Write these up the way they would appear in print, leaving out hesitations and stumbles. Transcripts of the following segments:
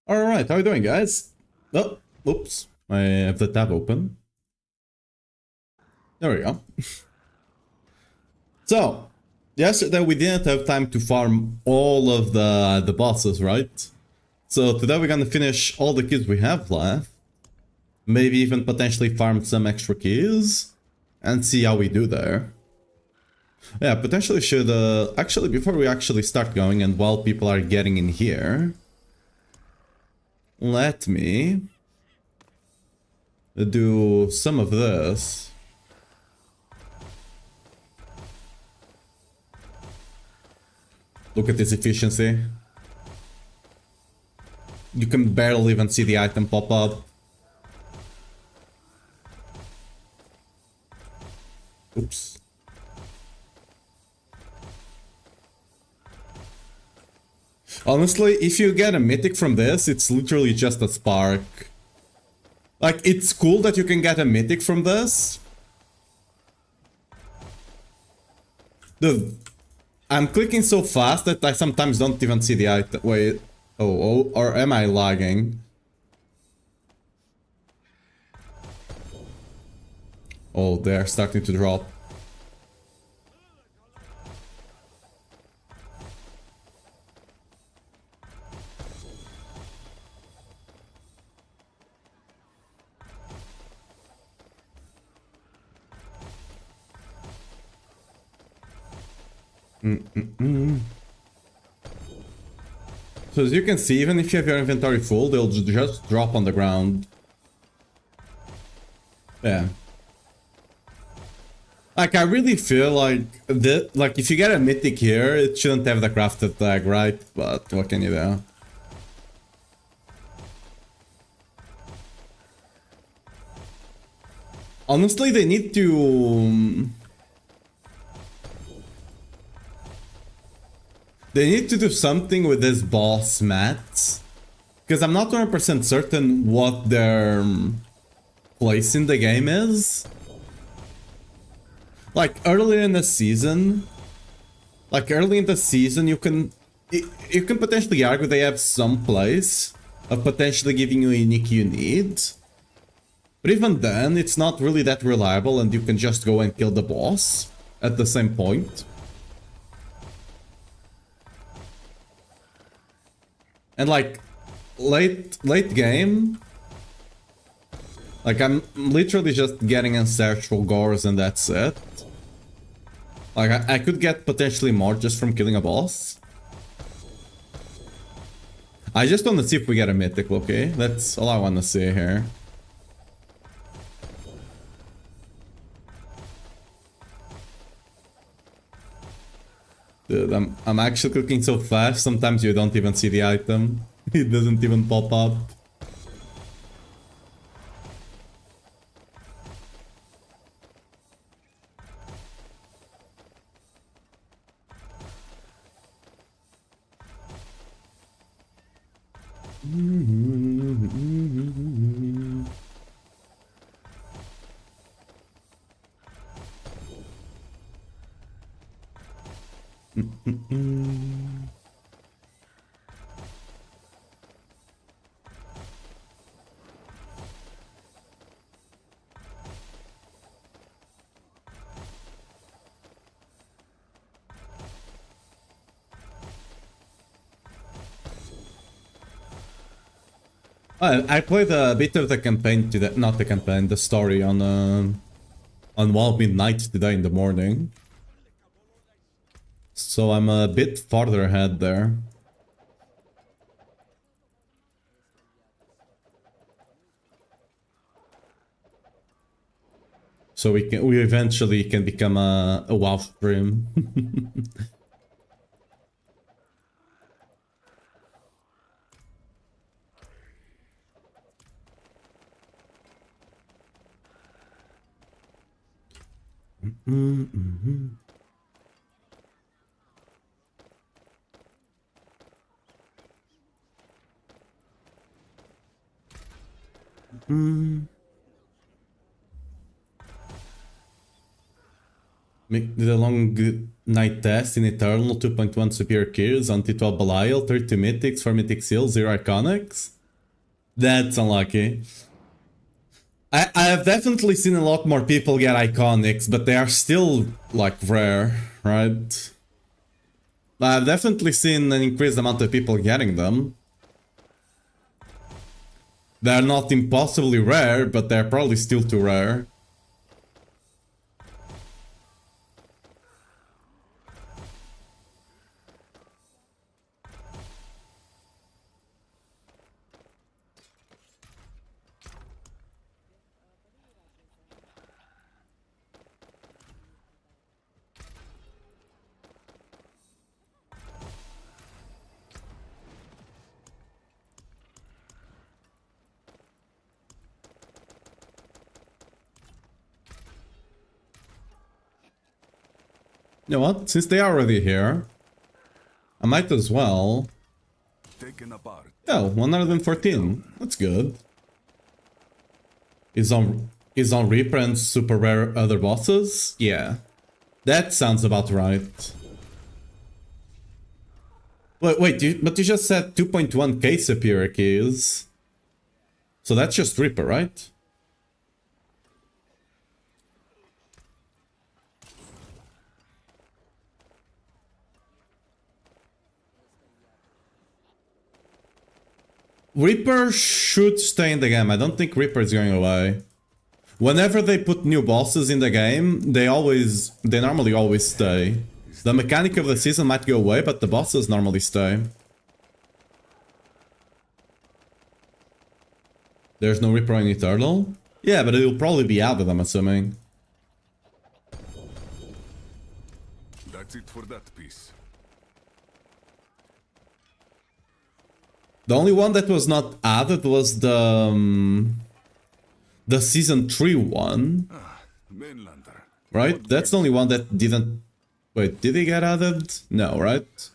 Alright, how are you doing, guys? Oh, oops. I have the tab open. There we go. So, yesterday we didn't have time to farm all of the bosses, right? So today we're gonna finish all the keys we have left. Maybe even potentially farm some extra keys. And see how we do there. Yeah, potentially should... actually, before we actually start going and while people are getting in here... Let me... do some of this. Look at this efficiency. You can barely even see the item pop up. Oops. Honestly, if you get a mythic from this, it's literally just a spark. Like, it's cool that you can get a mythic from this. Dude, I'm clicking so fast that I sometimes don't even see the item. Wait. Oh, or am I lagging? Oh, they're starting to drop. So as you can see, even if you have your inventory full, they'll just drop on the ground. Yeah. Like, I really feel like if you get a mythic here, it shouldn't have the crafted tag, right? But what can you do? Honestly, they need to... They need to do something with this boss mats. Because I'm not 100% certain what their place in the game is. Like, earlier in the season... you can potentially argue they have some place of potentially giving you a unique you need. But even then, it's not really that reliable and you can just go and kill the boss at the same point. And like, late game, like I'm literally just getting ancestral gores and that's it. Like I could get potentially more just from killing a boss. I just want to see if we get a mythic, okay? That's all I want to see here. Dude, I'm actually clicking so fast, sometimes you don't even see the item. It doesn't even pop up. I played a bit of the campaign today, not the campaign, the story on Wild Midnight today in the morning. So I'm a bit farther ahead there. So we eventually can become a WoW stream. Make the long night test in Eternal, 2.1 superior kills, on T12 Belial, 30 mythics, 4 mythic seals, 0 iconics. That's unlucky. I have definitely seen a lot more people get iconics, but they are still, like, rare, right? I've definitely seen an increased amount of people getting them. They're not impossibly rare, but they're probably still too rare. You know what? Since they are already here, I might as well. Oh, 114. That's good. Is on Reaper and super rare other bosses? Yeah. That sounds about right. Wait, but you just said 2.1k superior keys. So that's just Reaper, right? Reaper should stay in the game. I don't think Reaper is going away. Whenever they put new bosses in the game, they normally always stay. The mechanic of the season might go away, but the bosses normally stay. There's no Reaper in Eternal? Yeah, but it'll probably be added, I'm assuming. That's it for that piece. The only one that was not added was the season 3 one. Mainlander. Right? That's the only one that didn't... Wait, did it get added? No, right?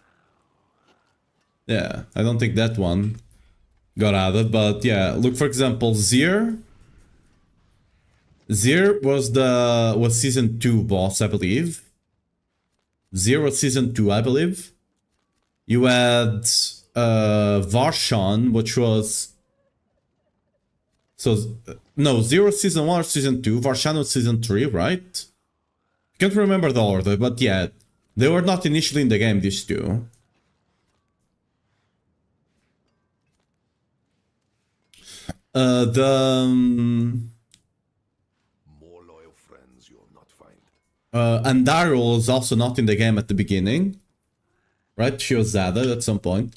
Yeah, I don't think that one got added, but yeah, look, for example, Zir. Zir was season 2 boss, I believe. Zir was season 2, I believe. You had Varshan, which was... So, no, Zir was season 1 or season 2, Varshan was season 3, right? Can't remember the order, but yeah, they were not initially in the game, these two. More loyal friends you'll not find. Andarul is also not in the game at the beginning. Right? She was added at some point.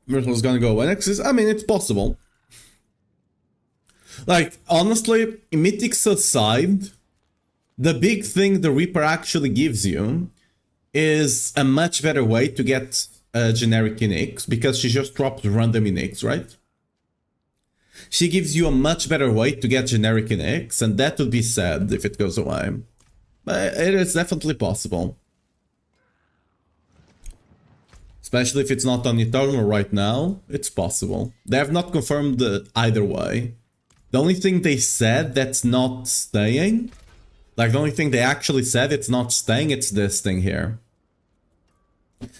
Myrtle's gonna go away next. I mean, it's possible. Like, honestly, Mythics aside, the big thing the Reaper actually gives you is a much better way to get generic uniques, because she just drops random uniques, right? She gives you a much better way to get generic uniques, and that would be sad if it goes away. But it is definitely possible. Especially if it's not on Eternal right now, it's possible. They have not confirmed either way. The only thing they said that's not staying, like the only thing they actually said it's not staying, it's this thing here.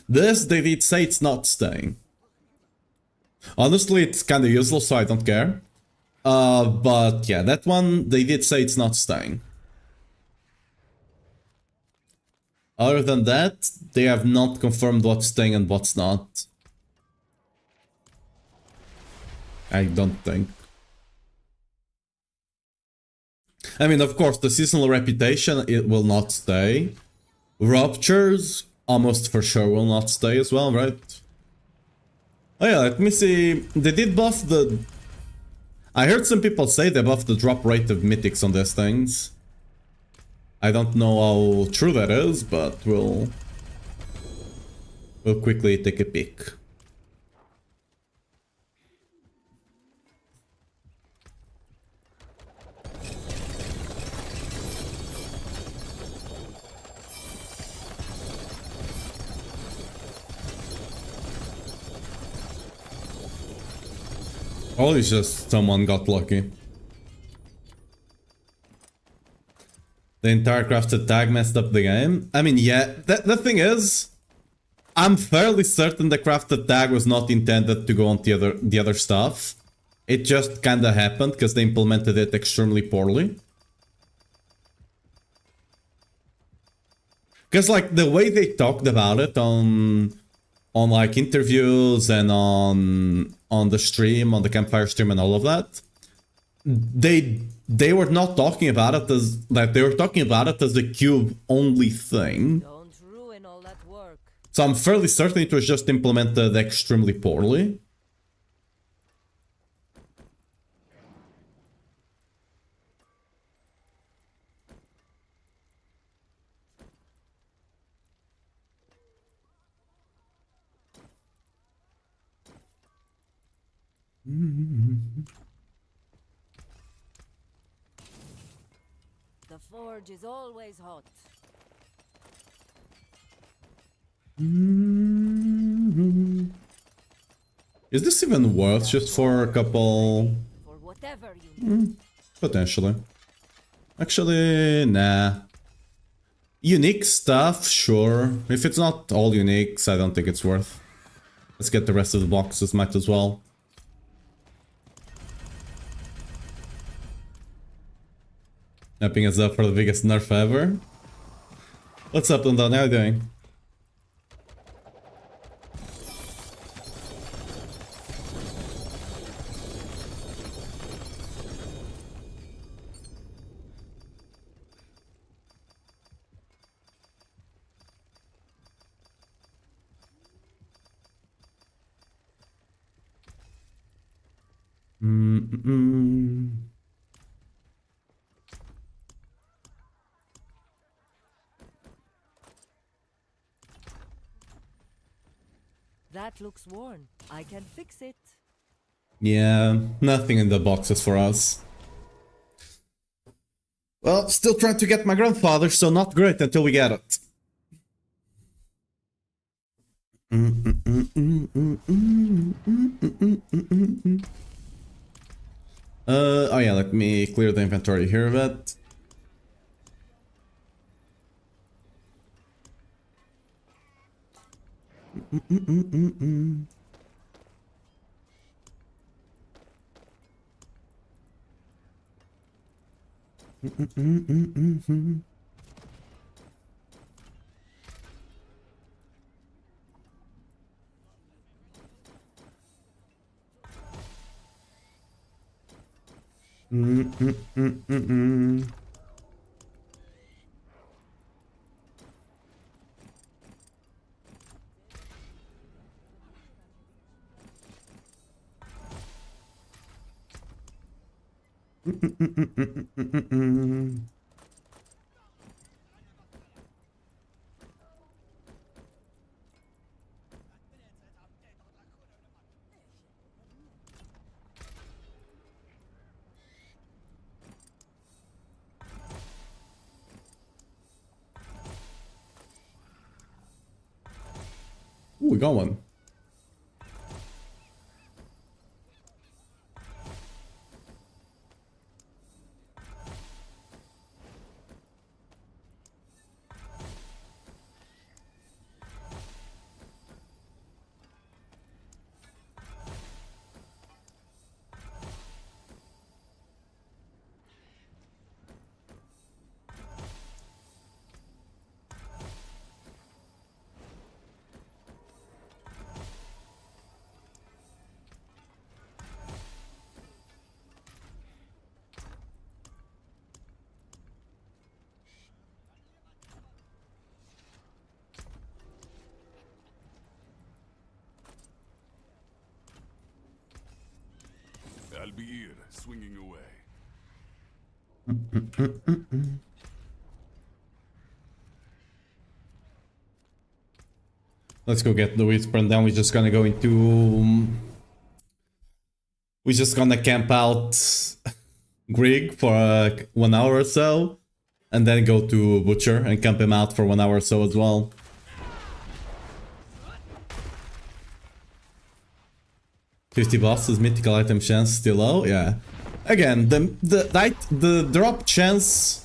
This, they did say it's not staying. Honestly, it's kind of useless, so I don't care. But yeah, that one, they did say it's not staying. Other than that, they have not confirmed what's staying and what's not. I don't think. I mean, of course, the seasonal reputation, it will not stay. Ruptures, almost for sure will not stay as well, right? Oh yeah, let me see. They did buff the... I heard some people say they buffed the drop rate of mythics on these things. I don't know how true that is, but we'll quickly take a peek. Oh, it's just someone got lucky. The entire crafted tag messed up the game. I mean, yeah, the thing is, I'm fairly certain the crafted tag was not intended to go on the other stuff. It just kinda happened because they implemented it extremely poorly. Because like the way they talked about it on like interviews and on the stream, on the campfire stream and all of that, they were not talking about it as like they were talking about it as a cube only thing. Don't ruin all that work. So I'm fairly certain it was just implemented extremely poorly. The forge is always hot. Is this even worth just for a couple? For whatever you need. Potentially. Actually, nah. Unique stuff, sure. If it's not all uniques, I don't think it's worth. Let's get the rest of the boxes, might as well. Snapping us up for the biggest nerf ever. What's up, London? How are you doing? That looks worn. I can fix it. Yeah, nothing in the boxes for us. Well, still trying to get my grandfather, so not great until we get it. Oh yeah, let me clear the inventory here a bit. Ooh, we got one. I'll be here, swinging away. Let's go get the wheat burn down. We're just gonna go into... We're just gonna camp out Grig for 1 hour or so. And then go to Butcher and camp him out for 1 hour or so as well. $50 bosses, mythical item chance still low, yeah. Again, the drop chance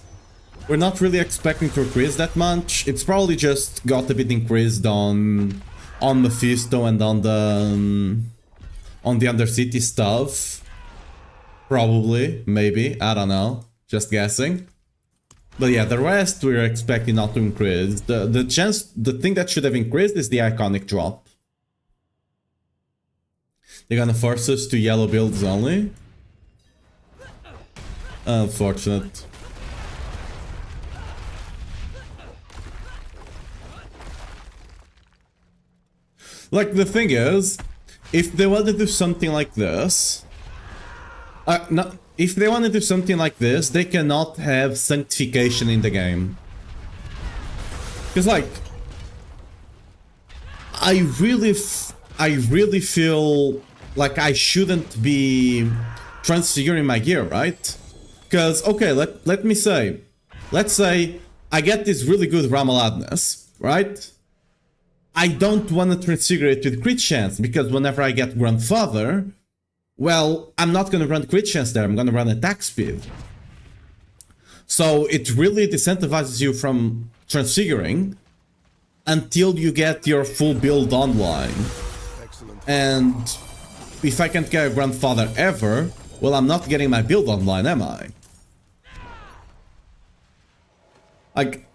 we're not really expecting to increase that much. It's probably just got a bit increased on on Mephisto and on the Undercity stuff. Probably, maybe, I don't know, just guessing. But yeah, the rest we're expecting not to increase. The thing that should have increased is the iconic drop. They're gonna force us to yellow builds only. Unfortunate. Like, the thing is, if they want to do something like this... if they want to do something like this, they cannot have sanctification in the game. Because, like... I really feel like I shouldn't be transfiguring my gear, right? Because, okay, let me say... Let's say I get this really good Ramaladness, right? I don't want to transfigure it with crit chance, because whenever I get Grandfather, well, I'm not going to run crit chance there, I'm going to run attack speed. So it really disincentivizes you from transfiguring until you get your full build online. Excellent. And if I can't get a Grandfather ever, well, I'm not getting my build online, am I? Like,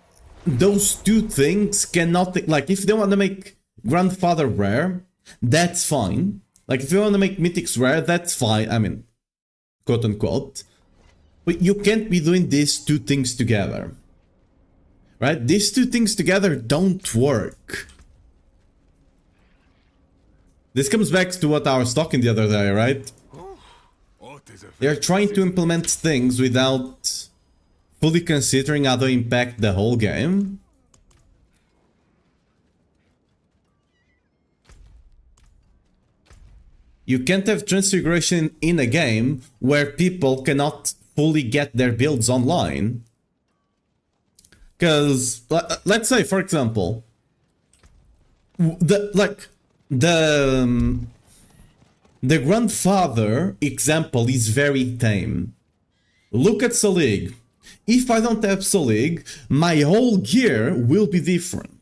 those two things cannot... Like, if they want to make Grandfather rare, that's fine. Like, if you want to make Mythics rare, that's fine. I mean, quote unquote. But you can't be doing these two things together. Right? These two things together don't work. This comes back to what I was talking the other day, right? They're trying to implement things without fully considering how they impact the whole game. You can't have transfiguration in a game where people cannot fully get their builds online. Because, let's say, for example, the Grandfather example is very tame. Look at Selig. If I don't have Selig, my whole gear will be different.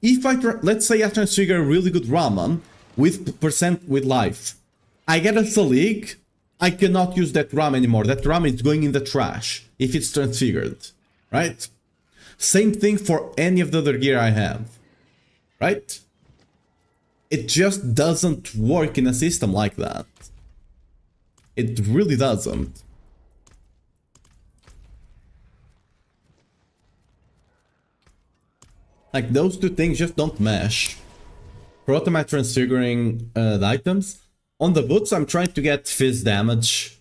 If I, let's say I transfigure a really good Raman with percent with life, I get a Selig, I cannot use that Ram anymore. That Ram is going in the trash if it's transfigured, right? Same thing for any of the other gear I have, right? It just doesn't work in a system like that. It really doesn't. Like, those two things just don't mesh. For what am I transfiguring the items? On the boots, I'm trying to get fizz damage.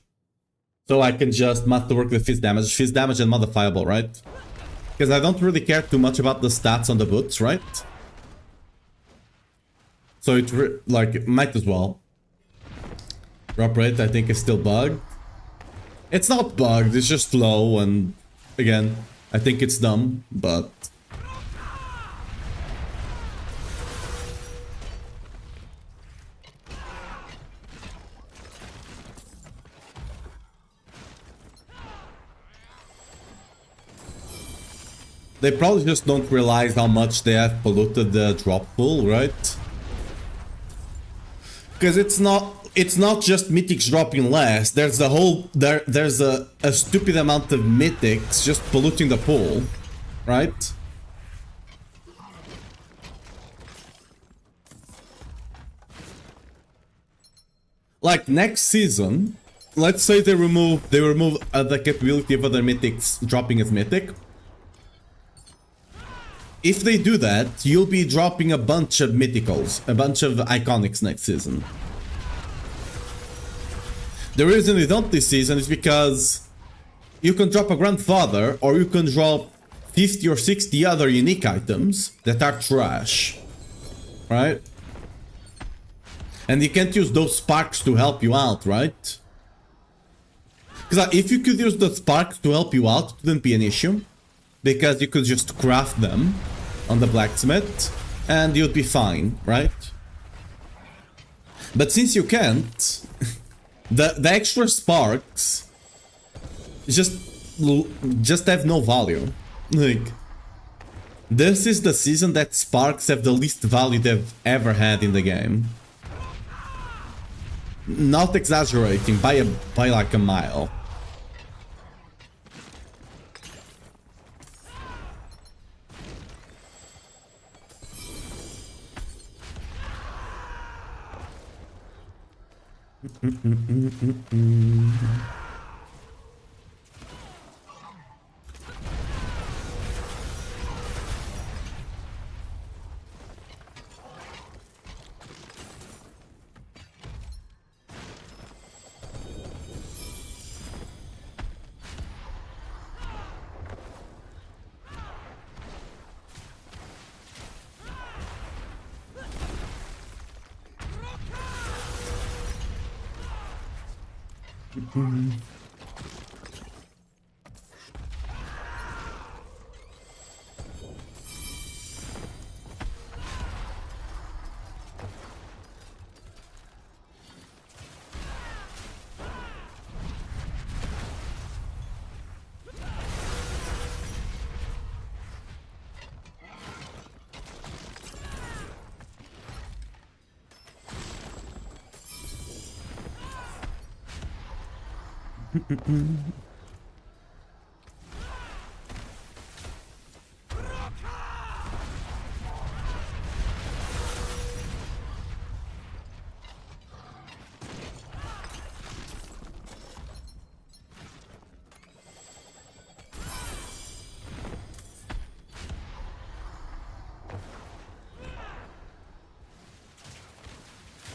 So I can just masterwork the fizz damage. Fizz damage and modifiable, right? Because I don't really care too much about the stats on the boots, right? So it like, might as well. Drop rate, I think, is still bugged. It's not bugged, it's just low, and again, I think it's dumb, but... They probably just don't realize how much they have polluted the drop pool, right? Because it's not just mythics dropping less. There's a whole there's a stupid amount of mythics just polluting the pool, right? Like next season, let's say they remove the capability of other mythics dropping as mythic. If they do that, you'll be dropping a bunch of mythicals, a bunch of iconics next season. The reason they don't this season is because you can drop a Grandfather, or you can drop 50 or 60 other unique items that are trash, right? And you can't use those sparks to help you out, right? Because if you could use the sparks to help you out, it wouldn't be an issue. Because you could just craft them on the blacksmith and you'd be fine, right? But since you can't, the extra sparks just have no value. Like, This is the season that sparks have the least value they've ever had in the game. Not exaggerating, by like a mile.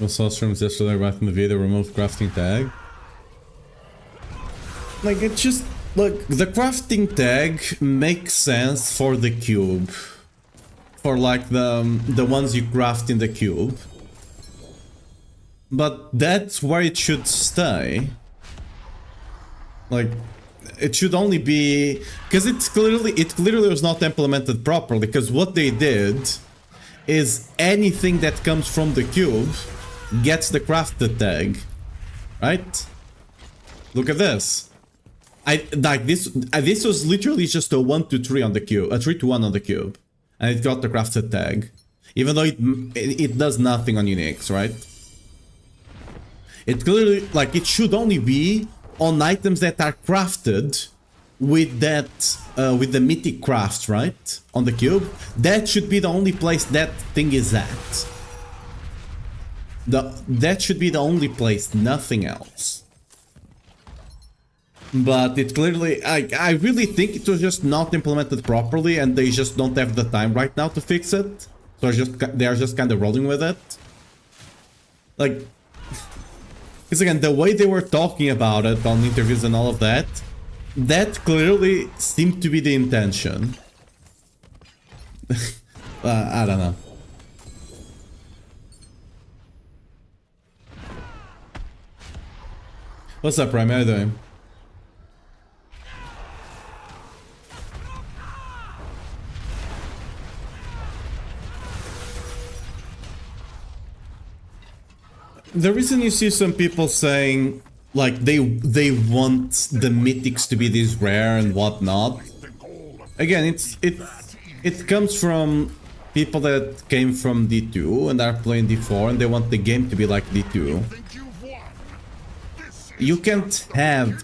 I saw streams yesterday right in the video, removed crafting tag. Like, it just... Look, the crafting tag makes sense for the cube. For like the ones you craft in the cube. But that's where it should stay. Like, it should only be... Because it clearly was not implemented properly, because what they did is anything that comes from the cube gets the crafted tag, right? Look at this. This was literally just a 1 to 3 on the cube, a 3 to 1 on the cube, and it got the crafted tag, even though it does nothing on uniques, right? It clearly, like, it should only be on items that are crafted with that with the mythic crafts, right, on the cube. That should be the only place that thing is at. That should be the only place, nothing else. But it clearly, I really think it was just not implemented properly, and they just don't have the time right now to fix it. So they are just kind of rolling with it. Like, because again, the way they were talking about it on interviews and all of that, that clearly seemed to be the intention. I don't know. What's up, Prime? How you doing? The reason you see some people saying, like, they want the mythics to be this rare and whatnot, again, it comes from people that came from D2 and are playing D4 and they want the game to be like D2. You can't have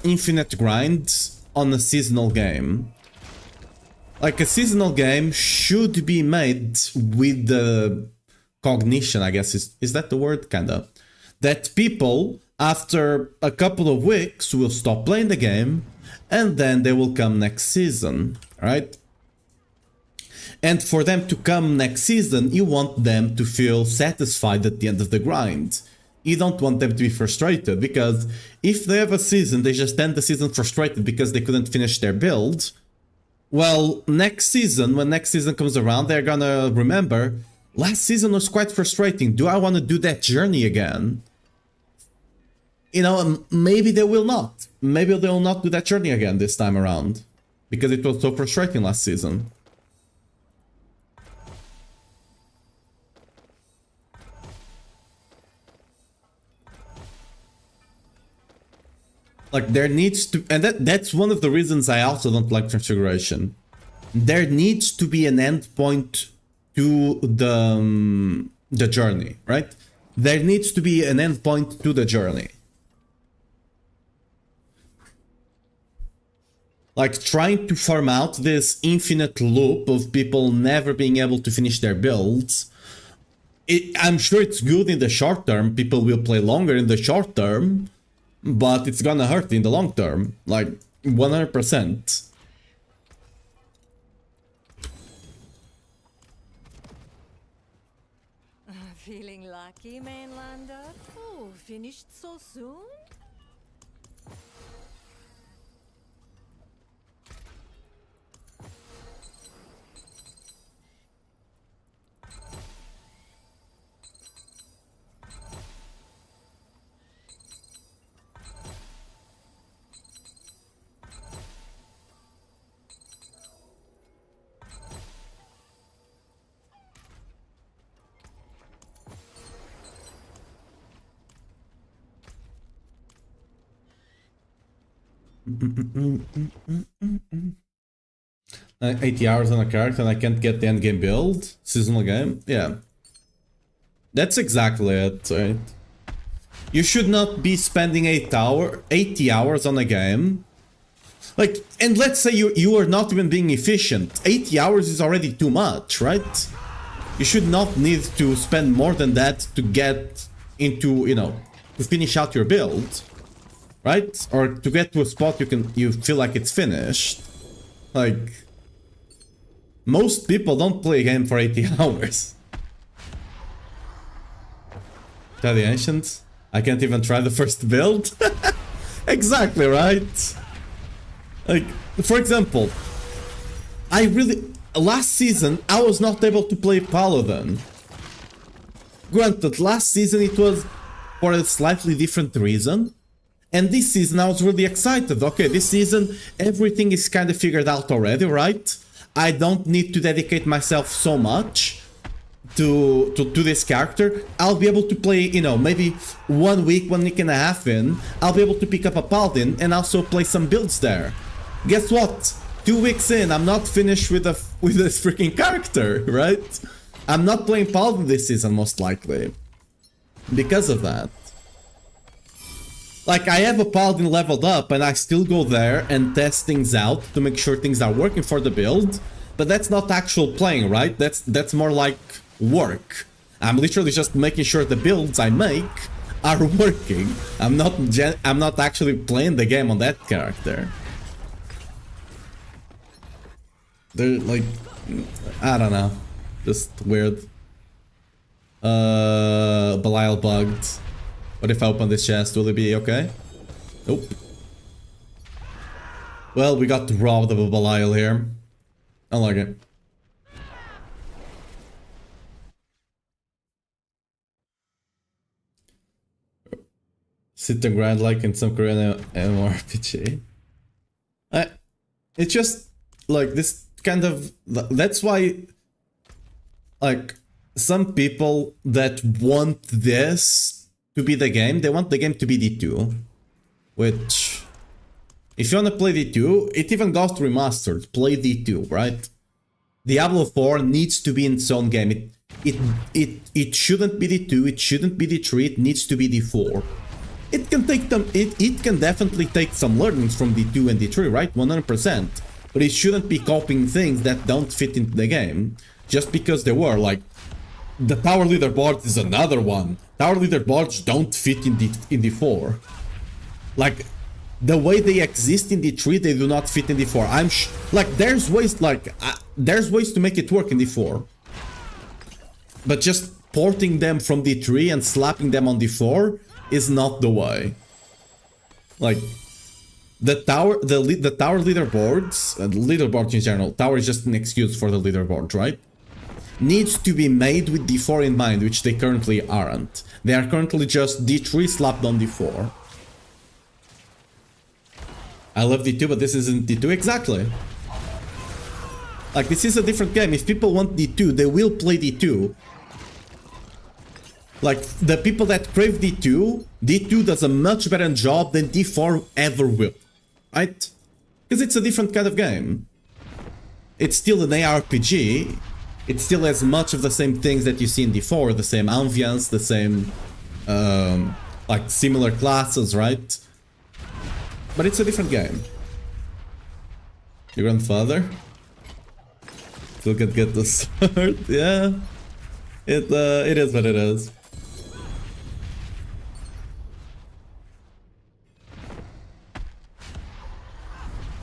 infinite grind on a seasonal game. Like, a seasonal game should be made with the cognition, I guess, is that the word? Kinda. That people, after a couple of weeks, will stop playing the game, and then they will come next season, right? And for them to come next season, you want them to feel satisfied at the end of the grind. You don't want them to be frustrated, because if they have a season, they just end the season frustrated because they couldn't finish their build. Well, next season, when next season comes around, they're gonna remember, last season was quite frustrating. Do I want to do that journey again? You know, maybe they will not. Maybe they will not do that journey again this time around, because it was so frustrating last season. Like there needs to, and that's one of the reasons I also don't like Transfiguration. There needs to be an endpoint to the journey, right? There needs to be an endpoint to the journey. Like trying to farm out this infinite loop of people never being able to finish their builds. I'm sure it's good in the short term. People will play longer in the short term, but it's gonna hurt in the long term. Like 100%. Feeling lucky, mainlander? Oh, finished so soon? – 80 hours on a character and I can't get the endgame build? Seasonal game? Yeah. That's exactly it, right? You should not be spending 80 hours on a game. Like, and let's say you are not even being efficient. 80 hours is already too much, right? You should not need to spend more than that to get into, you know, to finish out your build. Right? Or to get to a spot you feel like it's finished. Like, most people don't play a game for 80 hours. Tell the Ancient, I can't even try the first build. Exactly, right? Like, for example, last season I was not able to play Paladin. Granted, last season it was for a slightly different reason. And this season I was really excited. Okay, this season everything is kind of figured out already, right? I don't need to dedicate myself so much to this character. I'll be able to play, you know, maybe 1 week and a half in, I'll be able to pick up a Paladin and also play some builds there. Guess what? 2 weeks in, I'm not finished with this freaking character, right? I'm not playing Paladin this season, most likely. Because of that. Like, I have a Paladin leveled up and I still go there and test things out to make sure things are working for the build. But that's not actual playing, right? That's more like work. I'm literally just making sure the builds I make are working. I'm not actually playing the game on that character. They're like, I don't know. Just weird. Belial bugged. What if I open this chest? Will it be okay? Nope. Well, we got robbed of a Belial here. I like it. Sit and grind like in some Korean MMORPG. It's just like this kind of... That's why, like, some people that want this to be the game, they want the game to be D2. Which, if you want to play D2, it even goes to remastered. Play D2, right? Diablo 4 needs to be in its own game. It shouldn't be D2, it shouldn't be D3, it needs to be D4. It can take them, it can definitely take some learnings from D2 and D3, right? 100%. But it shouldn't be copying things that don't fit into the game. Just because they were, like, the tower leaderboard is another one. Tower leaderboards don't fit in D4. Like, the way they exist in D3, they do not fit in D4. Like, there's ways to make it work in D4. But just porting them from D3 and slapping them on D4 is not the way. Like, the tower leaderboards, leaderboards in general, tower is just an excuse for the leaderboard, right? Needs to be made with D4 in mind, which they currently aren't. They are currently just D3 slapped on D4. I love D2, but this isn't D2. Exactly. Like, this is a different game. If people want D2, they will play D2. Like, the people that crave D2, D2 does a much better job than D4 ever will, right? Because it's a different kind of game. It's still an ARPG. It still has much of the same things that you see in D4, the same ambience, the same, like, similar classes, right? But it's a different game. Your grandfather? Still can get the sword, yeah. It is what it is.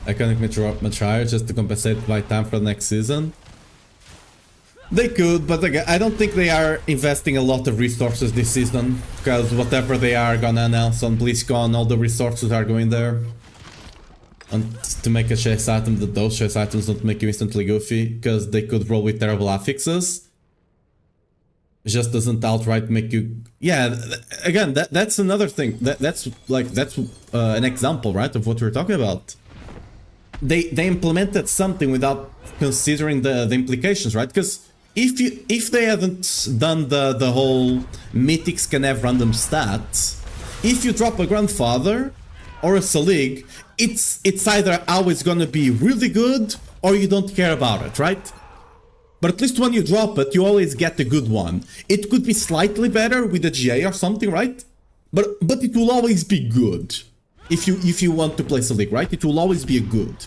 Iconic much higher just to compensate by time for the next season. They could, but again, I don't think they are investing a lot of resources this season, because whatever they are gonna announce on BlizzCon, all the resources are going there. And to make a chase item, that those chase items don't make you instantly goofy, because they could roll with terrible affixes. It just doesn't outright make you... Yeah, again, that's another thing. That's an example, right, of what we're talking about. They implemented something without considering the implications, right? Because if they hadn't done the whole mythics can have random stats, if you drop a grandfather or a Selig, it's either always gonna be really good or you don't care about it, right? But at least when you drop it, you always get a good one. It could be slightly better with a GA or something, right? But it will always be good. If you want to play Selig, right? It will always be a good.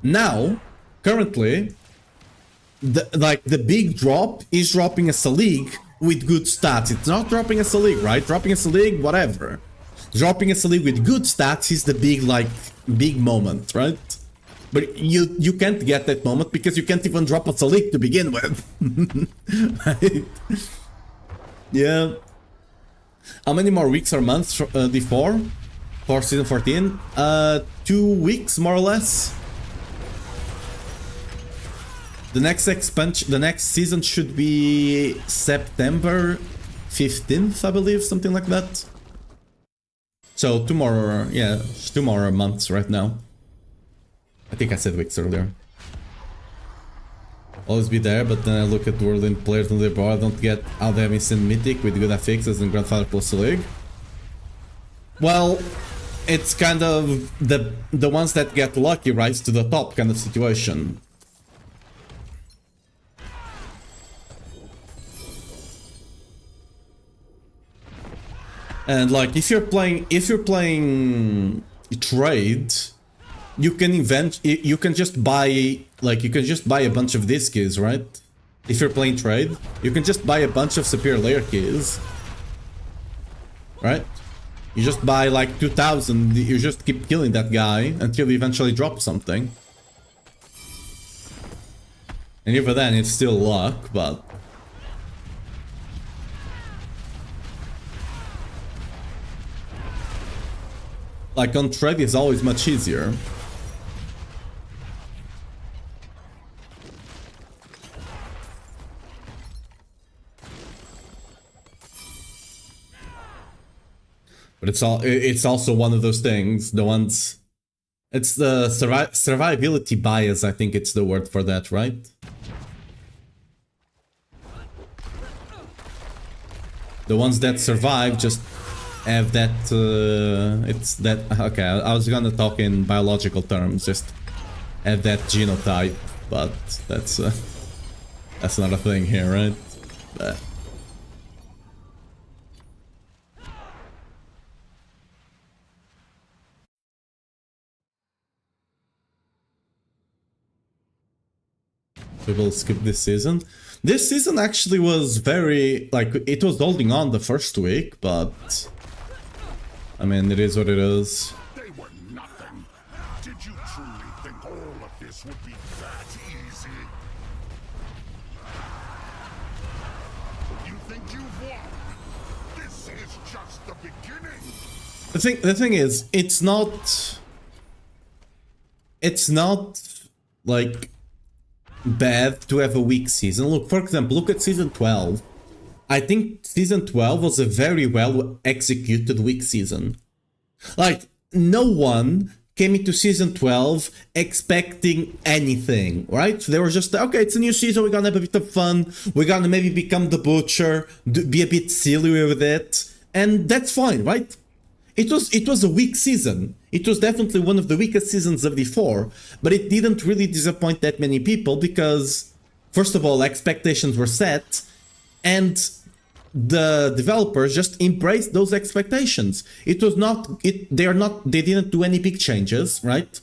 Now, currently, the big drop is dropping a Selig with good stats. It's not dropping a Selig, right? Dropping a Selig, whatever. Dropping a Selig with good stats is the big moment, right? But you can't get that moment because you can't even drop a Selig to begin with. Right? Yeah. How many more weeks or months D4 for season 14? 2 weeks more or less. The next expansion, the next season should be September 15th, I believe, something like that. So 2 more, yeah, 2 more months right now. I think I said weeks earlier. Always be there, but then I look at Whirlwind players on the board, I don't get how they have instant mythic with good affixes and grandfather plus a league. Well, it's kind of the ones that get lucky rise to the top kind of situation. And like if you're playing trade, you can just buy a bunch of these keys, right? If you're playing trade, you can just buy a bunch of superior layer keys, right? You just buy like 2,000, you just keep killing that guy until you eventually drop something. And even then it's still luck, but... Like on trade is always much easier. But it's also one of those things, the ones... It's the survivability bias, I think it's the word for that, right? The ones that survive just have that, it's that, okay, I was gonna talk in biological terms, just have that genotype, but that's not a thing here, right? We will skip this season. This season actually was very, like, it was holding on the first week, but... I mean, it is what it is. They were nothing. Did you truly think all of this would be that easy? You think you've won? This is just the beginning. The thing is, it's not like bad to have a weak season. Look, for example, look at season 12. I think season 12 was a very well executed weak season. Like, no one came into season 12 expecting anything, right? They were just, okay, it's a new season, we're gonna have a bit of fun, we're gonna maybe become the butcher, be a bit silly with it, and that's fine, right? It was a weak season. It was definitely one of the weakest seasons of D4, but it didn't really disappoint that many people because, first of all, expectations were set, and the developers just embraced those expectations. It was not, they didn't do any big changes, right?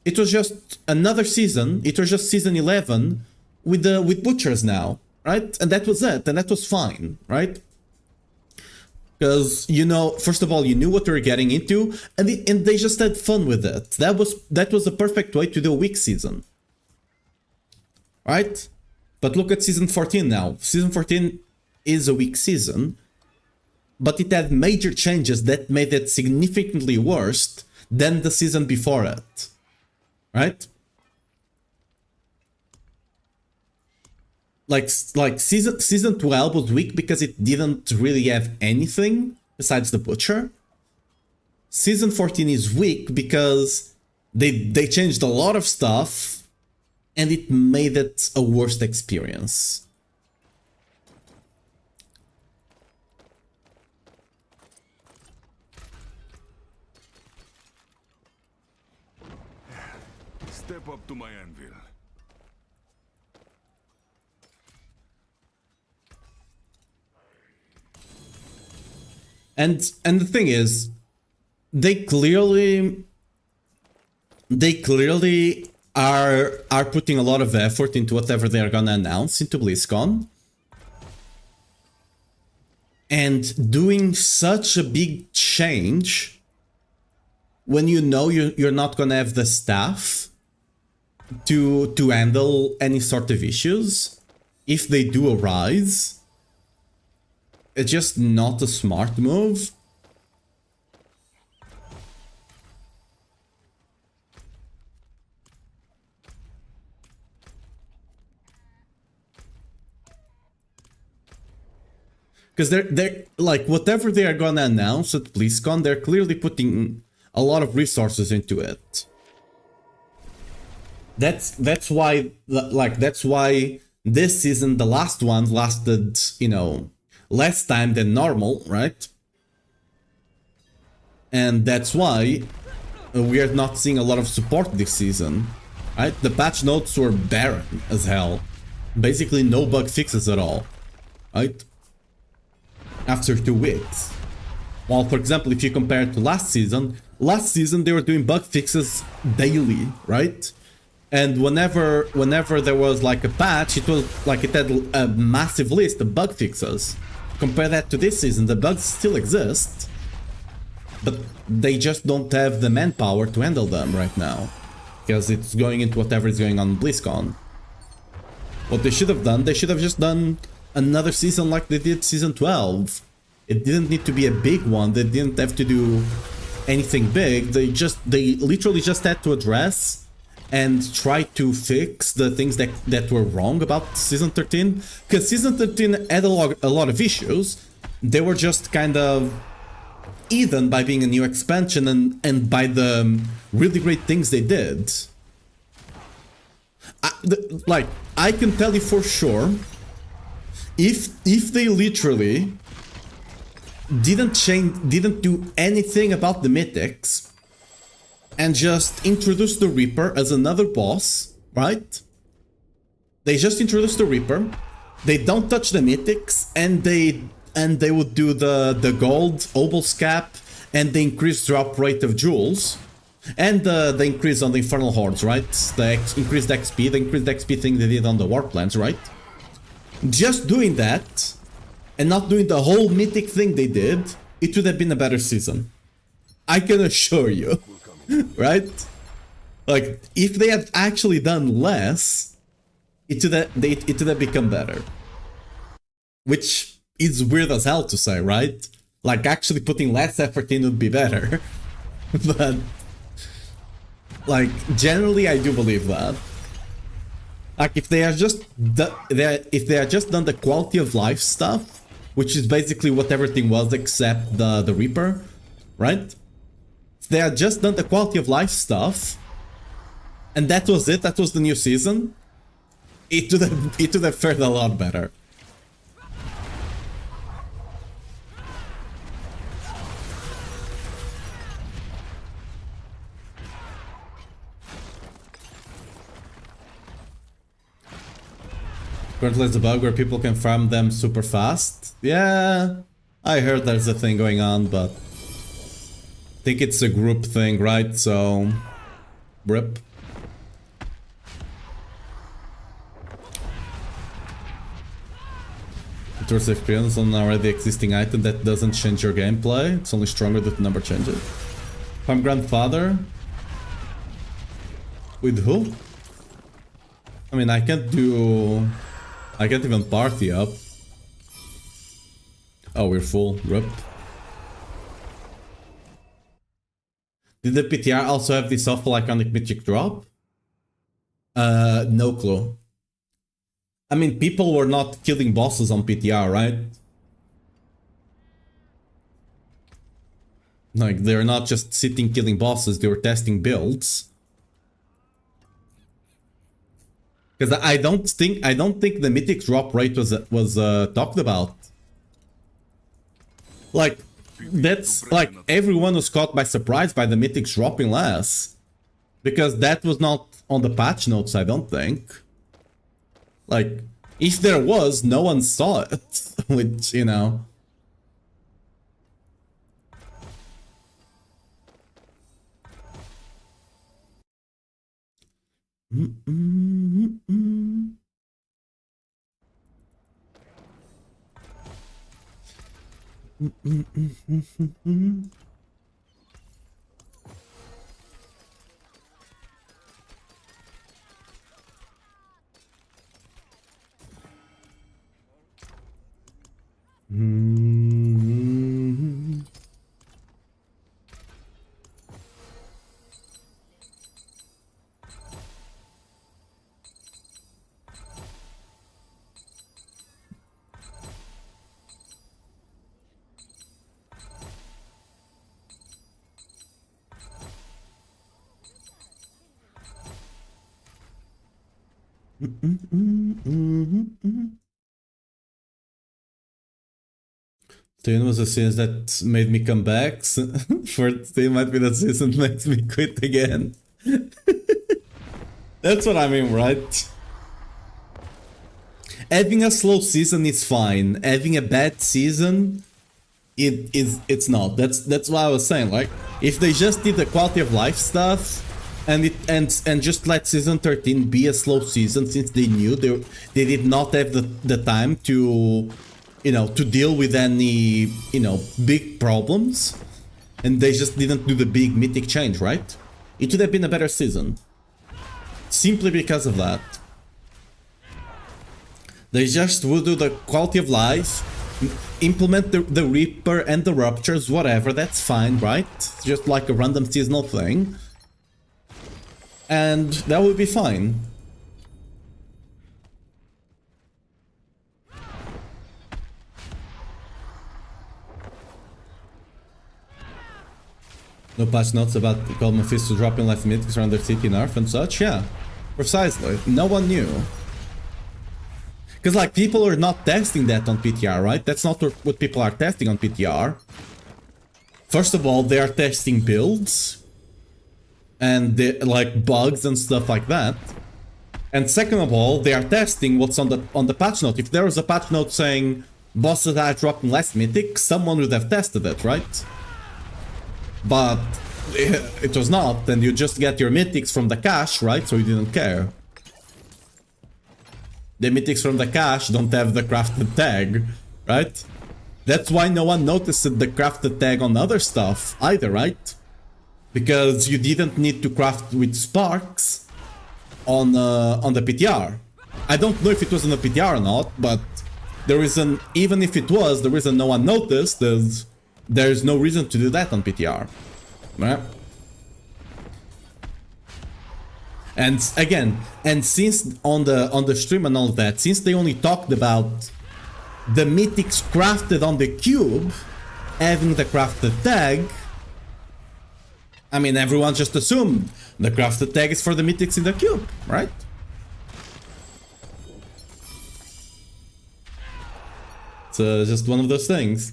It was just another season. It was just season 11 with butchers now, right? And that was it, and that was fine, right? Because, you know, first of all, you knew what you were getting into, and they just had fun with it. That was a perfect way to do a weak season, right? But look at season 14 now. Season 14 is a weak season, but it had major changes that made it significantly worse than the season before it, right? Like season 12 was weak because it didn't really have anything besides the butcher. Season 14 is weak because they changed a lot of stuff and it made it a worse experience. Step up to my anvil. And the thing is, they clearly are putting a lot of effort into whatever they are gonna announce into BlizzCon. And doing such a big change when you know you're not gonna have the staff to handle any sort of issues if they do arise, it's just not a smart move. Because they're like, whatever they are gonna announce at BlizzCon, they're clearly putting a lot of resources into it. That's why this season, the last one, lasted, you know, less time than normal, right? And that's why we are not seeing a lot of support this season, right? The patch notes were barren as hell. Basically no bug fixes at all, right? After 2 weeks. While, for example, if you compare it to last season they were doing bug fixes daily, right? And whenever there was like a patch, it was like it had a massive list of bug fixes. Compare that to this season, the bugs still exist, but they just don't have the manpower to handle them right now, because it's going into whatever is going on in BlizzCon. What they should have done, they should have just done another season like they did season 12. It didn't need to be a big one, they didn't have to do anything big, they literally just had to address and try to fix the things that were wrong about season 13, because season 13 had a lot of issues. They were just kind of hidden by being a new expansion and by the really great things they did. I can tell you for sure, if they literally didn't do anything about the mythics and just introduce the Reaper as another boss, right? They just introduce the Reaper, they don't touch the mythics, and they would do the gold obel's cap and the increased drop rate of jewels, and the increase on the infernal hordes, right? The increased XP thing they did on the warplanes, right? Just doing that and not doing the whole mythic thing they did, it would have been a better season. I can assure you. Right? Like, if they had actually done less, it would have become better. Which is weird as hell to say, right? Like, actually putting less effort in would be better. But, like, generally I do believe that. Like, if they are just done the quality of life stuff, which is basically what everything was except the Reaper, right? they had just done the quality of life stuff, and that was it. That was the new season. It would have fared a lot better. Currently there's a bug where people can farm them super fast. Yeah, I heard there's a thing going on, but I think it's a group thing, right? So, rip. Towards experience on an already existing item that doesn't change your gameplay. It's only stronger that the number changes. If I'm grandfather. With who? I mean, I can't even party up. Oh, we're full. Rip. Did the PTR also have this awful iconic mythic drop? No clue. I mean, people were not killing bosses on PTR, right? Like, they're not just sitting killing bosses, they were testing builds. Because I don't think the mythic drop rate was talked about. Like, that's like everyone was caught by surprise by the mythics dropping less. Because that was not on the patch notes, I don't think. Like, if there was, no one saw it, which, you know. Today was a season that made me come back. For today might be the season that makes me quit again. That's what I mean, right? Having a slow season is fine. Having a bad season, it's not. That's why I was saying, like, if they just did the quality of life stuff and just let season 13 be a slow season, since they knew they did not have the time to, you know, to deal with any, you know, big problems, and they just didn't do the big mythic change, right? It would have been a better season. Simply because of that. They just would do the quality of life, implement the Reaper and the Ruptures, whatever, that's fine, right? Just like a random seasonal thing. And that would be fine. No patch notes about Coleman Fist to drop in less mythics around their city nerf and such? Yeah, precisely. No one knew. Because, like, people are not testing that on PTR, right? That's not what people are testing on PTR. First of all, they are testing builds. And, like, bugs and stuff like that. And second of all, they are testing what's on the patch note. If there was a patch note saying bosses are dropping less mythic, someone would have tested it, right? But it was not, and you just get your mythics from the cache, right? So you didn't care. The mythics from the cache don't have the crafted tag, right? That's why no one noticed the crafted tag on other stuff either, right? Because you didn't need to craft with sparks on the PTR. I don't know if it was on the PTR or not, but there isn't, even if it was, the reason no one noticed is there's no reason to do that on PTR, right? And again, and since on the stream and all that, since they only talked about the mythics crafted on the cube having the crafted tag, I mean, everyone just assumed the crafted tag is for the mythics in the cube, right? It's just one of those things.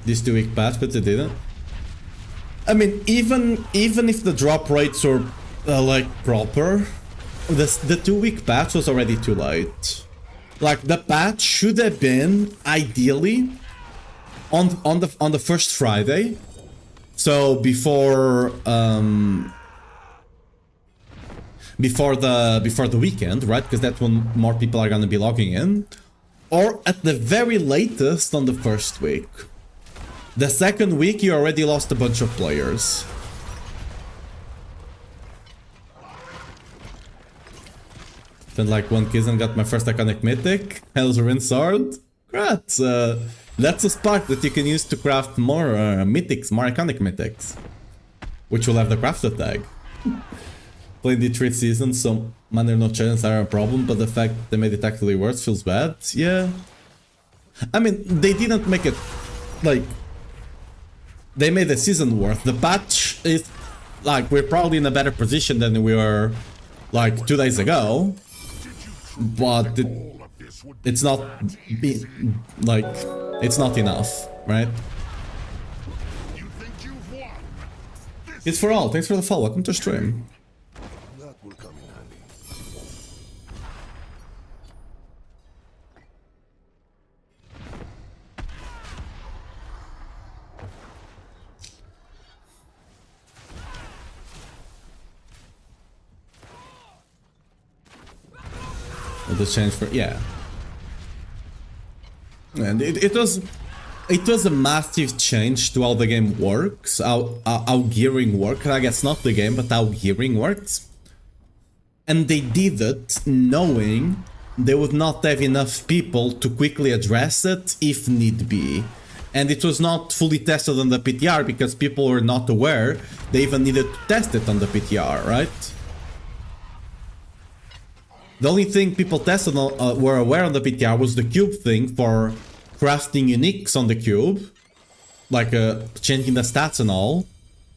This 2-week patch, but they didn't. I mean, even if the drop rates are like proper, the 2-week patch was already too late. Like, the patch should have been ideally on the first Friday, so before the weekend, right? Because that's when more people are gonna be logging in, or at the very latest on the first week. The second week you already lost a bunch of players. Then like one kid and got my first iconic mythic, Hell's Ruin Sword. Congrats! That's a spark that you can use to craft more mythics, more iconic mythics. Which will have the crafted tag. Played the 3 seasons, so mana no chance are a problem, but the fact they made it actually worse feels bad. Yeah. I mean, they didn't make it like... They made the season worth. The patch is like, we're probably in a better position than we were like 2 days ago. But it's not like, it's not enough, right? It's for all. Thanks for the follow. Welcome to stream. That will come in handy. The change for, yeah. And it was a massive change to how the game works, how gearing works. I guess not the game, but how gearing works. And they did it knowing they would not have enough people to quickly address it if need be. And it was not fully tested on the PTR because people were not aware they even needed to test it on the PTR, right? The only thing people tested were aware on the PTR was the cube thing for crafting uniques on the cube, like changing the stats and all,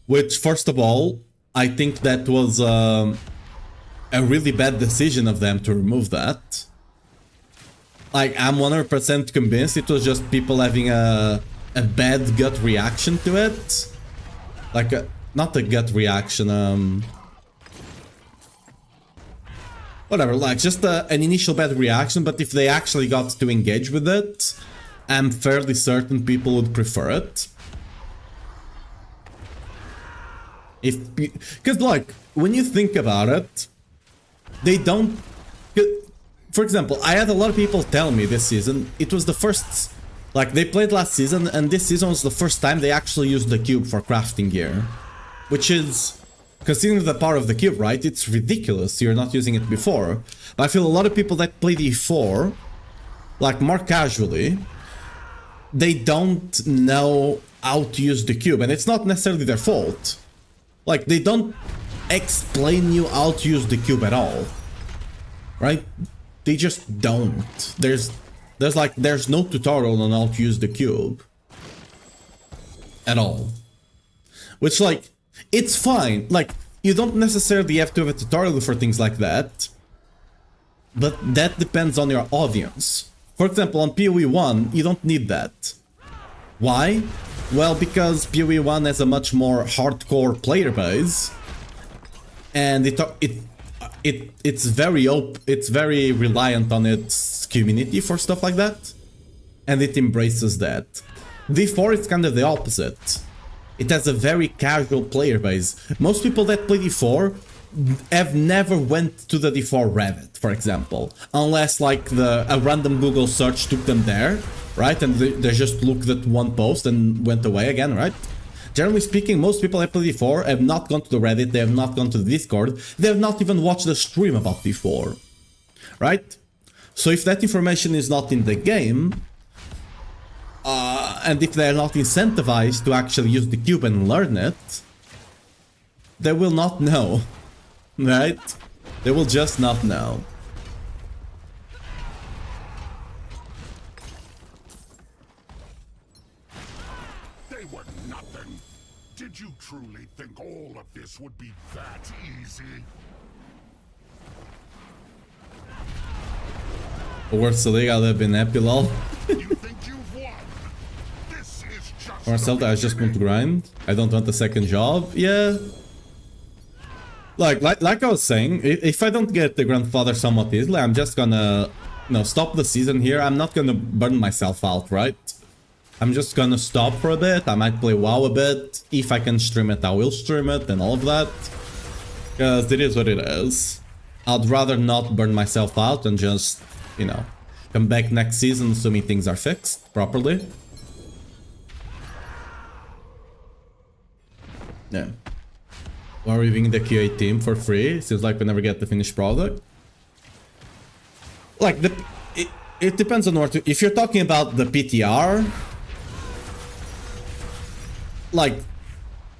which first of all, I think that was a really bad decision of them to remove that. Like, I'm 100% convinced it was just people having a bad gut reaction to it. Like, not a gut reaction, whatever, like, just an initial bad reaction, but if they actually got to engage with it, I'm fairly certain people would prefer it. Because, like, when you think about it, they don't... For example, I had a lot of people tell me this season, it was the first... Like, they played last season, and this season was the first time they actually used the cube for crafting gear. Which is... Considering the power of the cube, right? It's ridiculous you're not using it before. But I feel a lot of people that play E4, like more casually, they don't know how to use the cube. And it's not necessarily their fault. Like, they don't explain you how to use the cube at all. Right? They just don't. There's no tutorial on how to use the cube. At all. Which, like... It's fine, like, you don't necessarily have to have a tutorial for things like that, but that depends on your audience. For example, on PoE 1, you don't need that. Why? Well, because PoE 1 has a much more hardcore player base, and it's very reliant on its community for stuff like that, and it embraces that. D4 is kind of the opposite. It has a very casual player base. Most people that play D4 have never went to the D4 Reddit, for example. Unless like a random Google search took them there, right? And they just looked at one post and went away again, right? Generally speaking, most people that play D4 have not gone to the Reddit, they have not gone to the Discord, they have not even watched a stream about D4, right? So if that information is not in the game, and if they're not incentivized to actually use the cube and learn it, they will not know, right? They will just not know. They were truly think all of this would be that easy? Worst league I'll have been happy, lol. You think you've won? This is just For myself, I just want to grind. I don't want a second job. Yeah. Like I was saying, if I don't get the grandfather somewhat easily, I'm just gonna, stop the season here. I'm not gonna burn myself out, right? I'm just gonna stop for a bit. I might play WoW a bit. If I can stream it, I will stream it and all of that. Because it is what it is. I'd rather not burn myself out and just, come back next season assuming things are fixed properly. Yeah. We're reviewing the QA team for free. Seems like we never get the finished product. Like, it depends on what... If you're talking about the PTR... Like,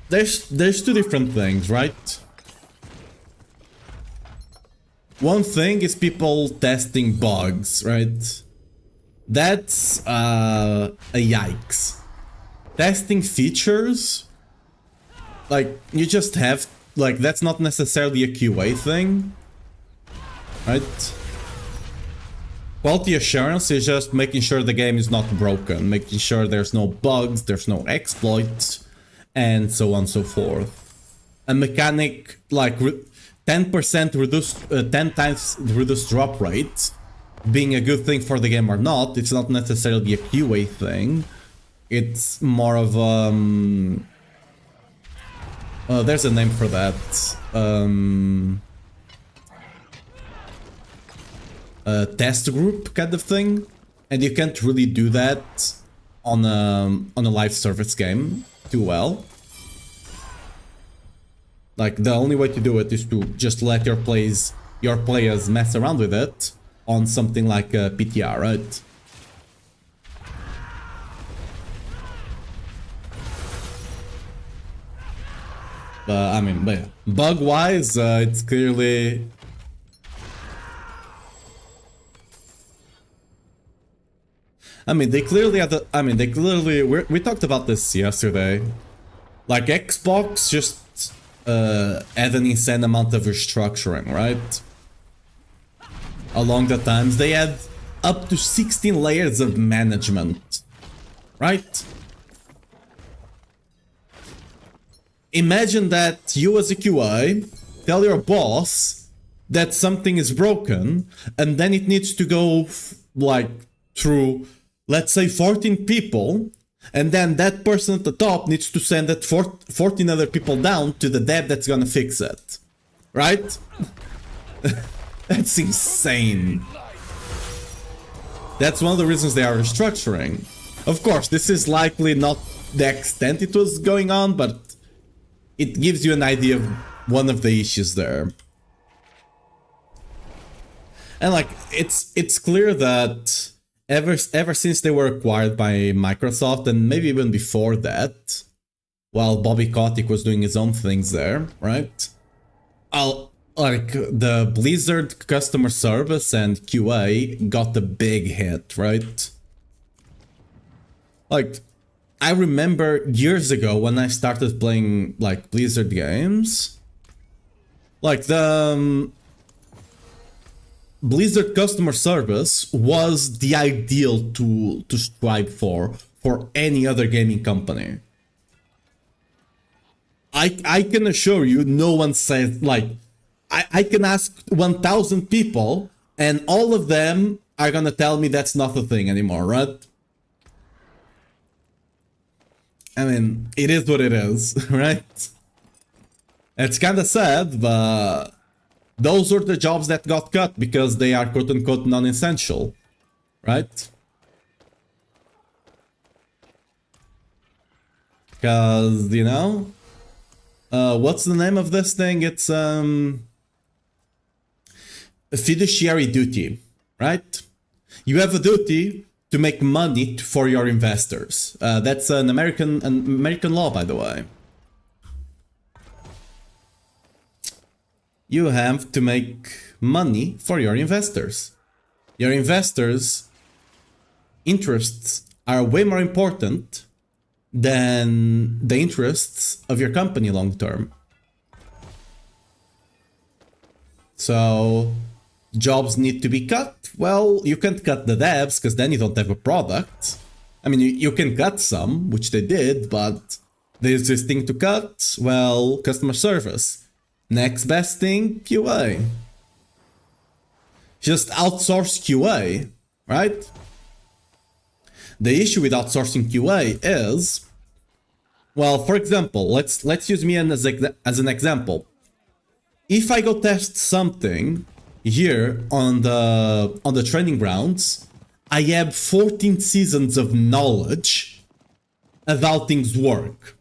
there's two different things, right? One thing is people testing bugs, right? That's a yikes. Testing features, like, you just have, like, that's not necessarily a QA thing, right? Quality assurance is just making sure the game is not broken, making sure there's no bugs, there's no exploits, and so on and so forth. A mechanic like 10% reduced, 10 times reduced drop rate being a good thing for the game or not, it's not necessarily a QA thing. It's more of there's a name for that. A test group kind of thing, and you can't really do that on a live service game too well. Like, the only way to do it is to just let your players mess around with it on something like a PTR, right? I mean, but yeah. Bug-wise, it's clearly... I mean, they clearly had we talked about this yesterday. Like, Xbox just had an insane amount of restructuring, right? Along the times, they had up to 16 layers of management, right? Imagine that you as a QA tell your boss that something is broken, and then it needs to go like through, let's say, 14 people, and then that person at the top needs to send that 14 other people down to the dev that's gonna fix it, right? That's insane. That's one of the reasons they are restructuring. Of course, this is likely not the extent it was going on, but it gives you an idea of one of the issues there. And like, it's clear that ever since they were acquired by Microsoft, and maybe even before that, while Bobby Kotick was doing his own things there, right? Like, the Blizzard customer service and QA got a big hit, right? Like, I remember years ago when I started playing, like, Blizzard games, like, the Blizzard customer service was the ideal tool to strive for any other gaming company. I can assure you, no one says, like, I can ask 1,000 people, and all of them are gonna tell me that's not a thing anymore, right? I mean, it is what it is, right? It's kinda sad, but those are the jobs that got cut because they are quote-unquote non-essential, right? Because, what's the name of this thing? It's a fiduciary duty, right? You have a duty to make money for your investors. That's an American law, by the way. You have to make money for your investors. Your investors' interests are way more important than the interests of your company long term. So jobs need to be cut. Well, you can't cut the devs because then you don't have a product. I mean, you can cut some, which they did, but there's this thing to cut. Well, customer service. Next best thing, QA. Just outsource QA, right? The issue with outsourcing QA is, well, for example, let's use me as an example. If I go test something here on the training grounds, I have 14 seasons of knowledge of how things work.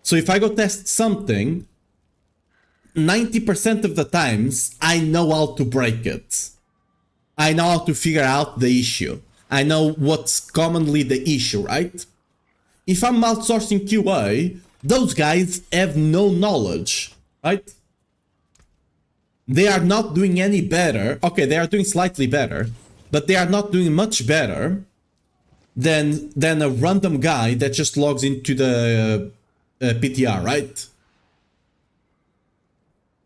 So if I go test something, 90% of the times I know how to break it. I know how to figure out the issue. I know what's commonly the issue, right? If I'm outsourcing QA, those guys have no knowledge, right? They are not doing any better. Okay, they are doing slightly better, but they are not doing much better than a random guy that just logs into the PTR, right?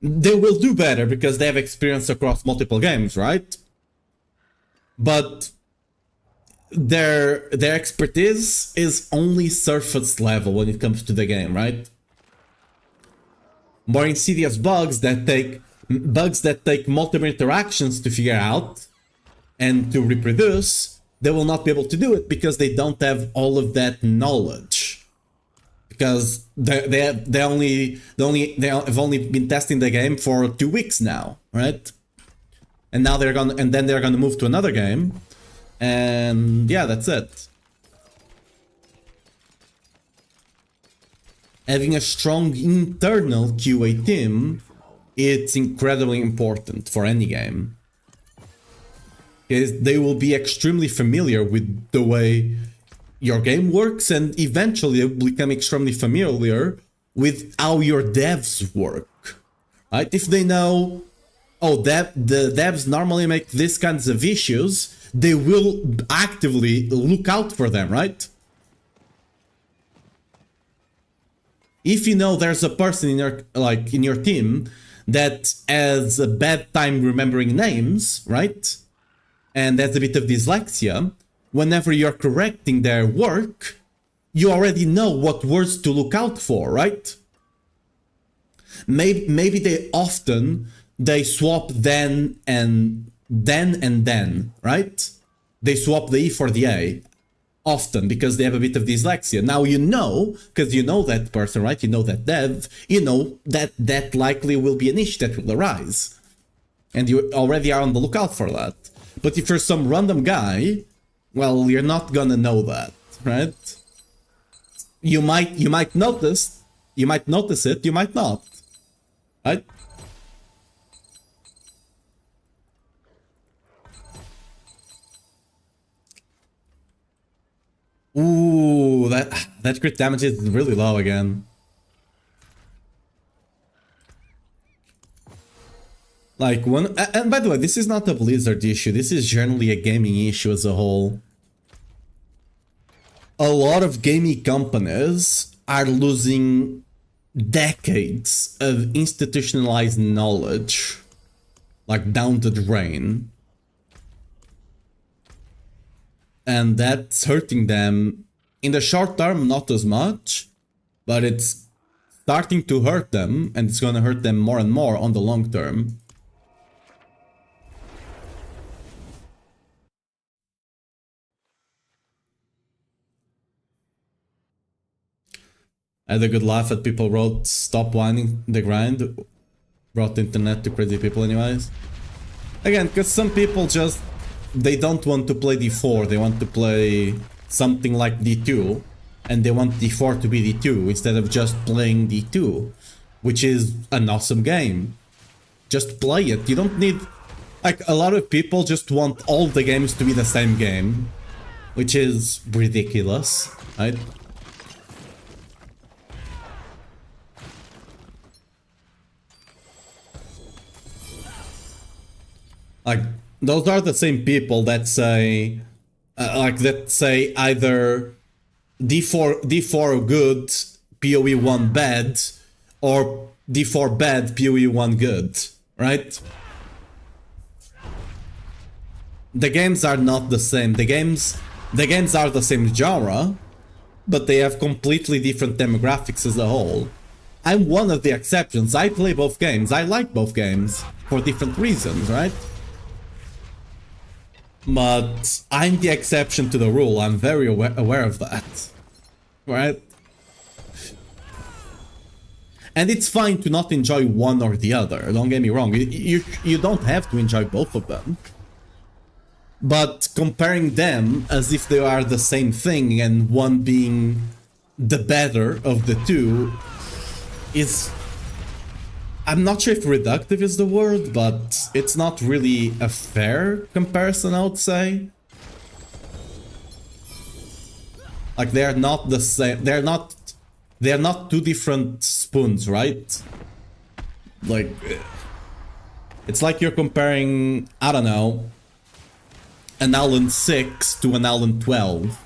They will do better because they have experience across multiple games, right? But their expertise is only surface level when it comes to the game, right? More insidious bugs that take multiple interactions to figure out and to reproduce, they will not be able to do it because they don't have all of that knowledge. Because they have only been testing the game for 2 weeks now, right? And now they're gonna move to another game, and yeah, that's it. Having a strong internal QA team, it's incredibly important for any game. Because they will be extremely familiar with the way your game works, and eventually they will become extremely familiar with how your devs work. Right? If they know, oh, the devs normally make these kinds of issues, they will actively look out for them, right? If you know there's a person in your team that has a bad time remembering names, right? And has a bit of dyslexia, whenever you're correcting their work, you already know what words to look out for, right? Maybe they swap then and then, right? They swap the E for the A often because they have a bit of dyslexia. Now you know, because you know that person, right? You know that dev, you know that likely will be an issue that will arise. And you already are on the lookout for that. But if you're some random guy, well, you're not gonna know that, right? You might notice it, you might not, right? Ooh, that crit damage is really low again. Like and by the way, this is not a Blizzard issue. This is generally a gaming issue as a whole. A lot of gaming companies are losing decades of institutionalized knowledge, like down the drain. And that's hurting them in the short term, not as much, but it's starting to hurt them, and it's gonna hurt them more and more on the long term. I had a good laugh at people wrote, "Stop whining, the grind." Brought the internet to crazy people anyways. Again, because some people just, they don't want to play D4, they want to play something like D2, and they want D4 to be D2 instead of just playing D2, which is an awesome game. Just play it. You don't need, like, a lot of people just want all the games to be the same game, which is ridiculous, right? Like, those are the same people that say, either D4 good, PoE 1 bad, or D4 bad, PoE 1 good, right? The games are not the same. The games are the same genre, but they have completely different demographics as a whole. I'm one of the exceptions. I play both games. I like both games for different reasons, right? But I'm the exception to the rule. I'm very aware of that, right? And it's fine to not enjoy one or the other. Don't get me wrong. You don't have to enjoy both of them. But comparing them as if they are the same thing and one being the better of the two is... I'm not sure if reductive is the word, but it's not really a fair comparison, I would say. Like, they're not the same. They're not two different spoons, right? Like, it's like you're comparing, I don't know, an Allen 6 to an Allen 12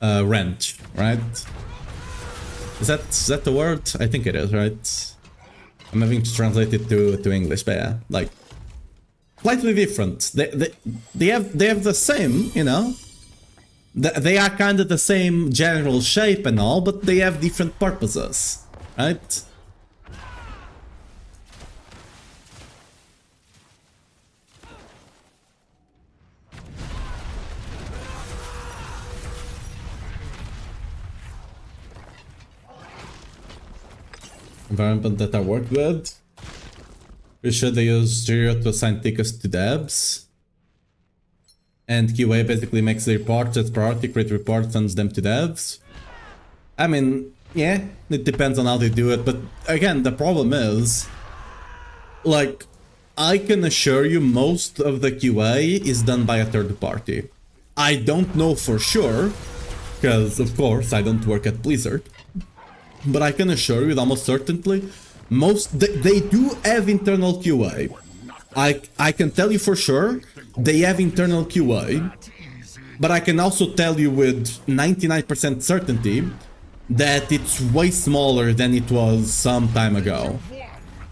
wrench, right? Is that the word? I think it is, right? I'm having to translate it to English, but yeah, like, slightly different. They have the same, you know. They are kind of the same general shape and all, but they have different purposes, right? Environment that I work with. We should use Stereo to assign tickets to devs. And QA basically makes the reports as priority, create reports, sends them to devs. I mean, yeah, it depends on how they do it, but again, the problem is, like, I can assure you most of the QA is done by a third party. I don't know for sure, because of course I don't work at Blizzard. But I can assure you with almost certainty, they do have internal QA. I can tell you for sure, they have internal QA. But I can also tell you with 99% certainty that it's way smaller than it was some time ago.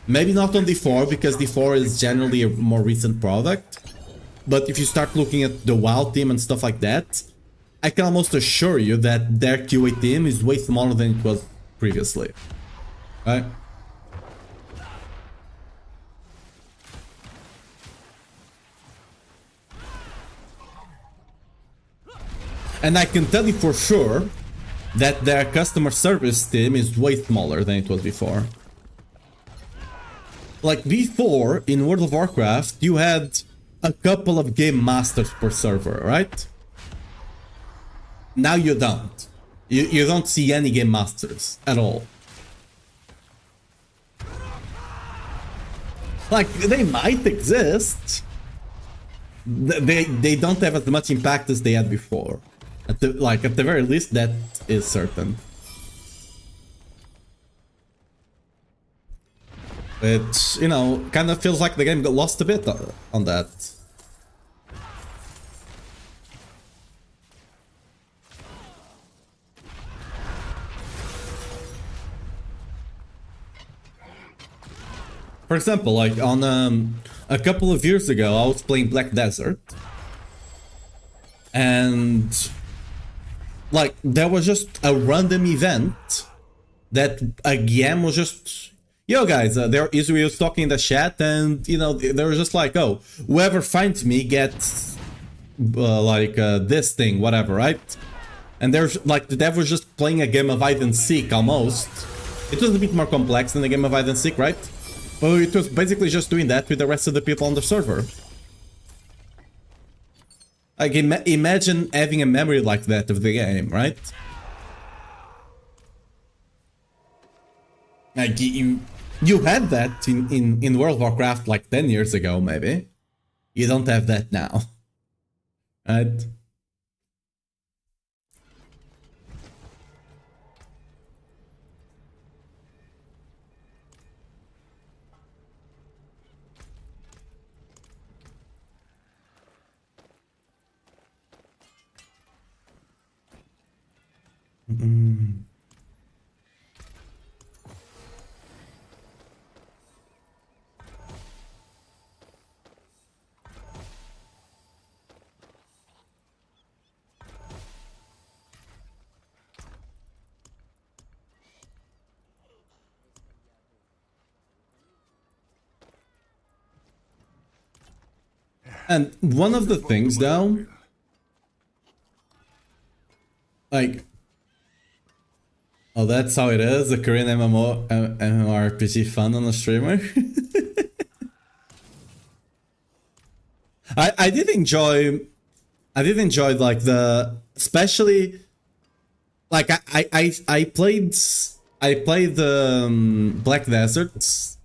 Maybe not on D4, because D4 is generally a more recent product. But if you start looking at the WoW team and stuff like that, I can almost assure you that their QA team is way smaller than it was previously, right? And I can tell you for sure that their customer service team is way smaller than it was before. Like before, in World of Warcraft, you had a couple of game masters per server, right? Now you don't. You don't see any game masters at all. Like, they might exist. They don't have as much impact as they had before. At the very least, that is certain. It, you know, kind of feels like the game got lost a bit on that. For example, like on a couple of years ago, I was playing Black Desert, and like there was just a random event that a GM was just, yo guys, there Israel was talking in the chat, and you know they were just like, oh, whoever finds me gets this thing, whatever, right? And there's like the dev was just playing a game of hide and seek almost. It was a bit more complex than a game of hide and seek, right? But it was basically just doing that with the rest of the people on the server. Like, imagine having a memory like that of the game, right? Like, you had that in World of Warcraft like 10 years ago, maybe. You don't have that now. Right? And one of the things though, like, oh, that's how it is, a Korean MMORPG fun on a streamer. I did enjoy like the, especially like I played the Black Desert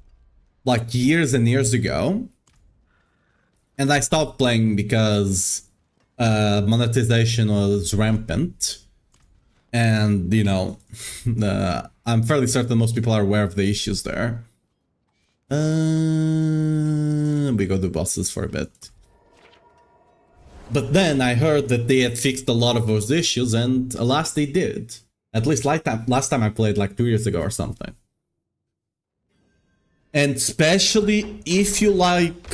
like years and years ago, and I stopped playing because monetization was rampant, and you know, I'm fairly certain most people are aware of the issues there. We go do bosses for a bit. But then I heard that they had fixed a lot of those issues, and alas, they did. At least last time I played like 2 years ago or something. And especially if you like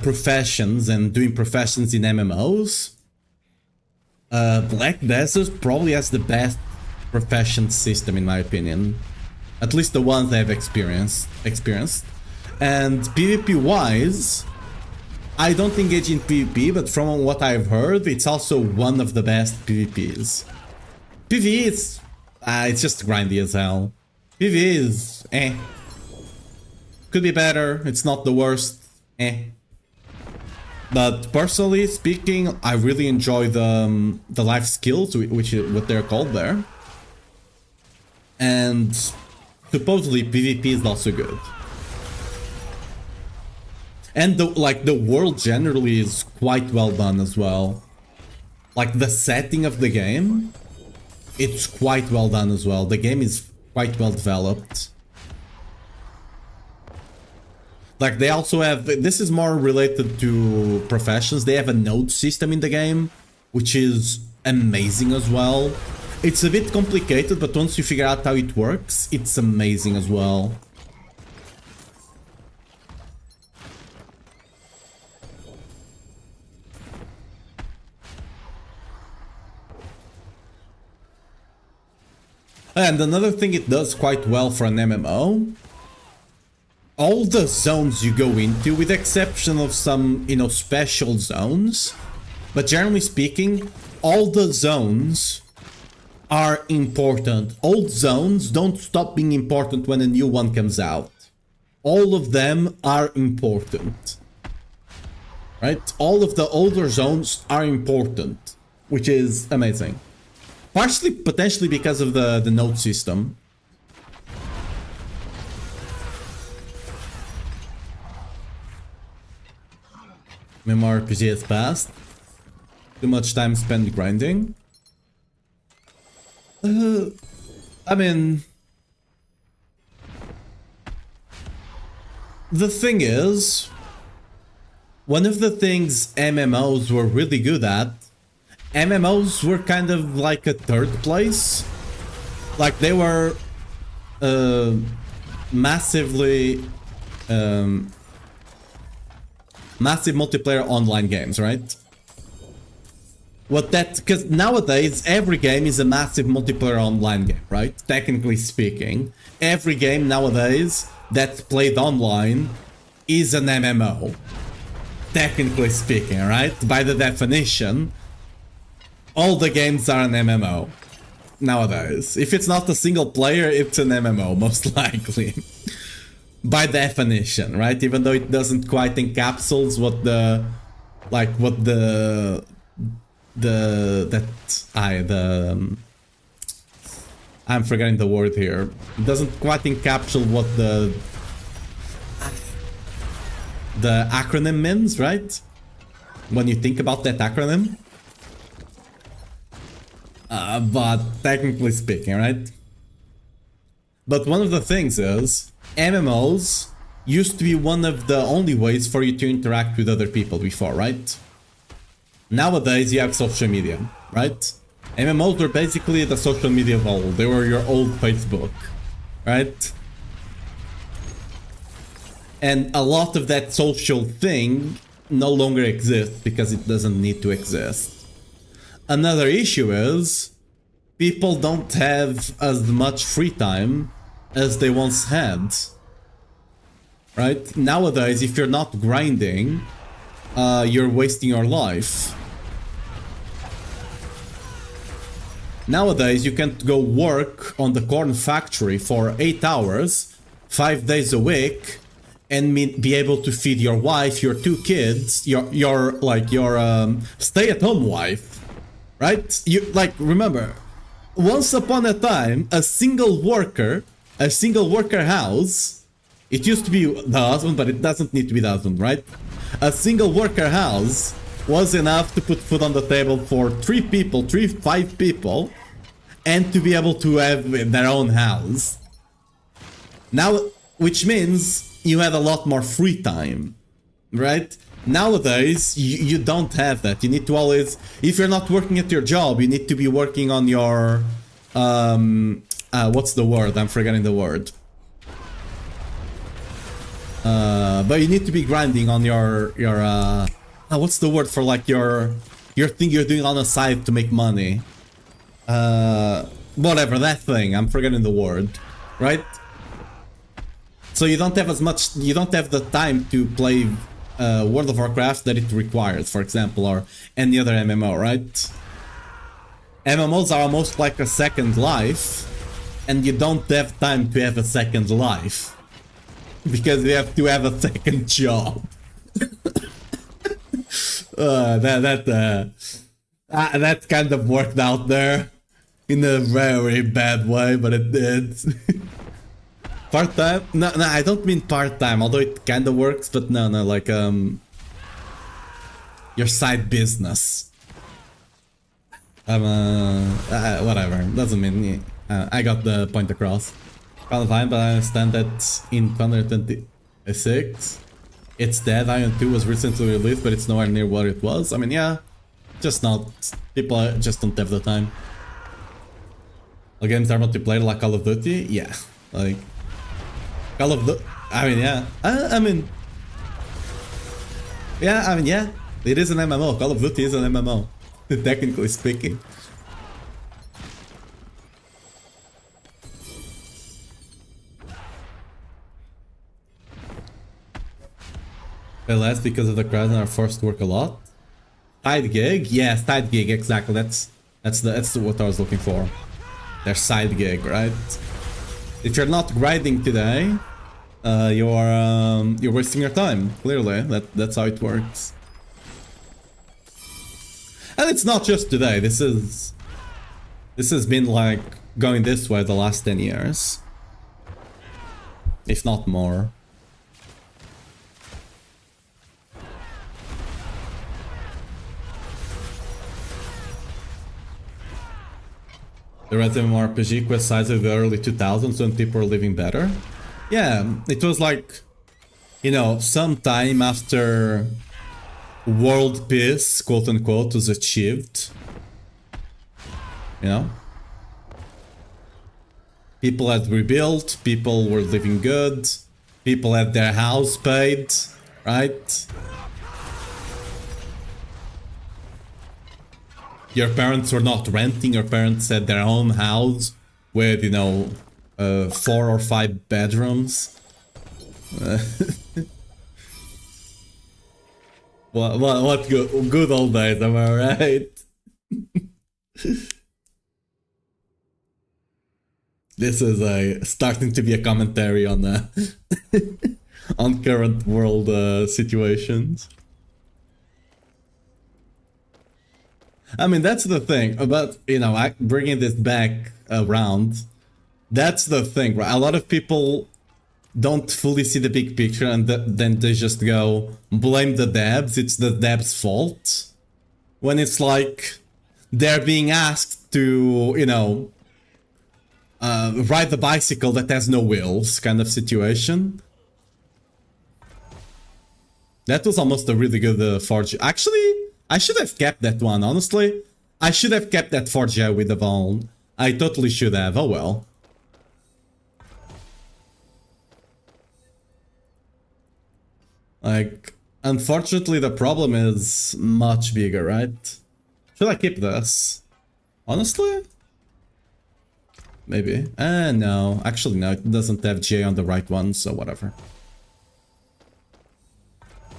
professions and doing professions in MMOs, Black Desert probably has the best profession system in my opinion. At least the ones I've experienced. And PvP wise, I don't engage in PvP, but from what I've heard, it's also one of the best PvPs. PvE is... it's just grindy as hell. PvE is... Could be better, it's not the worst. But personally speaking, I really enjoy the life skills, which is what they're called there. And supposedly PvP is also good. And the world generally is quite well done as well. Like the setting of the game, it's quite well done as well. The game is quite well developed. Like they also have, this is more related to professions, they have a node system in the game, which is amazing as well. It's a bit complicated, but once you figure out how it works, it's amazing as well. And another thing it does quite well for an MMO, all the zones you go into, with the exception of some, you know, special zones, but generally speaking, all the zones are important. Old zones don't stop being important when a new one comes out. All of them are important. Right? All of the older zones are important, which is amazing. Partially, potentially because of the node system. MMORPG has passed. Too much time spent grinding. I mean... The thing is... One of the things MMOs were really good at, MMOs were kind of like a third place. Like they were massively massive multiplayer online games, right? What that, because nowadays every game is a massive multiplayer online game, right? Technically speaking, every game nowadays that's played online is an MMO. Technically speaking, right? By the definition, all the games are an MMO nowadays. If it's not a single player, it's an MMO, most likely. By definition, right? Even though it doesn't quite encapsulate what the... Like, what the... I'm forgetting the word here. It doesn't quite encapsulate what the acronym means, right? When you think about that acronym. But technically speaking, right? But one of the things is, MMOs used to be one of the only ways for you to interact with other people before, right? Nowadays you have social media, right? MMOs were basically the social media of old. They were your old Facebook, right? And a lot of that social thing no longer exists because it doesn't need to exist. Another issue is people don't have as much free time as they once had. Right? Nowadays, if you're not grinding, you're wasting your life. Nowadays, you can't go work on the corn factory for 8 hours, 5 days a week, and be able to feed your wife, your 2 kids, your stay-at-home wife, right? You remember, once upon a time, a single worker house, it used to be the husband, but it doesn't need to be the husband, right? A single worker house was enough to put food on the table for 5 people, and to be able to have their own house. Now, which means you had a lot more free time, right? Nowadays, you don't have that. You need to always, if you're not working at your job, you need to be working on your, what's the word? I'm forgetting the word. But you need to be grinding on your what's the word for like your thing you're doing on the side to make money. Whatever, that thing, I'm forgetting the word, right? So you don't have the time to play World of Warcraft that it requires, for example, or any other MMO, right? MMOs are almost like a second life, and you don't have time to have a second life. Because you have to have a second job. That kind of worked out there in a very bad way, but it did. Part-time? No, I don't mean part-time, although it kind of works, but no, like, your side business. Whatever, doesn't mean, I got the point across. Kind of fine, but I understand that in 2026, it's dead. Iron 2 was recently released, but it's nowhere near what it was. I mean, yeah, just not. People just don't have the time. The games are multiplayer like Call of Duty? Yeah, like Call of Duty. I mean, yeah. Yeah, it is an MMO. Call of Duty is an MMO, technically speaking. Less because of the crowd and are forced to work a lot. Side gig? Yeah, side gig, exactly. That's what I was looking for. Their side gig, right? If you're not grinding today, you're wasting your time. Clearly, that's how it works. And it's not just today. This has been like going this way the last 10 years, if not more. The Red MMORPG quest size of the early 2000s when people were living better. Yeah, it was like, you know, sometime after world peace, quote unquote, was achieved. You know? People had rebuilt, people were living good, people had their house paid, right? Your parents were not renting, your parents had their own house with, you know, 4 or 5 bedrooms. What good old days, am I right? This is starting to be a commentary on on current world situations. I mean, that's the thing about, you know, bringing this back around. That's the thing, right? A lot of people don't fully see the big picture, and then they just go blame the devs. It's the devs' fault. When it's like they're being asked to, you know, ride the bicycle that has no wheels, kind of situation. That was almost a really good Forge. Actually, I should have kept that one, honestly. I should have kept that Forge with the bone. I totally should have. Oh well. Like, unfortunately, the problem is much bigger, right? Should I keep this? Honestly? Maybe. No. Actually, no. It doesn't have GA on the right one, so whatever.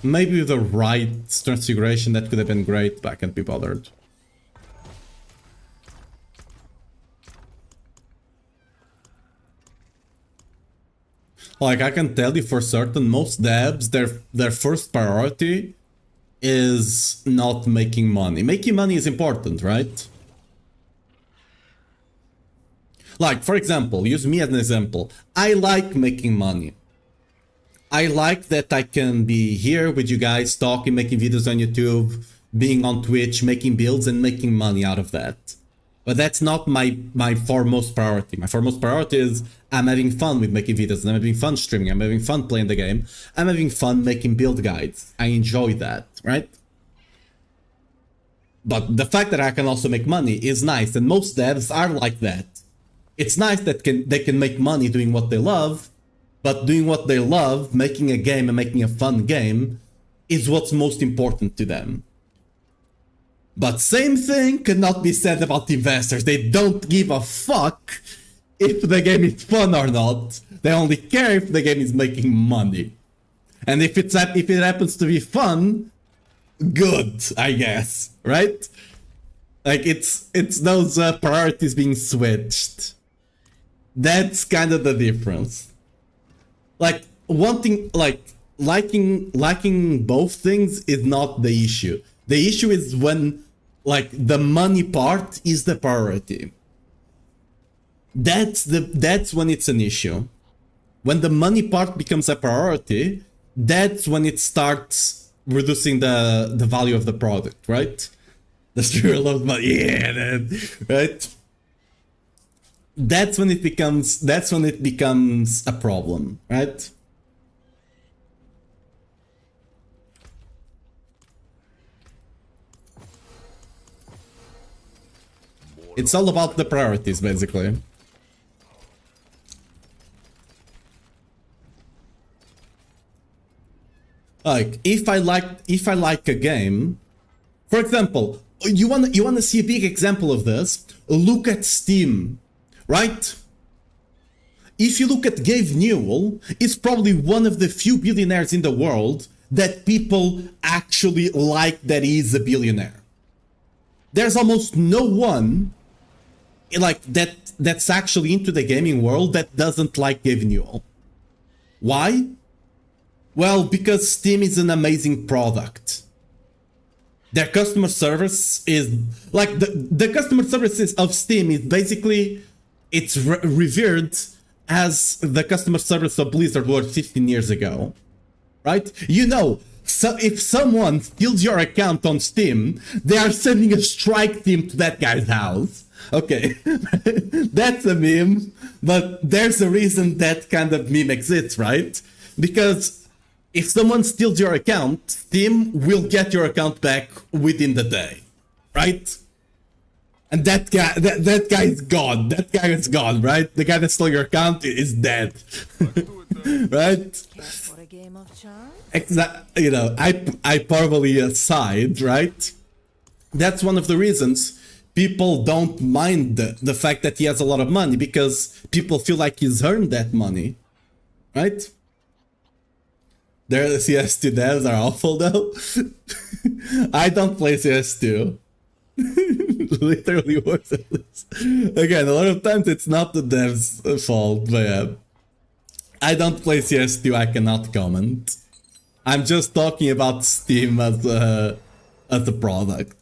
Maybe with the right transfiguration, that could have been great, but I can't be bothered. Like, I can tell you for certain, most devs, their first priority is not making money. Making money is important, right? Like, for example, use me as an example. I like making money. I like that I can be here with you guys, talking, making videos on YouTube, being on Twitch, making builds and making money out of that. But that's not my foremost priority. My foremost priority is I'm having fun with making videos, I'm having fun streaming, I'm having fun playing the game, I'm having fun making build guides. I enjoy that, right? But the fact that I can also make money is nice, and most devs are like that. It's nice that they can make money doing what they love, but doing what they love, making a game and making a fun game, is what's most important to them. But same thing cannot be said about investors. They don't give a fuck if the game is fun or not. They only care if the game is making money. And if it happens to be fun, good, I guess, right? Like, it's those priorities being switched. That's kind of the difference. Like, liking both things is not the issue. The issue is when, like, the money part is the priority. That's when it's an issue. When the money part becomes a priority, that's when it starts reducing the value of the product, right? The streamer loves money, yeah, right? That's when it becomes a problem, right? It's all about the priorities, basically. Like, if I like a game, for example, you wanna see a big example of this? Look at Steam, right? If you look at Gabe Newell, it's probably one of the few billionaires in the world that people actually like that he is a billionaire. There's almost no one like that's actually into the gaming world that doesn't like Gabe Newell. Why? Well, because Steam is an amazing product. Their customer service is like the customer services of Steam is basically it's revered as the customer service of Blizzard was 15 years ago, right? You know, so if someone steals your account on Steam, they are sending a strike team to that guy's house. Okay, that's a meme, but there's a reason that kind of meme exists, right? Because if someone steals your account, Steam will get your account back within the day, right? And that guy is gone. That guy is gone, right? The guy that stole your account is dead, right? For a game of chance? Exactly. You know, hyperbole aside, right? That's one of the reasons people don't mind the fact that he has a lot of money, because people feel like he's earned that money, right? Their CS2 devs are awful though. I don't play CS2. Literally worthless. Again, a lot of times it's not the devs' fault, but yeah. I don't play CS2, I cannot comment. I'm just talking about Steam as a product.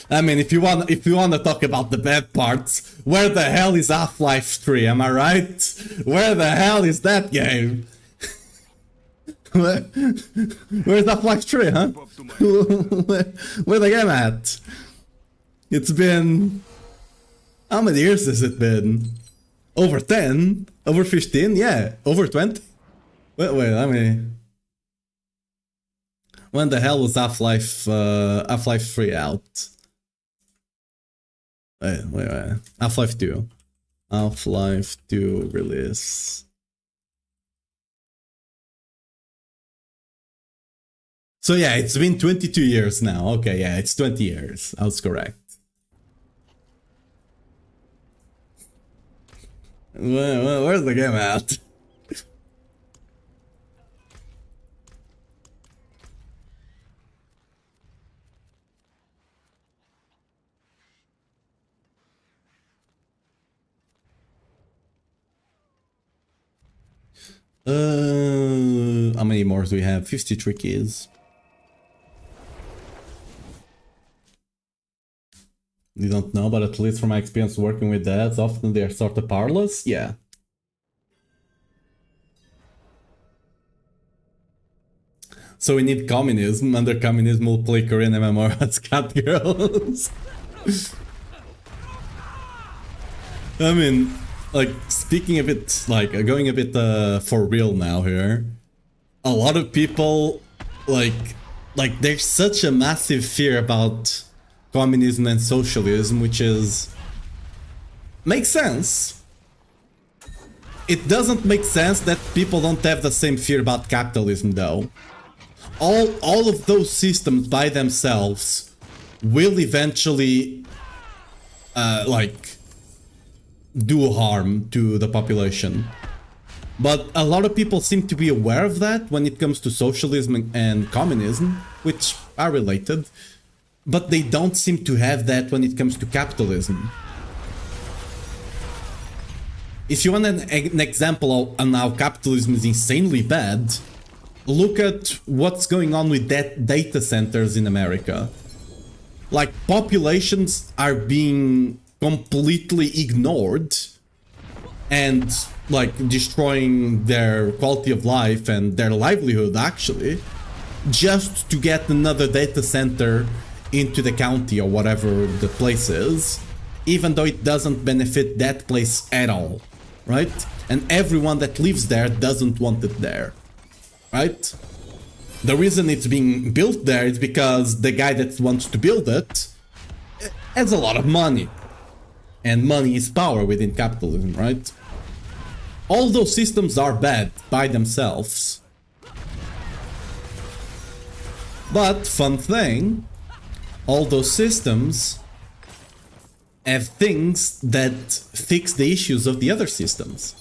I mean, if you want to talk about the bad parts, where the hell is Half-Life 3? Am I right? Where the hell is that game? Where's Half-Life 3, huh? Where the game at? It's been... How many years has it been? Over 10? Over 15? Yeah, over 20? Wait, I mean... When the hell was Half-Life 3 out? Wait. Half-Life 2. Half-Life 2 release. So yeah, it's been 22 years now. Okay, yeah, it's 20 years. I was correct. Where's the game at? How many more do we have? 53 keys. You don't know, but at least from my experience working with dads, often they're sort of powerless. Yeah. So we need communism. Under communism, we'll play Korean MMO as cat girls. I mean, like, speaking a bit, like, going a bit for real now here. A lot of people, like, there's such a massive fear about communism and socialism, which makes sense. It doesn't make sense that people don't have the same fear about capitalism, though. All of those systems by themselves will eventually, like, do harm to the population. But a lot of people seem to be aware of that when it comes to socialism and communism, which are related. But they don't seem to have that when it comes to capitalism. If you want an example on how capitalism is insanely bad, look at what's going on with data centers in America. Like, populations are being completely ignored and, like, destroying their quality of life and their livelihood, actually, just to get another data center into the county or whatever the place is, even though it doesn't benefit that place at all, right? And everyone that lives there doesn't want it there, right? The reason it's being built there is because the guy that wants to build it has a lot of money. And money is power within capitalism, right? All those systems are bad by themselves. But, fun thing, all those systems have things that fix the issues of the other systems.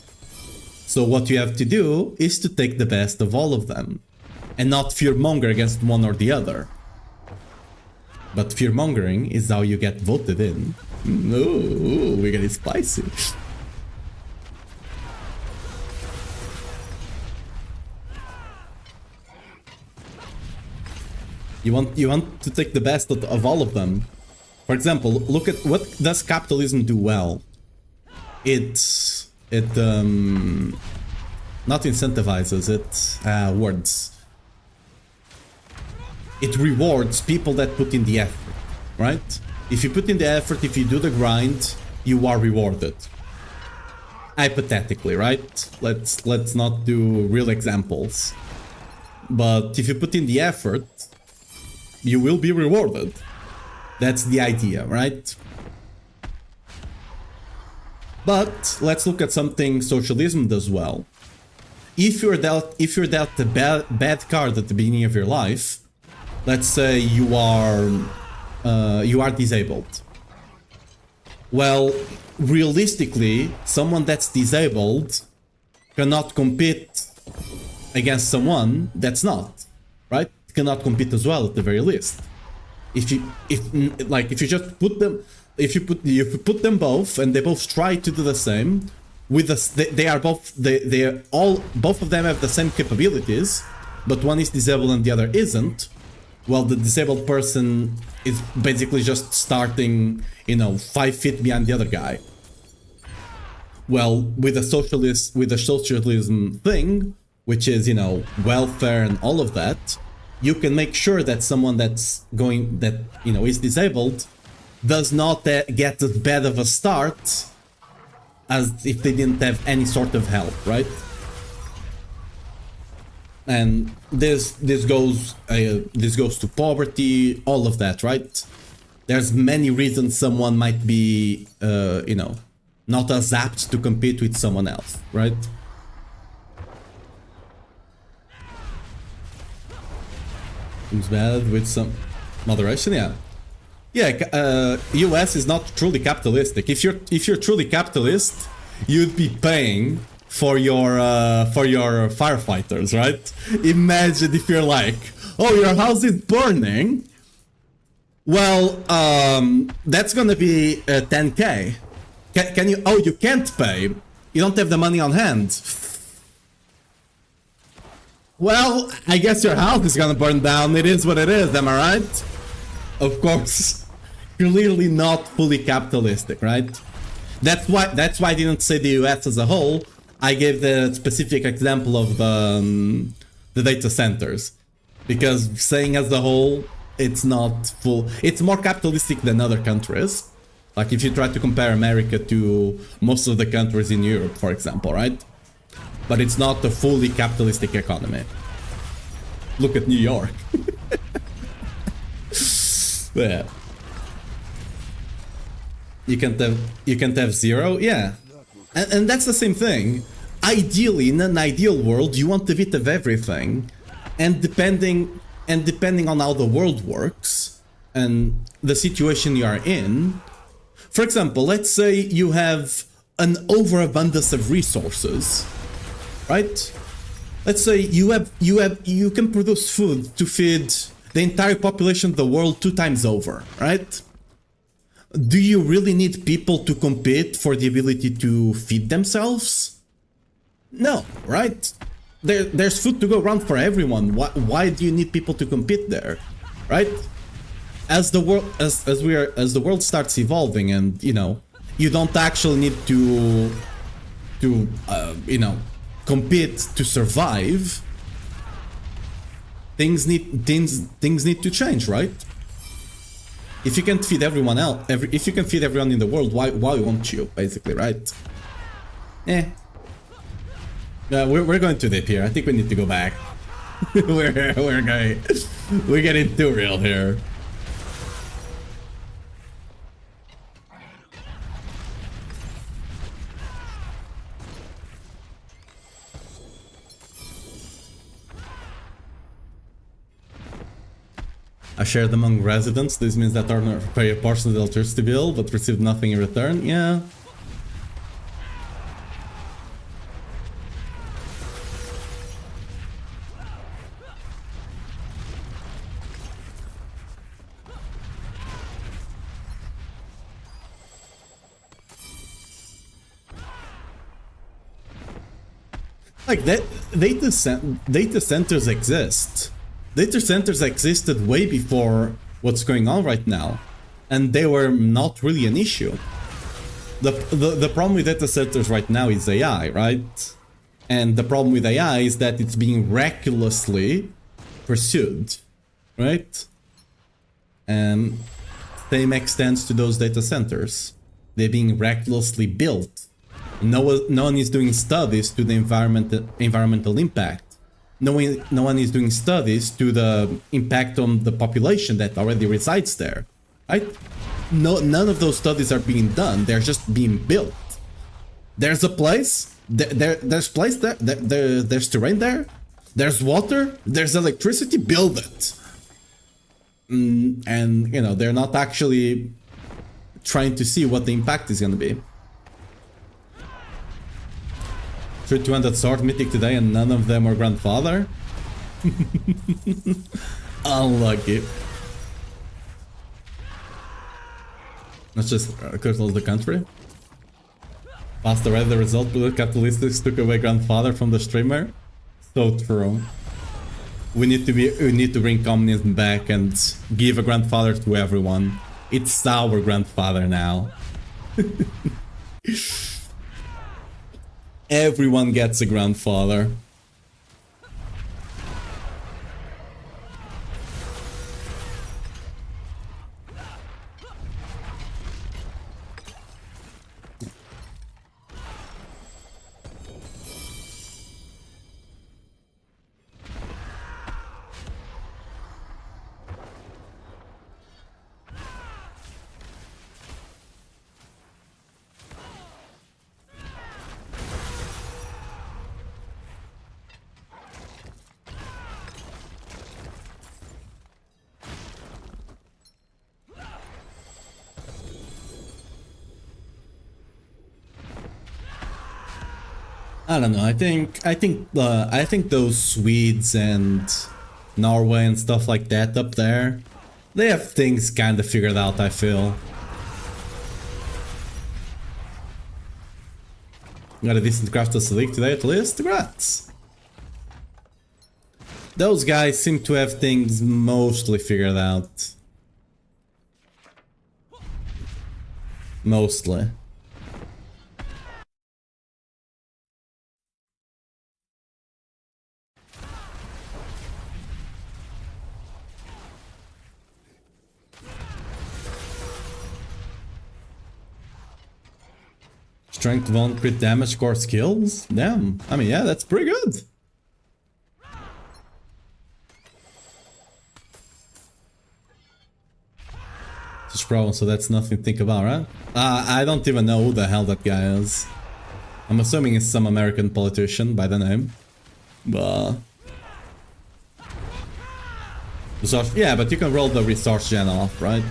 So what you have to do is to take the best of all of them, and not fearmonger against one or the other. But fearmongering is how you get voted in. Ooh, we're getting spicy. You want to take the best of all of them. For example, look at what does capitalism do well. It not incentivizes, it words. It rewards people that put in the effort, right? If you put in the effort, if you do the grind, you are rewarded. Hypothetically, right? Let's not do real examples. But if you put in the effort, you will be rewarded. That's the idea, right? But let's look at something socialism does well. If you're dealt a bad card at the beginning of your life, let's say you are disabled. Well, realistically, someone that's disabled cannot compete against someone that's not, right? Cannot compete as well at the very least. If you just put them, if you put them both and they both try to do the same, with both of them have the same capabilities, but one is disabled and the other isn't. Well, the disabled person is basically just starting, 5 feet behind the other guy. Well, with the socialism thing, which is, welfare and all of that, you can make sure that someone is disabled does not get as bad of a start as if they didn't have any sort of help, right? And this goes to poverty, all of that, right? There's many reasons someone might be, you know, not as apt to compete with someone else, right? Seems bad with some moderation, yeah. Yeah, US is not truly capitalistic. If you're truly capitalist, you'd be paying for your firefighters, right? Imagine if you're like, oh, your house is burning. Well, that's gonna be 10k. Can you? Oh, you can't pay. You don't have the money on hand. Well, I guess your house is gonna burn down. It is what it is. Am I right? Of course, clearly not fully capitalistic, right? That's why I didn't say the US as a whole. I gave the specific example of the data centers, because saying as a whole, it's not full. It's more capitalistic than other countries. Like if you try to compare America to most of the countries in Europe, for example, right? But it's not a fully capitalistic economy. Look at New York. Yeah. You can't have zero, yeah. And that's the same thing. Ideally, in an ideal world, you want a bit of everything, and depending on how the world works and the situation you are in. For example, let's say you have an overabundance of resources, right? Let's say you can produce food to feed the entire population of the world 2 times over, right? Do you really need people to compete for the ability to feed themselves? No, right? There's food to go around for everyone. Why do you need people to compete there, right? As the world starts evolving, and you know, you don't actually need to you know, compete to survive. Things need to change, right? If you can feed everyone else, if you can feed everyone in the world, why won't you? Basically, right? We're going too deep here. I think we need to go back. we're getting too real here. I shared among residents. This means that owner pay a portion of the electricity bill but receive nothing in return. Yeah. Like that, data centers exist. Data centers existed way before what's going on right now, and they were not really an issue. The problem with data centers right now is AI, right? And the problem with AI is that it's being recklessly pursued, right? And same extends to those data centers. They're being recklessly built. No one is doing studies to the environmental impact. No one is doing studies to the impact on the population that already resides there, right? None of those studies are being done. They're just being built. There's a place. There's place there. There's terrain there. There's water. There's electricity. Build it. And you know, they're not actually trying to see what the impact is going to be. 200 sword mythic today and none of them are grandfather? Unlucky. That's just close the country. Past the result, but capitalists took away grandfather from the streamer. So true. We need to bring communism back and give a grandfather to everyone. It's our grandfather now. Everyone gets a grandfather. I don't know. I think those Swedes and Norway and stuff like that up there, they have things kind of figured out, I feel. Got a decent Crafter's League today at least. Congrats. Those guys seem to have things mostly figured out. Mostly. Strength 1 crit damage core skills? Damn. I mean, yeah, that's pretty good. Just pro, so that's nothing to think about, right? I don't even know who the hell that guy is. I'm assuming it's some American politician by the name. But... Resource, yeah, but you can roll the resource gen off, right?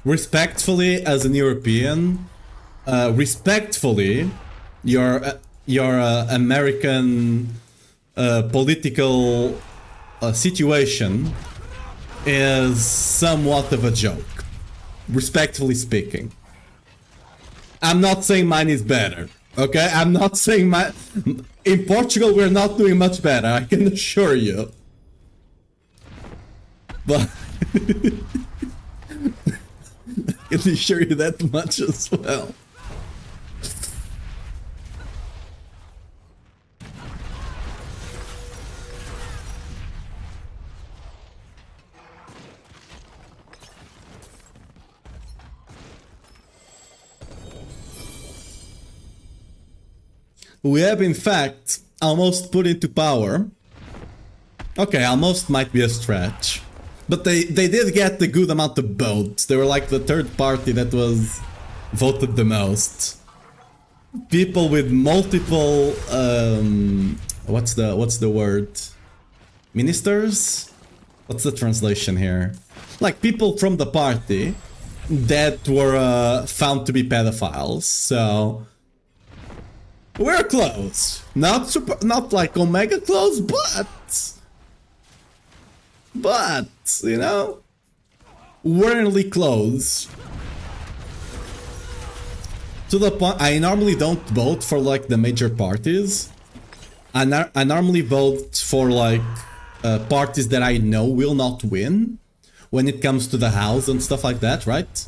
Respectfully, as an European, respectfully, your American political situation is somewhat of a joke. Respectfully speaking. I'm not saying mine is better, okay? I'm not saying my... In Portugal, we're not doing much better, I can assure you. But... I can assure you that much as well. We have in fact almost put into power. Okay, almost might be a stretch. But they did get the good amount of votes. They were like the third party that was voted the most. People with multiple what's the word? Ministers? What's the translation here? Like people from the party that were found to be pedophiles. So we're close. Not like Omega close, but you know, we're really close. To the point, I normally don't vote for like the major parties. I normally vote for like parties that I know will not win when it comes to the house and stuff like that, right?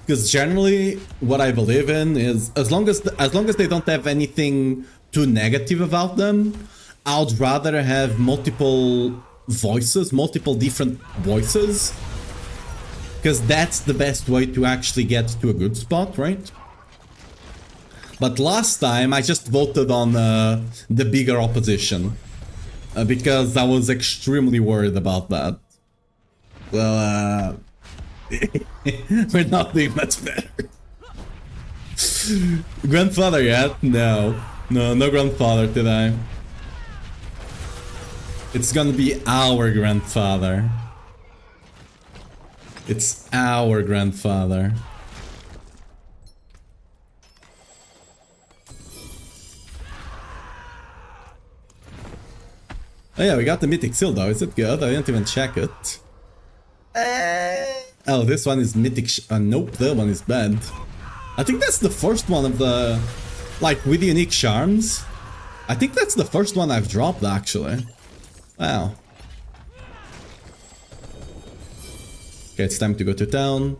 Because generally, what I believe in is as long as they don't have anything too negative about them, I'd rather have multiple voices, multiple different voices, because that's the best way to actually get to a good spot, right? But last time I just voted on the bigger opposition because I was extremely worried about that. Well, we're not doing much better. Grandfather yet? No, no grandfather today. It's gonna be our grandfather. It's our grandfather. Oh yeah, we got the mythic seal though. Is it good? I didn't even check it. Oh, this one is mythic. Nope, that one is bad. I think that's the first one of the... Like, with unique charms. I think that's the first one I've dropped, actually. Wow. Okay, it's time to go to town.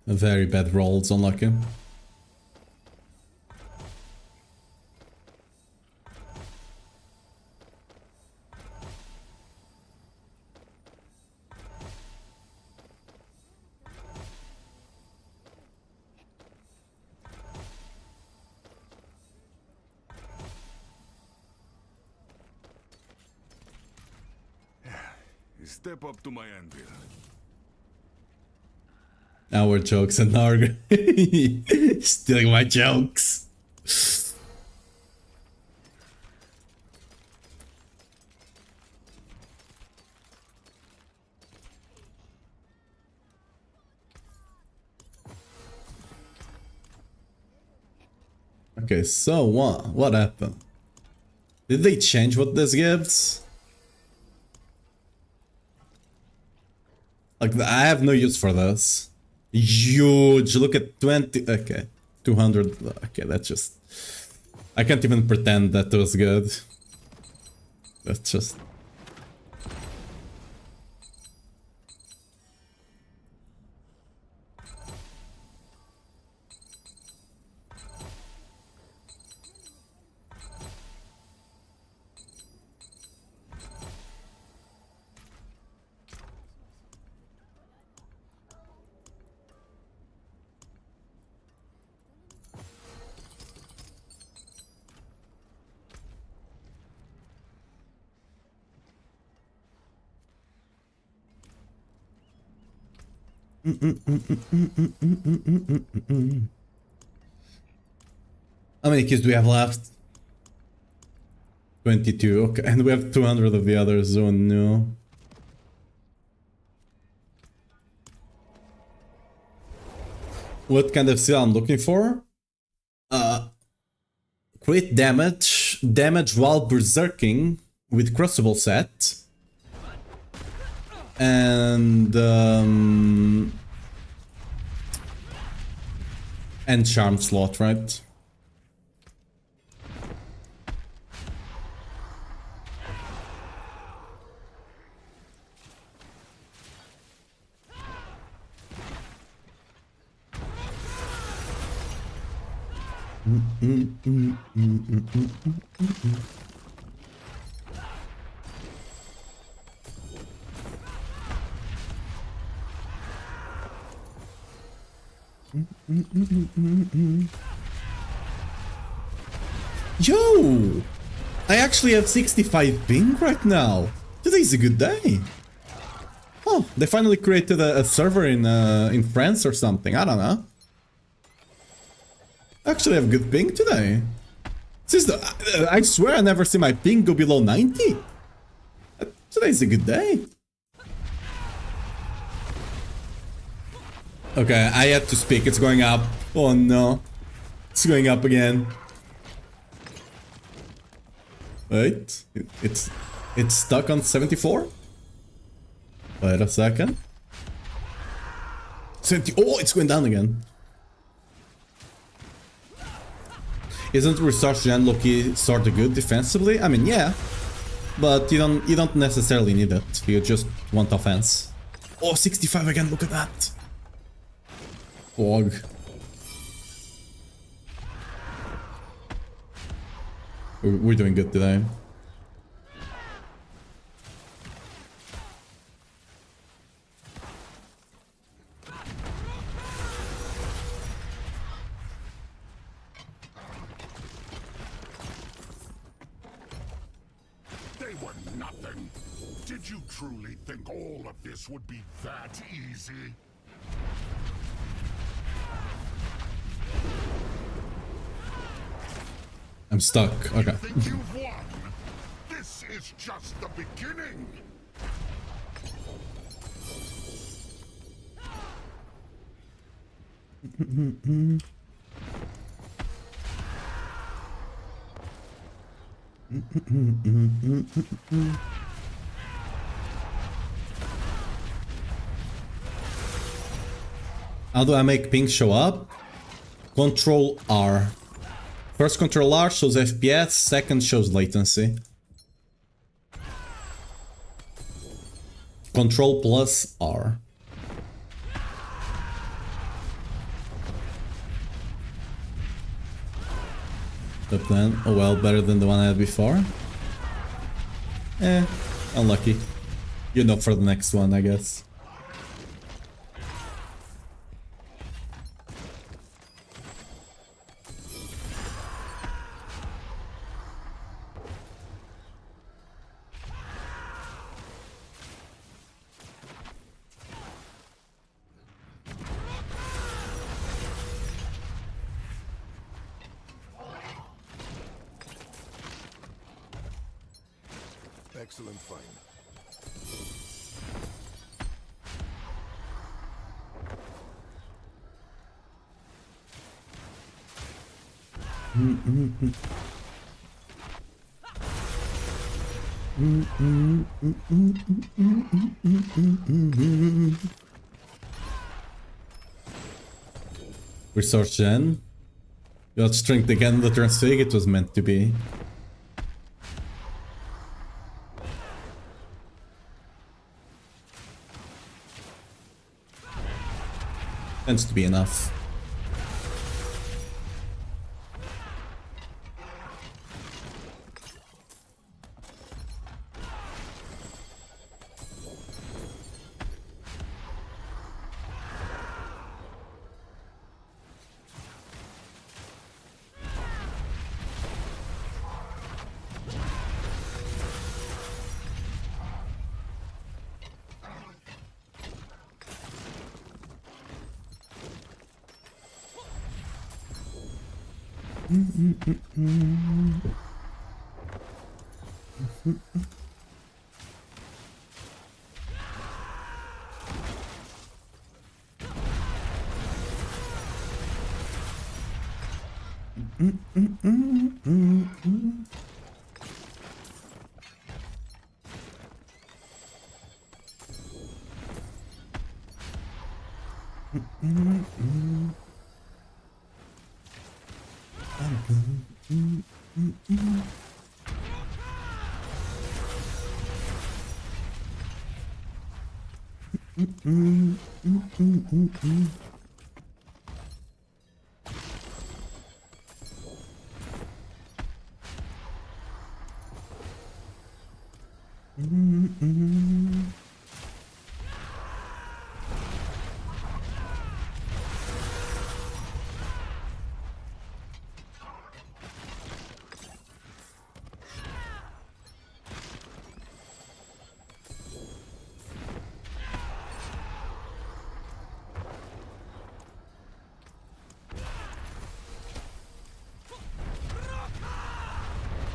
Very bad rolls, unlucky. step up to my anvil. Our jokes and Narg. Stealing my jokes. Okay, so what happened? Did they change what this gives? Like, I have no use for this. Huge, look at 20, okay, 200, okay, that's just... I can't even pretend that was good. That's just... How many kills do we have left? 22, okay, and we have 200 of the others, oh no. What kind of skill I'm looking for? Crit damage, damage while berserking with crucible set. And charm slot, right? Yo! I actually have 65 ping right now. Today's a good day. Oh, they finally created a server in France or something. I don't know. Actually, I have good ping today. I swear I never see my ping go below 90. Today's a good day. Okay, I had to speak. It's going up. Oh no. It's going up again. Wait. It's stuck on 74? Wait a second. 70. Oh, it's going down again. Isn't Research Gen Loki sort of good defensively? I mean, yeah. But you don't necessarily need it. You just want offense. Oh, 65 again, look at that. Fog. We're doing good today. They were nothing. Did you truly think all of this would be that easy? I'm stuck. Okay. Think you've won? This is just the beginning. How do I make ping show up? Control R. First control R shows FPS, second shows latency. Control plus R. The plan, oh well, better than the one I had before. Unlucky. You know, for the next one, I guess. Excellent find. Resource gen. Got strength again, the transfig, it was meant to be. Tends to be enough.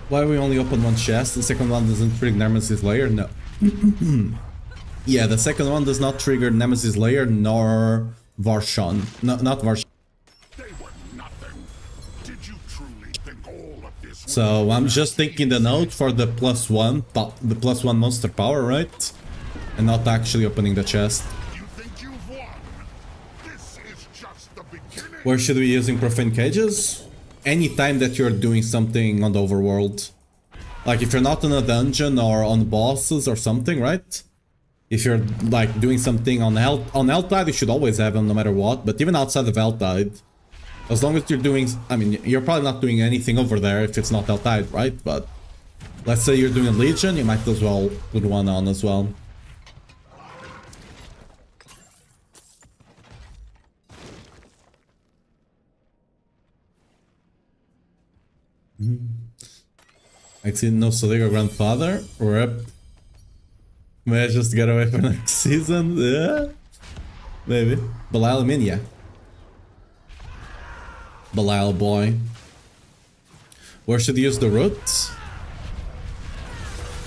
Why we only open one chest? The second one doesn't trigger Nemesis Layer? No. Yeah, the second one does not trigger Nemesis Layer nor Varshan. No, not Varshan. They were nothing. Did you truly think all of this would So I'm just taking the note for the +1 monster power, right? And not actually opening the chest. You think you've won? This is just the beginning. Where should we be using Profane Cages? Anytime that you're doing something on the overworld. Like if you're not in a dungeon or on bosses or something, right? If you're like doing something on Eltide, you should always have them no matter what. But even outside of Eltide, as long as you're doing, I mean, you're probably not doing anything over there if it's not Eltide, right? But let's say you're doing a Legion, you might as well put one on as well. I see no Soligo grandfather. Rip. May I just get away for next season? Yeah. Maybe. Belial Minya. Belial boy. Where should you use the roots?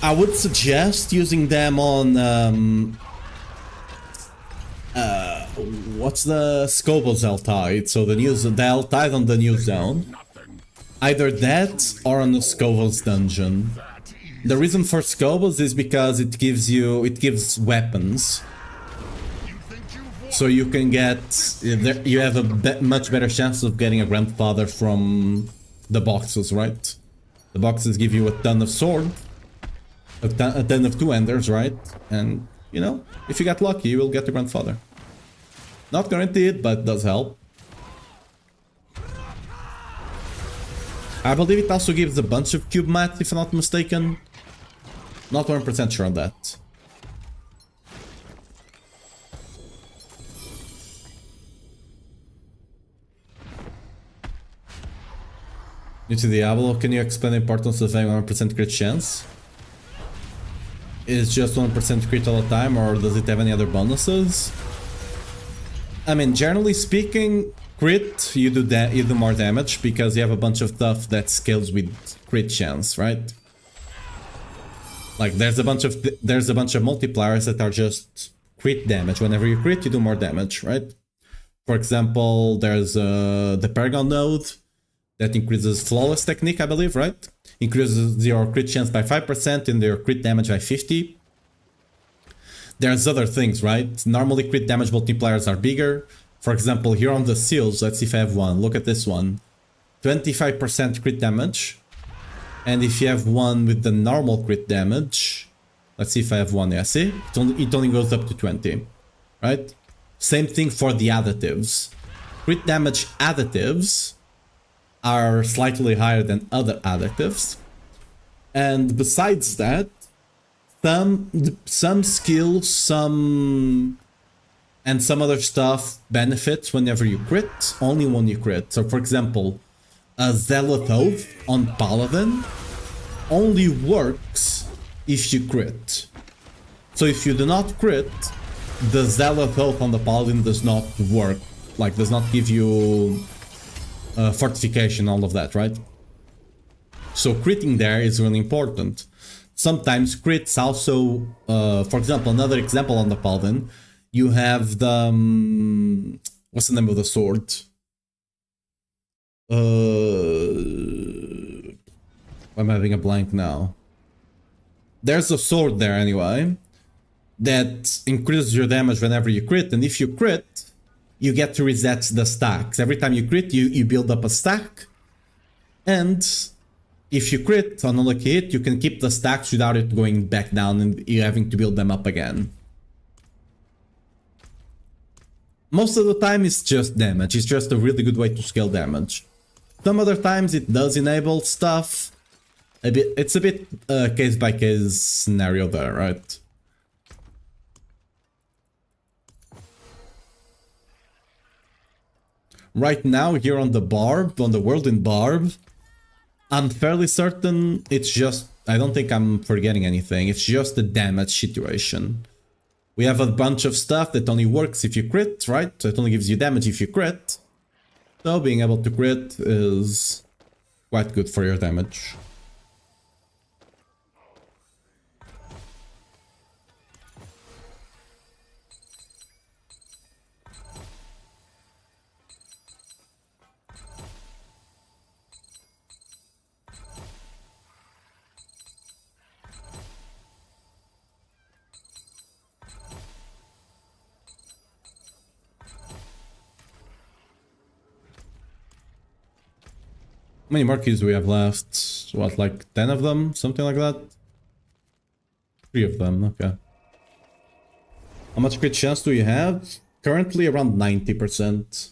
I would suggest using them on what's the Scobos Eltide? So the Eltide on the new zone. Either that or on the Scovos dungeon. The reason for Scovos is because it gives weapons. So you can get, you have a much better chance of getting a grandfather from the boxes, right? The boxes give you a ton of sword, a ton of two-enders, right? And, you know, if you get lucky, you will get the grandfather. Not guaranteed, but does help. I believe it also gives a bunch of cube mats, if I'm not mistaken. Not 100% sure on that. New to Diablo, can you explain the importance of having 1% crit chance? Is just 1% crit all the time, or does it have any other bonuses? I mean, generally speaking, crit, you do more damage because you have a bunch of stuff that scales with crit chance, right? Like there's a bunch of multipliers that are just crit damage. Whenever you crit, you do more damage, right? For example, there's the Paragon node that increases Flawless Technique, I believe, right? Increases your crit chance by 5% and your crit damage by 50. There's other things, right? Normally crit damage multipliers are bigger. For example, here on the seals, let's see if I have one. Look at this one. 25% crit damage. And if you have one with the normal crit damage, let's see if I have one. Yeah, see? It only goes up to 20, right? Same thing for the additives. Crit damage additives are slightly higher than other additives. And besides that, some skills, and some other stuff benefits whenever you crit, only when you crit. So for example, a Zealot Oath on Paladin only works if you crit. So if you do not crit, the Zealot Oath on the Paladin does not work, like does not give you fortification, all of that, right? So critting there is really important. Sometimes crits also, for example, another example on the Paladin, you have the, what's the name of the sword? I'm having a blank now. There's a sword there anyway, that increases your damage whenever you crit, and if you crit, you get to reset the stacks. Every time you crit, you build up a stack, and if you crit on a lucky hit, you can keep the stacks without it going back down and you having to build them up again. Most of the time it's just damage, it's just a really good way to scale damage. Some other times it does enable stuff. It's a bit case by case scenario there, right? Right now here on the Barb, on the Whirlwind Barb, I'm fairly certain it's just, I don't think I'm forgetting anything, it's just a damage situation. We have a bunch of stuff that only works if you crit, right? So it only gives you damage if you crit. So being able to crit is quite good for your damage. How many more keys do we have left? What, like 10 of them? Something like that? 3 of them, okay. How much crit chance do you have? Currently around 90%.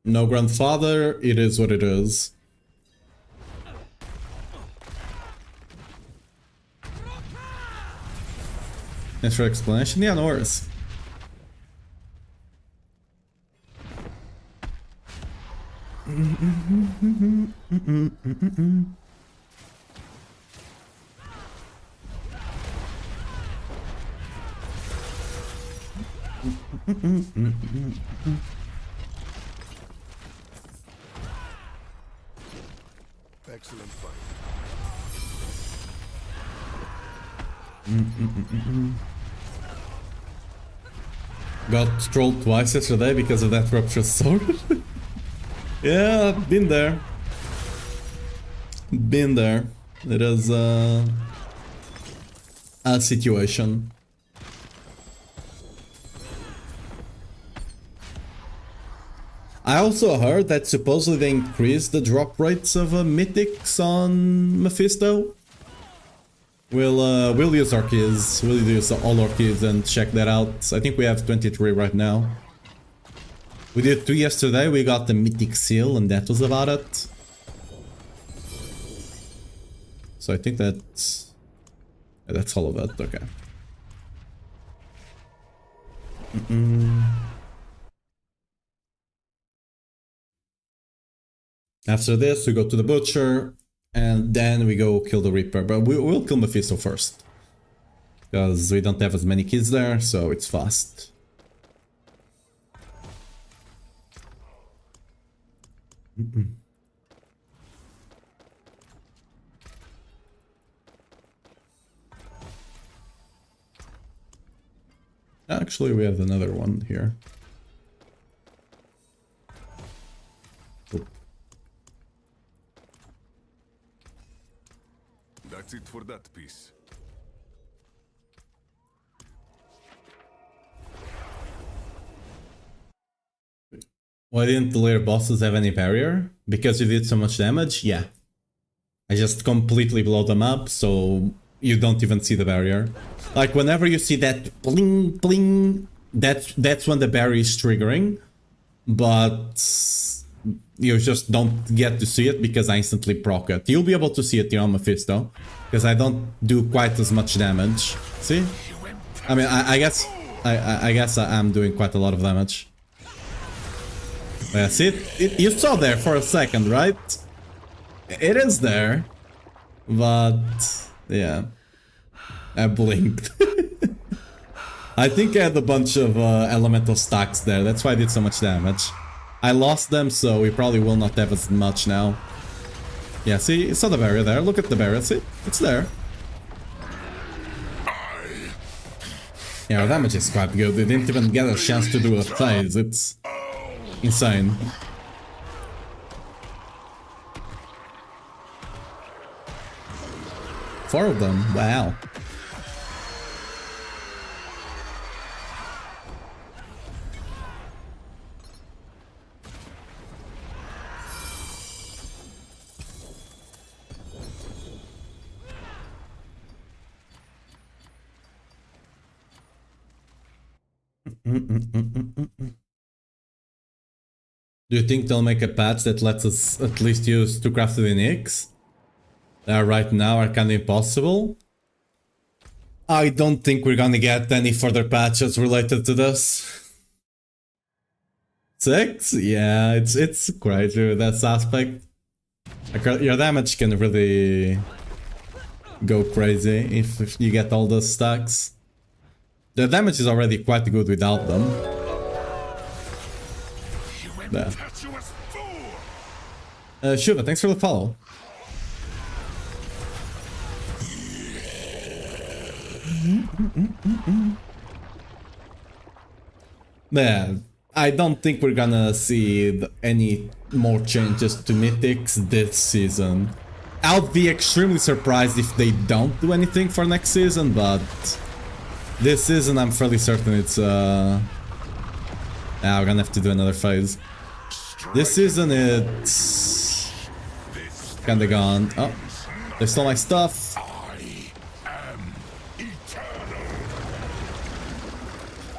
No grandfather, it is what it is. Thanks for explanation. Yeah, no worries. Excellent fight. Got trolled twice yesterday because of that ruptured sword. Yeah, been there. Been there. It is a situation. I also heard that supposedly they increased the drop rates of mythics on Mephisto. We'll use our keys. We'll use all our keys and check that out. I think we have 23 right now. We did 2 yesterday. We got the mythic seal, and that was about it. So I think that's all of it. Okay. After this, we go to the butcher, and then we go kill the Reaper. But we'll kill Mephisto first, because we don't have as many kids there, so it's fast. Actually, we have another one here. Oop. That's it for that piece. Why didn't the later bosses have any barrier? Because you did so much damage? Yeah. I just completely blow them up, so you don't even see the barrier. Like, whenever you see that bling bling, that's when the barrier is triggering. But you just don't get to see it because I instantly proc it. You'll be able to see it here on Mephisto, because I don't do quite as much damage. See? I mean, I guess I'm doing quite a lot of damage. Yeah, see it? You saw there for a second, right? It is there, but yeah, I blinked. I think I had a bunch of elemental stacks there, that's why I did so much damage. I lost them, so we probably will not have as much now. Yeah, see, you saw the barrier there, look at the barrier, see? It's there. Yeah, our damage is quite good, they didn't even get a chance to do a phase, it's insane. Four of them, wow. Do you think they'll make a patch that lets us at least use 2 crafted uniques? That right now are kinda impossible? I don't think we're gonna get any further patches related to this. 6? Yeah, it's crazy with that aspect. Like, your damage can really go crazy if you get all those stacks. The damage is already quite good without them. Yeah. Shuva, thanks for the follow. Yeah, I don't think we're gonna see any more changes to Mythics this season. I'll be extremely surprised if they don't do anything for next season, but this season I'm fairly certain it's yeah, we're gonna have to do another phase. This season it's kinda gone. Oh, they stole my stuff.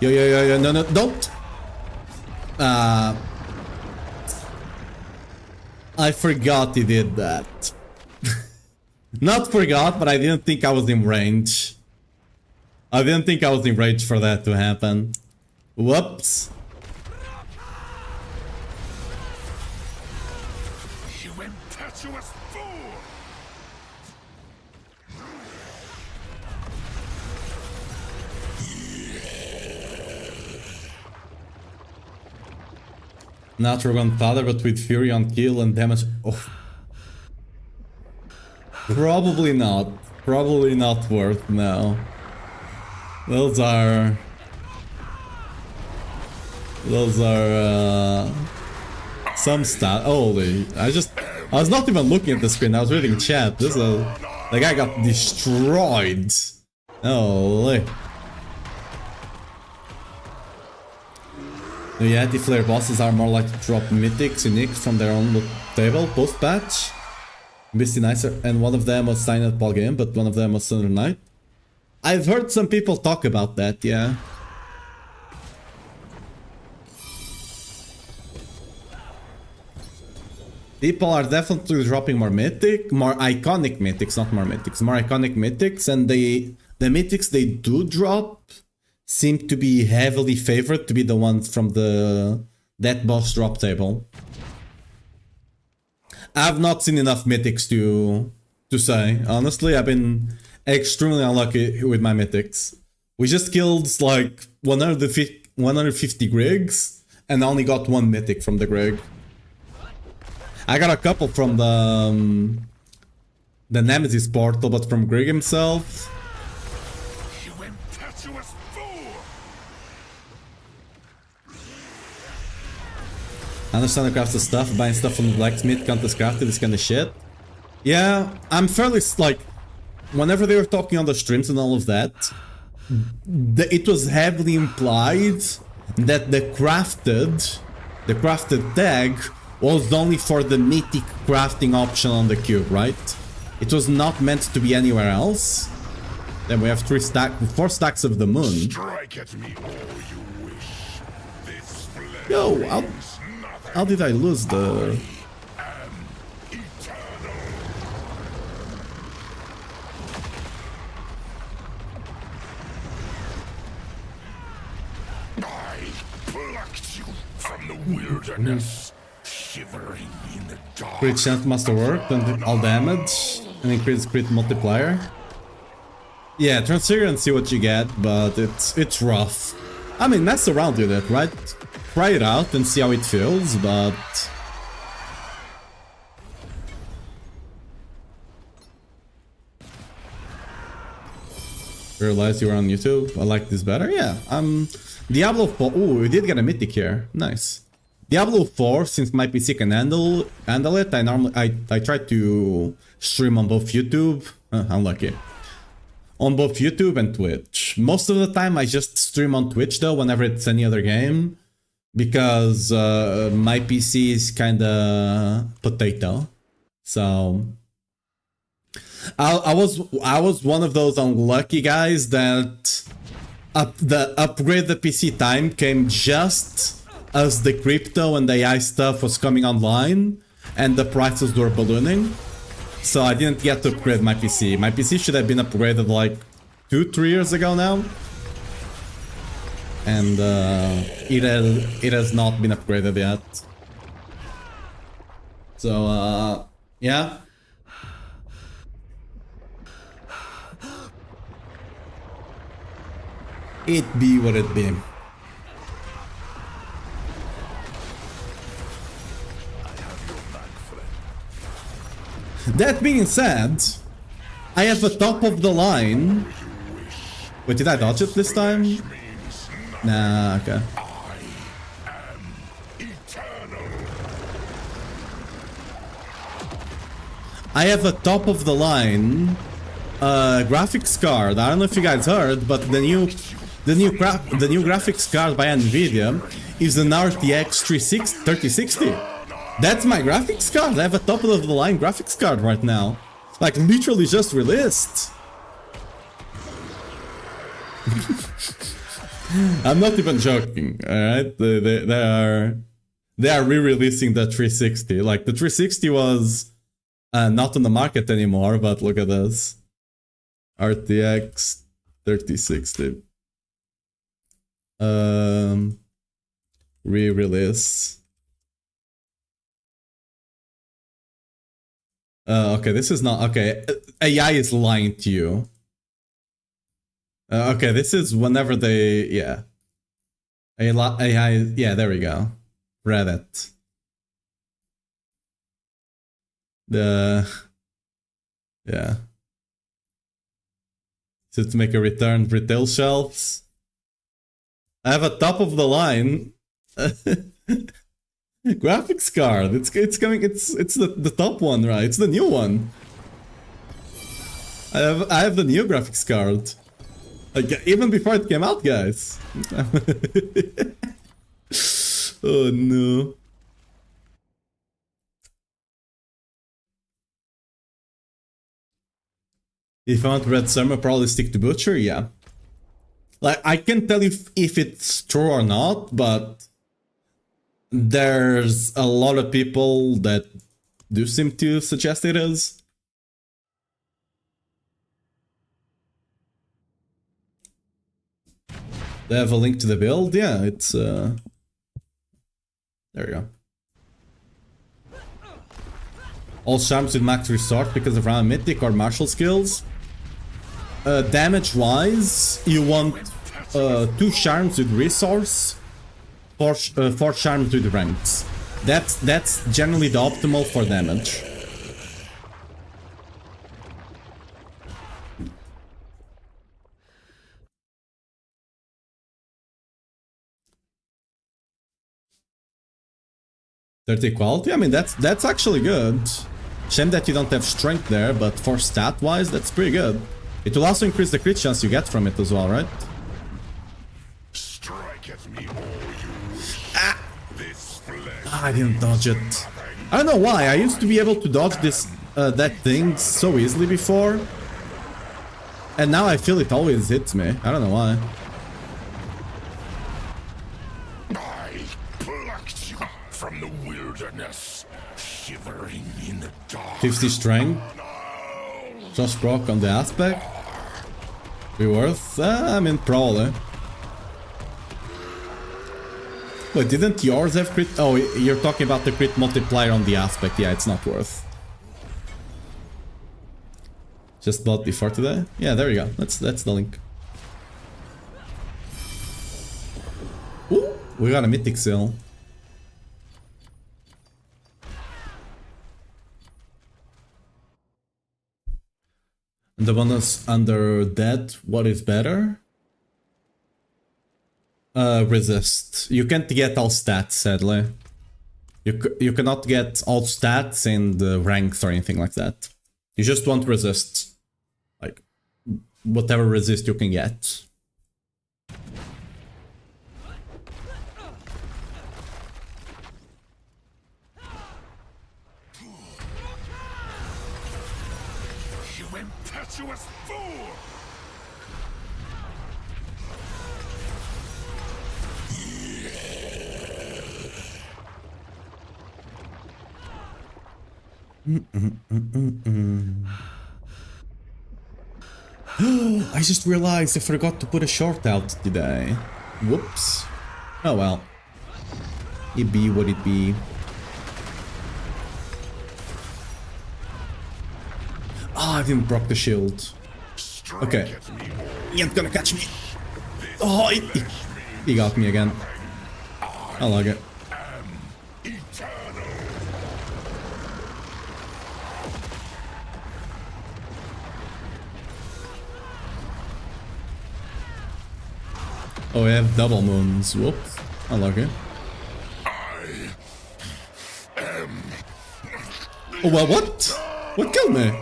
Yo, no, don't! I forgot he did that. Not forgot, but I didn't think I was in range. I didn't think I was in range for that to happen. Whoops. You impetuous fool! Natural gunpowder, but with fury on kill and damage. Oh. Probably not. Probably not worth, no. Those are some stat. Holy, I was not even looking at the screen, I was reading chat. The guy got destroyed. Holy. The anti-flare bosses are more likely to drop mythics unique from their own loot table post-patch. Misty Nicer, and one of them was signed at Ball Game, but one of them was Thunder Knight. I've heard some people talk about that, yeah. People are definitely dropping more iconic mythics, not more mythics, more iconic mythics, and the mythics they do drop seem to be heavily favored to be the ones from that boss drop table. I've not seen enough mythics to say. Honestly, I've been extremely unlucky with my mythics. We just killed like 150 Grigs and only got one mythic from the Grig. I got a couple from the Nemesis portal, but from Grig himself. You impetuous fool! Understand the craft of stuff, buying stuff from the blacksmith, can't craft it, this kind of shit. Yeah, I'm fairly like, whenever they were talking on the streams and all of that, it was heavily implied that the crafted tag was only for the mythic crafting option on the cube, right? It was not meant to be anywhere else. Then we have 4 stacks of the moon. Strike at me all you wish. This Yo, how did I lose the... wilderness, shivering in the dark. Crit chance master work, and all damage, and increase crit multiplier. Yeah, transfigure and see what you get, but it's rough. I mean, mess around with it, right? Try it out and see how it feels, but... Realize you were on YouTube? I like this better? Yeah, Diablo 4... Ooh, we did get a mythic here. Nice. Diablo 4, since my PC can handle it, I try to stream on both YouTube... unlucky. On both YouTube and Twitch. Most of the time I just stream on Twitch though, whenever it's any other game. Because my PC is kinda potato. So... I was one of those unlucky guys that the upgrade the PC time came just as the crypto and the AI stuff was coming online and the prices were ballooning. So I didn't get to upgrade my PC. My PC should have been upgraded like 2-3 years ago now. And it has not been upgraded yet. So yeah. It be what it be. That being said, I have a top of the line. Wait, did I dodge it this time? Nah, okay. I have a top of the line graphics card. I don't know if you guys heard, but the new graphics card by Nvidia is an RTX 3060. That's my graphics card. I have a top of the line graphics card right now. Like literally just released. I'm not even joking, alright? They are re-releasing the 360. Like the 360 was not on the market anymore, but look at this. RTX 3060. Re-release. Okay, this is not... Okay, AI is lying to you. Okay, this is whenever they... Yeah. AI... Yeah, there we go. Reddit. Yeah. So to make a return retail shelves. I have a top of the line graphics card. It's coming. It's the top one, right? It's the new one. I have the new graphics card. Like even before it came out, guys. Oh no. If I want Red Summer, probably stick to Butcher, yeah. Like, I can't tell you if it's true or not, but there's a lot of people that do seem to suggest it is. They have a link to the build? Yeah, it's... There we go. All charms with max resort because of round mythic or martial skills. Damage wise, you want 2 charms with resource, 4 charms with ranks. That's generally the optimal for damage. 30 quality? I mean, that's actually good. Shame that you don't have strength there, but for stat-wise, that's pretty good. It will also increase the crit chance you get from it as well, right? Strike at me, all you. This flesh I didn't dodge it. I don't know why. I used to be able to dodge this that thing so easily before. And now I feel it always hits me. I don't know why. I plucked you from the wilderness, shivering in the dark. 50 strength. Just broke on the aspect. Be worth? I mean, probably. Wait, didn't yours have crit? Oh, you're talking about the crit multiplier on the aspect. Yeah, it's not worth. Just bought before today? Yeah, there you go. That's the link. Ooh, we got a mythic seal. And the bonus under that, what is better? Resist. You can't get all stats, sadly. You cannot get all stats in the ranks or anything like that. You just want resist. Like, whatever resist you can get. You impetuous fool! I just realized I forgot to put a short out today. Whoops. Oh well. It be what it be. Ah, I didn't block the shield. Okay. He ain't gonna catch me. Oh, he got me again. I like it. Oh, we have double moons. Whoops. I like it. Oh, well, what? What killed me?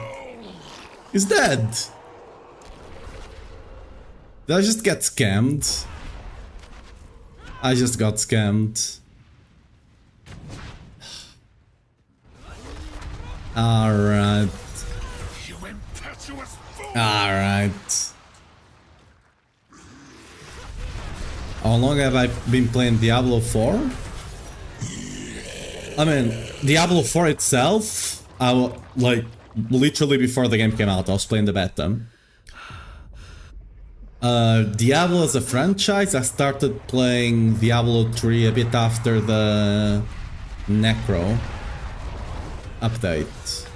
He's dead. Did I just get scammed? I just got scammed. Alright. Alright. How long have I been playing Diablo 4? I mean, Diablo 4 itself, like, literally before the game came out, I was playing the beta. Diablo as a franchise, I started playing Diablo 3 a bit after the Necro update.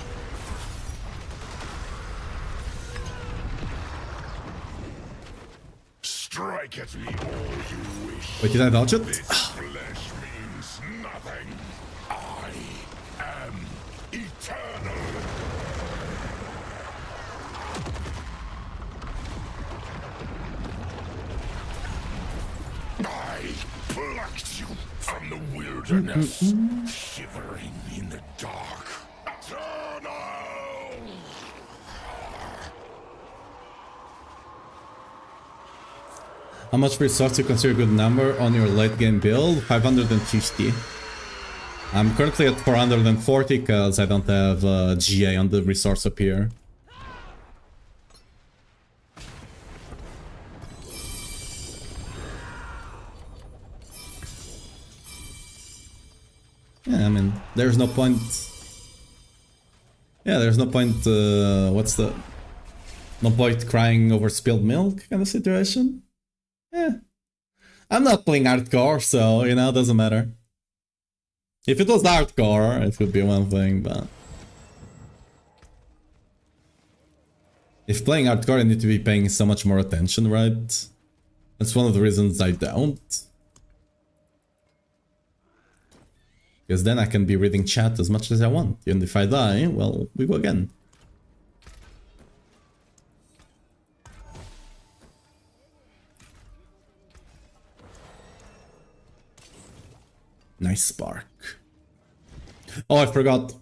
Strike at me all you wish. Wait, did I dodge it? This flesh means nothing. I am eternal. I plucked you from the wilderness, shivering in the dark. Eternal! How much resource you consider a good number on your late game build? 550. I'm currently at 440 because I don't have GA on the resource up here. Yeah, I mean, there's no point... Yeah, there's no point, what's the... No point crying over spilled milk kind of situation. Yeah. I'm not playing hardcore, so, you know, it doesn't matter. If it was hardcore, it would be one thing, but... If playing hardcore, I need to be paying so much more attention, right? That's one of the reasons I don't. Because then I can be reading chat as much as I want. And if I die, well, we go again. Nice spark. Oh, I forgot.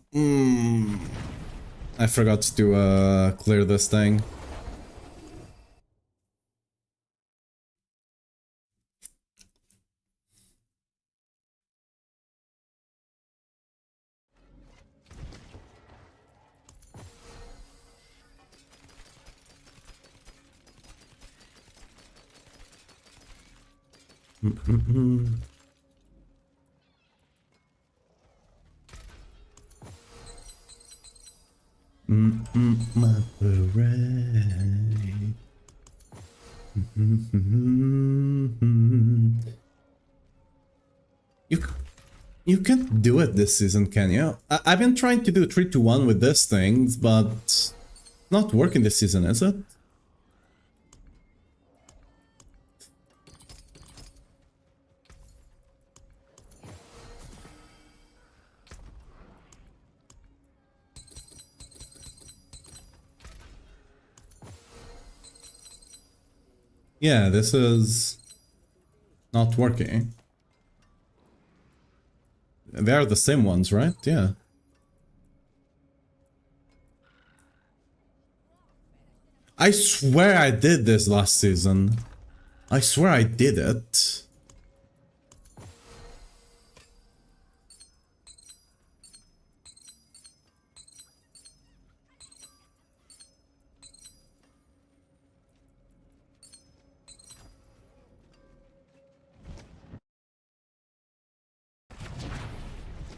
I forgot to clear this thing. My parade. You can't do it this season, can you? I've been trying to do 3-1 with these things, but not working this season, is it? Yeah, this is not working. They're the same ones, right? Yeah. I swear I did this last season. I swear I did it.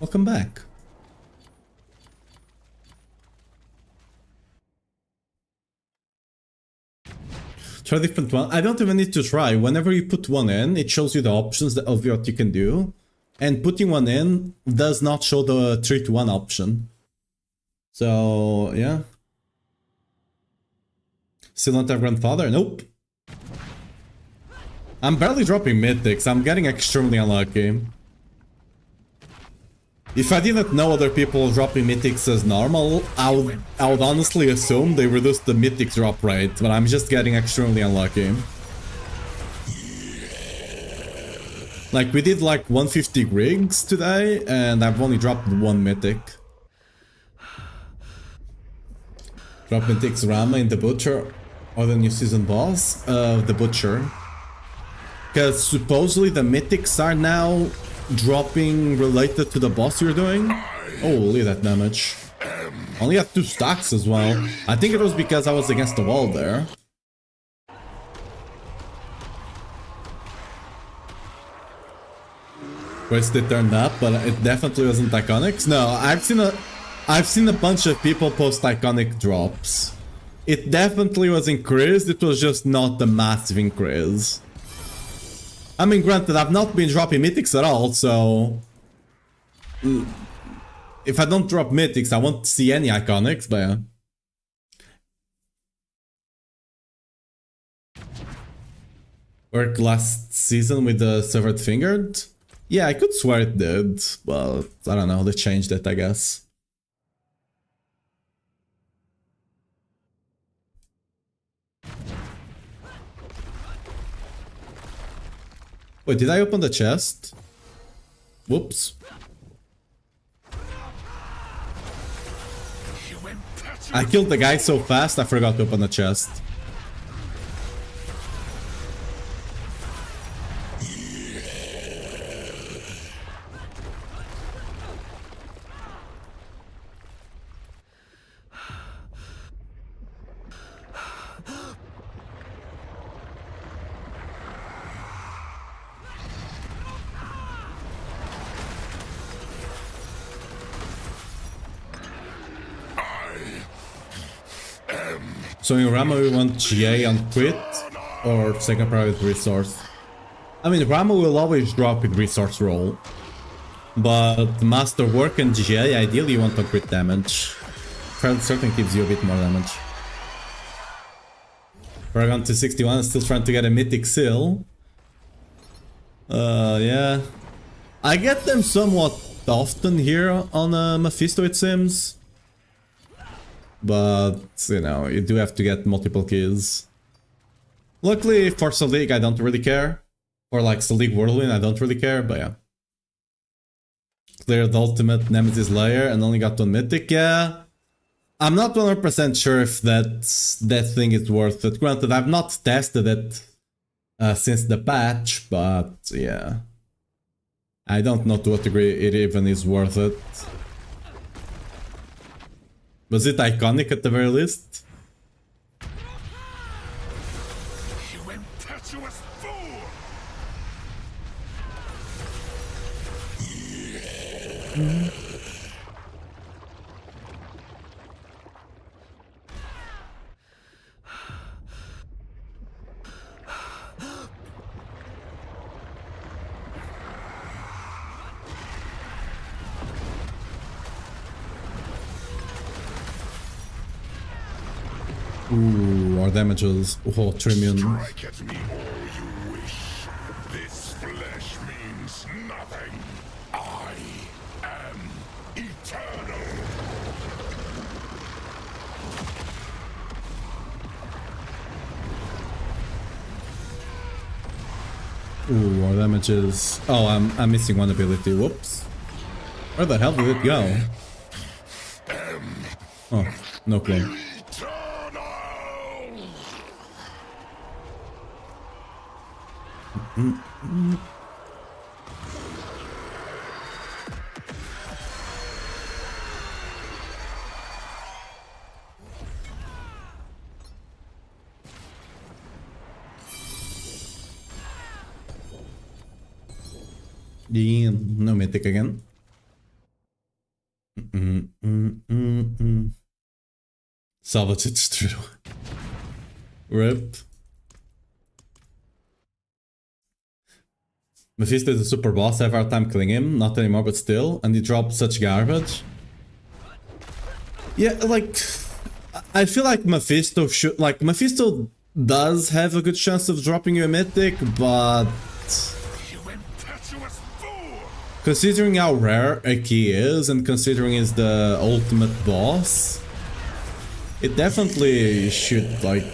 Welcome back. Try a different one. I don't even need to try. Whenever you put one in, it shows you the options of what you can do. And putting one in does not show the 3-1 option. So, yeah. Still not have grandfather? Nope. I'm barely dropping mythics. I'm getting extremely unlucky. If I didn't know other people dropping mythics as normal, I would honestly assume they reduced the mythic drop rate, but I'm just getting extremely unlucky. Like, we did like 150 rigs today, and I've only dropped one mythic. Drop mythics Rama in the Butcher, or the new season boss? The Butcher. Because supposedly the mythics are now dropping related to the boss you're doing. Holy, that damage. Only had 2 stacks as well. I think it was because I was against the wall there. Where's they turned up, but it definitely wasn't iconics. No, I've seen a bunch of people post iconic drops. It definitely was increased, it was just not a massive increase. I mean, granted, I've not been dropping mythics at all, so... If I don't drop mythics, I won't see any iconics, but yeah. Worked last season with the severed fingered? Yeah, I could swear it did, but I don't know, they changed it, I guess. Wait, did I open the chest? Whoops. I killed the guy so fast I forgot to open the chest. So in Rama we want GA on crit or second private resource. I mean, Rama will always drop with resource roll, but Masterwork and GA ideally you want on crit damage. Private certainly gives you a bit more damage. Paragon 261 is still trying to get a mythic seal. Yeah. I get them somewhat often here on Mephisto, it seems. But, you know, you do have to get multiple kills. Luckily for Selig I don't really care. Or like Selig Whirlwind I don't really care, but yeah. cleared the ultimate Nemesis layer and only got one mythic. Yeah, I'm not 100% sure if that thing is worth it. Granted, I've not tested it since the patch, but yeah, I don't know to what degree it even is worth it. Was it iconic at the very least? You impetuous fool! Ooh, our damages. Oh, Trimion. Strike at me all you wish. This flesh means nothing. I am eternal. Ooh, our damages. Oh, I'm missing one ability. Whoops. Where the hell did it go? Oh, no clue. Eternal! Damn, no mythic again. Salvage, it's true. RIP. Mephisto is a super boss, I have a hard time killing him. Not anymore, but still. And he dropped such garbage. Yeah, like... I feel like Mephisto should... Like, Mephisto does have a good chance of dropping you a mythic, but... You impetuous fool! Considering how rare a key is, and considering he's the ultimate boss... It definitely should, like...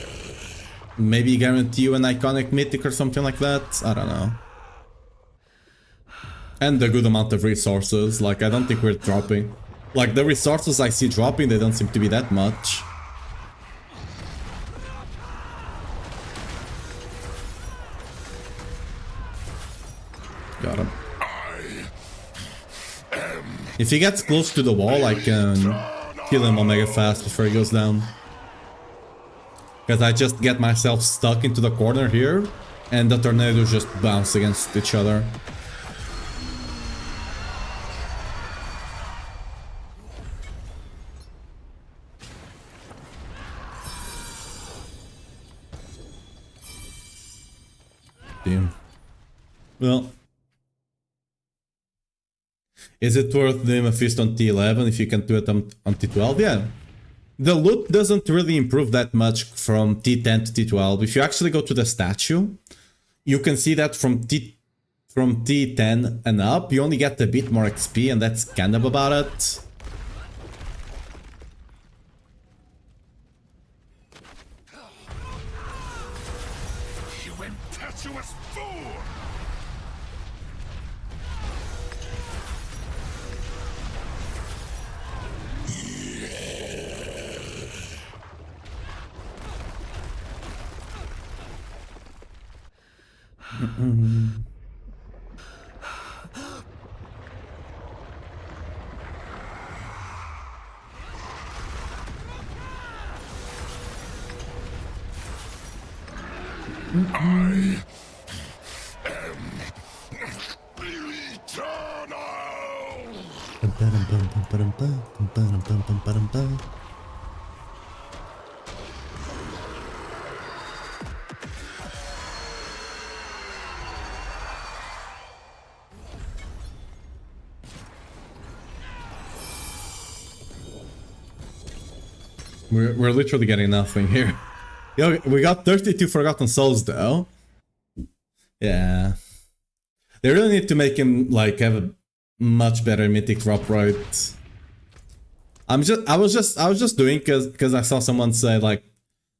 Maybe guarantee you an iconic mythic or something like that? I don't know. And a good amount of resources, like I don't think we're dropping. Like the resources I see dropping, they don't seem to be that much. Got him. If he gets close to the wall, I can kill him omega fast before he goes down. Because I just get myself stuck into the corner here, and the tornadoes just bounce against each other. Damn. Well. Is it worth doing a feast on T11 if you can do it on T12? Yeah. The loot doesn't really improve that much from T10 to T12. If you actually go to the statue, you can see that from T10 and up, you only get a bit more XP, and that's kind of about it. You impetuous fool! I am eternal! We're literally getting nothing here. Yo, we got 32 Forgotten Souls though. Yeah. They really need to make him like have a much better mythic drop rate. I was just doing because I saw someone say like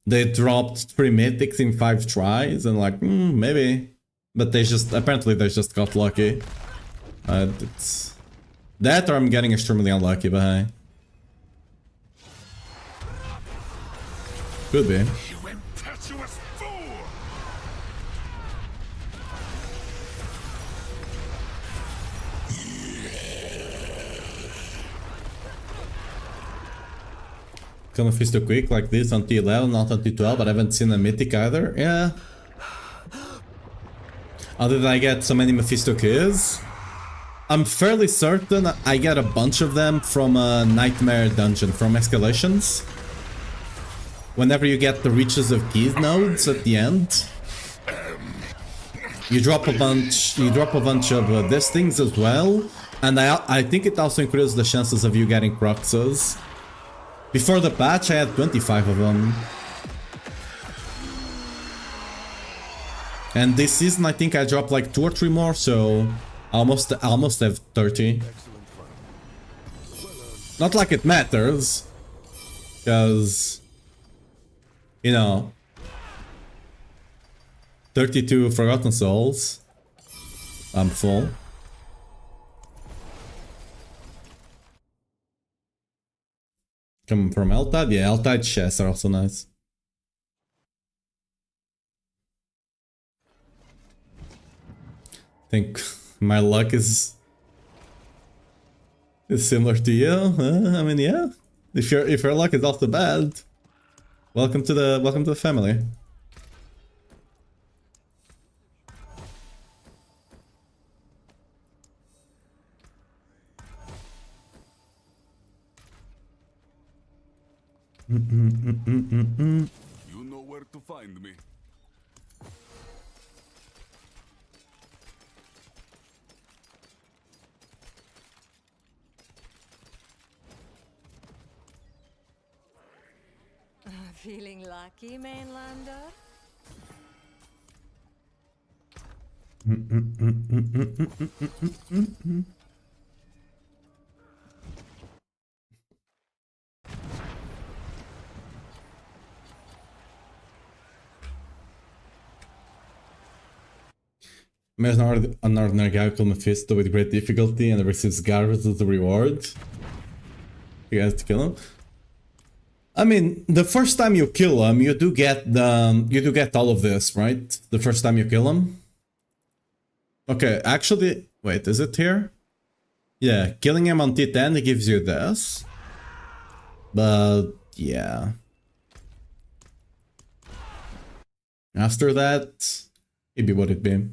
they dropped 3 mythics in 5 tries and like maybe, but they just apparently they just got lucky. It's That or I'm getting extremely unlucky, but hey. Could be. You impetuous fool! Gonna Fisto quick like this on T11, not on T12, but I haven't seen a mythic either. Yeah. Other than I get so many Mephisto keys. I'm fairly certain I get a bunch of them from a Nightmare dungeon, from Escalations. Whenever you get the Reaches of Keys nodes at the end, you drop a bunch of these things as well. And I think it also increases the chances of you getting Cruxes. Before the patch I had 25 of them. And this season I think I dropped like 2 or 3 more, so I almost have 30. Not like it matters, because, you know, 32 Forgotten Souls, I'm full. Coming from Eltide? Yeah, Eltide chests are also nice. I think my luck is similar to you. I mean, yeah. If your luck is also bad, welcome to the family. You know where to find me. Feeling lucky, mainlander? Imagine an ordinary guy called Mephisto with great difficulty and receives garbage as a reward. You guys to kill him? I mean, the first time you kill him, you do get all of this, right? The first time you kill him. Okay, actually, wait, is it here? Yeah, killing him on T10 it gives you this. But yeah. After that, it'd be what it be.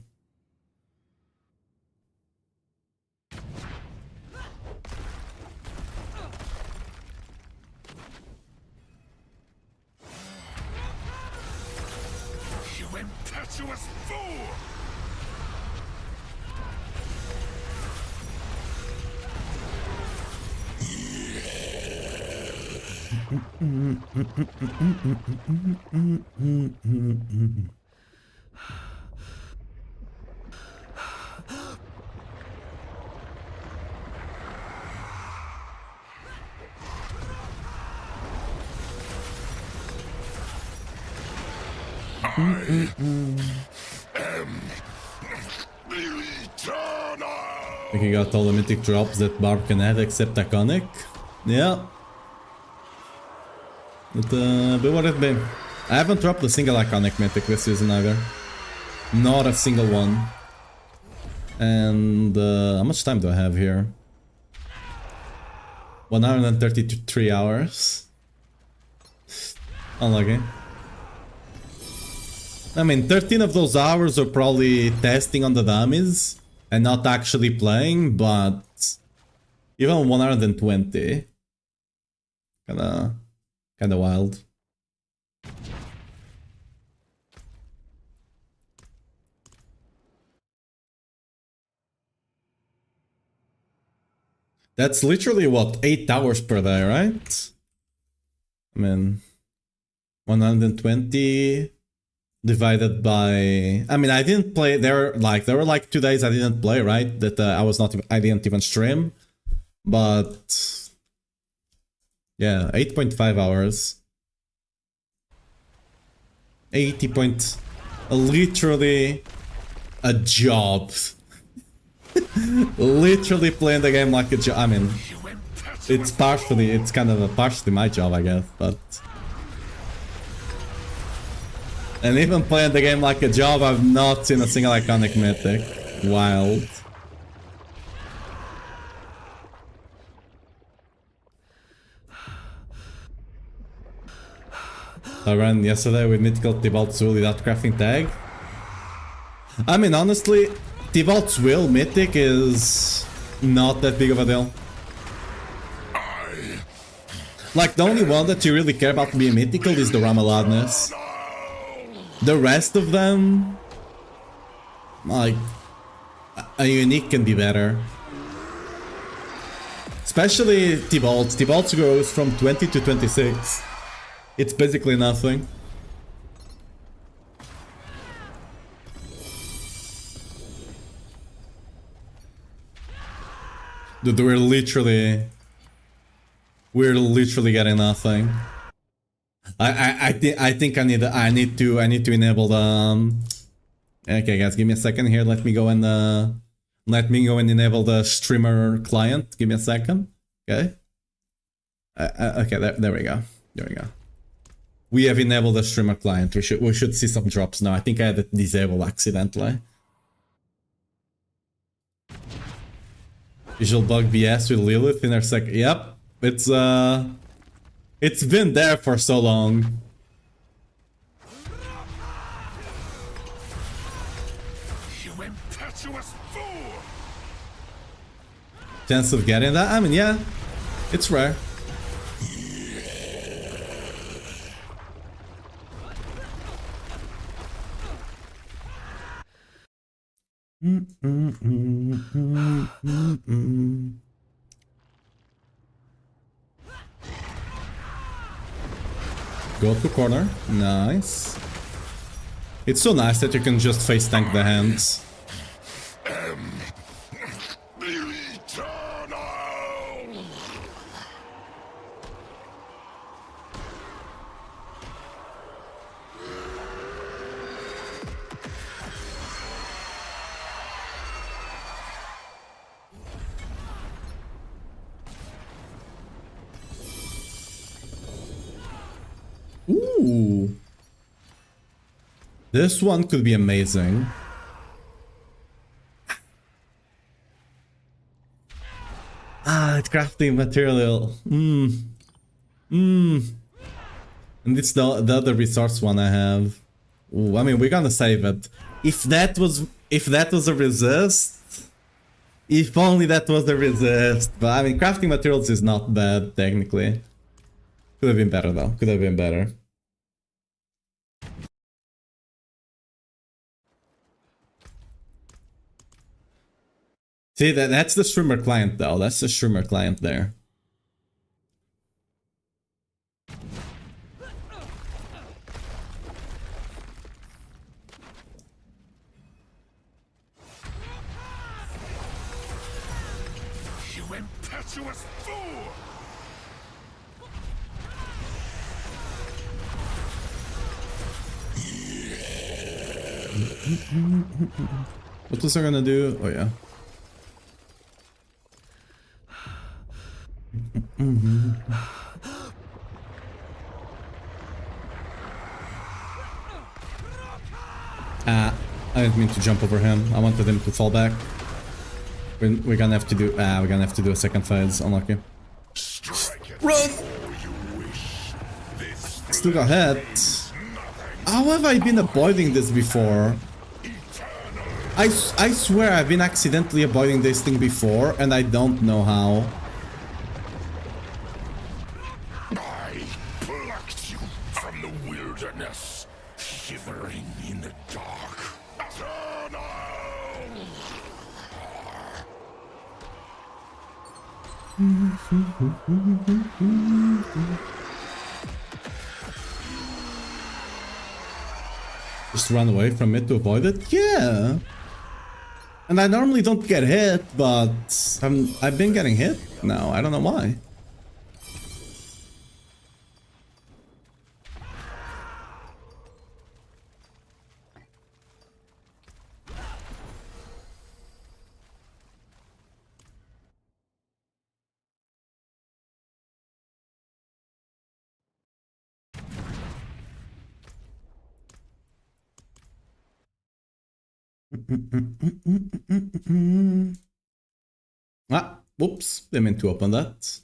Impetuous fool! I think he got all the mythic drops that Barb can have except Iconic. Yeah. But be what it be. I haven't dropped a single Iconic mythic this season either. Not a single one. And how much time do I have here? 133 hours. Unlucky. I mean, 13 of those hours are probably testing on the dummies and not actually playing, but even 120, kinda wild. That's literally what, 8 hours per day, right? I mean, 120 divided by, I mean, I didn't play there, like there were like 2 days I didn't play, right? That I didn't even stream, but yeah, 8.5 hours, 80 point, literally a job. Literally playing the game like a job. I mean, it's kind of a partially my job, I guess, but... And even playing the game like a job, I've not seen a single iconic mythic. Wild. I ran yesterday with mythical Tibalt's Will without crafting tag. I mean, honestly, Tibalt's Will mythic is not that big of a deal. Like, the only one that you really care about being mythical is the Ramaladness. The rest of them, like, a unique can be better. Especially Tibalt. Tibalt goes from 20 to 26. It's basically nothing. Dude, we're literally getting nothing. I think I need to enable the okay guys, give me a second here. Let me go and enable the streamer client. Give me a second. Okay. Okay, there we go. There we go. We have enabled the streamer client. We should see some drops now. I think I had it disabled accidentally. Visual bug BS with Lilith in our second. Yep, it's been there for so long. You impetuous fool! Chance of getting that? I mean, yeah, it's rare. Go to corner. Nice. It's so nice that you can just face tank the hands. Eternal! Ooh. This one could be amazing. It's crafting material. And it's the other resource one I have. Ooh, I mean, we're gonna save it. If that was a resist, if only that was a resist. But I mean, crafting materials is not bad technically. Could have been better though. Could have been better. See, that's the streamer client though. That's the streamer client there. You impetuous fool! What was I gonna do? Oh yeah. I didn't mean to jump over him. I wanted him to fall back. We're gonna have to do. We're gonna have to do a second phase. Unlucky. Run! Still got hit. How have I been avoiding this before? I swear I've been accidentally avoiding this thing before, and I don't know how. I plucked you from the wilderness, shivering in the dark. Eternal! Just run away from it to avoid it? Yeah. And I normally don't get hit, but I've been getting hit now. I don't know why. Ah, whoops, I meant to open that.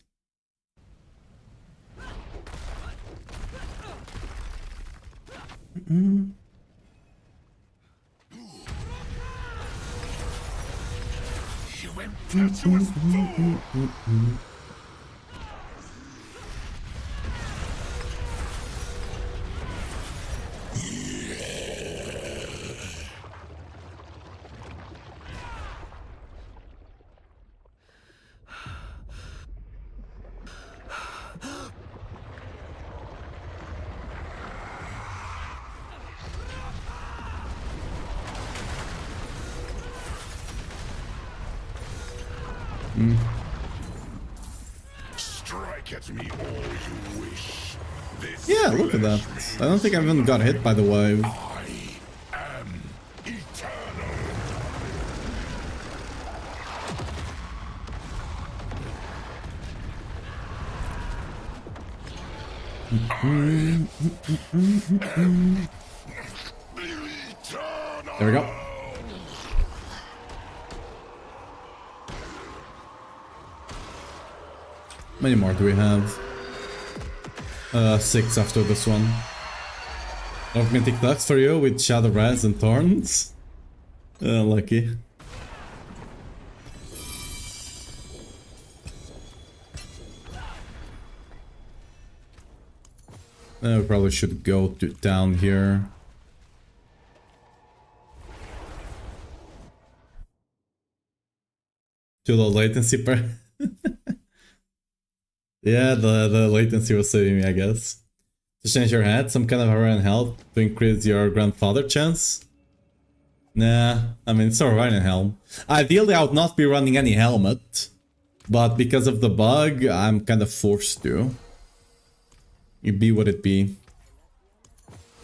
You impetuous fool! Strike at me all you wish. This Yeah, look at that. I don't think I even got hit by the wave. I am eternal. There we go. How many more do we have? 6 after this one. Augmentic Ducks for you with Shadow Raz and Thorns. Lucky. We probably should go down here. Too low latency per. Yeah, the latency was saving me, I guess. To change your hat, some kind of Orion helm to increase your grandfather chance? Nah, I mean, it's Orion helm. Ideally, I would not be running any helmet. But because of the bug, I'm kind of forced to. It be what it be.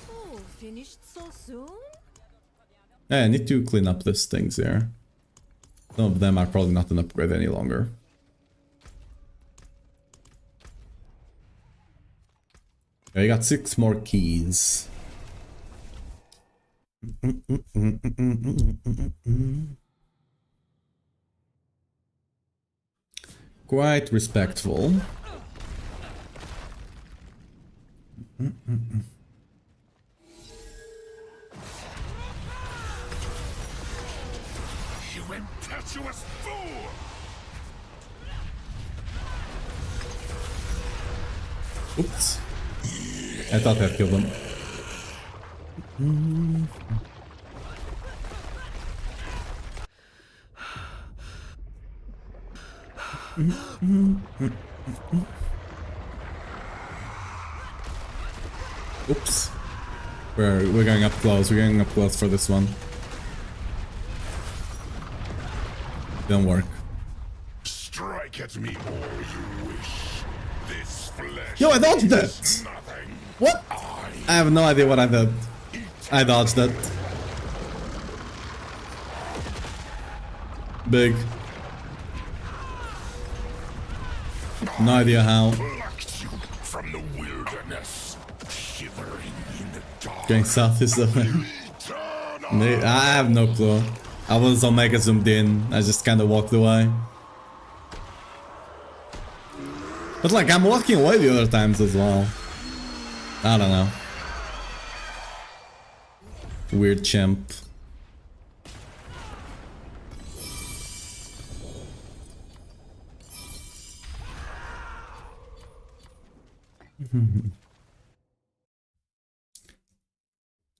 Oh, finished so soon? Yeah, I need to clean up these things here. Some of them are probably not an upgrade any longer. I got 6 more keys. Quite respectful. You impetuous fool! Oops. I thought I'd killed him. Oops. We're going up close. We're going up close for this one. Didn't work. Strike at me all you wish. This flesh Yo, I dodged is that! nothing. What? I have no idea what I did. I dodged it. Big. No idea how. Plucked you from the wilderness, shivering in the dark. Going south is the way. Eternal. I have no clue. I was Omega zoomed in. I just kind of walked away. But like, I'm walking away the other times as well. I don't know. Weird chimp.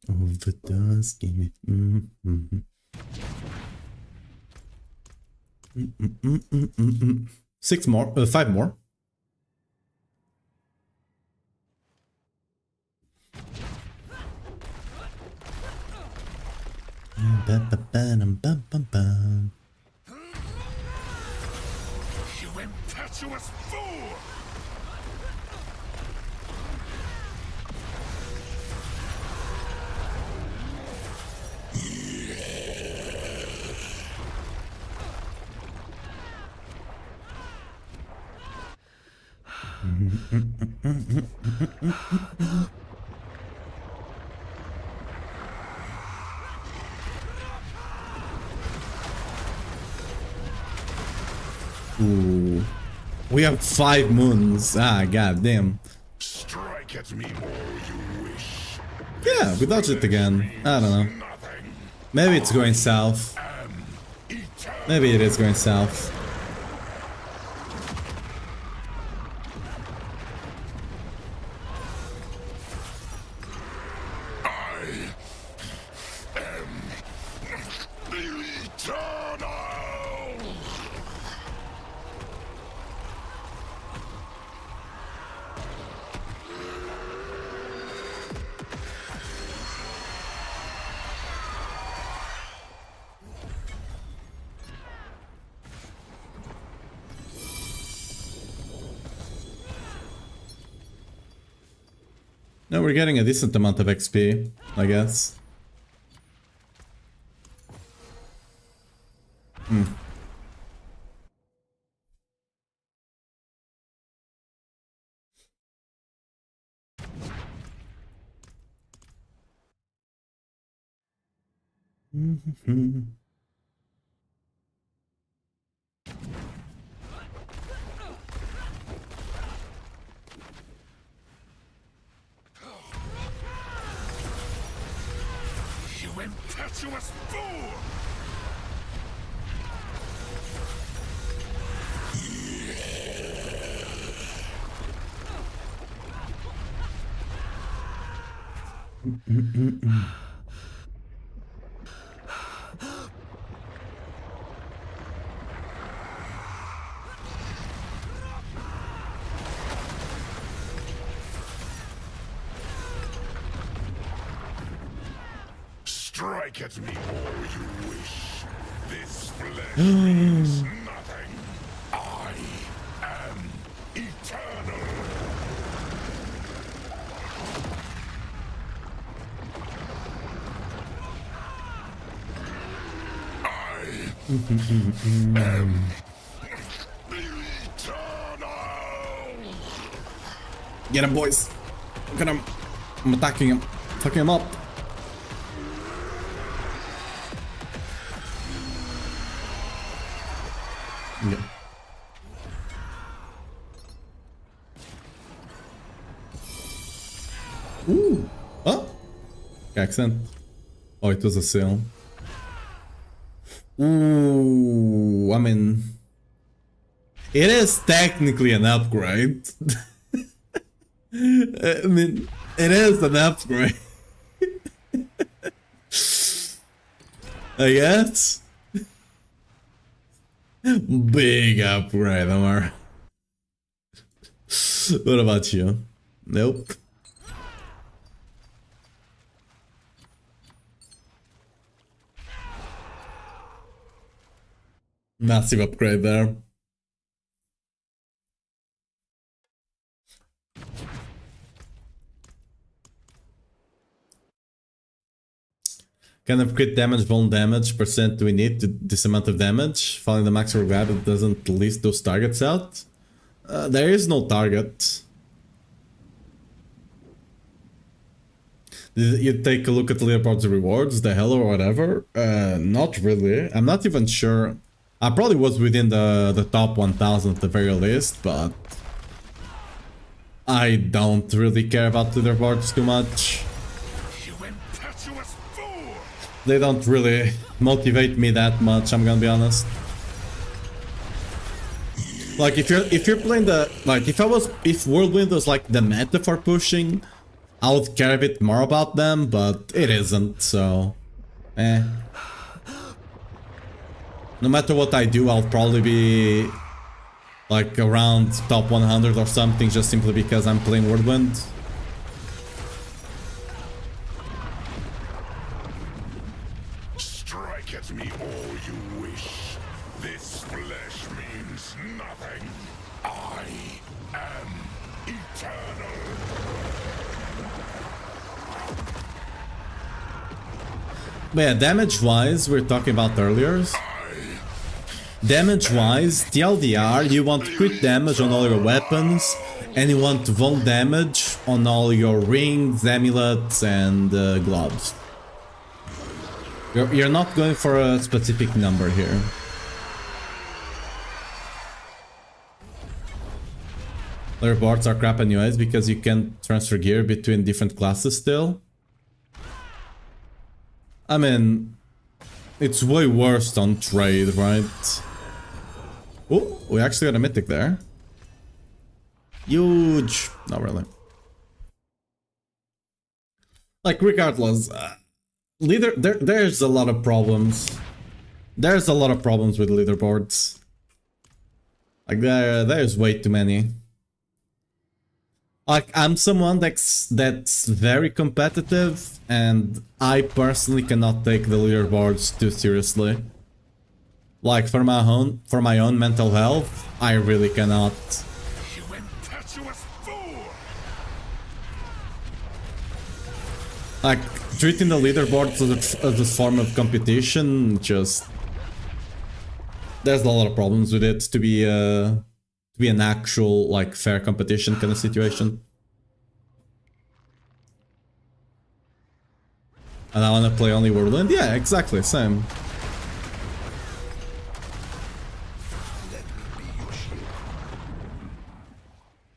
Overdose, give me. 6 more, 5 more. You impetuous fool! Ooh. We have 5 moons. Ah, god damn. Strike at me all you wish. Yeah, we dodged it again. I don't know. Nothing. Maybe it's going south. Eternal. Maybe it is going south. No, we're getting a decent amount of XP, I guess. You impetuous fool! Strike at me all you wish. This flesh means nothing. I am eternal. I am eternal. Get him, boys! Look at him! I'm attacking him. Fucking him up. Yeah. Ooh! Oh! Accent. Oh, it was a sale. Ooh, I mean... It is technically an upgrade. I mean, it is an upgrade. I guess. Big upgrade, Amar. What about you? Nope. Massive upgrade there. Kind of crit damage, vuln damage, percent do we need to this amount of damage? Following the max grab, it doesn't list those targets out. There is no target. Did you take a look at the leaderboard's rewards, the hell or whatever? Not really. I'm not even sure. I probably was within the top 1000 at the very least, but I don't really care about leaderboards too much. You impetuous fool! They don't really motivate me that much, I'm gonna be honest. Like if you're playing the if Whirlwind was like the meta for pushing, I would care a bit more about them, but it isn't, so eh. No matter what I do, I'll probably be like around top 100 or something, just simply because I'm playing Whirlwind. Strike at me all you wish. This flesh means nothing. I am eternal. But yeah, damage-wise, we were talking about earlier. Damage-wise, TLDR, you want crit damage on all your weapons, and you want vuln damage on all your rings, amulets, and gloves. You're not going for a specific number here. Leaderboards are crap anyways because you can't transfer gear between different classes still. I mean, it's way worse on trade, right? Oh, we actually got a mythic there. Huge. Not really. Like, regardless, there's a lot of problems. There's a lot of problems with leaderboards. Like, there's way too many. Like, I'm someone that's very competitive, and I personally cannot take the leaderboards too seriously. Like, for my own mental health, I really cannot. You impetuous fool! Like, treating the leaderboards as a form of competition, just... There's a lot of problems with it to be an actual, like, fair competition kind of situation. And I wanna play only Whirlwind? Yeah, exactly, same.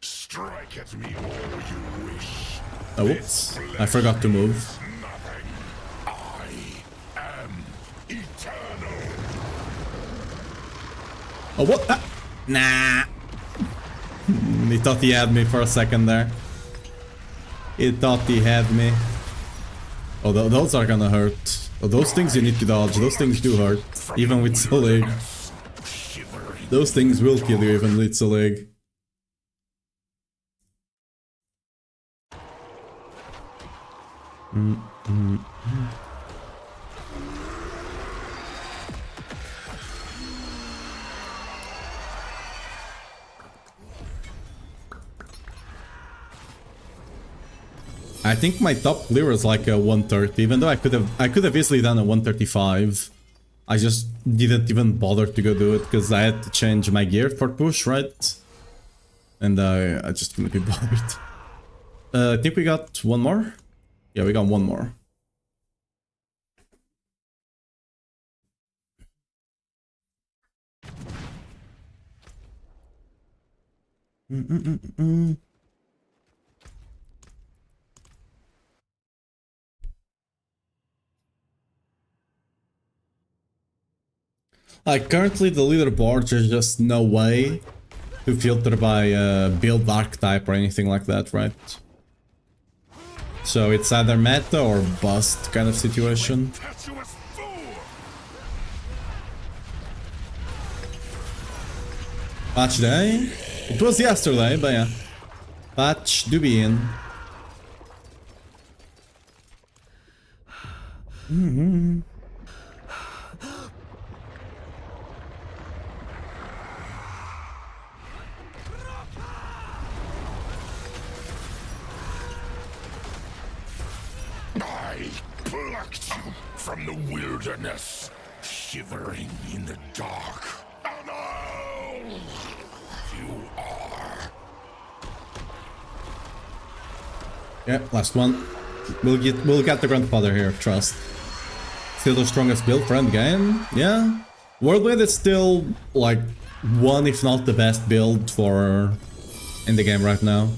Strike at me all you wish. Oh, whoops. I forgot to move. Nothing. I am eternal. Oh, what? Ah. Nah. He thought he had me for a second there. He thought he had me. Oh, those are gonna hurt. Oh, those things you need to dodge. Those things do hurt. Even with Solig. Those things will kill you even with Solig. I think my top clear is like a 130, even though I could have easily done a 135. I just didn't even bother to go do it because I had to change my gear for push, right? And I just couldn't be bothered. I think we got one more? Yeah, we got one more. Like, currently the leaderboards, there's just no way to filter by build archetype or anything like that, right? So it's either meta or bust kind of situation. Impetuous fool! Patch day? It was yesterday, but yeah. Patch do be in. I plucked you from the wilderness, shivering in the dark. And all you are. Yeah, last one. We'll get the grandfather here, trust. Still the strongest build for endgame? Yeah. Whirlwind is still like one if not the best build for in the game right now.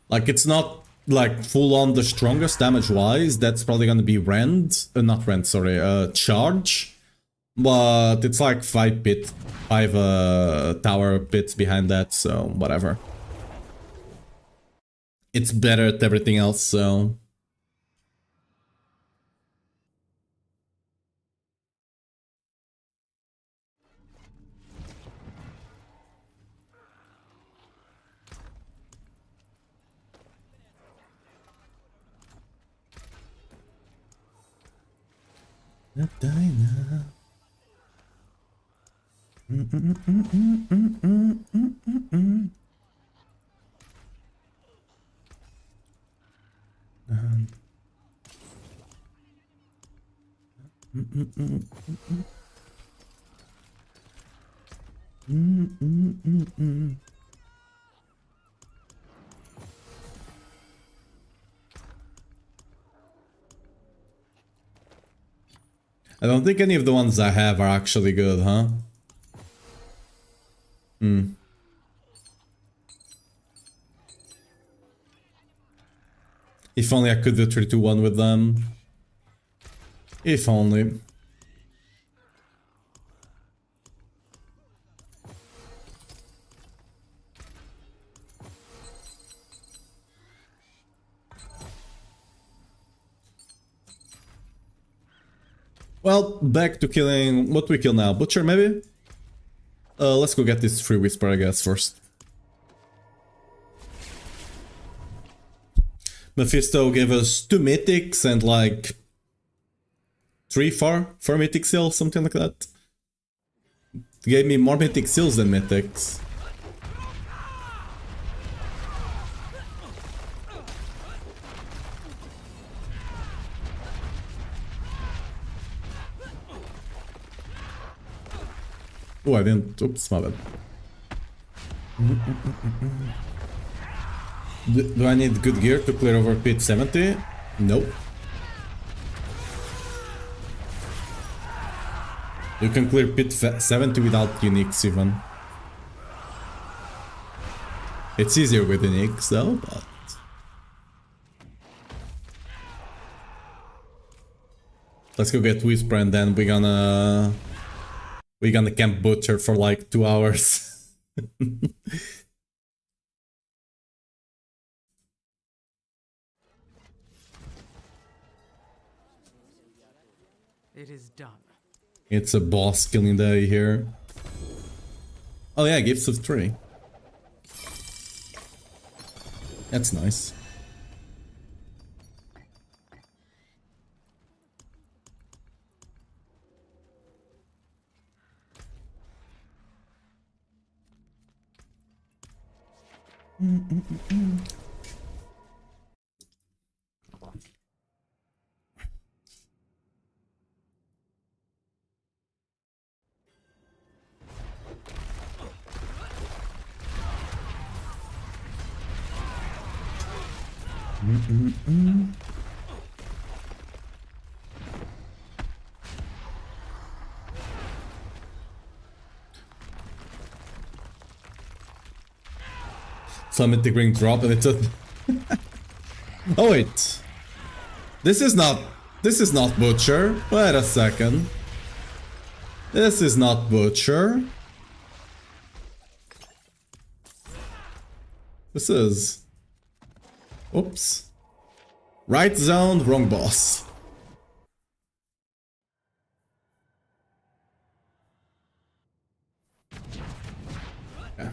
Like, it's not like full on the strongest damage wise, that's probably gonna be Rend, not Rend, sorry, Charge. But it's like 5 tower pits behind that, so whatever. It's better at everything else, so... I don't think any of the ones I have are actually good, huh? If only I could do 3-2-1 with them. If only. Well, back to killing... What we kill now? Butcher, maybe? Let's go get this free Whisper, I guess, first. Mephisto gave us 2 mythics and like 4 mythic seals, something like that. Gave me more mythic seals than mythics. Oh, I didn't. Oops, my bad. Do I need good gear to clear over pit 70? Nope. You can clear pit 70 without uniques even. It's easier with uniques though, but... Let's go get Whisper and then we're gonna camp Butcher for like 2 hours. It is done. It's a boss killing day here. Oh yeah, gifts of 3. That's nice. Summit the green drop and it's a... Oh wait. This is not Butcher. Wait a second. This is not Butcher. This is... Oops. Right zone, wrong boss. Yeah.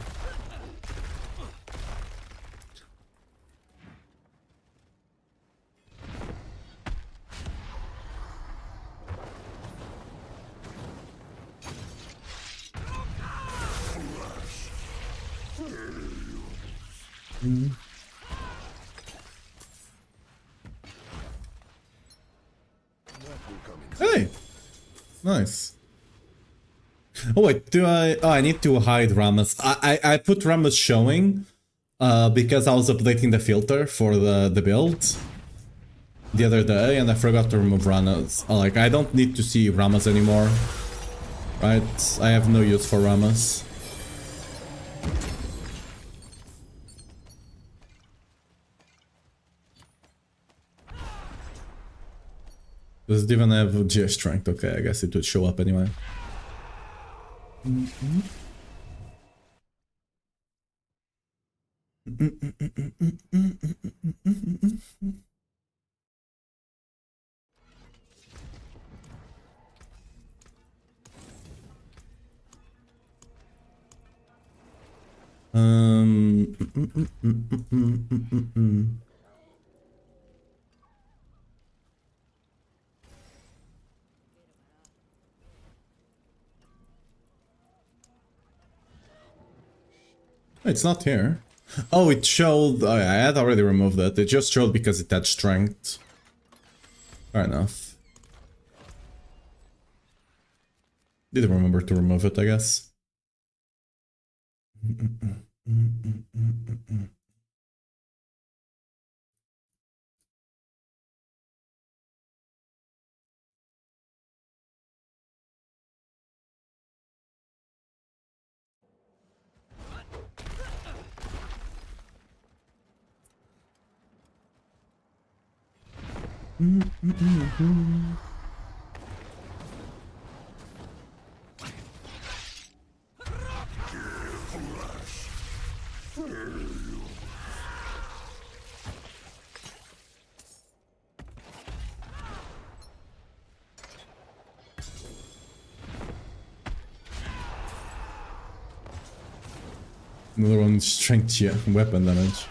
Hey! Nice. Oh wait, do I... Oh, I need to hide Rammus. I put Rammus showing because I was updating the filter for the build the other day and I forgot to remove Rammus. Like, I don't need to see Rammus anymore. Right? I have no use for Rammus. Does it even have GS strength? Okay, I guess it would show up anyway. It's not here. Oh, it showed... Oh, yeah, I had already removed it. It just showed because it had strength. Fair enough. Didn't remember to remove it, I guess. Another one strength, yeah, weapon damage.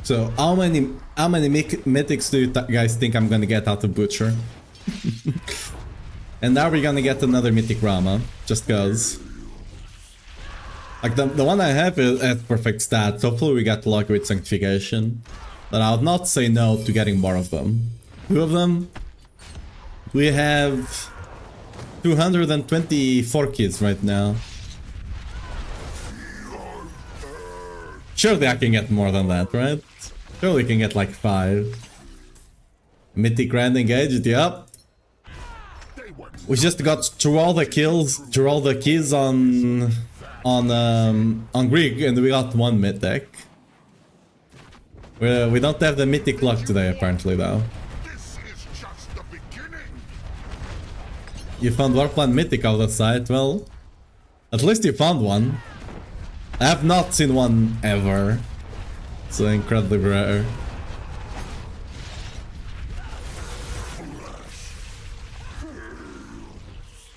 So how many mythics do you guys think I'm gonna get out of Butcher? And now we're gonna get another mythic Rama, just cause. Like the one I have is at perfect stats. Hopefully we get lucky with Sanctification. But I would not say no to getting more of them. 2 of them. We have 224 kids right now. Surely I can get more than that, right? Surely we can get like 5. Mythic Grand engaged, yep. We just got through all the kills, through all the keys on Greek, and we got 1 mythic. We don't have the mythic luck today, apparently, though. This is just the beginning. You found Warpland mythic out of the site, well, at least you found one. I have not seen one ever. It's incredibly rare.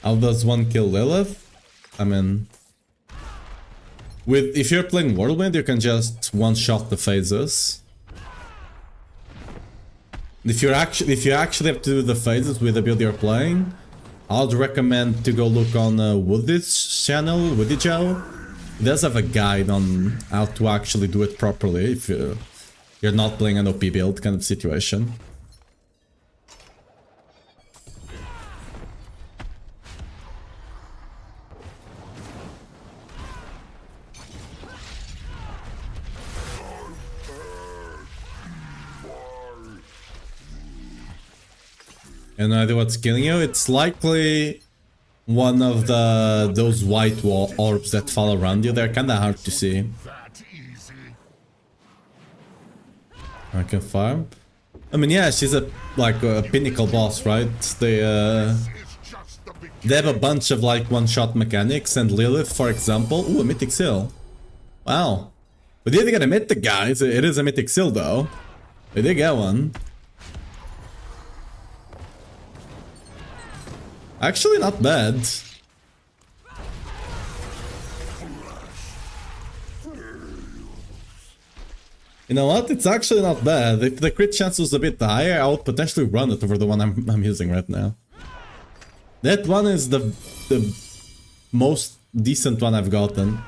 How does one kill Lilith? I mean, if you're playing Whirlwind, you can just one-shot the phases. If you actually have to do the phases with the build you're playing, I'd recommend to go look on Woody's channel, Woody Joe. He does have a guide on how to actually do it properly if you're not playing an OP build kind of situation. And no idea what's killing you? It's likely one of those white wall orbs that fall around you. They're kinda hard to see. That easy. I can farm. I mean, yeah, she's a pinnacle boss, right? They It's just the beginning. have a bunch of like one-shot mechanics, and Lilith, for example. Ooh, a mythic seal. Wow. We did get a mythic, guys. It is a mythic seal, though. We did get one. Actually, not bad. You know what? It's actually not bad. If the crit chance was a bit higher, I would potentially run it over the one I'm using right now. That one is the most decent one I've gotten.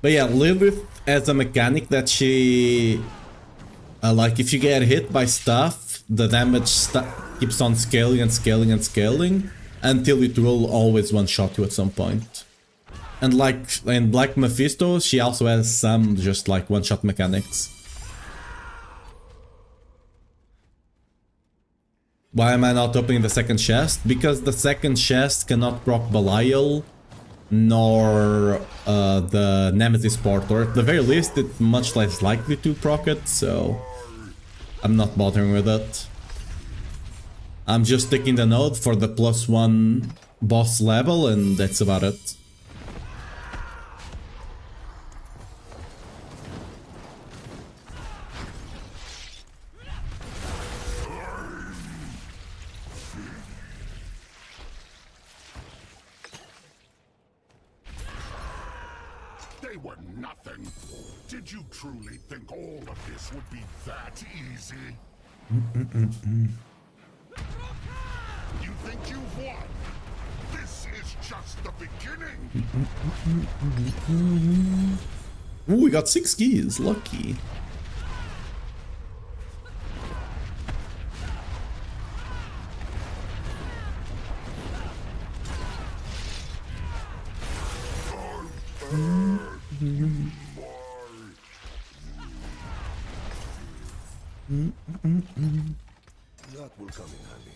But yeah, Lilith has a mechanic that she... like, if you get hit by stuff, the damage keeps on scaling and scaling and scaling until it will always one-shot you at some point. And like Mephisto, she also has some just like one-shot mechanics. Why am I not opening the second chest? Because the second chest cannot proc Belial nor the Nemesis port, or at the very least it's much less likely to proc it, so I'm not bothering with it. I'm just taking the node for the +1 boss level, and that's about it. They were nothing. Did you truly think all of this would be that easy? You think you've won? This is just the beginning. Ooh, we got 6 keys. Lucky. That will come in handy.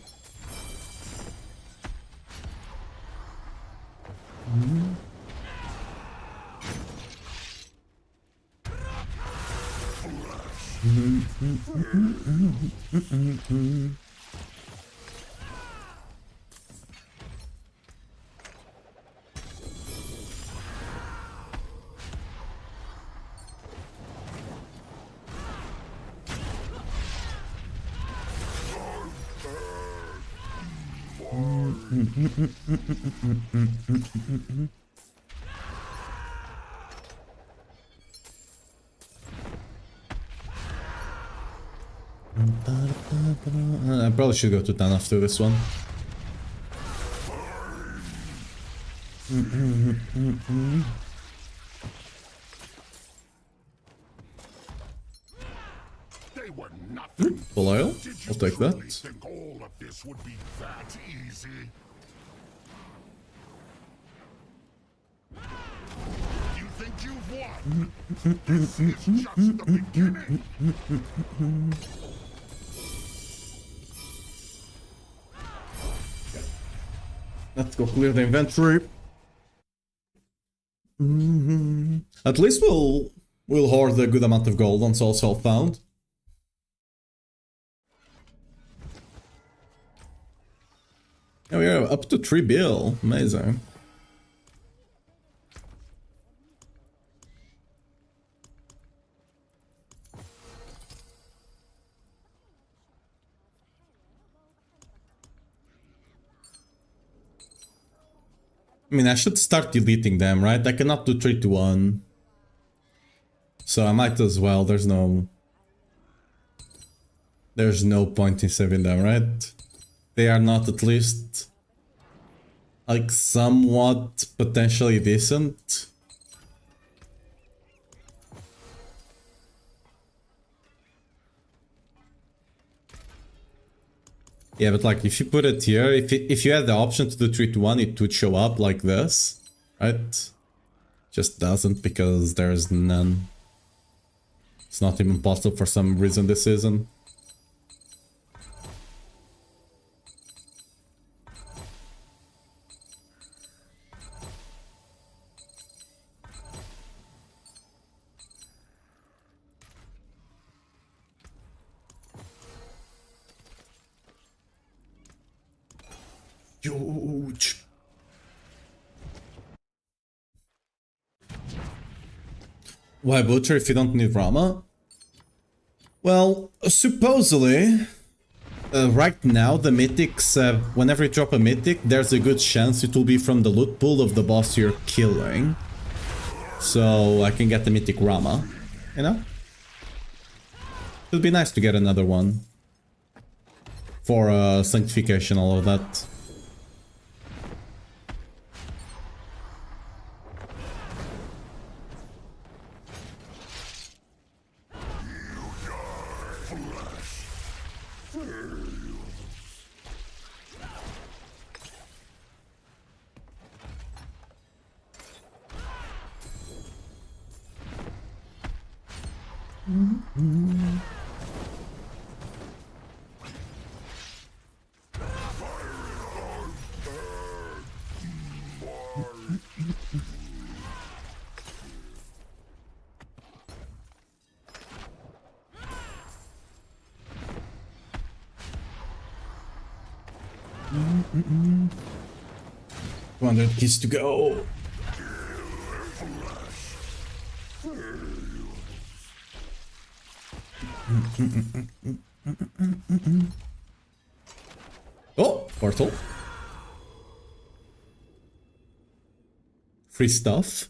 I probably should go to 10 after this one. They were nothing. Full oil? Did you I'll take truly that. think all of this would be that easy? You think you've won? This is just the beginning. Let's go clear the inventory. At least we'll hoard a good amount of gold on souls self found. Yeah, we are up to 3 bill. Amazing. I mean, I should start deleting them, right? I cannot do 3 to 1. So I might as well. There's no point in saving them, right? They are not at least like somewhat potentially decent. Yeah, but like if you put it here, if you had the option to do 3 to 1, it would show up like this, right? Just doesn't because there's none. It's not even possible for some reason this season. Huge. Why butcher if you don't need Rama? Well, supposedly, right now the mythics, whenever you drop a mythic, there's a good chance it will be from the loot pool of the boss you're killing. So I can get the mythic Rama, you know? It would be nice to get another one. For sanctification, all of that. Mm-mm. 200 keys to go. Oh, portal. Free stuff.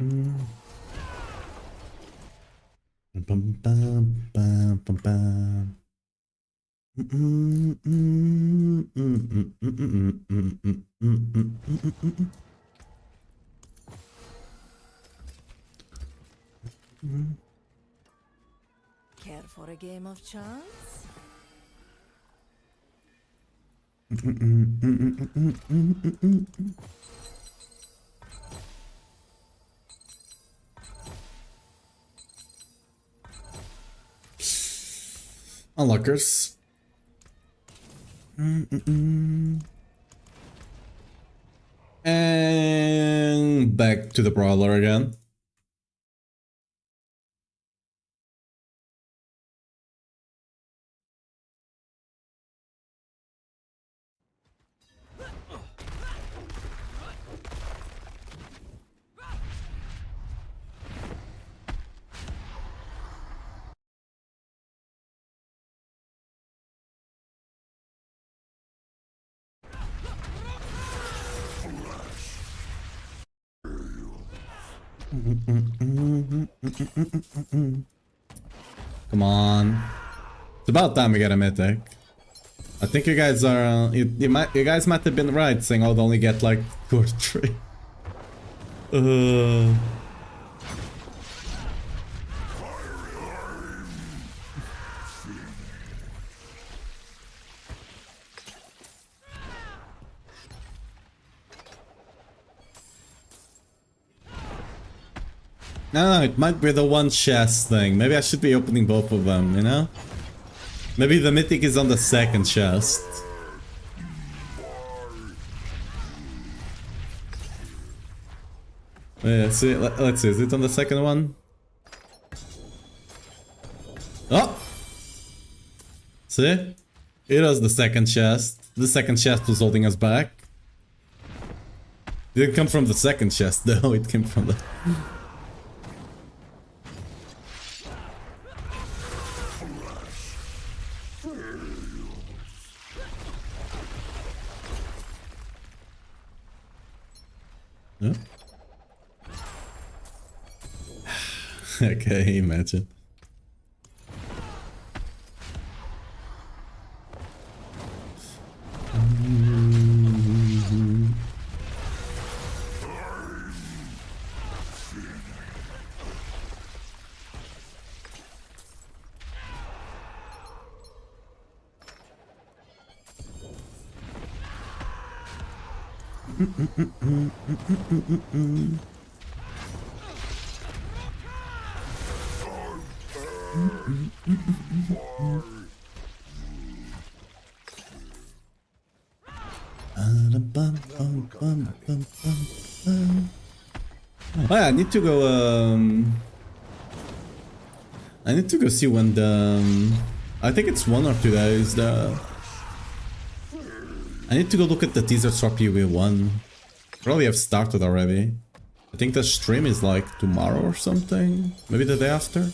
Care for a game of chance? Unlockers. And back to the brawler again. Come on. It's about time we get a mythic. I think you guys are you guys might have been right saying I'll only get like 2 or 3. No, it might be the one chest thing. Maybe I should be opening both of them, you know? Maybe the mythic is on the second chest. Yeah, see, let's see, is it on the second one? Oh! See? It was the second chest. The second chest was holding us back. It didn't come from the second chest though, it came from the... Huh? Okay, imagine. Oh yeah, I need to go I need to go see when the I think it's 1 or 2 days I need to go look at the teasers for PV1. Probably have started already. I think the stream is like tomorrow or something. Maybe the day after.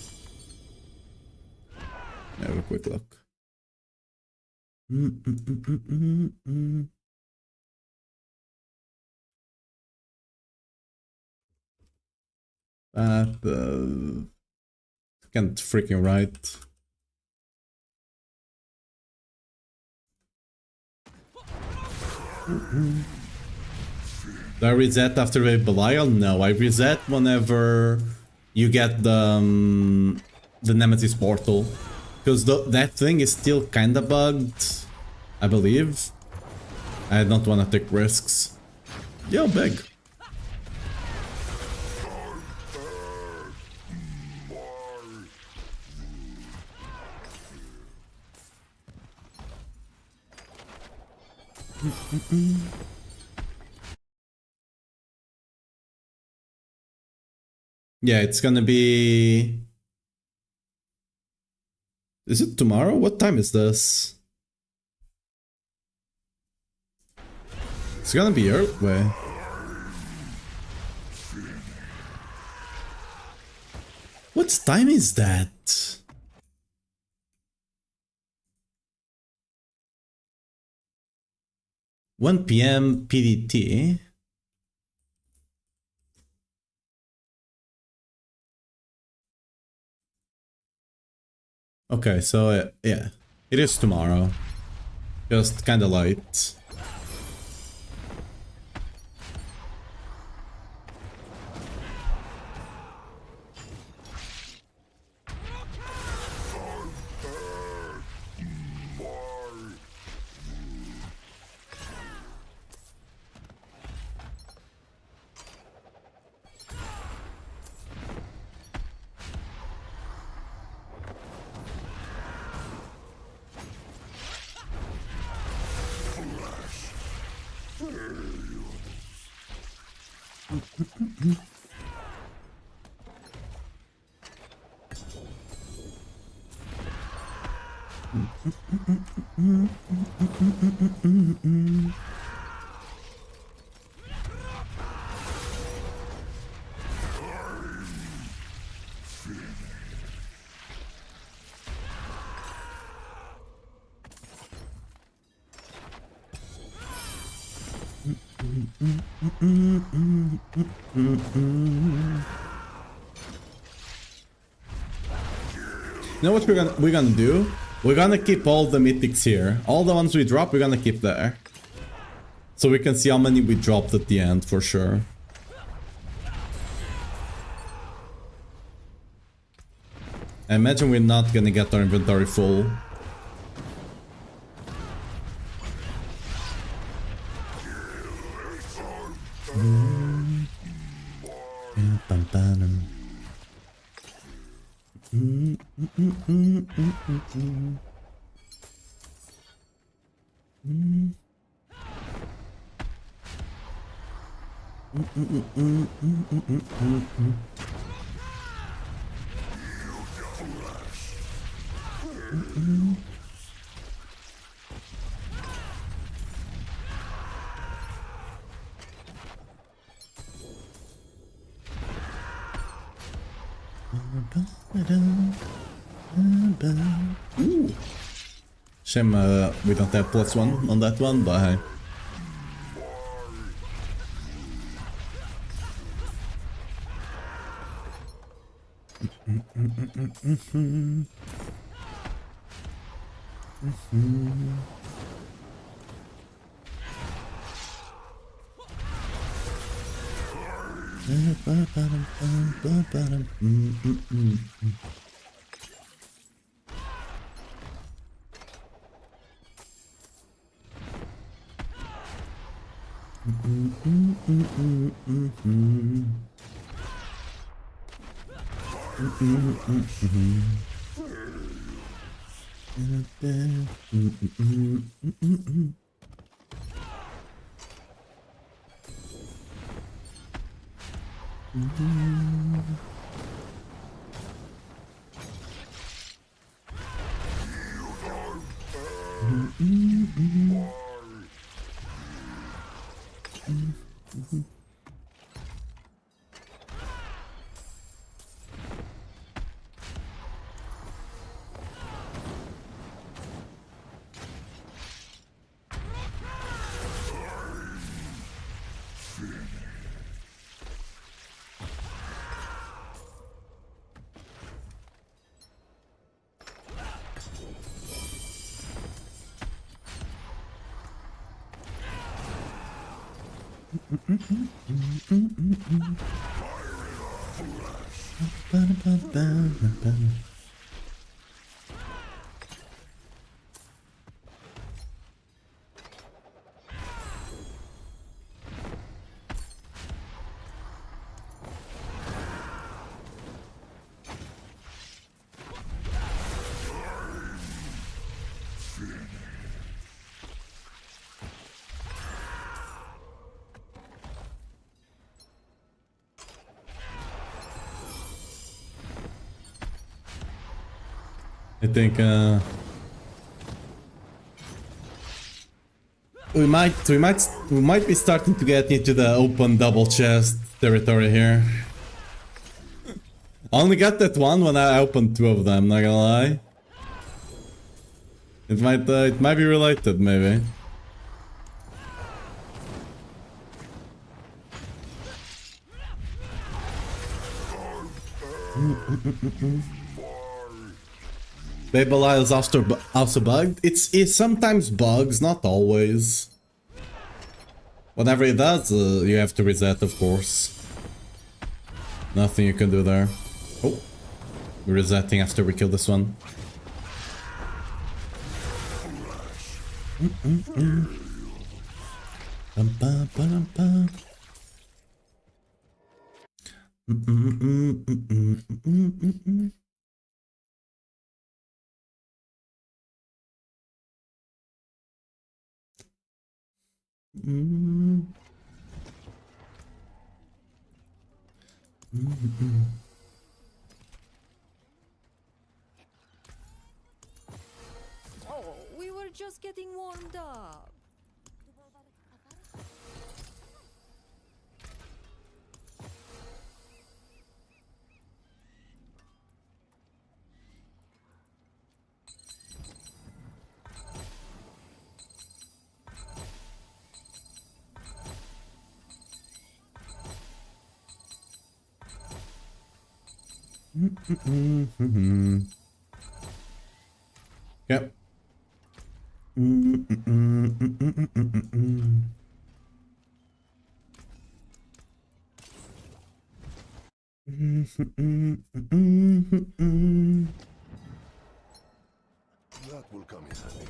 Have a quick look. Can't freaking write. Do I reset after a Belial? No, I reset whenever you get the Nemesis portal. Because that thing is still kinda bugged, I believe. I don't wanna take risks. Yo, big. Yeah, it's gonna be... Is it tomorrow? What time is this? It's gonna be early. Wait. What time is that? (1 PM PDT). Okay, so yeah, it is tomorrow. Just kinda light. You know what we're gonna do? We're gonna keep all the mythics here. All the ones we drop, we're gonna keep there. So we can see how many we dropped at the end for sure. I imagine we're not gonna get our inventory full. Ooh. Shame we don't have +1 on that one, but hey. I think we might be starting to get into the open double chest territory here. I only got that one when I opened 2 of them, not gonna lie. It might be related, maybe. Babylile is also bugged. It sometimes bugs, not always. Whenever it does, you have to reset, of course. Nothing you can do there. Oh, we're resetting after we kill this one. Oh, we were just getting warmed up. Yep. That will come in handy.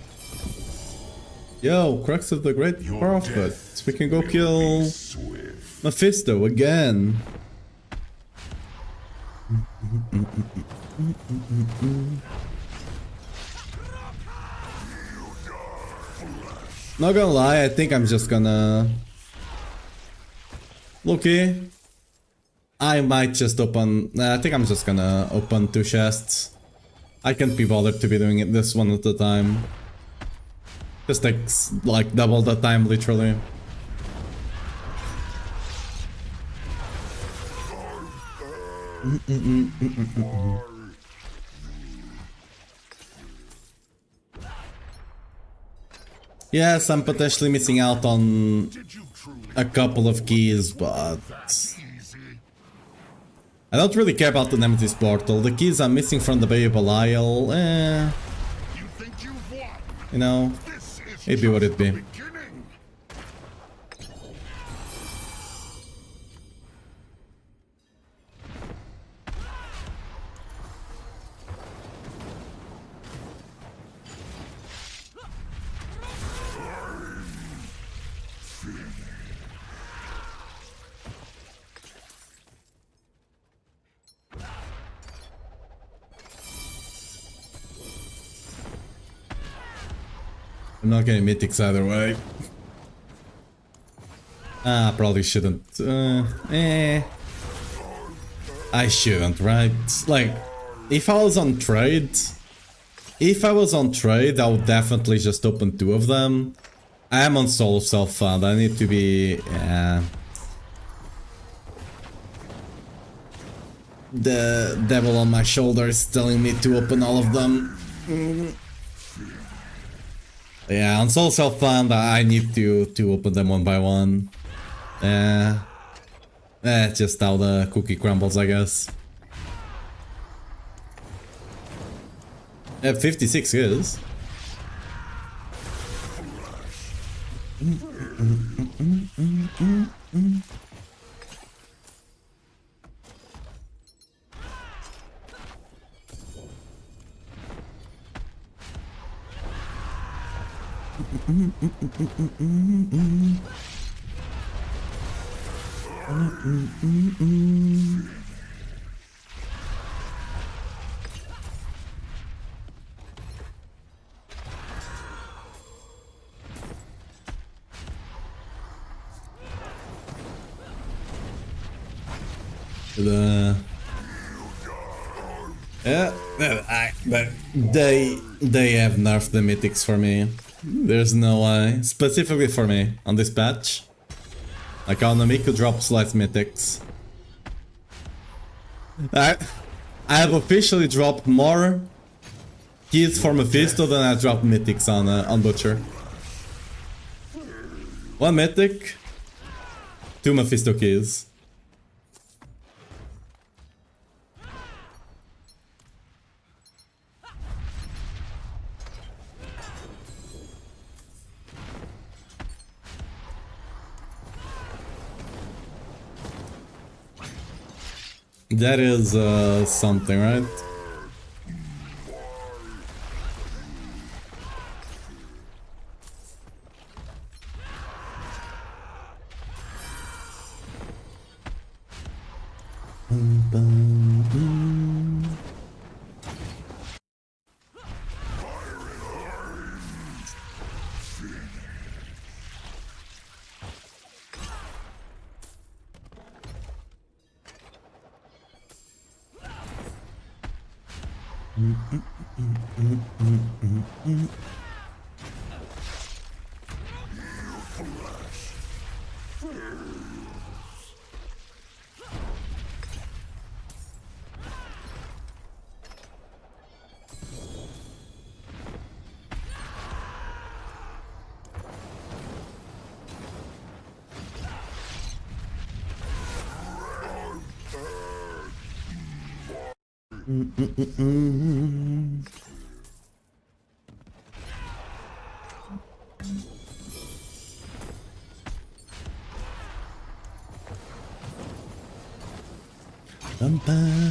Yo, Crux of the Great Your Prophet. death We can go will kill be swift. Mephisto again. Not gonna lie, I think I'm just gonna... Loki. I might just open... Nah, I think I'm just gonna open 2 chests. I can't be bothered to be doing it this one at a time. Just takes like double the time, literally. Yes, I'm potentially missing out on a couple of keys, but I don't really care about the Nemesis portal. The keys I'm missing from the Babylile, You think you've won? you know, This is it'd be what just it be. the beginning. I'm not getting mythics either way. Ah, probably shouldn't. I shouldn't, right? Like, if I was on trade, I would definitely just open 2 of them. I am on solo self-fund. I need to be. The devil on my shoulder is telling me to open all of them. Yeah, on solo self-fund, I need to open them one by one. Just how the cookie crumbles, I guess. 56 is. But they have nerfed the mythics for me. There's no way. Specifically for me on this patch. Like on the Miku drops less mythics. I have officially dropped more keys for Mephisto than I dropped mythics on Butcher. 1 mythic, 2 Mephisto keys. That is something, right? Bum, bum.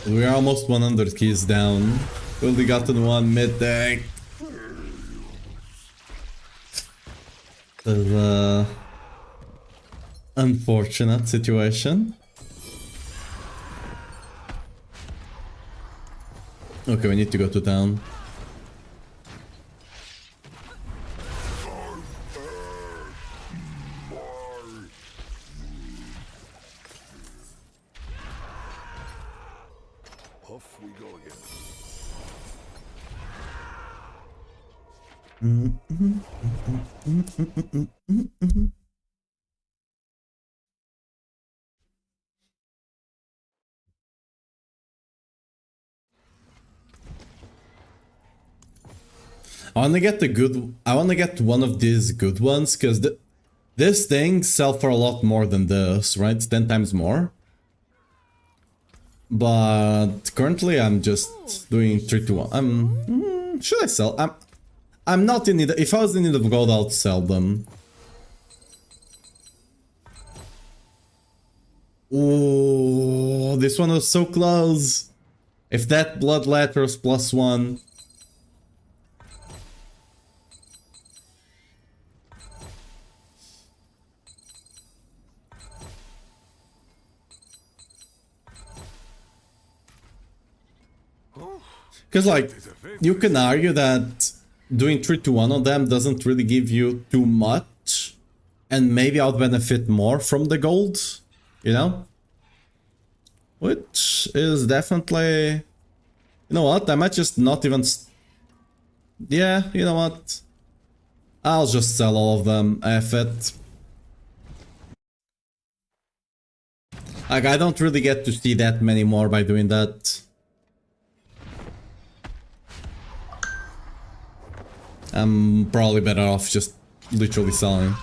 We're almost 100 keys down. Only gotten one mid deck. The unfortunate situation. Okay, we need to go to town. Off we go again. I wanna get the good. I wanna get one of these good ones because this thing sell for a lot more than this, right? 10 times more. But currently, I'm just doing 3 to 1. Should I sell? I'm not in need. If I was in need of gold, I'll sell them. Oh, this one was so close. If that blood letters +1. Because, like, you can argue that doing 3 to 1 on them doesn't really give you too much, and maybe I'll benefit more from the gold, you know? Which is definitely... You know what? I might just not even... Yeah, you know what? I'll just sell all of them, F it. Like, I don't really get to see that many more by doing that. I'm probably better off just literally selling.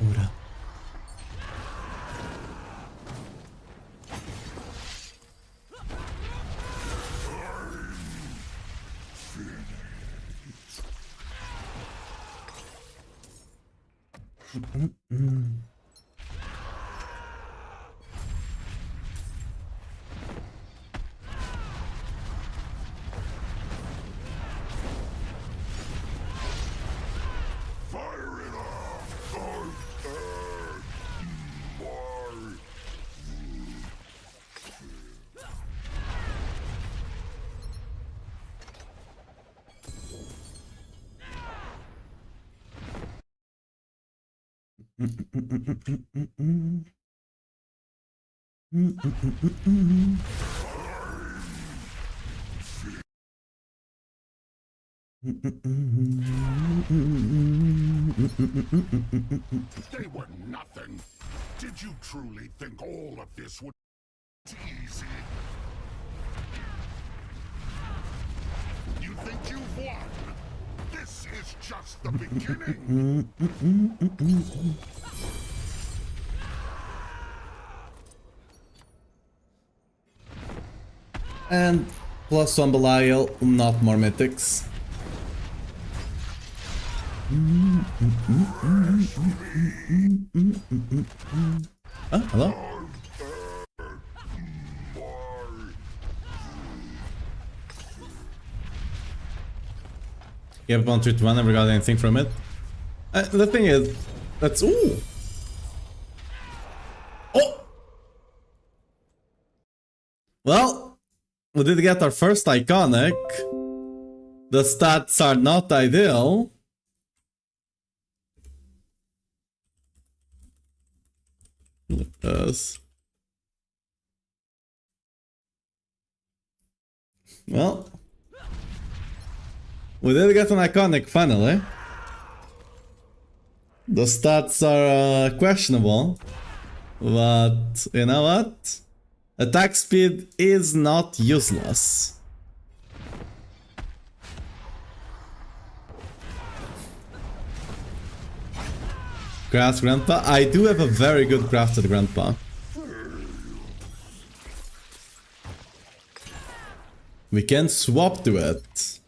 Ora. Fire it off! They were nothing. Did you truly think all of this would be easy? You think you've won? This is just the beginning. And +1 Belial, not more mythics. Oh, hello? You have 1 3 to 1, never got anything from it. The thing is, that's ooh. Oh! Well, we did get our first iconic. The stats are not ideal. Look at this. Well, we did get an iconic finally. The stats are questionable, but you know what? Attack speed is not useless. Grass Grandpa? I do have a very good crafted Grandpa. We can swap to it.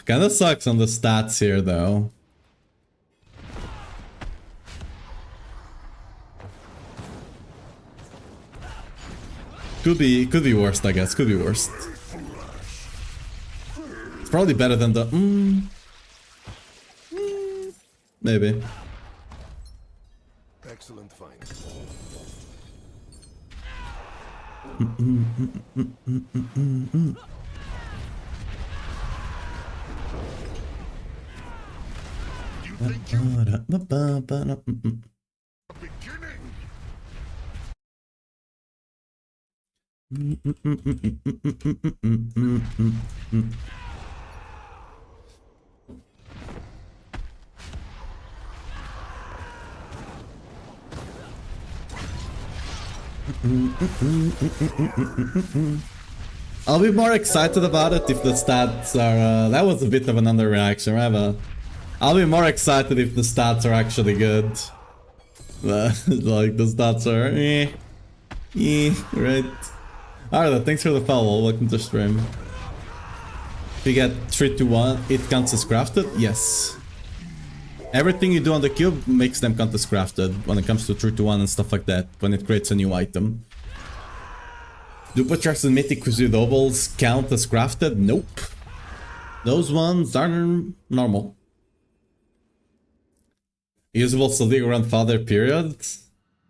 Kinda sucks on the stats here though. Could be worse, I guess. Could be worse. It's probably better than the maybe. Excellent find. You think you beginning? I'll be more excited about it if the stats are... that was a bit of an underreaction, right? But I'll be more excited if the stats are actually good. Like, the stats are... right? Alright, thanks for the follow. Welcome to stream. If you get 3 to 1, it counts as crafted? Yes. Everything you do on the cube makes them count as crafted when it comes to 3 to 1 and stuff like that, when it creates a new item. Do Patriarchs and Mythic Doubles count as crafted? Nope. Those ones are normal. Usable Salic Grandfather period?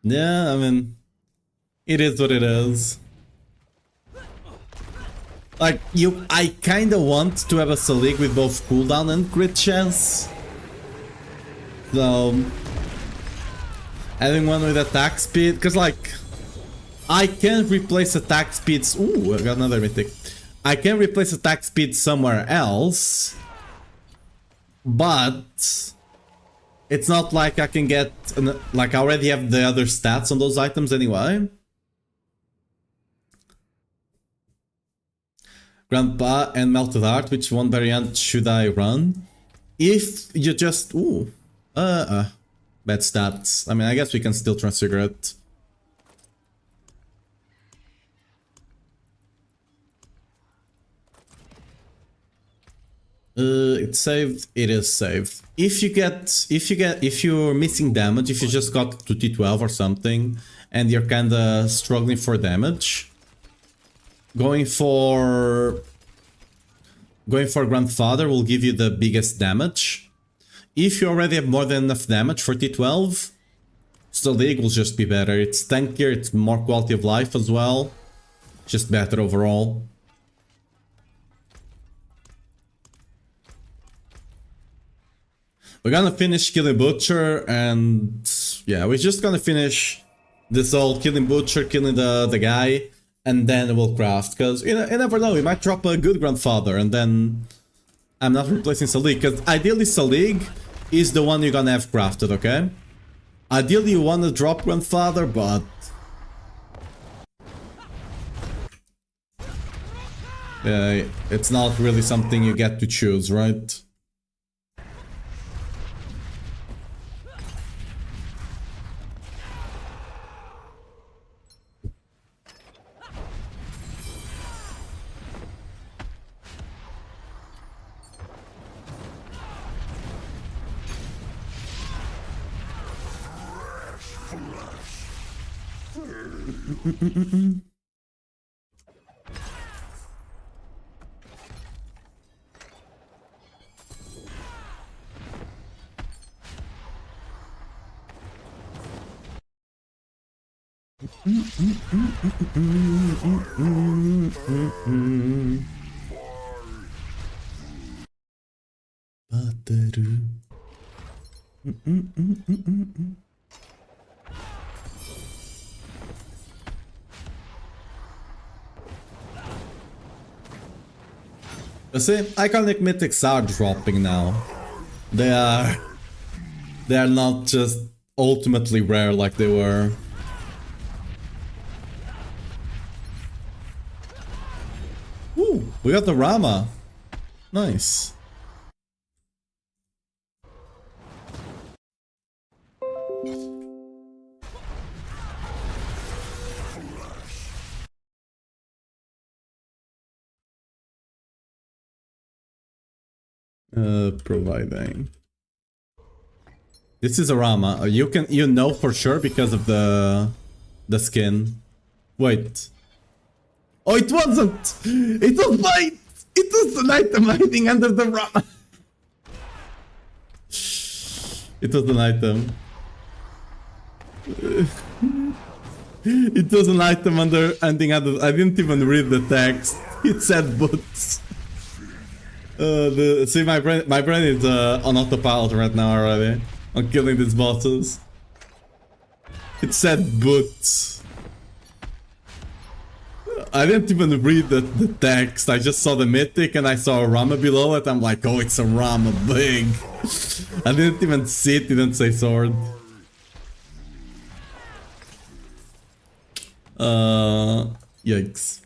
Yeah, I mean... it is what it is. Like, I kinda want to have a Salic with both cooldown and crit chance. So... having one with attack speed, cause like... I can replace attack speeds... ooh, I got another mythic. I can replace attack speed somewhere else. But... it's not like I can get... like, I already have the other stats on those items anyway. Grandpa and Melted Heart, which one variant should I run? If you just... ooh. Bad stats. I mean, I guess we can still transfigure it. It's saved. It is saved. If you're missing damage, if you just got to T12 or something, and you're kinda struggling for damage, going for Grandfather will give you the biggest damage. If you already have more than enough damage for T12, still the Eagle will just be better. It's tankier, it's more quality of life as well. Just better overall. We're gonna finish Killing Butcher, and yeah, we're just gonna finish this whole Killing Butcher, killing the guy, and then we'll craft. Because you never know, we might drop a good Grandfather, and then I'm not replacing Salic. Because ideally Salic is the one you're gonna have crafted, okay? Ideally you wanna drop Grandfather, but... yeah, it's not really something you get to choose, right? You see, iconic mythics are dropping now. They are not just ultimately rare like they were. Ooh, we got the Rama. Nice. Providing. This is a Rama. You know for sure because of the skin. Wait. Oh, it wasn't! It was white! It was an item hiding under the Rama. It was an item. It was an item ending under. I didn't even read the text. It said boots. See, my brain is on autopilot right now already. I'm killing these bosses. It said boots. I didn't even read the text. I just saw the mythic and I saw a Rama below it. I'm like, oh, it's a Rama, big. I didn't even see it. Didn't say sword. Yikes.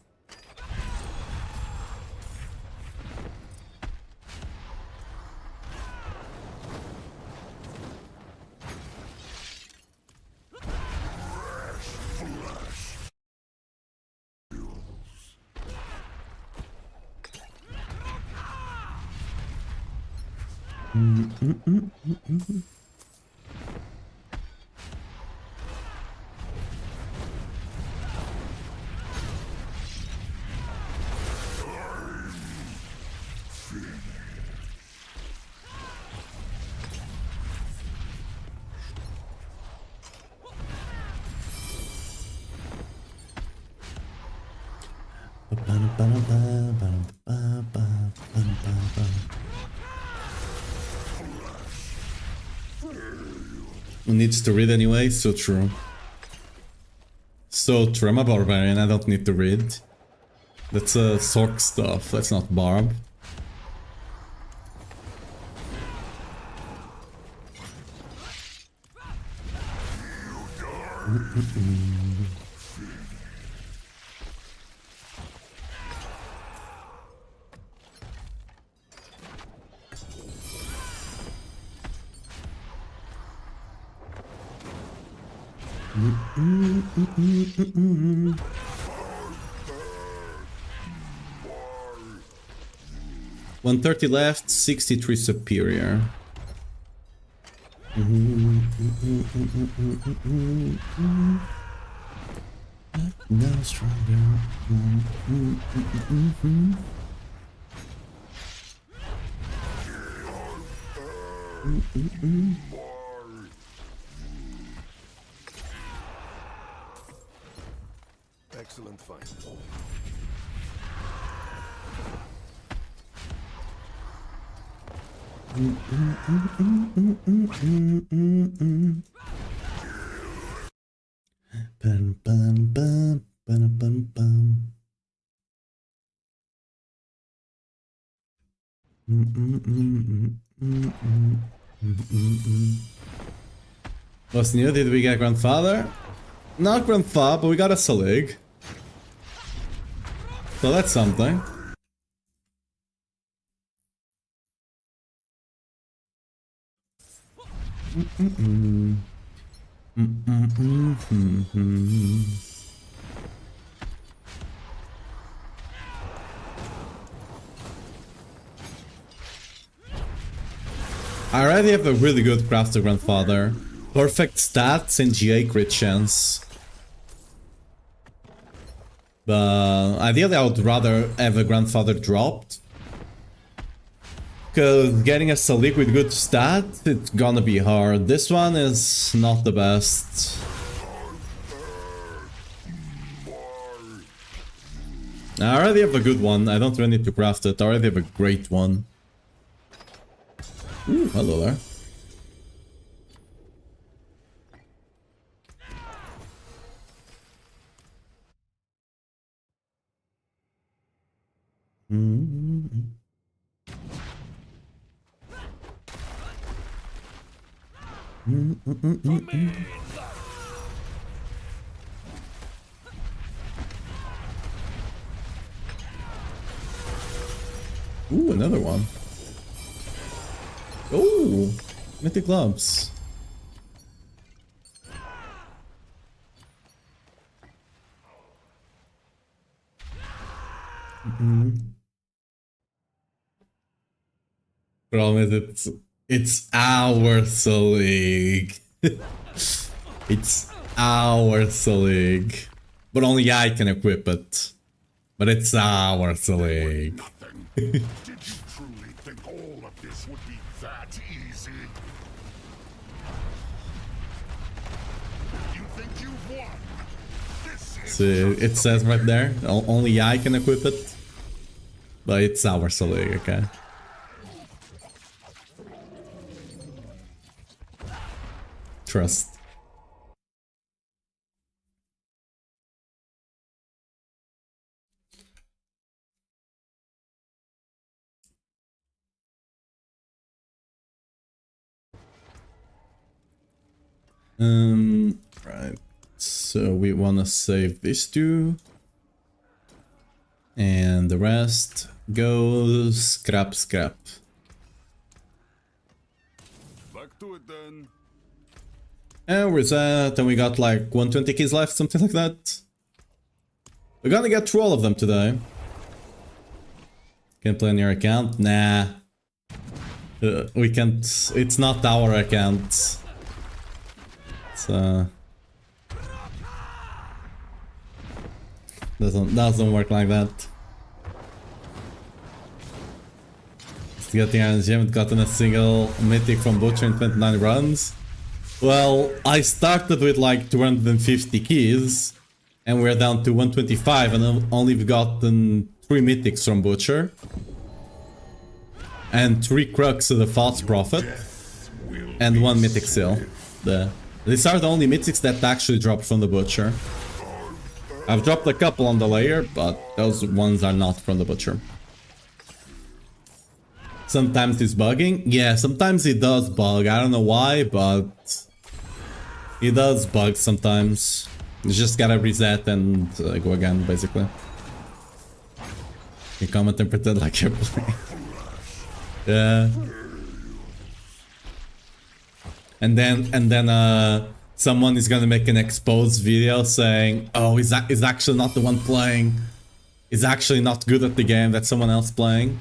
Who needs to read anyway? So true. So true. I'm a barbarian. I don't need to read. That's sock stuff. That's not barb. $130 left, 63 superior. Now stronger. Excellent fight. Bum, bum, bum, bum, bum, bum. What's new? Did we get grandfather? Not grandfather, but we got a Salig. So that's something. I already have a really good crafter grandfather. Perfect stats and GA crit chance. But ideally I would rather have a grandfather dropped. Because getting a Salik with good stats, it's gonna be hard. This one is not the best. I already have a good one. I don't really need to craft it. I already have a great one. Ooh, hello there. Ooh, another one. Ooh, mythic gloves. Problem is, it's our Selig. It's our Selig. But only I can equip it. But it's our Selig. Nothing. Did you truly think all of this would be that easy? You think you've won? This is So it says right there, only I can equip it. But it's our Selig, okay? Trust. Right. So we want to save these two. And the rest goes scrap. back to it then. And where's that? And we got like 120 keys left, something like that. We're gonna get through all of them today. Can play on your account? Nah. We can't. It's not our account. It's doesn't work like that. Just getting energy, haven't gotten a single mythic from Butcher in 29 runs. Well, I started with like 250 keys, and we're down to 125, and only we've gotten 3 mythics from Butcher. And 3 Crux of the False Prophet, and 1 mythic seal. These are the only mythics that actually dropped from the Butcher. I've dropped a couple on the layer, but those ones are not from the Butcher. Sometimes it's bugging. Yeah, sometimes it does bug. I don't know why, but it does bug sometimes. You just gotta reset and go again, basically. You comment and pretend like you're playing. Yeah. And then someone is gonna make an exposed video saying, "Oh, is actually not the one playing. Is actually not good at the game. That's someone else playing.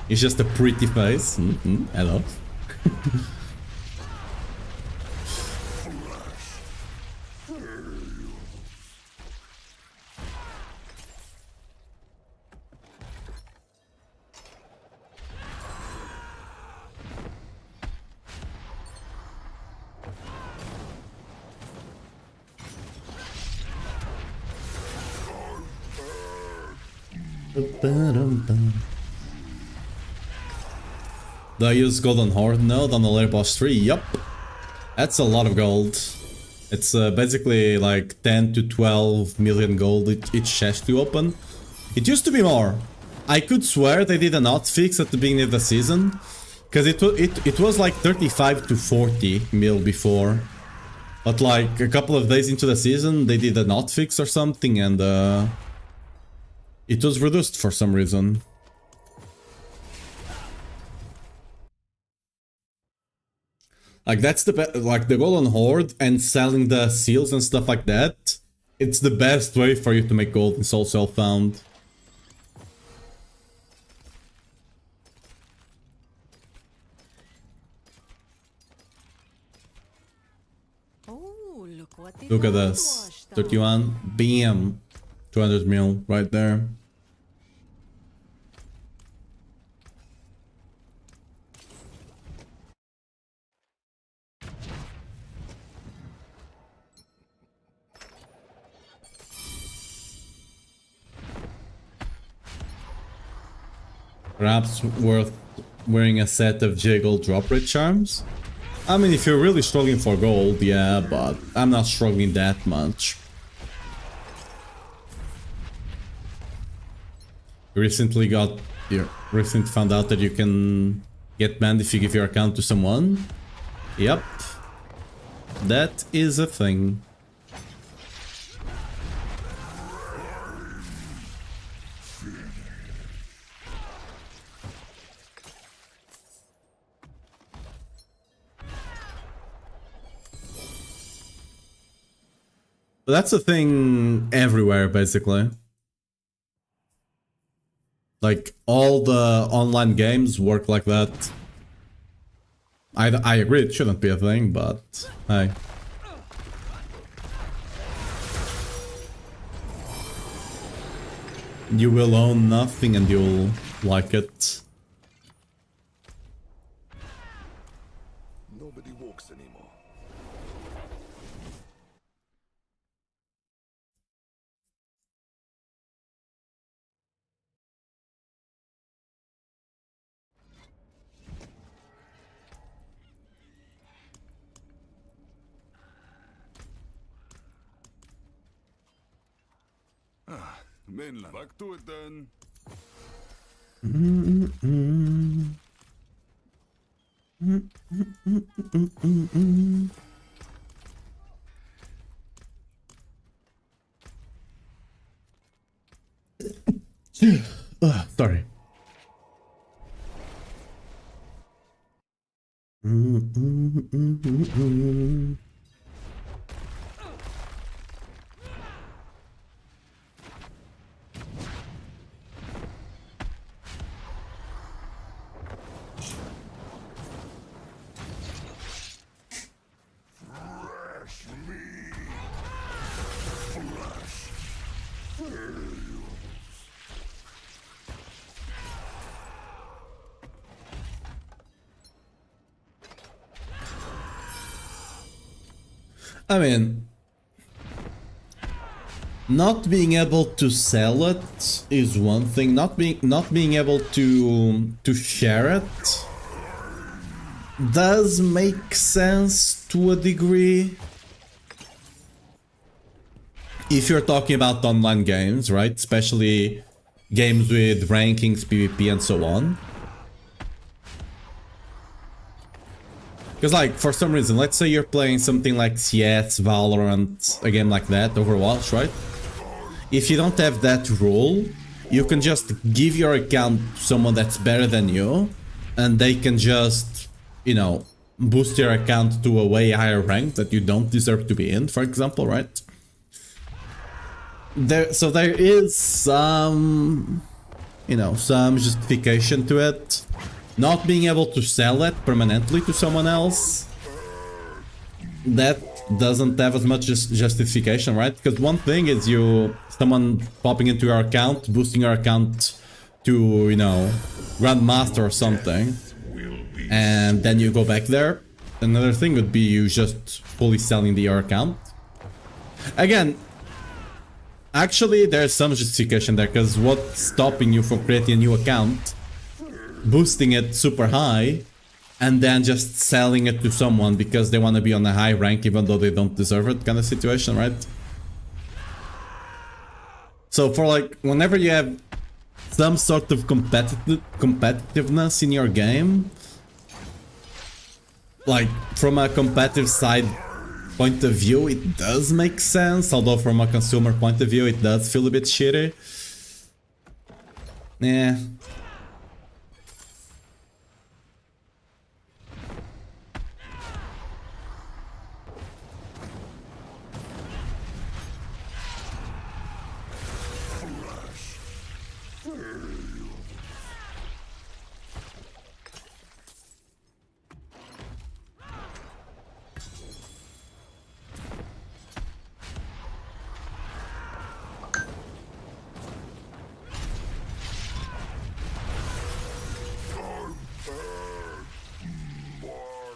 It's just a pretty face." Hello. Do I use Golden Horde node on the later boss 3? Yup. That's a lot of gold. It's basically like 10 to 12 million gold each chest to open. It used to be more. I could swear they did a hotfix at the beginning of the season, because it was like 35 to 40 mil before. But like a couple of days into the season, they did a hotfix or something, and it was reduced for some reason. Like that's the like the Golden Horde and selling the seals and stuff like that. It's the best way for you to make gold in Soul Self-Found. Oh, look what the Look at dog this. washed up. 31. Bam. 200 mil right there. Perhaps worth wearing a set of Jiggle drop rate charms? I mean, if you're really struggling for gold, yeah, but I'm not struggling that much. Recently found out that you can get banned if you give your account to someone. Yep. That is a thing. But that's a thing everywhere, basically. Like, all the online games work like that. I agree, it shouldn't be a thing, but hey. You will own nothing and you'll like it. Nobody walks anymore. Mainland. Back to it then. Sorry. I mean, not being able to sell it is one thing. Not being able to share it does make sense to a degree. If you're talking about online games, right? Especially games with rankings, PvP, and so on. Because, like, for some reason, let's say you're playing something like CS, Valorant, a game like that, Overwatch, right? If you don't have that rule, you can just give your account to someone that's better than you, and they can just, you know, boost your account to a way higher rank that you don't deserve to be in, for example, right? So there is some, you know, some justification to it. Not being able to sell it permanently to someone else, that doesn't have as much justification, right? Because one thing is someone popping into your account, boosting your account to, you know, Grandmaster or something, and then you go back there. Another thing would be you just fully selling your account. Again, actually there's some justification there, because what's stopping you from creating a new account, boosting it super high, and then just selling it to someone because they want to be on a high rank even though they don't deserve it, kind of situation, right? So for, like, whenever you have some sort of competitiveness in your game, like, from a competitive side point of view, it does make sense, although from a consumer point of view it does feel a bit shitty. Yeah.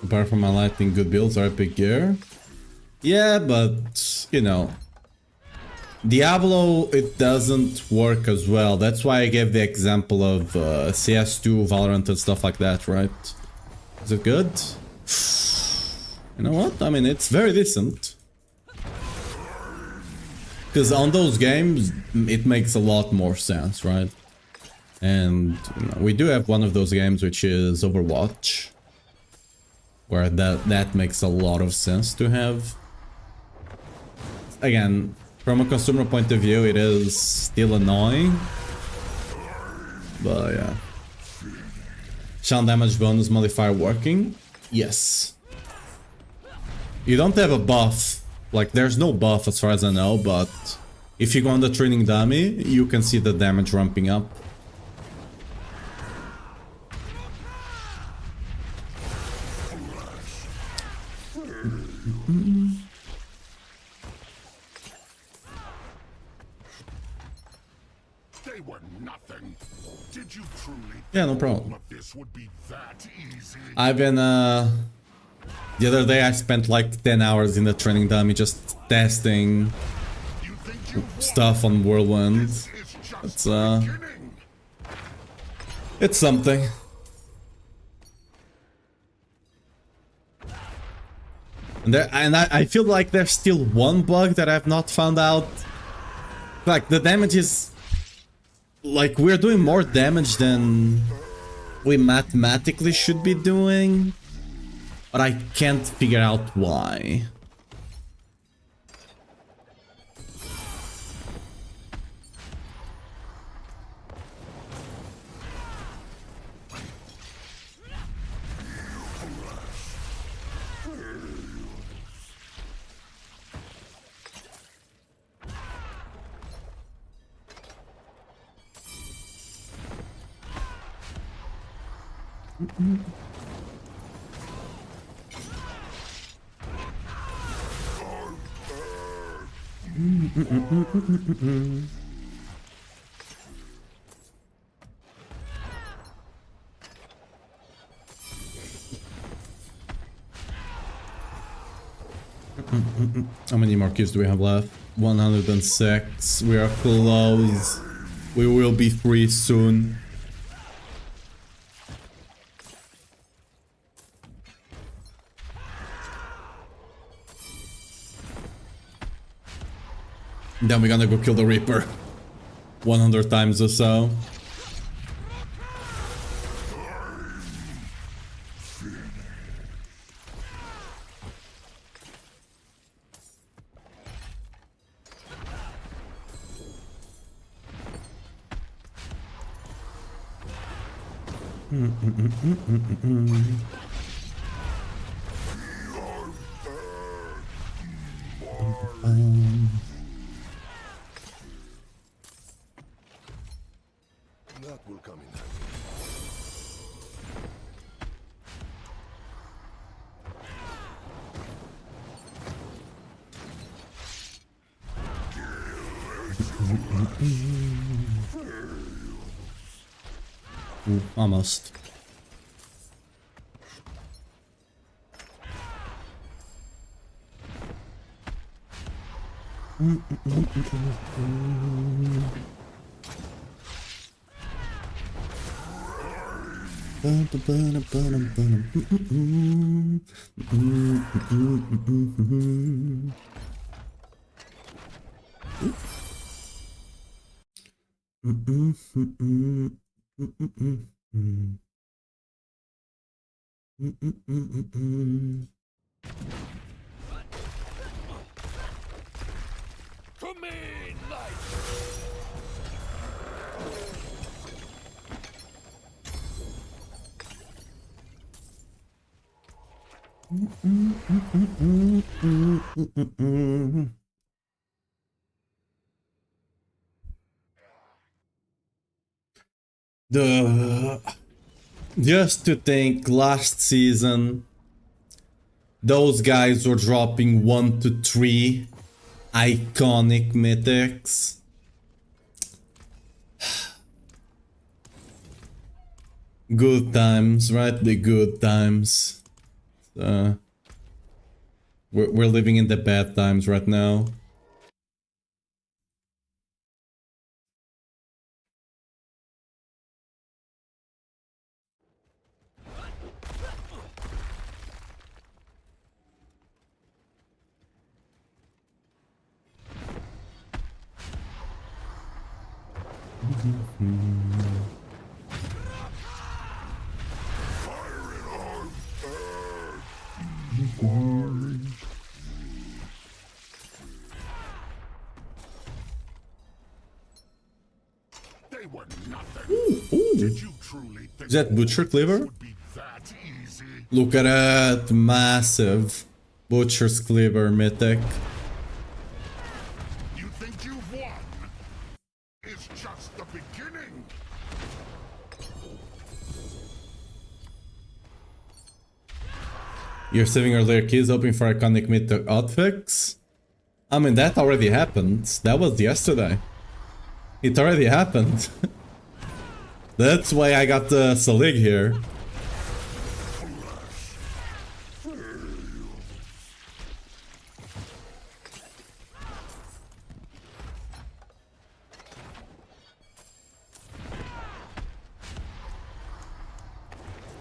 Apart from my lighting, good builds are epic gear. Yeah, but, you know, Diablo, it doesn't work as well. That's why I gave the example of CS2, Valorant and stuff like that, right? Is it good? You know what? I mean, it's very decent. Because on those games, it makes a lot more sense, right? And you know, we do have one of those games, which is Overwatch, where that makes a lot of sense to have. Again, from a consumer point of view, it is still annoying, but yeah. Shell damage bonus modifier working? Yes. You don't have a buff, like there's no buff as far as I know, but if you go on the training dummy, you can see the damage ramping up. They were nothing. Did you truly Yeah, no think problem. all of this would be that easy? I've been, the other day I spent like 10 hours in the training dummy just testing You think you stuff on Whirlwind. This is just It's, the beginning. it's something. And I feel like there's still one bug that I've not found out. Like, the damage is... Like, we're doing more damage than we mathematically should be doing. But I can't figure out why. How many more kills do we have left? 106. We are close. We will be free soon. Then we're gonna go kill the Reaper 100 times or so. That will come in handy. Ooh, almost. To me, light. Just to think, last season those guys were dropping 1 to 3 iconic mythics. Good times, right? The good times. We're living in the bad times right now. They were nothing. Did you truly think Is that Butcher Cleaver? would be that easy? Look at that, massive Butcher's Cleaver mythic. You think you've won? It's just the beginning. You're saving earlier keys, hoping for iconic mid to hotfix? I mean, that already happened. That was yesterday. It already happened. That's why I got the Salig here.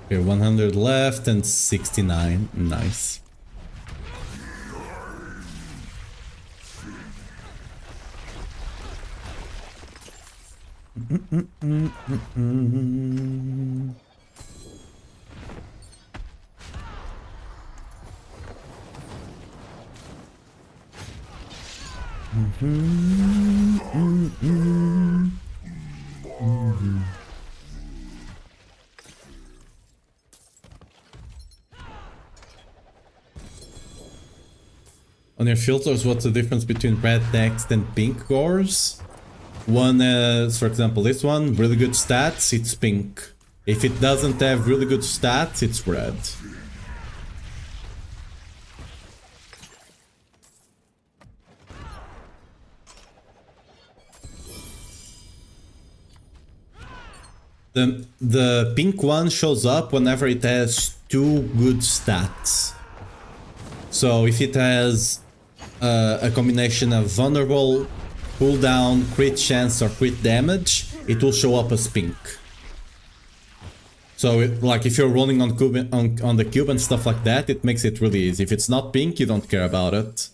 Okay, 100 left and 69. Nice. On your filters, what's the difference between red text and pink cores? One is, for example, this one, really good stats, it's pink. If it doesn't have really good stats, it's red. The pink one shows up whenever it has two good stats. So if it has a combination of vulnerable, cooldown, crit chance or crit damage, it will show up as pink. So like if you're rolling on the cube and stuff like that, it makes it really easy. If it's not pink, you don't care about it.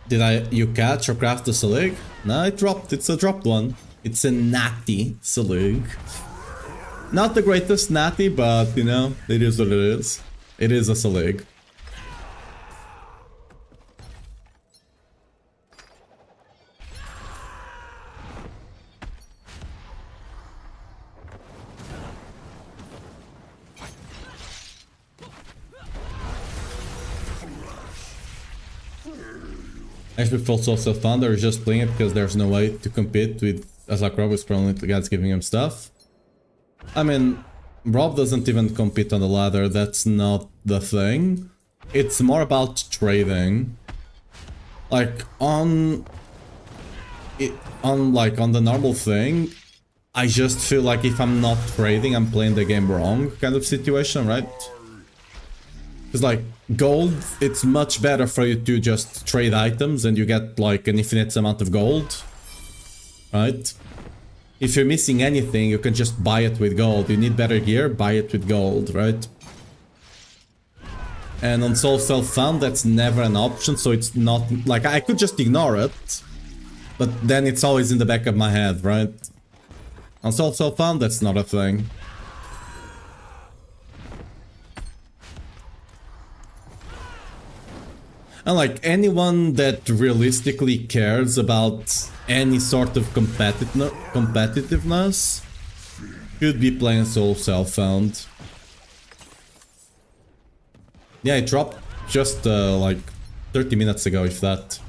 Did you catch or craft the Salig? No, it dropped. It's a dropped one. It's a natty Salig. Not the greatest natty, but you know, it is what it is. It is a Salig. Actually, full also fun, or just playing it because there's no way to compete with as like Rob is probably the guys giving him stuff. I mean, Rob doesn't even compete on the ladder, that's not the thing. It's more about trading. Like on the normal thing, I just feel like if I'm not trading, I'm playing the game wrong kind of situation, right? Because like gold, it's much better for you to just trade items and you get like an infinite amount of gold, right? If you're missing anything, you can just buy it with gold. You need better gear, buy it with gold, right? And on Soul Self-Found, that's never an option, so it's not... Like, I could just ignore it, but then it's always in the back of my head, right? On Soul Self-Found, that's not a thing. And like, anyone that realistically cares about any sort of competitiveness should be playing Soul Self-Found. Yeah, it dropped just like 30 minutes ago, if that.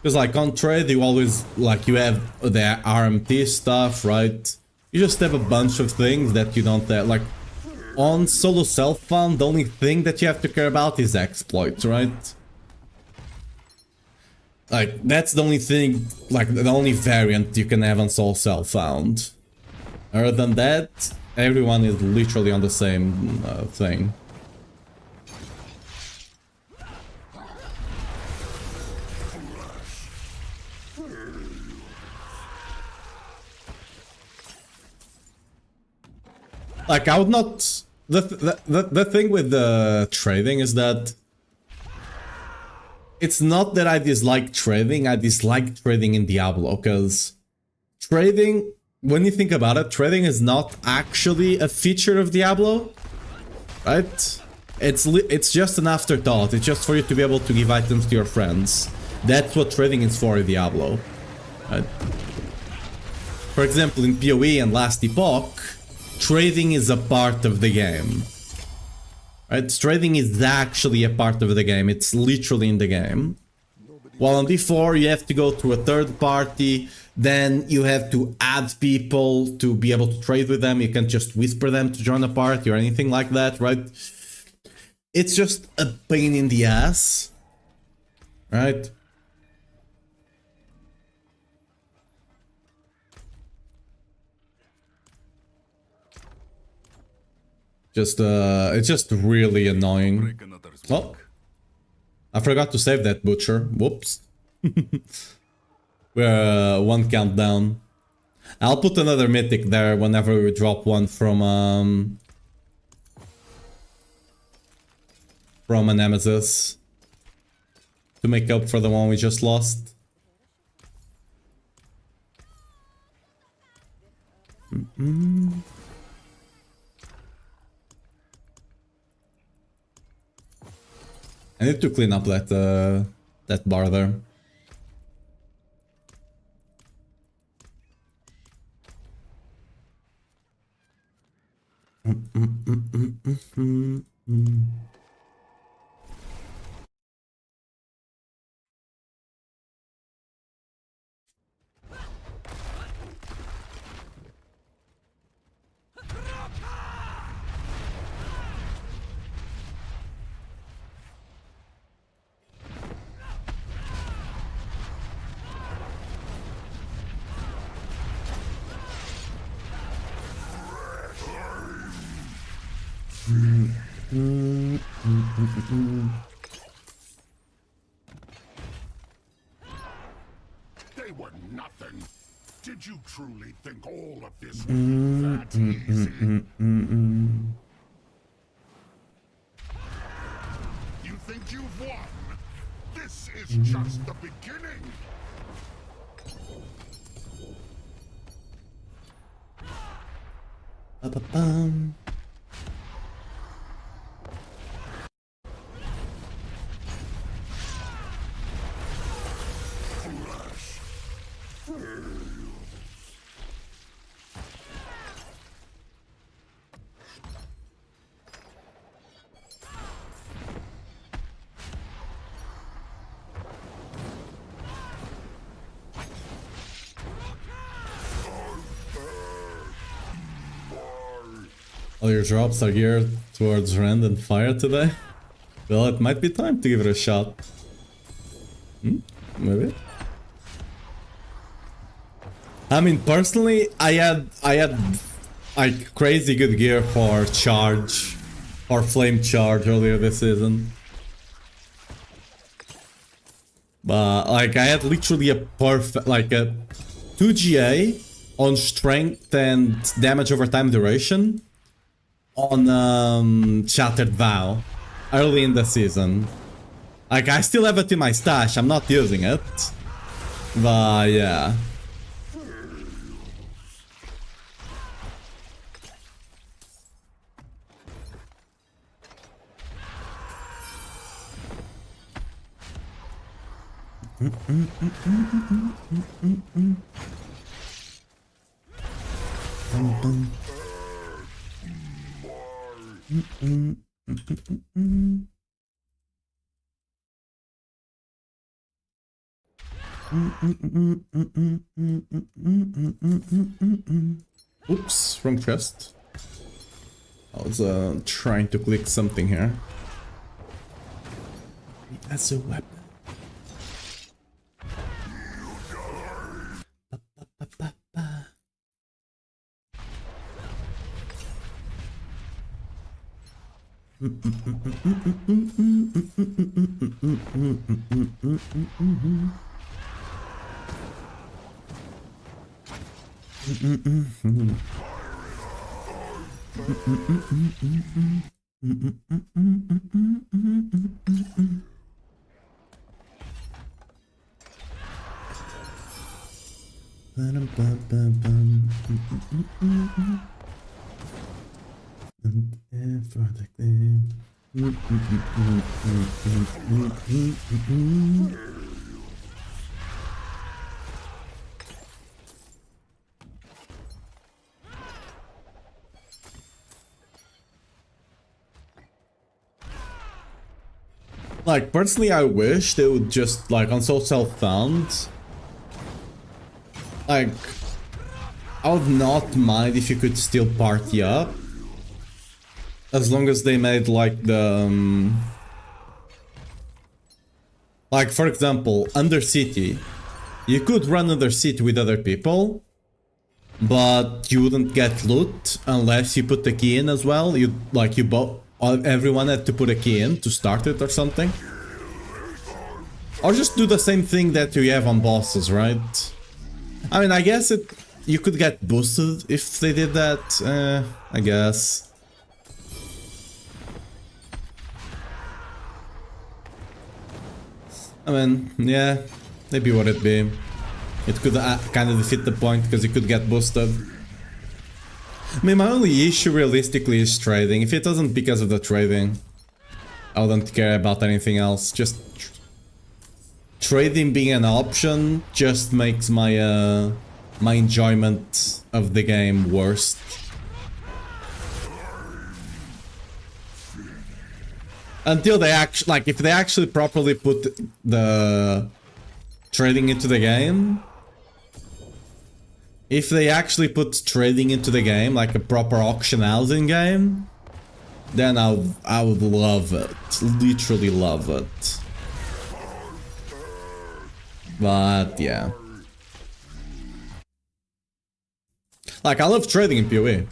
Because like on trade, you always, like you have the RMT stuff, right? You just have a bunch of things that you don't have, like on solo self-found, the only thing that you have to care about is exploits, right? Like, that's the only thing, like the only variant you can have on solo self-found. Other than that, everyone is literally on the same thing. Like, I would not... The thing with the trading is that it's not that I dislike trading, I dislike trading in Diablo, because trading, when you think about it, trading is not actually a feature of Diablo, right? It's just an afterthought, it's just for you to be able to give items to your friends. That's what trading is for in Diablo, right? For example, in PoE and Last Epoch, trading is a part of the game, right? Trading is actually a part of the game, it's literally in the game. While on D4 you have to go through a third party, then you have to add people to be able to trade with them. You can't just whisper them to join a party or anything like that, right? It's just a pain in the ass, right? It's just really annoying. Oh, I forgot to save that butcher. Whoops. We're one countdown. I'll put another mythic there whenever we drop one from an Nemesis to make up for the one we just lost. I need to clean up that bar there. They were nothing. Did you truly think all of this would be that easy? You think you've won? This is just the beginning. Ba-ba-bum. All your drops are geared towards Rend and Fire today? Well, it might be time to give it a shot. Maybe? I mean, personally, I had like crazy good gear for Charge or Flame Charge earlier this season. But like I had literally a perfect, like a 2 GA on strength and damage over time duration on Shattered Vow early in the season. Like I still have it in my stash, I'm not using it. But yeah. Oops, wrong chest. I was trying to click something here. As a weapon. Like, personally, I wish they would just, like, on So Self-Found, Like, I would not mind if you could still party up. As long as they made like the... like, for example, Undercity. You could run Undercity with other people, but you wouldn't get loot unless you put the key in as well. Everyone had to put a key in to start it or something. Or just do the same thing that you have on bosses, right? I mean, I guess you could get boosted if they did that, I guess. I mean, yeah, maybe what it be. It could kind of defeat the point because you could get boosted. I mean, my only issue realistically is trading. If it wasn't because of the trading, I wouldn't care about anything else. Just trading being an option just makes my my enjoyment of the game worse. Until they actually, like, if they actually properly put the trading into the game. If they actually put trading into the game, like a proper auction housing game, then I would love it. Literally love it. But yeah. Like, I love trading in PoE.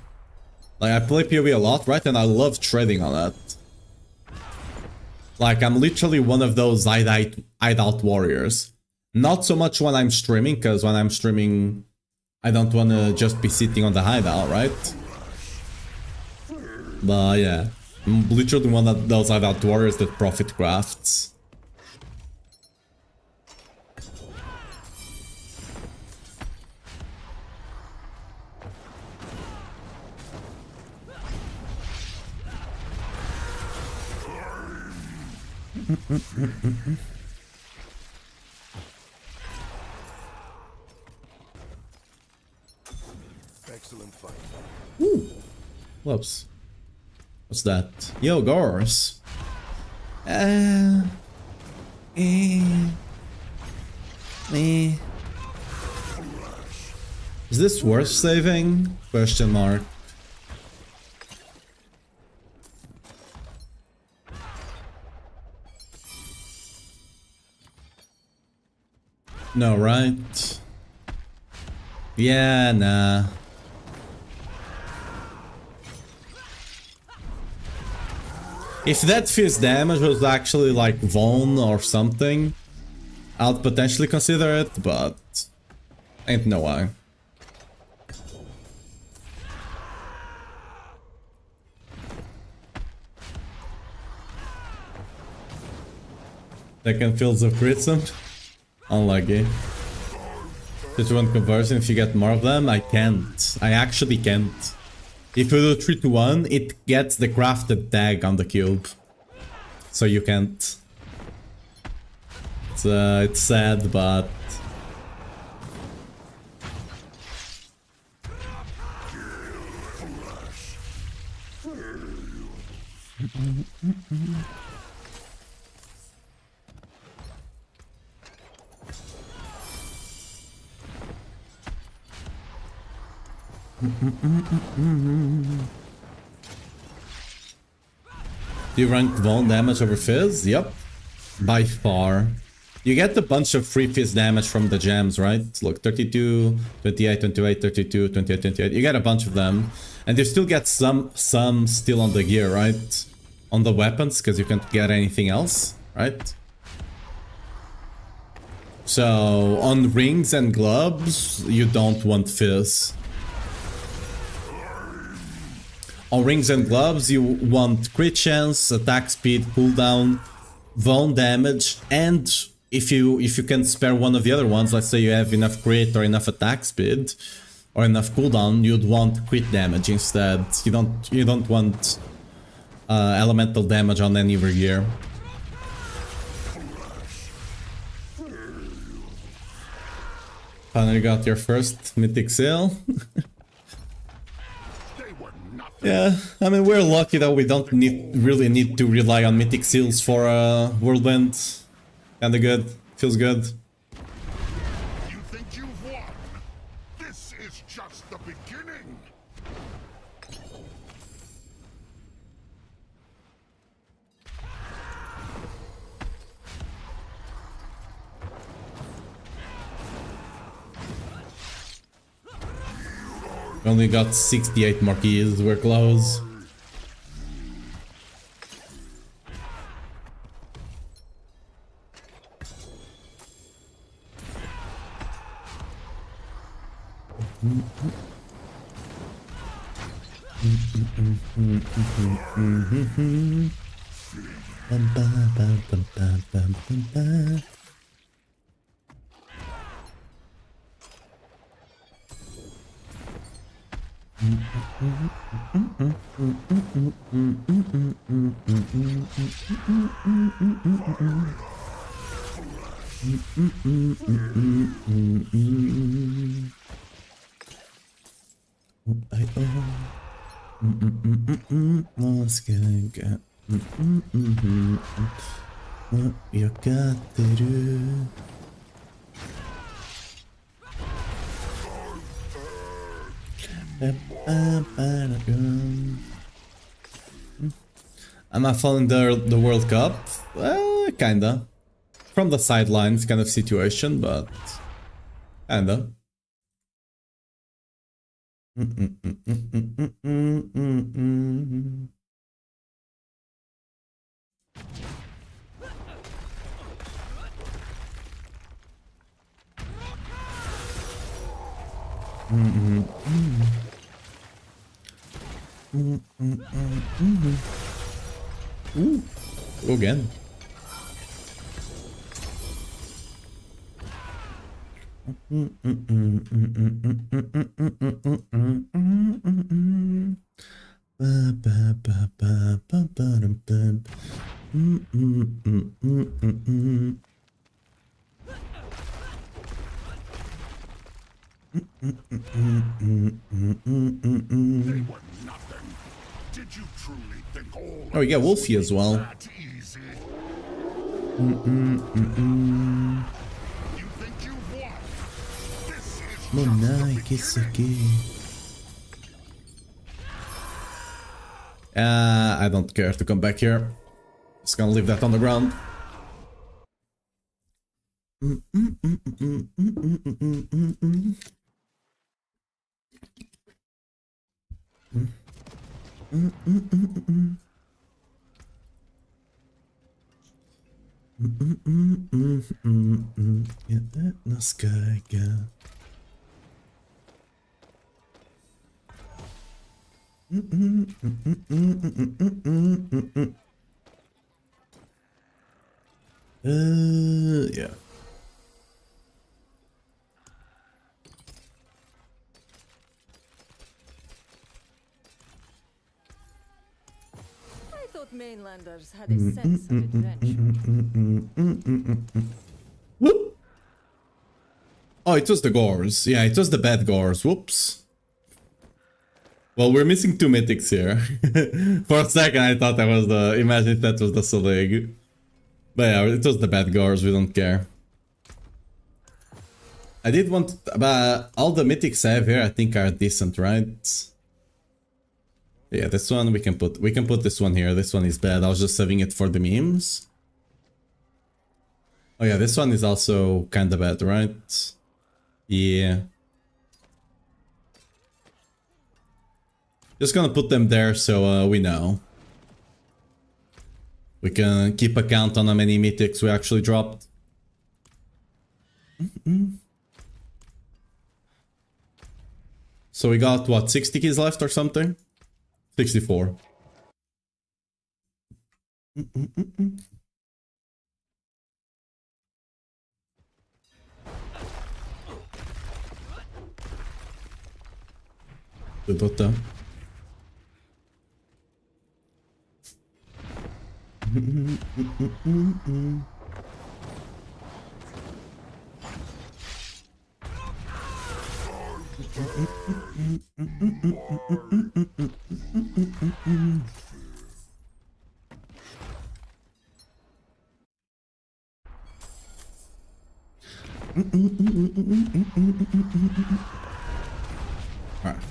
Like, I play PoE a lot, right? And I love trading on that. Like, I'm literally one of those hideout warriors. Not so much when I'm streaming, because when I'm streaming, I don't want to just be sitting on the hideout, right? But yeah, I'm literally one of those hideout warriors that profit crafts. Excellent fight. Ooh. Whoops. What's that? Yo, Gors. Eh. Is this worth saving? Question mark. No, right? Yeah, nah. If that fierce damage was actually like Vaughn or something, I'd potentially consider it, but ain't no way. Second fields of criticism? Unlucky. 2-1 conversion, if you get more of them, I can't. I actually can't. If you do 3-1, it gets the crafted tag on the cube. So you can't. It's sad, but... Do you rank Vaughn damage over Fizz? Yep. By far. You get a bunch of free Fizz damage from the gems, right? Look, 32, 28, 28, 32, 28, 28. You get a bunch of them. And you still get some still on the gear, right? On the weapons, because you can't get anything else, right? So, on rings and gloves, you don't want Fizz. On rings and gloves, you want crit chance, attack speed, cooldown, Vaughn damage, and if you can spare one of the other ones, let's say you have enough crit or enough attack speed or enough cooldown, you'd want crit damage instead. You don't want elemental damage on any gear. Finally got your first mythic seal. Yeah, I mean, we're lucky that we don't really need to rely on mythic seals for Whirlwind. Kinda good. Feels good. You think you've won? This is just the beginning. We only got 68 more keys, we're close. Let's get what you got to do. Am I following the World Cup? Kinda. From the sidelines kind of situation, but kinda. Ooh, again. They were nothing. Did you truly think all Oh, we got Wolfie as well. that easy? You think you've won? This is Monarch just the beginning. I don't care to come back here. Just gonna leave that on the ground. Yeah, no sky girl. Yeah. I thought mainlanders had a sense of adventure. Whoop. Oh, it was the gores. Yeah, it was the bad gores. Whoops. Well, we're missing two mythics here. For a second, I thought that was the... Imagine if that was the Solig. But yeah, it was the bad gores. We don't care. I did want... But all the mythics I have here, I think, are decent, right? Yeah, this one we can put... We can put this one here. This one is bad. I was just saving it for the memes. Oh yeah, this one is also kind of bad, right? Yeah. Just gonna put them there so we know. We can keep a count on how many mythics we actually dropped. So we got, what, 60 keys left or something? 64. Good Dota. Alright.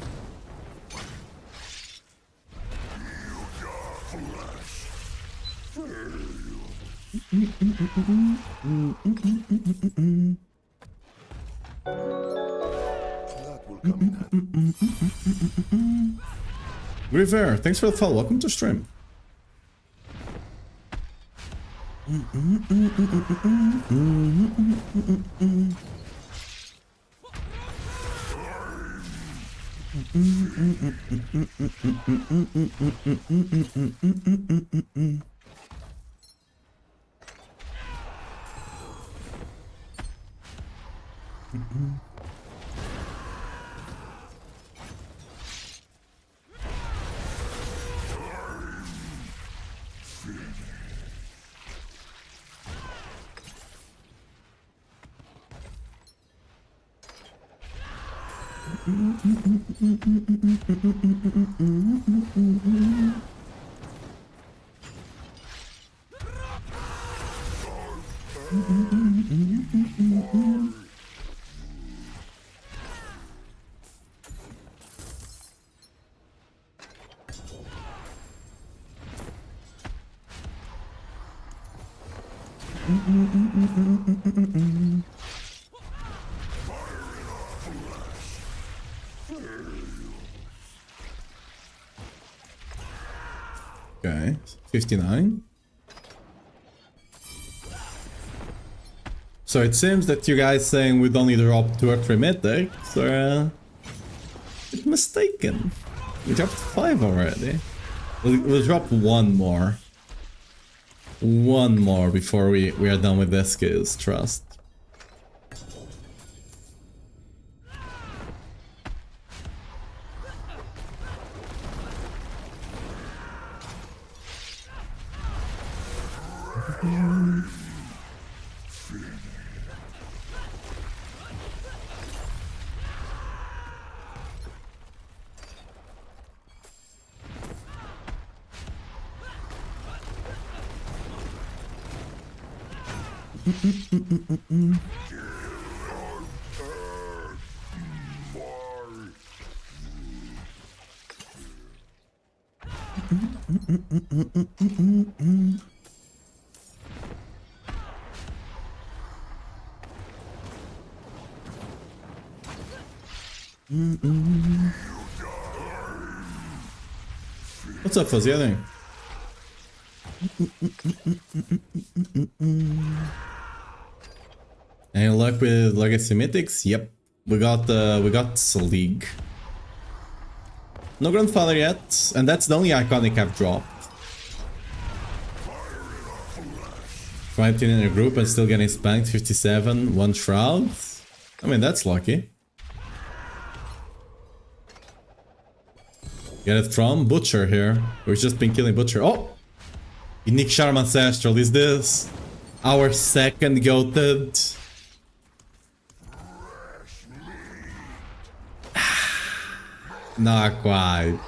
River, thanks for the follow. Welcome to stream. Okay, 59. So it seems that you guys saying we'd only drop 2 or 3 mythics are a bit mistaken. We dropped 5 already. We'll drop 1 more. 1 more before we are done with this, guys. Trust. What's up, Fuzzy? Any luck with Legacy Mythics? Yep, we got League. No Grandfather yet, and that's the only iconic I've dropped. 15 in a group and still getting spanked. 57, 1 Shroud. I mean, that's lucky. Get it from Butcher here. We've just been killing Butcher. Oh! Unique Charm Ancestral. Is this our second goated? Not quite.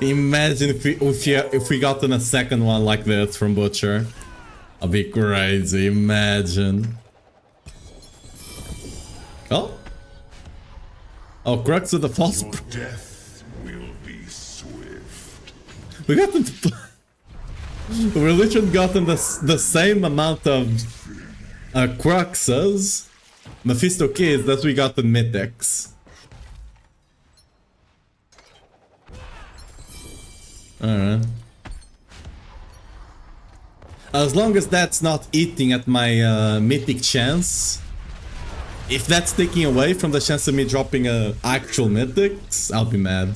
Imagine if we gotten a second one like this from Butcher. I'd be crazy. Imagine. Oh. Oh, Crux of the False. Your death will be swift. We got them to we literally gotten the same amount of Cruxes, Mephisto Kids, that we got in Mythics. Alright. As long as that's not eating at my Mythic chance. If that's taking away from the chance of me dropping actual Mythics, I'll be mad.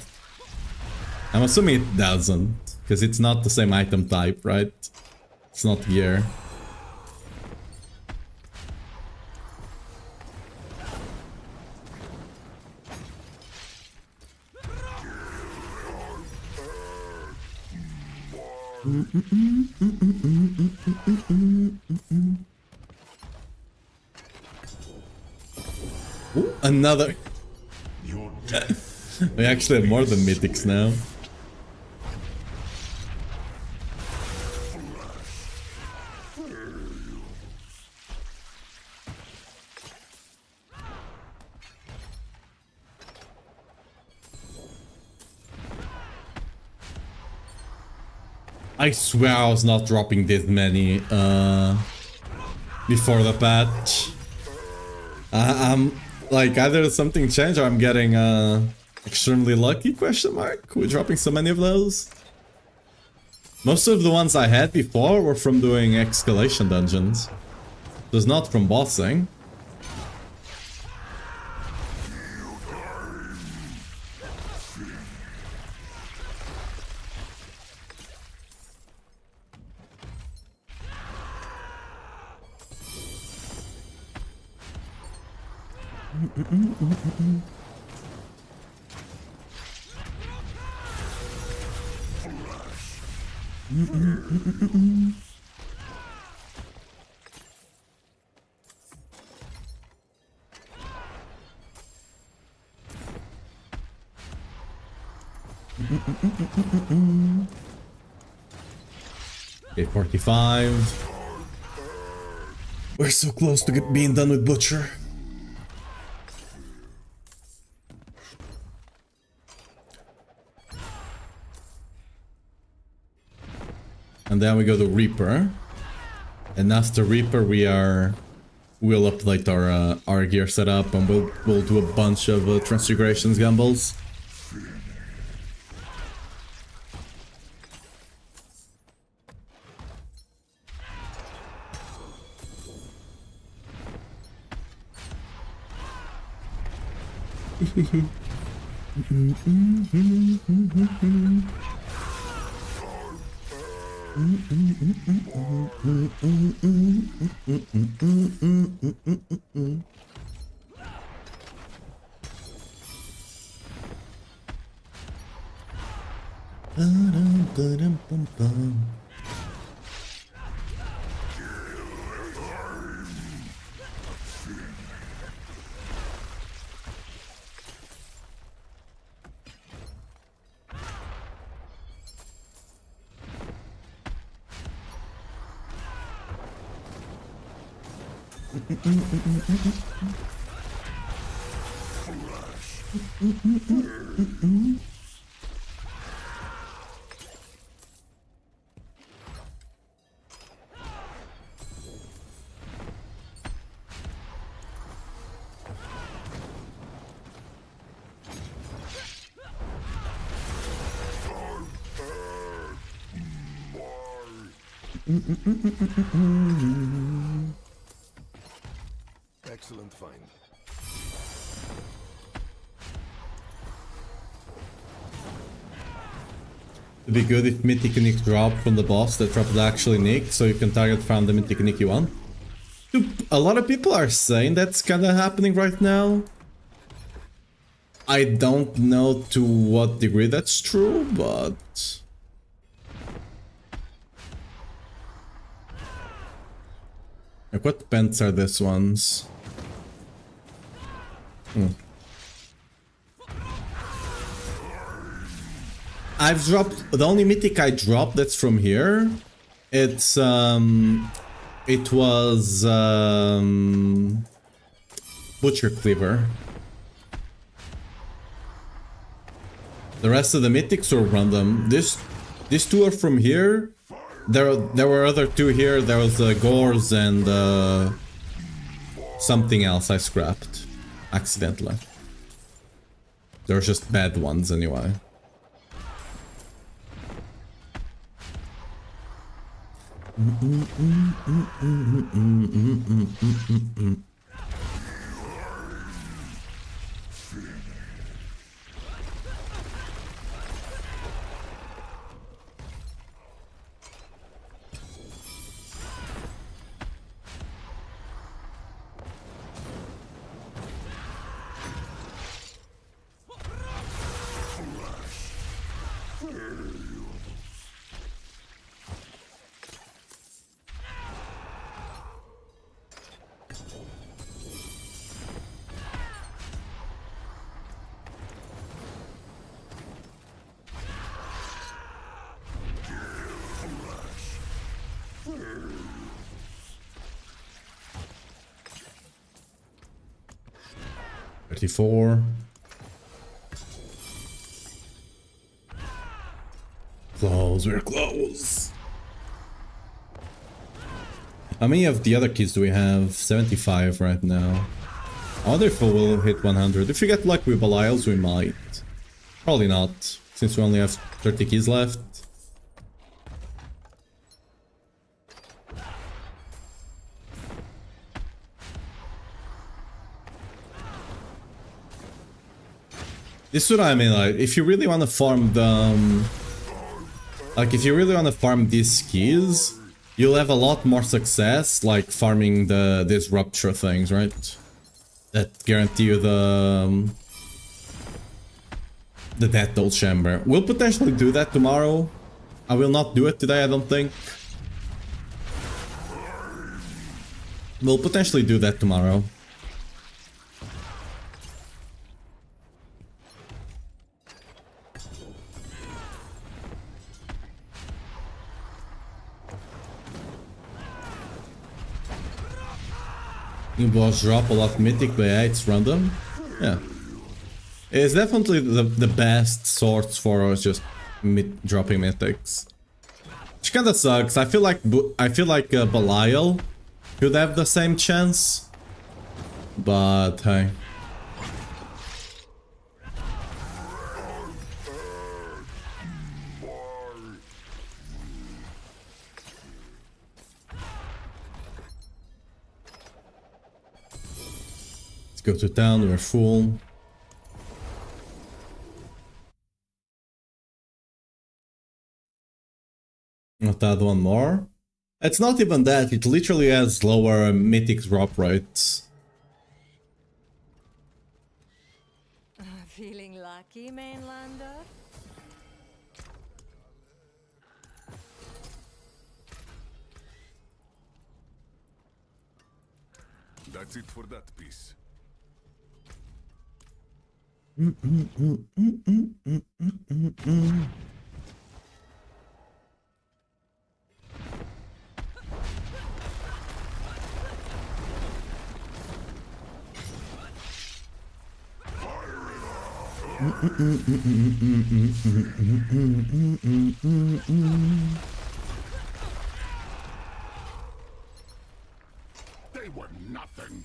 I'm assuming it doesn't, because it's not the same item type, right? It's not gear. Ooh, another. Your death. We actually have more than mythics now. I swear I was not dropping this many before the patch. I'm like, either something changed or I'm getting extremely lucky, question mark, with dropping so many of those. Most of the ones I had before were from doing escalation dungeons. It was not from bossing. Okay, 45. We're so close to being done with Butcher. And then we go to Reaper. And after Reaper we'll update our gear setup and we'll do a bunch of transfigurations gambles. Excellent find. It'd be good if Mythic Nick dropped from the boss that dropped actually Nick, so you can target farm the Mythic Nick you want. Dude, a lot of people are saying that's kinda happening right now. I don't know to what degree that's true, but... Like, what pants are these ones? I've dropped... The only mythic I dropped that's from here, it's, it was, Butcher Cleaver. The rest of the mythics were random. These two are from here. There were other two here. There was Gores and something else I scrapped accidentally. They're just bad ones anyway. Close. close, we're close. How many of the other keys do we have? 75 right now. I wonder if we'll hit 100. If we get luck with Belials, we might. Probably not, since we only have 30 keys left. This is what I mean, like, if you really want to farm the... like, if you really want to farm these keys, you'll have a lot more success, like, farming these rupture things, right? That guarantee you the Death Toll Chamber. We'll potentially do that tomorrow. I will not do it today, I don't think. We'll potentially do that tomorrow. New boss drop a lot mythic, but yeah, it's random. Yeah. It's definitely the best source for just dropping mythics. Which kinda sucks. I feel like Belial could have the same chance. But hey. Go to town, we're full. Not add one more. It's not even that, it literally has lower mythic drop rates. Feeling lucky, mainlander? That's it for that piece. They were nothing.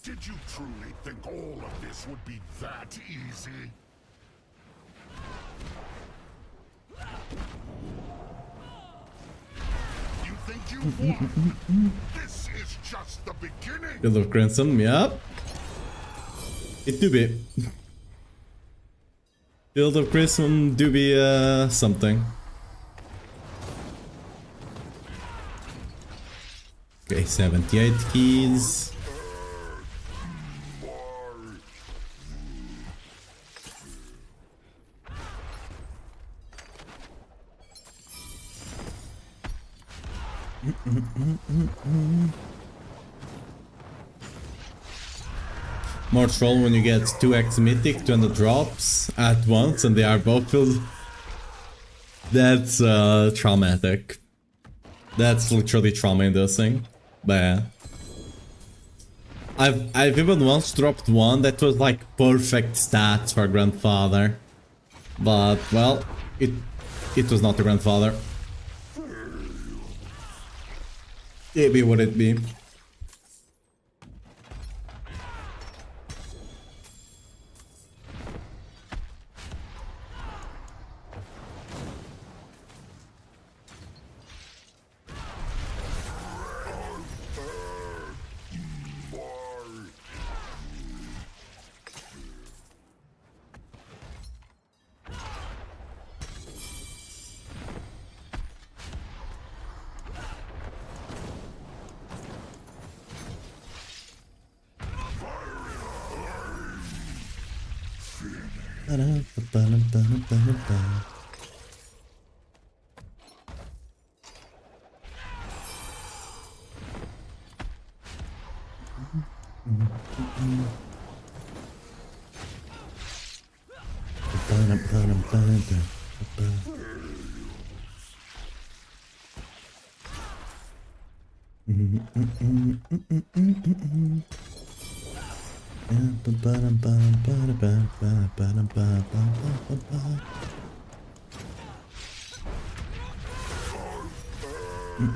Did you truly think all of this would be that easy? You think you won? This is just the beginning. Field of Crimson, yep. It do be. Field of Crimson do be something. Okay, 78 keys. More troll when you get 2x mythic, 200 drops at once and they are both filled. That's traumatic. That's literally trauma-inducing. But yeah. I've even once dropped one that was like perfect stats for grandfather. But well, it was not the grandfather. It be what it be.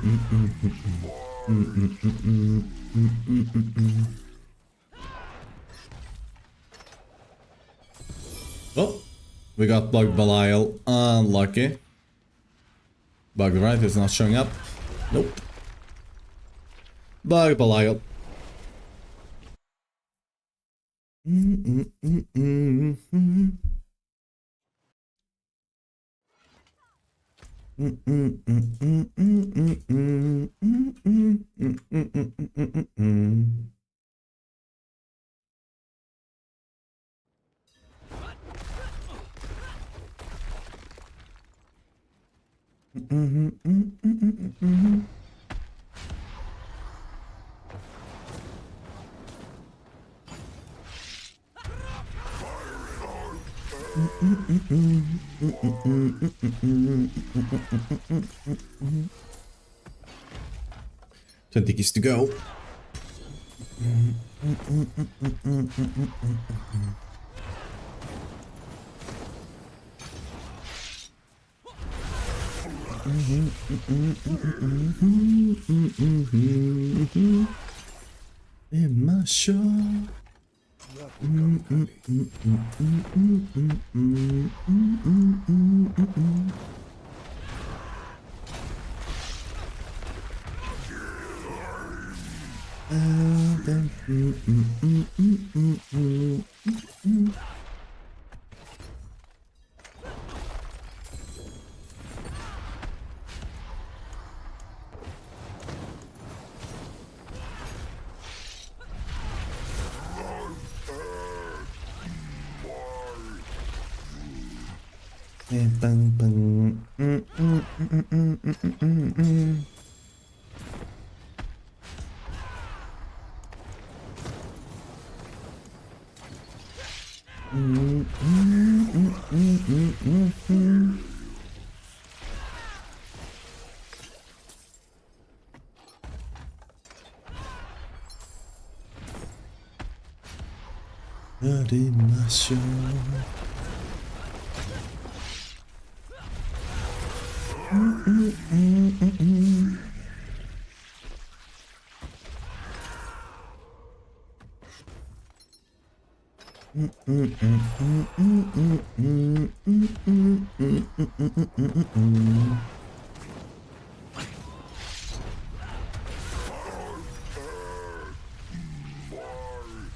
Oh, we got Bug Belial. Unlucky. Bug right is not showing up. Nope. Bug Belial. Twenty keys to go. In my show.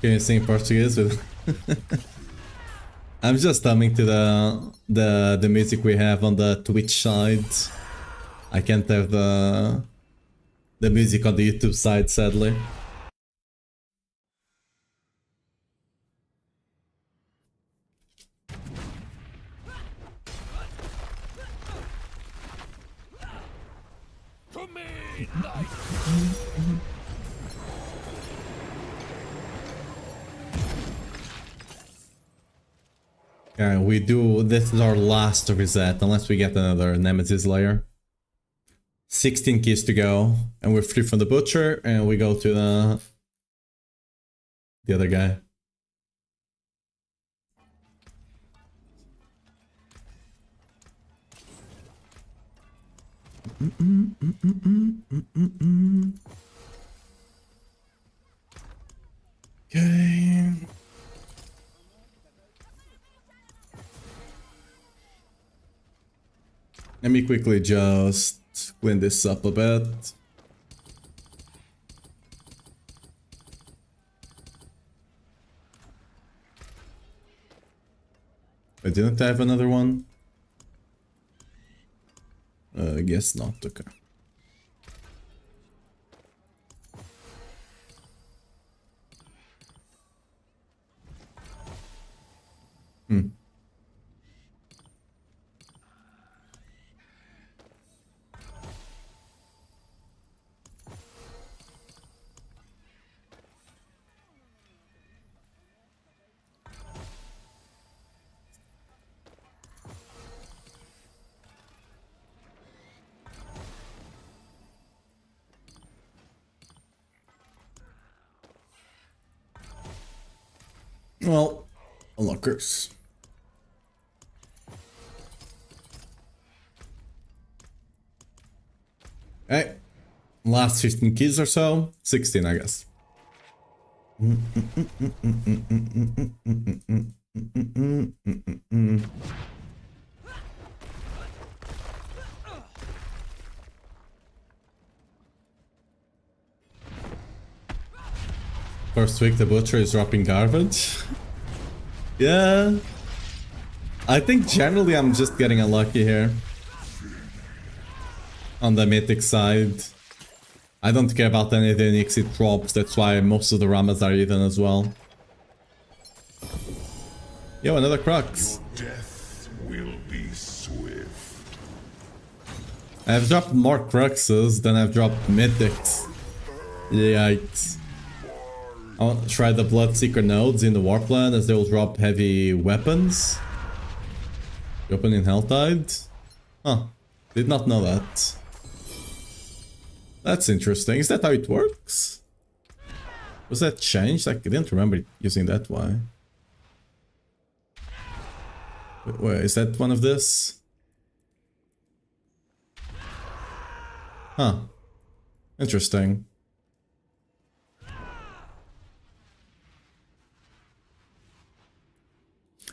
Can you sing Portuguese with? I'm just humming to the music we have on the Twitch side. I can't have the music on the YouTube side, sadly. Yeah, we do. This is our last reset, unless we get another Nemesis layer. 16 keys to go, and we're free from the butcher, and we go to the other guy. Okay. Let me quickly just clean this up a bit. I didn't have another one. I guess not. Okay. Well, lockers. Okay, Last 15 keys or so? 16, I guess. First week the butcher is dropping garbage. Yeah. I think generally I'm just getting unlucky here. On the mythic side. I don't care about any of the nicks it drops, that's why most of the Ramas are even as well. Yo, another Crux. Death will be swift. I've dropped more Cruxes than I've dropped mythics. Yikes. I'll try the Bloodseeker nodes in the Warpland as they will drop heavy weapons. Open in Helltide? Huh. Did not know that. That's interesting. Is that how it works? Was that changed? Like, I didn't remember using that. Why? Wait, is that one of this? Huh. Interesting.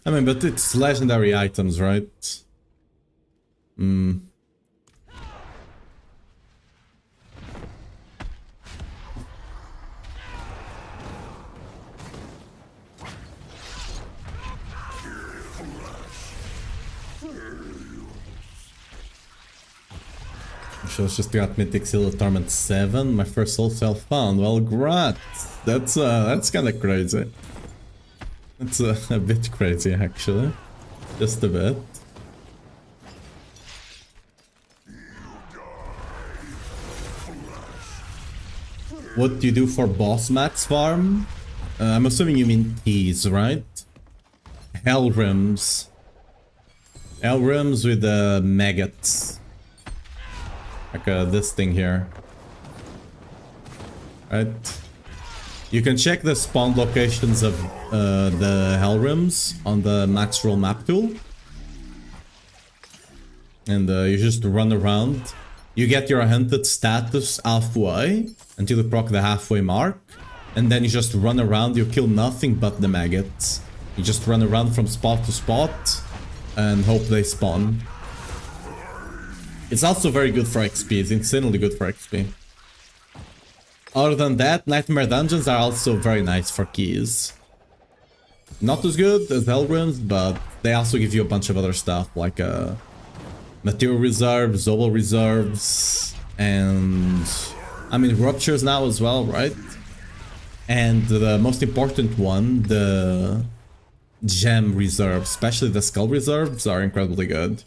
I mean, but it's legendary items, right? Hmm. Show's just got Mythic Seal of Torment 7. My first soul cell found. Well, great. That's kind of crazy. It's a bit crazy, actually. Just a bit. What do you do for boss max farm? I'm assuming you mean keys, right? Hell rims. Hell rims with the maggots. Like this thing here. Right? You can check the spawn locations of the Hell Rims on the Max Roll map tool. And you just run around. You get your hunted status halfway until you proc the halfway mark. And then you just run around, you kill nothing but the maggots. You just run around from spot to spot and hope they spawn. It's also very good for XP, it's insanely good for XP. Other than that, Nightmare Dungeons are also very nice for keys. Not as good as Hellrims, but they also give you a bunch of other stuff, like material reserves, Zobel reserves, and I mean Ruptures now as well, right? And the most important one, the Gem reserves, especially the Skull reserves, are incredibly good.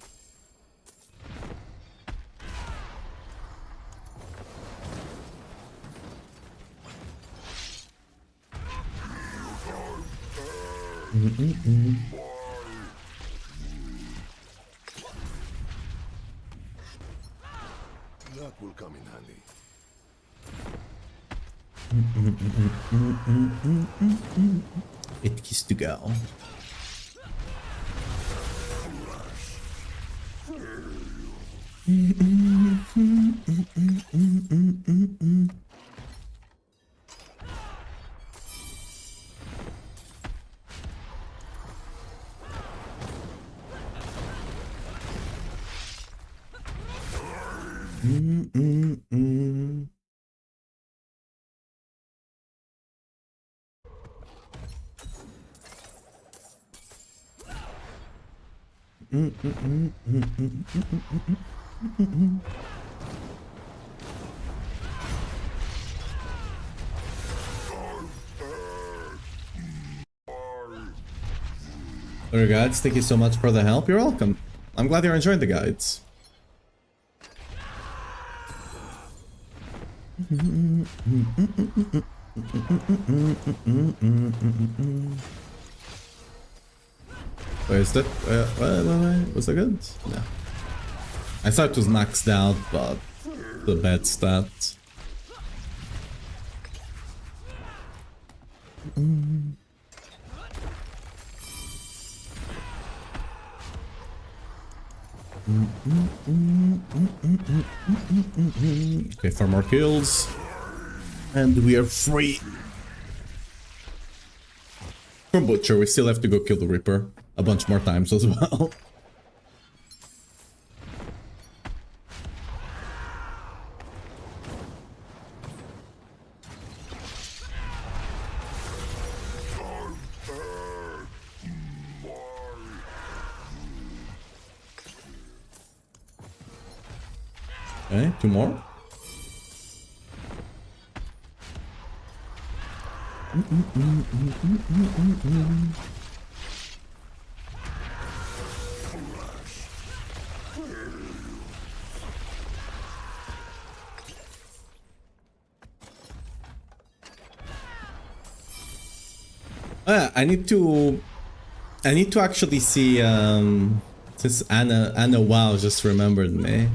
That will come in handy. It keys to go. Alright guys, thank you so much for the help. You're welcome. I'm glad you're enjoying the guides. Wait, is that... wait, was that good? No. I thought it was maxed out, but the bad stat. Okay, 4 more kills. And we are free. From Butcher, we still have to go kill the Reaper a bunch more times as well. Okay, 2 more. I need to actually see since Anna wow just remembered me.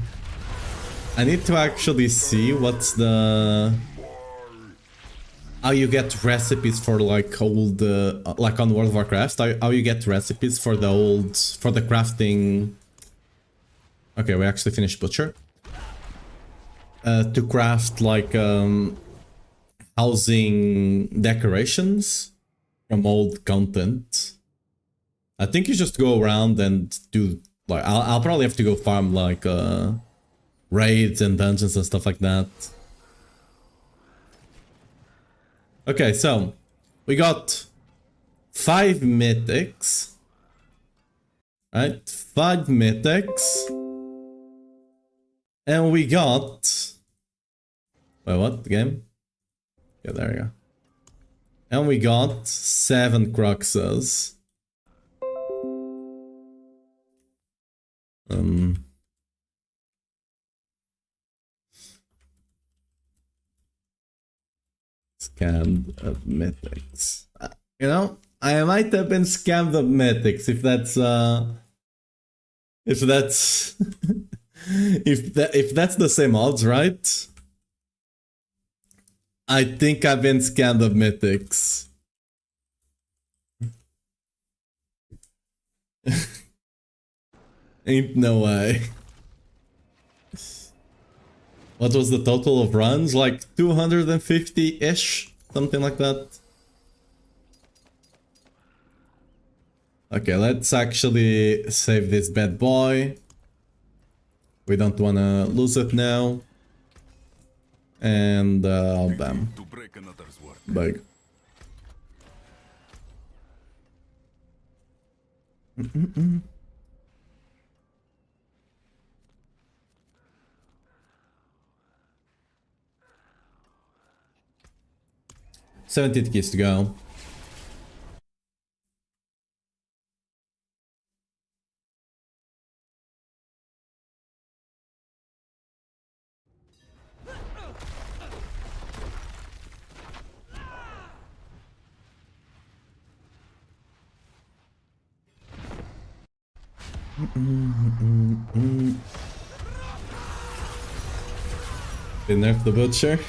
I need to actually see what's the how you get recipes for like old like on World of Warcraft, how you get recipes for the old for the crafting. Okay, we actually finished Butcher. To craft like housing decorations from old content. I think you just go around and do like I'll probably have to go farm like raids and dungeons and stuff like that. Okay, so we got 5 mythics. Right? 5 mythics. And we got... Wait, what? The game? Yeah, there we go. And we got 7 Cruxes. Scammed of mythics. You know, I might have been scammed of mythics if that's if that's the same odds, right? I think I've been scammed of mythics. Ain't no way. What was the total of runs? Like 250-ish? Something like that. Okay, let's actually save this bad boy. We don't wanna lose it now. And bam. Bug. $17 keys to go. They nerfed the Butcher.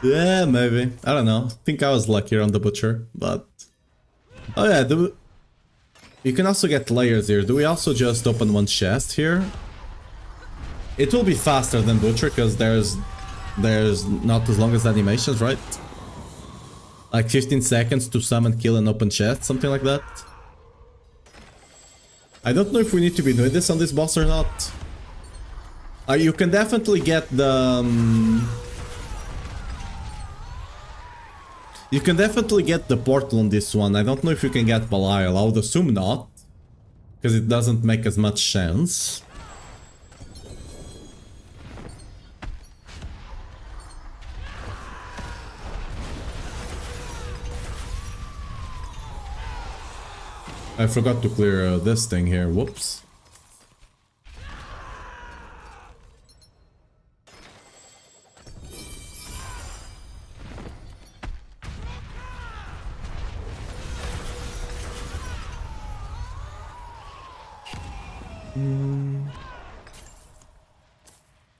Yeah, maybe. I don't know. I think I was luckier on the Butcher, but... Oh yeah, you can also get layers here. Do we also just open one chest here? It will be faster than Butcher, because there's not as long as animations, right? Like 15 seconds to summon, kill, and open chest, something like that. I don't know if we need to be doing this on this boss or not. You can definitely get the... you can definitely get the portal on this one. I don't know if you can get Belial. I would assume not, because it doesn't make as much sense. I forgot to clear this thing here. Whoops.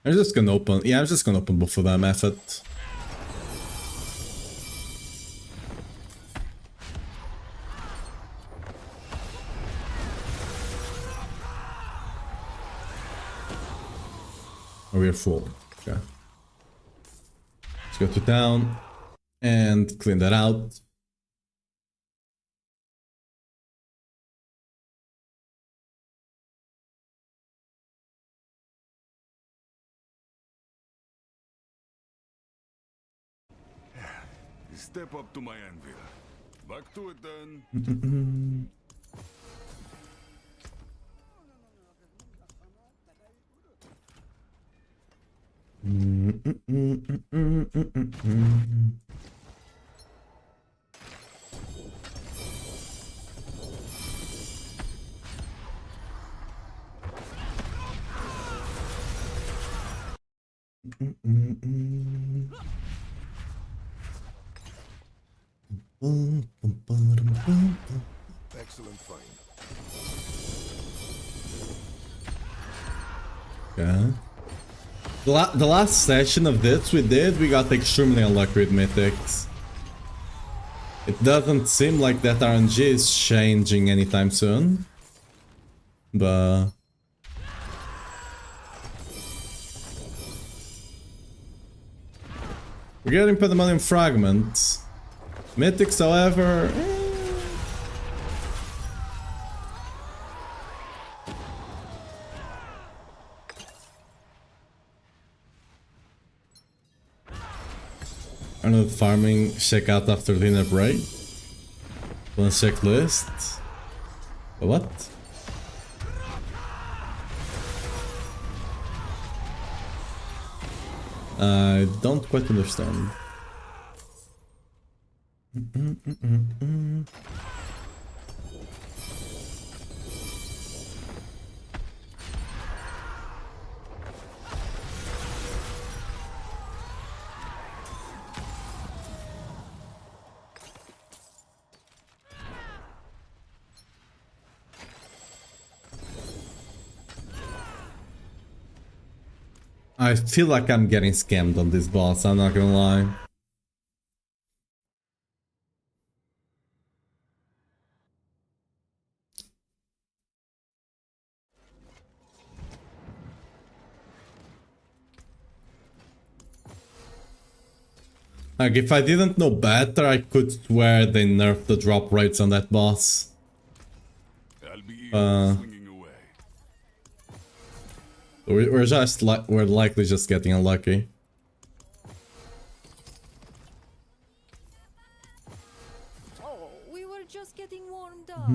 I'm just gonna open. Yeah, I'm just gonna open both of them. Effort. Or we're full. Okay. Let's go to town and clean that out. Step up to my anvil. Back to it then. Excellent find. Okay. The last session of this we got extremely unlucky with mythics. It doesn't seem like that RNG is changing anytime soon. But... we're getting Pandemonium Fragments. Mythics, however... Arnold farming, check out after dinner break. Let's check list. What? I don't quite understand. I feel like I'm getting scammed on this boss, I'm not gonna lie. Like, if I didn't know better, I could swear they nerfed the drop rates on that boss. I'll be swinging away. We're just we're likely just getting unlucky. Oh, we were just getting warmed up.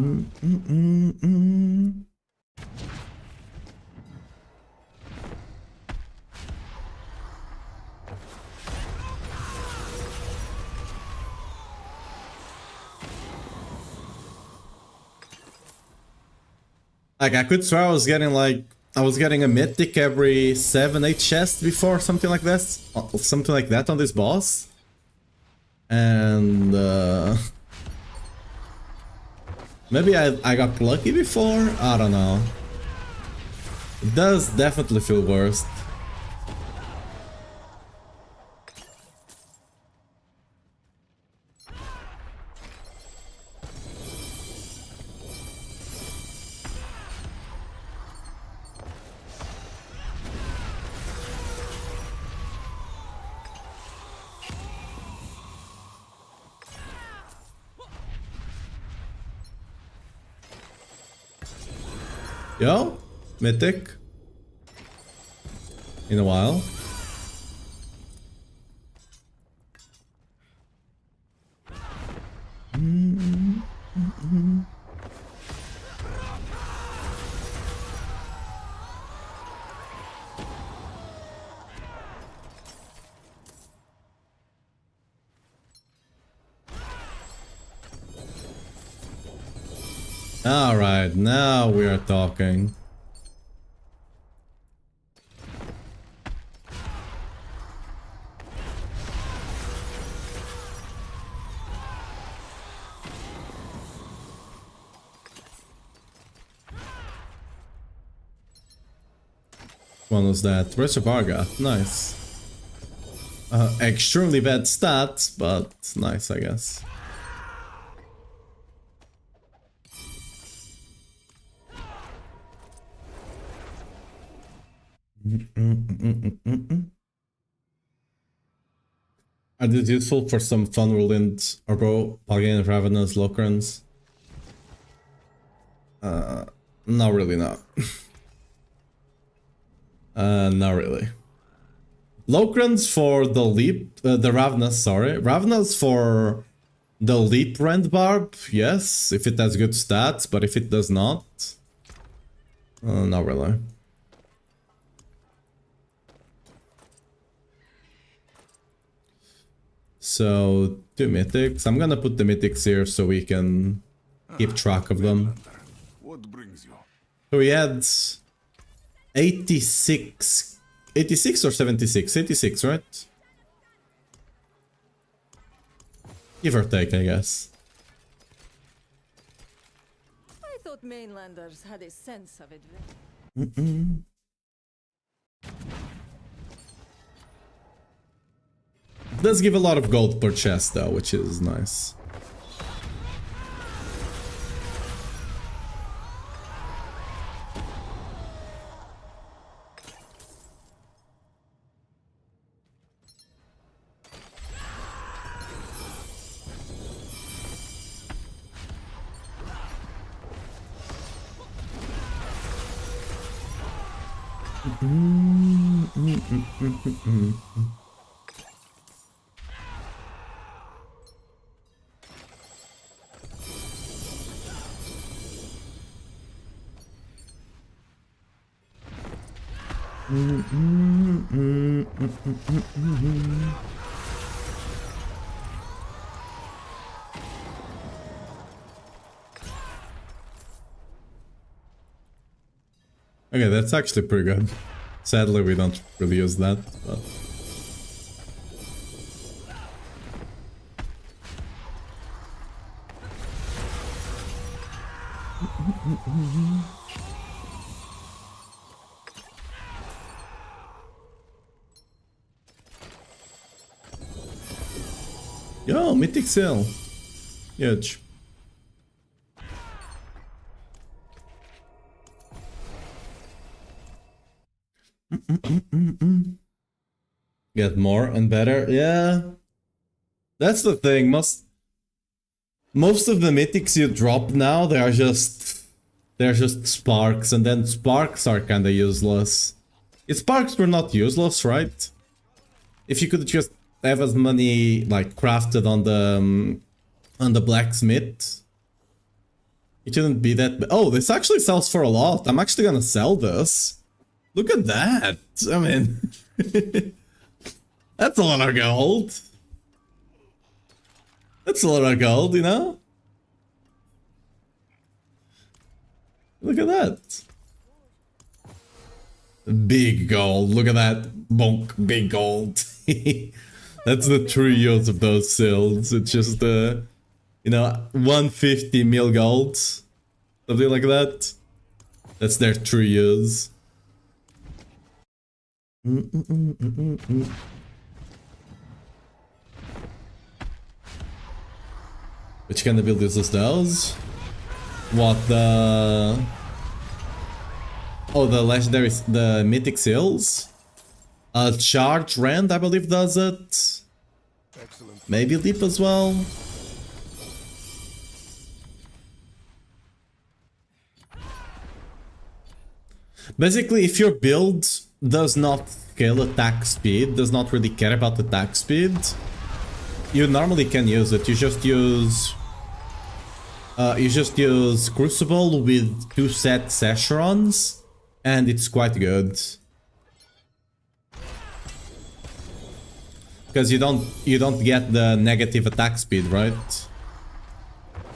Like, I could swear I was getting a mythic every 7-8 chests before, something like that. Something like that on this boss. And maybe I got lucky before? I don't know. It does definitely feel worse. Yo, mythic. In a while. Alright, now we are talking. One was that Retrobarga, nice. Extremely bad stats, but nice, I guess. Are these useful for some fun Whirlwind or Barbarian, Ravenous, Locrons? Not really, no. Not really. Locrons for the leap, the Ravenous, sorry. Ravenous for the leap rend barb, yes, if it has good stats, but if it does not, not really. So, 2 mythics. I'm gonna put the mythics here so we can keep track of them. What brings you? So we had 86 or 76? 86, right? Give or take, I guess. I thought mainlanders had a sense of adventure. It does give a lot of gold per chest though, which is nice. Okay, that's actually pretty good. Sadly, we don't really use that, but... Yo, Mythic Cell. Huge. Get more and better. Yeah. That's the thing. Most of the mythics you drop now, they're just sparks, and then sparks are kinda useless. If sparks were not useless, right? If you could just have as many like crafted on the blacksmith, it shouldn't be that. Oh, this actually sells for a lot. I'm actually gonna sell this. Look at that. I mean, that's a lot of gold. That's a lot of gold, you know? Look at that. Big gold. Look at that. Bonk. Big gold. That's the true use of those sills. It's just, you know, 150 mil gold. Something like that. That's their true use. Which kind of build uses those? What, the... Oh, the legendary, the mythic seals? Charge Rand, I believe, does it. Excellent. Maybe Leap as well. Basically, if your build does not scale attack speed, does not really care about attack speed, you normally can use it. You just use Crucible with 2 set Sesherons, and it's quite good. Because you don't get the negative attack speed, right?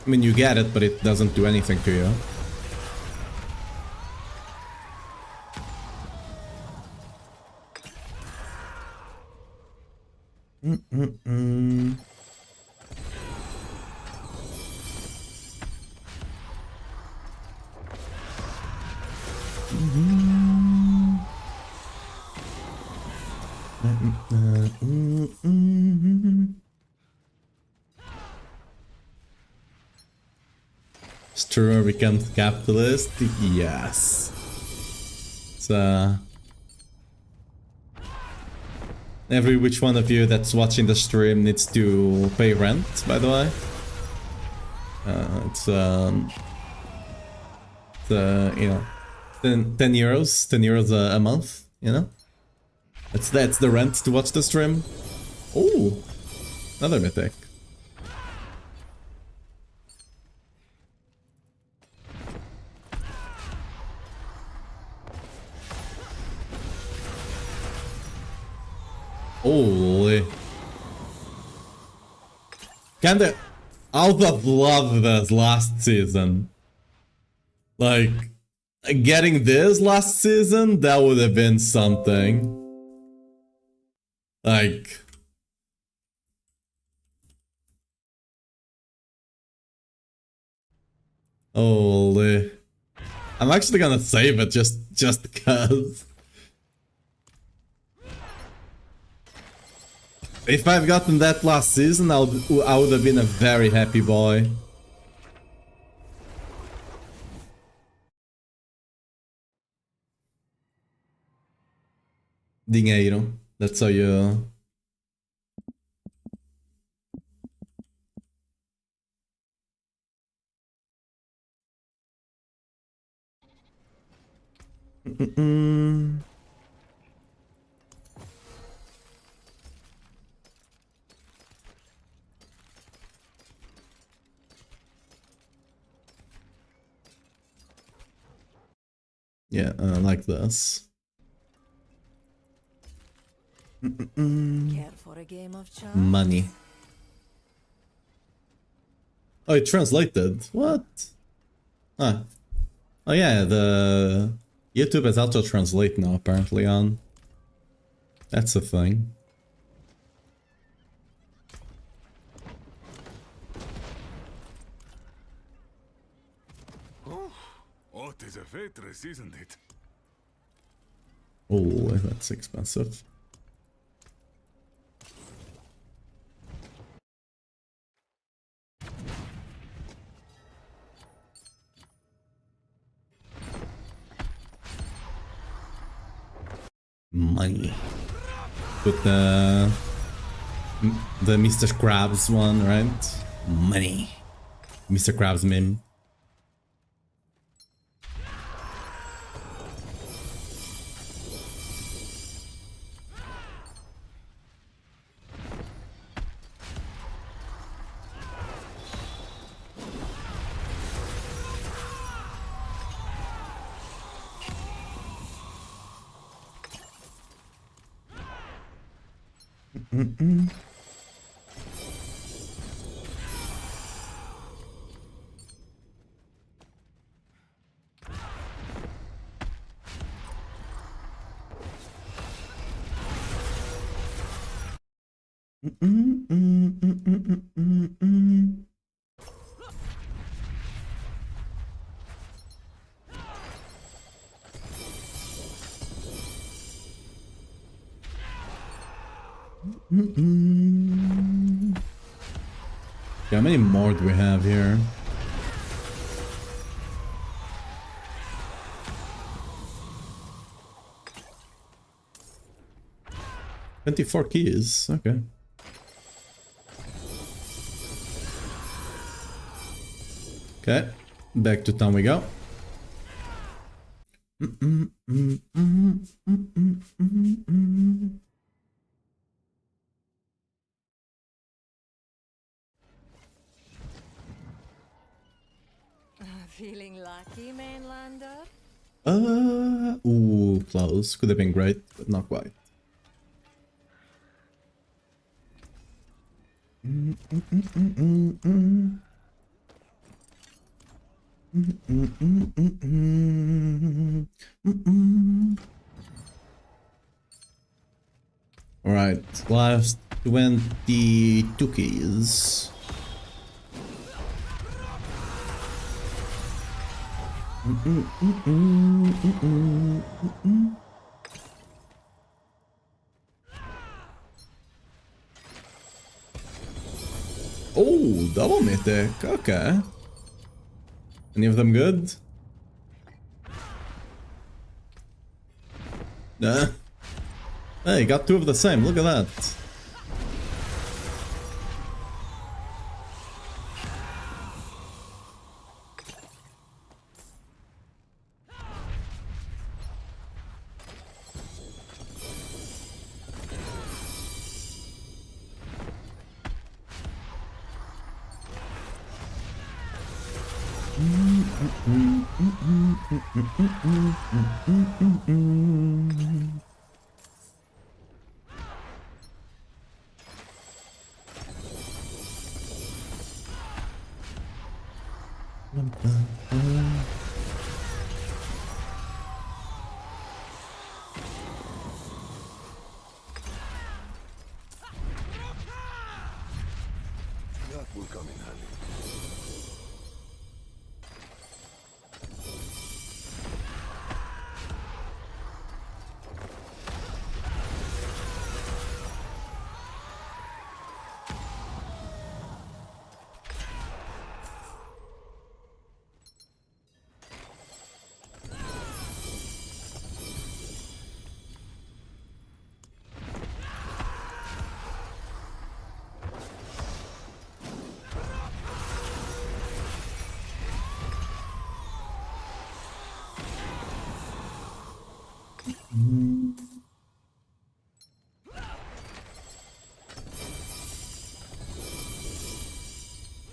I mean, you get it, but it doesn't do anything to you. Stronger becomes capitalist? Yes. So Every which one of you that's watching the stream needs to pay rent, by the way. It's you know, 10 euros, 10 euros a month, you know? That's the rent to watch the stream. Oh, another mythic. Holy. Kinda out of love this last season. Like, getting this last season, that would have been something. Like... Holy. I'm actually gonna save it just because. If I've gotten that last season, I would have been a very happy boy. Dinheiro. That's how you... Yeah, like this. Care for a game of chance? Money. Oh, it translated. What? Ah. Oh yeah, the YouTube has auto translate now apparently on. That's a thing. Oh, it is a waitress, isn't it? Oh, that's expensive. Money. With the Mr. Krabs one, right? Money. Mr. Krabs meme. Yeah, how many more do we have here? "24 keys, okay. Okay, back to town we go. Feeling lucky, mainlander? Ooh, close. Could have been great, but not quite. Alright, last 22 keys. Oh, double mythic. Okay. Any of them good? Hey, got two of the same, look at that. That will come in handy.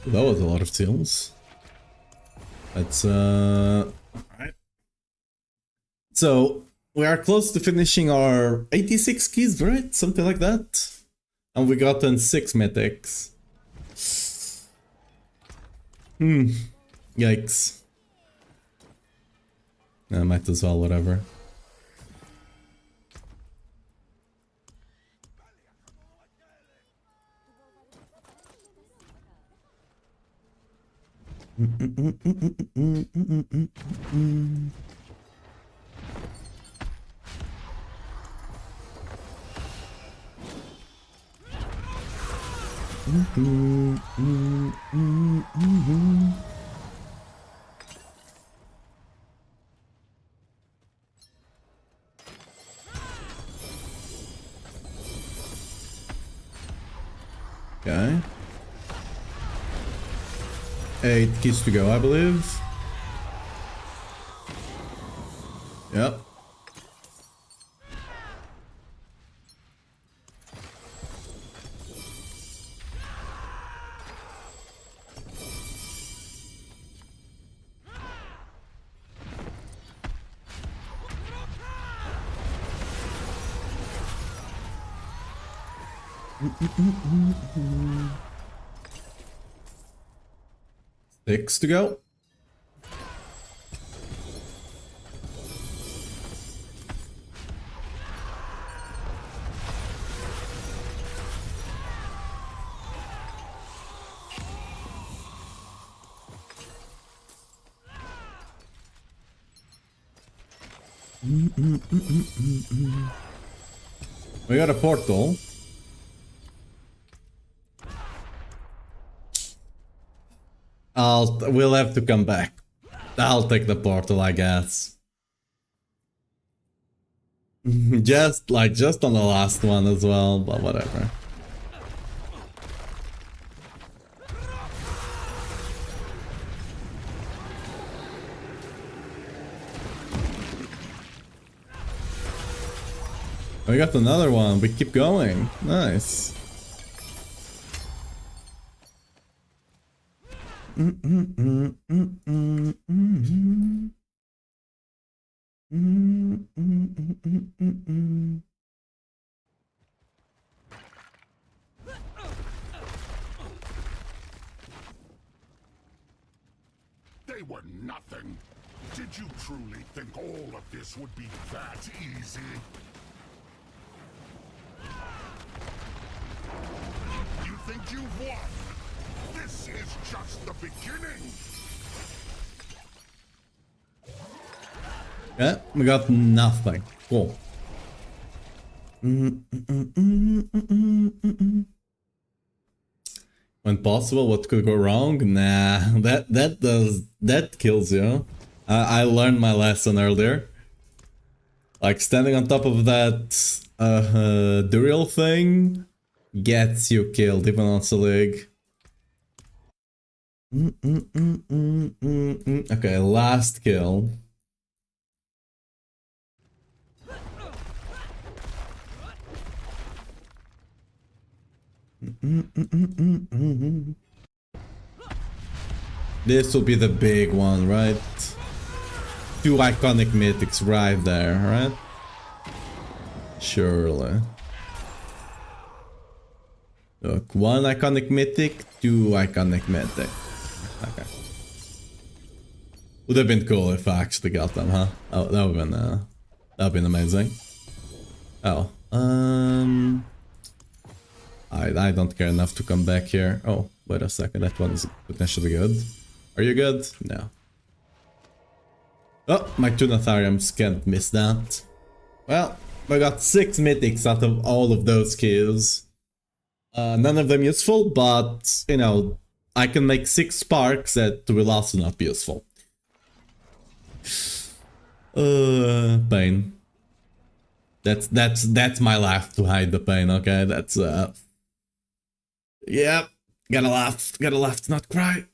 That was a lot of seals. That's alright. So we are close to finishing our 86 keys, right? Something like that. And we gotten 6 mythics. Yikes. Might as well, whatever. Okay. 8 keys to go, I believe. Yep. Six to go. We got a portal. We'll have to come back. I'll take the portal, I guess. just on the last one as well, but whatever. We got another one. We keep going. Nice. They were nothing. Did you truly think all of this would be that easy? You think you've won? This is just the beginning. Yeah, we got nothing. Cool. When possible, what could go wrong? Nah, that kills you. I learned my lesson earlier. Like standing on top of that The real thing gets you killed even on Selig. Okay, last kill. This will be the big one, right? Two iconic mythics right there, right? Surely. Look, one iconic mythic, two iconic mythic. Okay. Would have been cool if I actually got them, huh? Oh, that would have been amazing. Oh, I don't care enough to come back here. Oh, wait a second, that one is potentially good. Are you good? No. Oh, my two Nathariums can't miss that. Well, I got 6 mythics out of all of those kills. None of them useful, but, you know, I can make 6 sparks that will also not be useful. Pain. That's my laugh to hide the pain, okay? That's, yep, gotta laugh to not cry.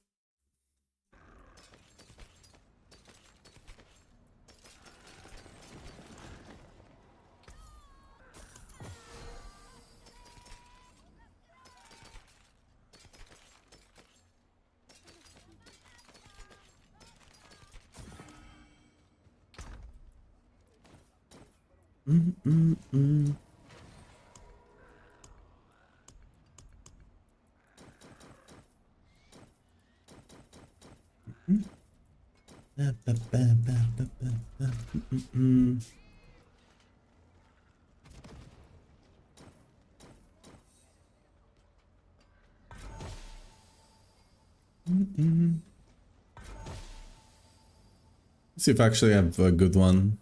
Let's see if I actually have a good one.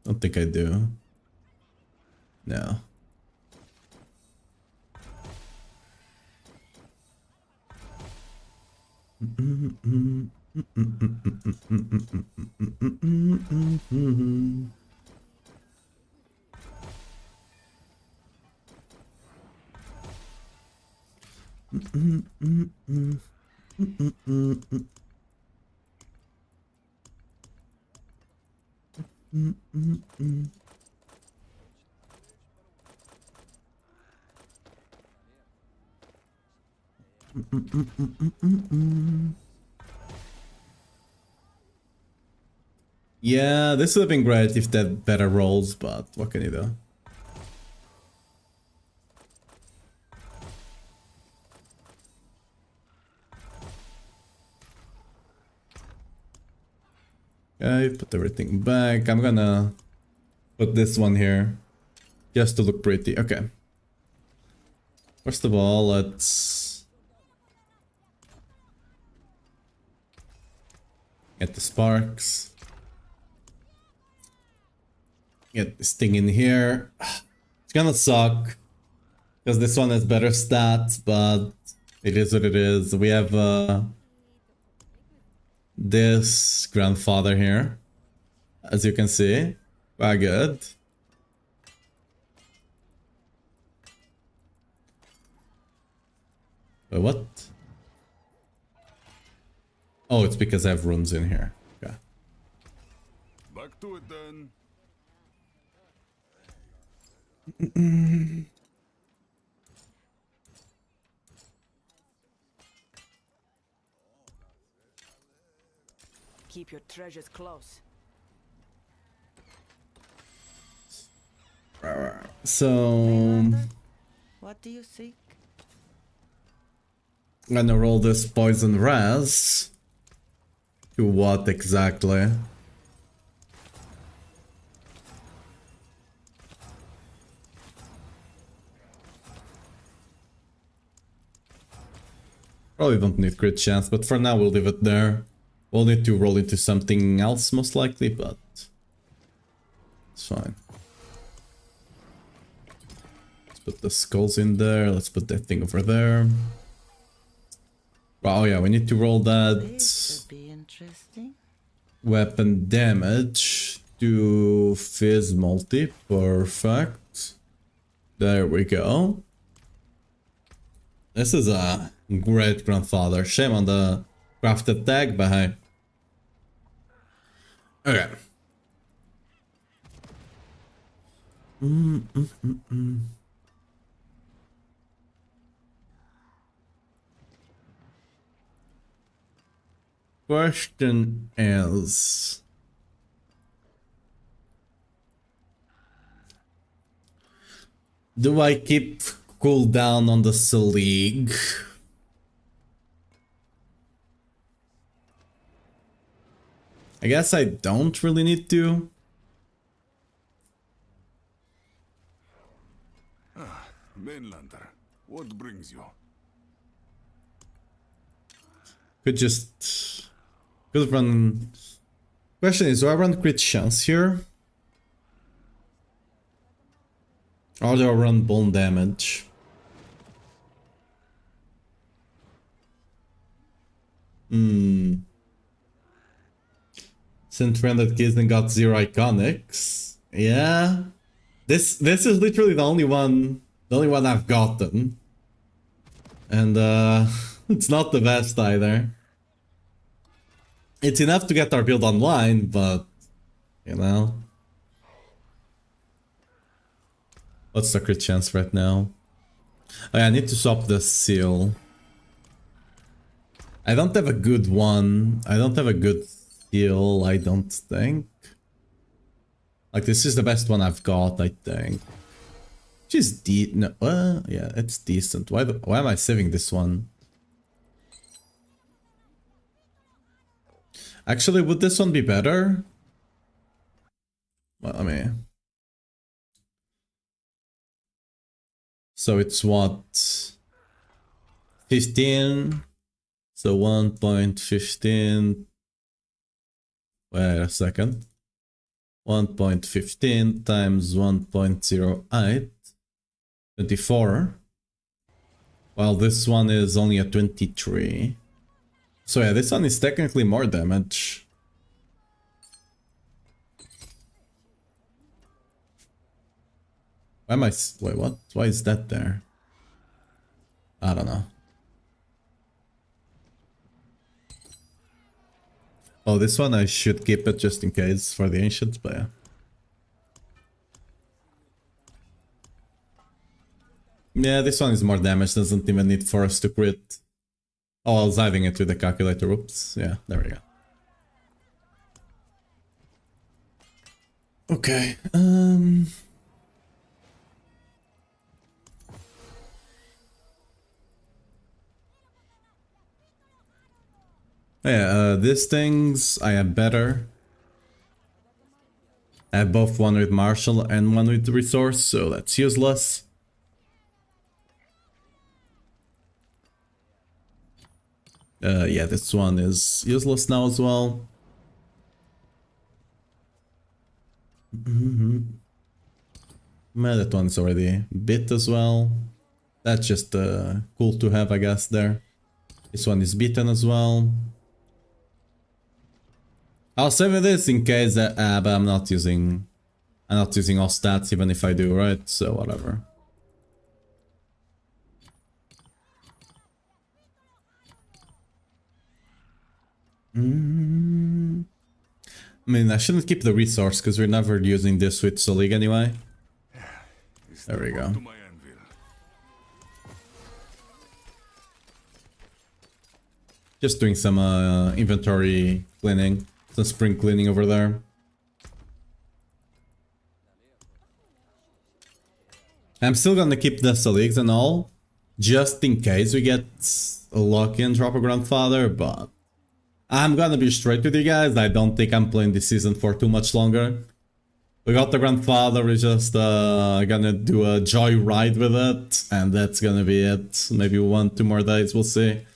Don't think I do. No. Yeah, this would have been great if they had better rolls, but what can you do? Okay, put everything back. I'm gonna put this one here just to look pretty. Okay. First of all, let's get the sparks. Get this thing in here. It's gonna suck because this one has better stats, but it is what it is. We have this grandfather here, as you can see. Very good. Wait, what? Oh, it's because I have runes in here. Okay. Back to it then. Keep your treasures close. So What do you seek? I'm gonna roll this poison res. To what exactly? Probably don't need crit chance, but for now we'll leave it there. We'll need to roll into something else most likely, but it's fine. Let's put the skulls in there. Let's put that thing over there. Oh yeah, we need to roll that This would be interesting. weapon damage to Fizz multi. Perfect. There we go. This is a great grandfather. Shame on the crafted tag, but hey. Okay. Question is, do I keep cooldown on the Selig? I guess I don't really need to. Mainlander, what brings you? Could run. Question is, do I run crit chance here? Or do I run bone damage? Since rendered kids and got 0 iconics. Yeah. This is literally the only one I've gotten. And it's not the best either. It's enough to get our build online, but you know. What's the crit chance right now? Oh, yeah, I need to swap the seal. I don't have a good one. I don't have a good seal, I don't think. Like, this is the best one I've got, I think. Which is no, yeah, it's decent. Why am I saving this one? Actually, would this one be better? Well, I mean... So it's what? 15? So 1.15... Wait a second. 1.15 times 1.08. 24. While this one is only a 23. So yeah, this one is technically more damage. Why am I... Wait, what? Why is that there? I don't know. Oh, this one I should keep it just in case for the ancients, but yeah. Yeah, this one is more damage, doesn't even need for us to crit. Oh, I was hiding it with the calculator, oops. Yeah, there we go. Okay, yeah, these things I have better. I have both one with Marshall and one with Resource, so that's useless. Yeah, this one is useless now as well. Man, that one's already bit as well. That's just cool to have, I guess, there. This one is beaten as well. I'll save this in case, but I'm not using all stats, even if I do, right? So whatever. I mean, I shouldn't keep the resource because we're never using this with Solig anyway. There we go. Just doing some inventory cleaning, some spring cleaning over there. I'm still gonna keep the Soligs and all, just in case we get lucky and drop a grandfather, but I'm gonna be straight with you guys, I don't think I'm playing this season for too much longer. We got the grandfather, we're just gonna do a joyride with it, and that's gonna be it. Maybe 1-2 more days, we'll see.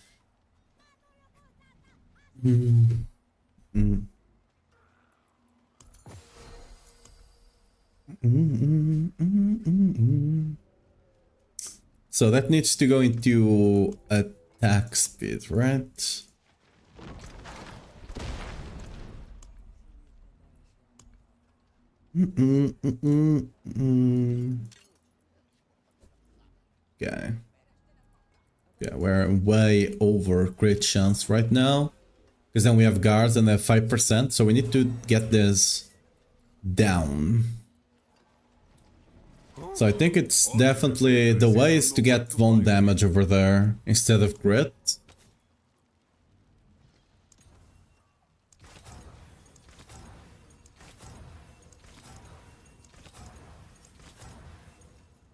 So that needs to go into attack speed, right? Okay. Yeah, we're way over crit chance right now. Because then we have guards and they have 5%, so we need to get this down. So I think it's definitely the way is to get one damage over there instead of crit.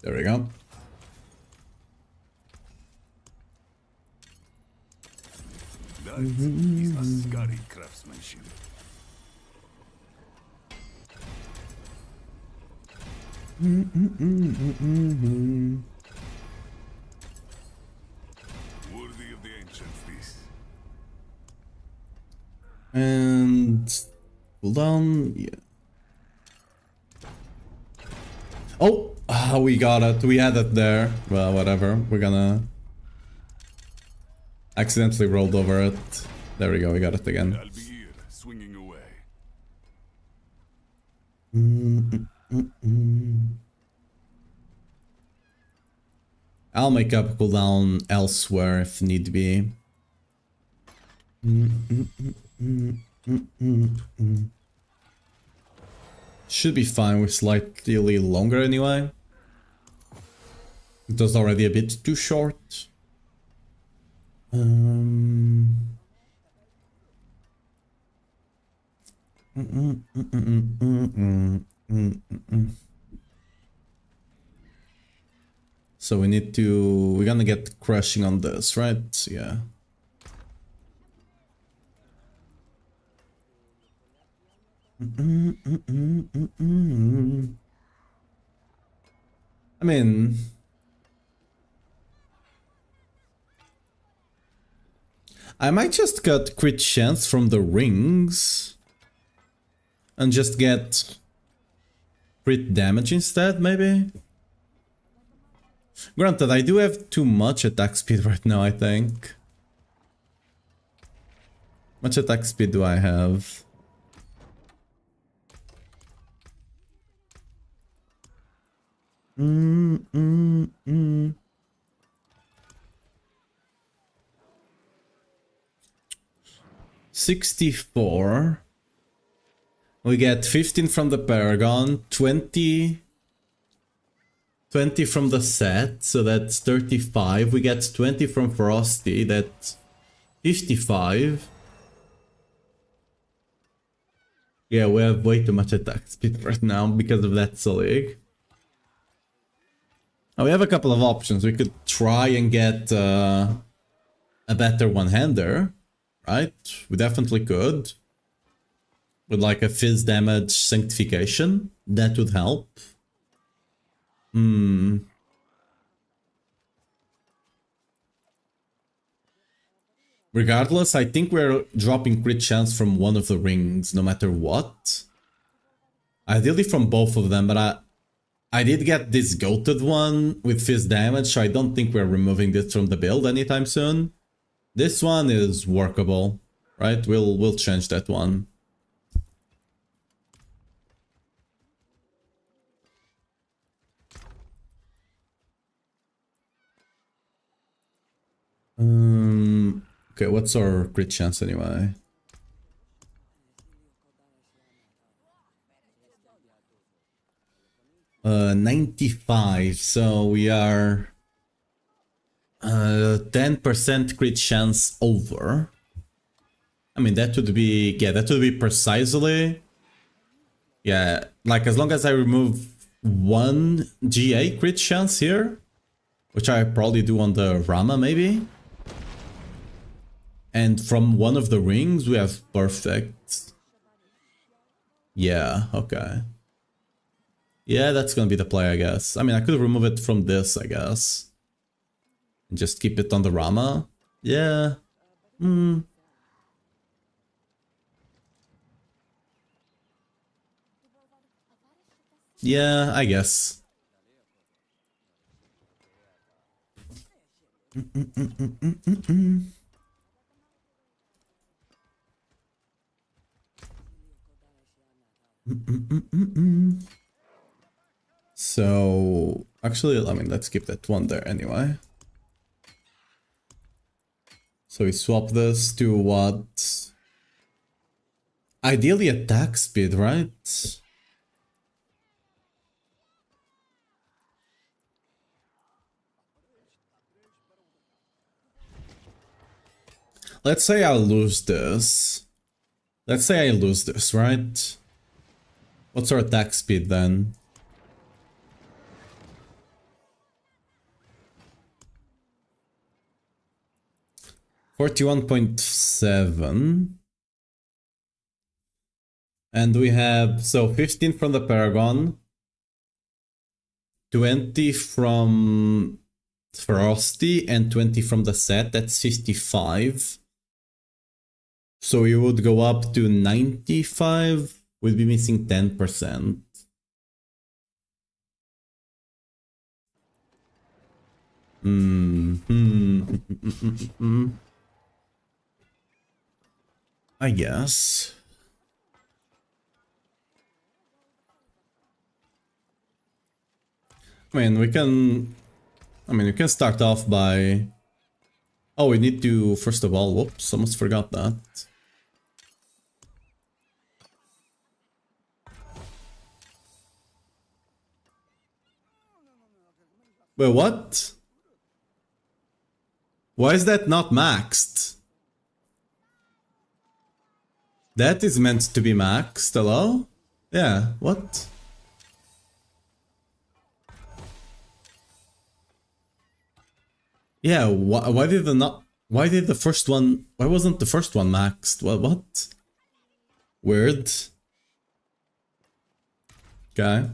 There we go. That is Ascari craftsmanship. Worthy of the ancients, this. And hold on, yeah. Oh, we got it. We had it there. Well, whatever. We're gonna accidentally rolled over it. There we go. We got it again. I'll be here, swinging away. I'll make up cooldown elsewhere if need be. Should be fine with slightly longer anyway. It was already a bit too short. So we need to... We're gonna get crushing on this, right? Yeah. I mean... I might just cut crit chance from the rings and just get crit damage instead, maybe? Granted, I do have too much attack speed right now, I think. Much attack speed do I have? Mm. 64. We get 15 from the Paragon, 20 from the set, so that's 35. We get 20 from Frosty, that's 55. Yeah, we have way too much attack speed right now because of that Selig. Now we have a couple of options. We could try and get a better one-hander, right? We definitely could. With like a fizz damage sanctification, that would help. Regardless, I think we're dropping crit chance from one of the rings, no matter what. Ideally from both of them, but I did get this goated one with fizz damage, so I don't think we're removing this from the build anytime soon. This one is workable, right? We'll change that one. Okay, what's our crit chance anyway? Uh, 95, so we are 10% crit chance over. I mean, that would be, yeah, that would be precisely, yeah, like as long as I remove one GA crit chance here, which I probably do on the Rama maybe. And from one of the rings, we have perfect. Yeah, okay. Yeah, that's gonna be the play, I guess. I mean, I could remove it from this, I guess. And just keep it on the Rama. Yeah. Yeah, I guess. So, actually, I mean, let's keep that one there anyway. So we swap this to what? Ideally attack speed, right? Let's say I lose this. Let's say I lose this, right? What's our attack speed then? $41.7. And we have, so 15 from the Paragon, 20 from Frosty, and 20 from the set. That's 55. So we would go up to 95. We'd be missing 10%. I guess. I mean, we can start off by... Oh, we need to, first of all, whoops, almost forgot that. Wait, what? Why is that not maxed? That is meant to be maxed, hello? Yeah, what? Yeah, why did the first one, why wasn't the first one maxed? What? Weird. Okay.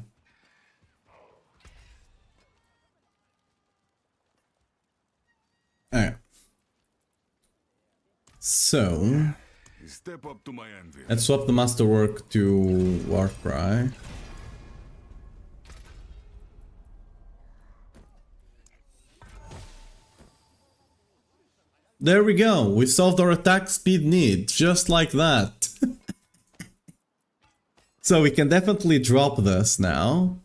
Alright. So, Step up to my envy. let's swap the masterwork to Warcry. There we go, we solved our attack speed need, just like that. So we can definitely drop this now.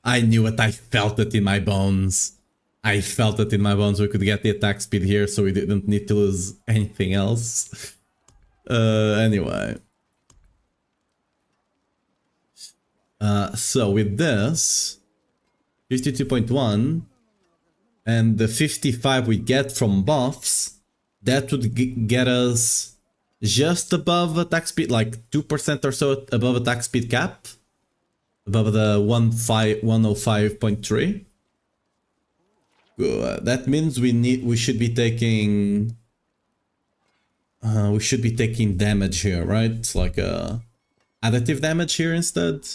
I knew it, I felt it in my bones. I felt it in my bones we could get the attack speed here so we didn't need to lose anything else. Anyway. So with this, 52.1, and the 55 we get from buffs, that would get us just above attack speed, like 2% or so above attack speed cap. Above the 105.3. That means we should be taking damage here, right? Like additive damage here instead.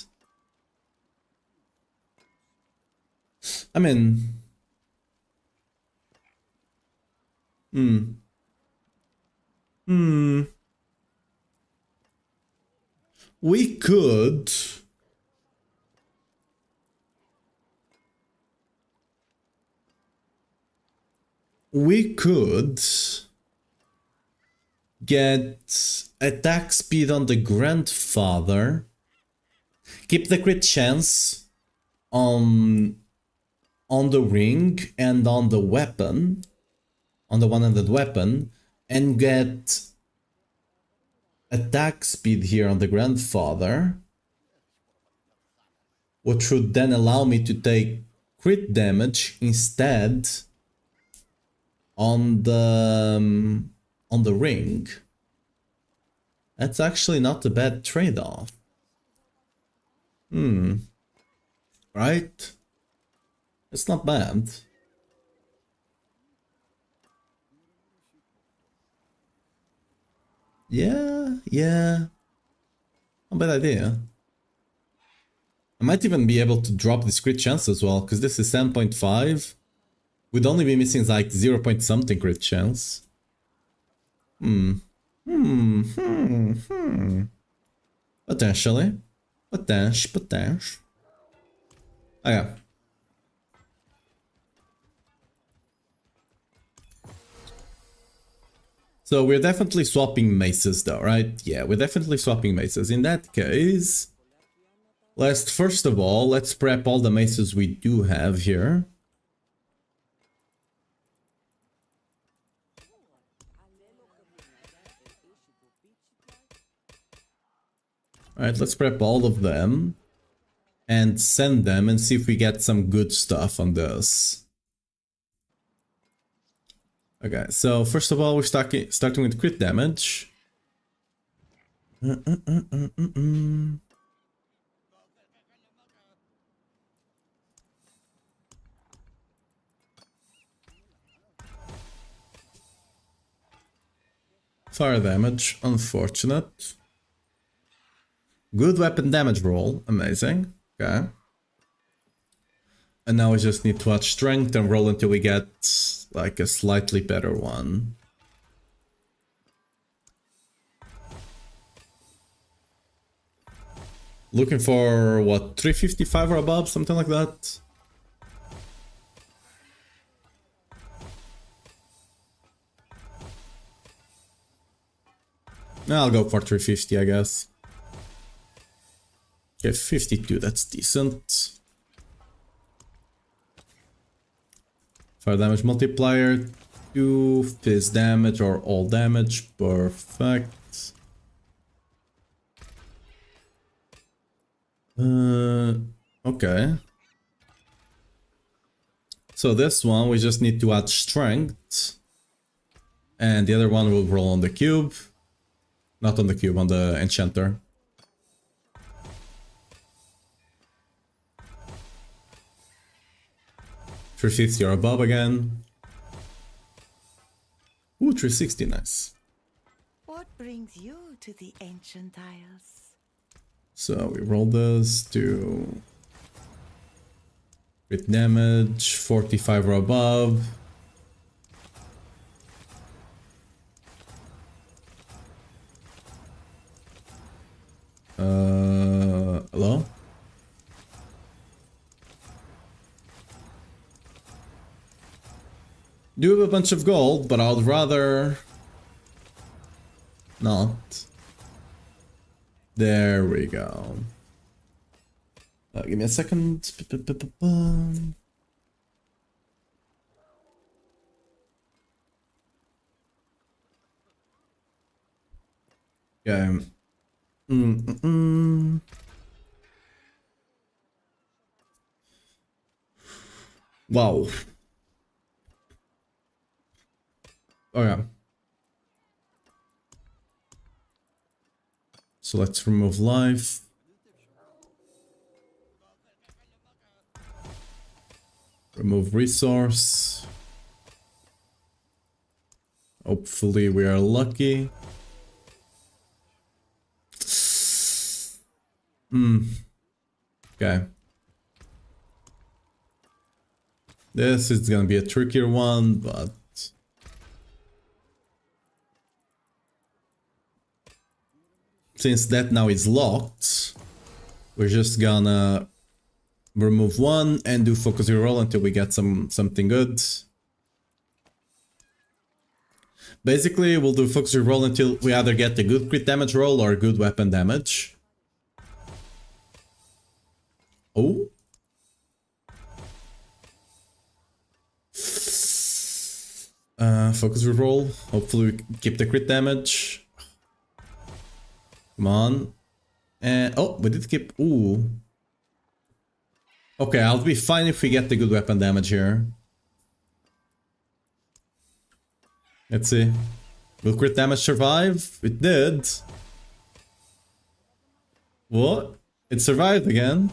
I mean, we could. We could get attack speed on the grandfather, keep the crit chance on the ring and on the weapon, on the one-handed weapon, and get attack speed here on the grandfather, which would then allow me to take crit damage instead on the ring. That's actually not a bad trade-off. Right? It's not bad. Yeah. Not a bad idea. I might even be able to drop this crit chance as well, because this is 7.5. We'd only be missing like 0 point something crit chance. Potentially. Potential. Oh yeah. So we're definitely swapping maces though, right? Yeah, we're definitely swapping maces. In that case, first of all, let's prep all the maces we do have here. Alright, let's prep all of them and send them and see if we get some good stuff on this. Okay, so first of all, we're starting with crit damage. Fire damage, unfortunate. Good weapon damage roll, amazing. Okay. And now we just need to add strength and roll until we get like a slightly better one. Looking for what, 355 or above, something like that? I'll go for 350, I guess. Okay, 52, that's decent. Fire damage multiplier, 2, fizz damage or all damage, perfect. Okay. So this one, we just need to add strength. And the other one will roll on the cube. Not on the cube, on the enchanter. .350 or above again. Ooh, 360, nice. What brings you to the ancient isles? So we roll this to crit damage, 45 or above. Hello? Do have a bunch of gold, but I'd rather not. There we go. Give me a second. Okay. Wow. Okay. So let's remove life. Remove resource. Hopefully we are lucky. Okay. This is gonna be a trickier one, but since that now is locked, we're just gonna remove one and do focus reroll until we get something good. Basically, we'll do focus reroll until we either get a good crit damage roll or good weapon damage. Oh. Focus reroll. Hopefully we keep the crit damage. Come on. And oh, we did keep. Ooh. Okay, I'll be fine if we get the good weapon damage here. Let's see. Will crit damage survive? It did. What? It survived again.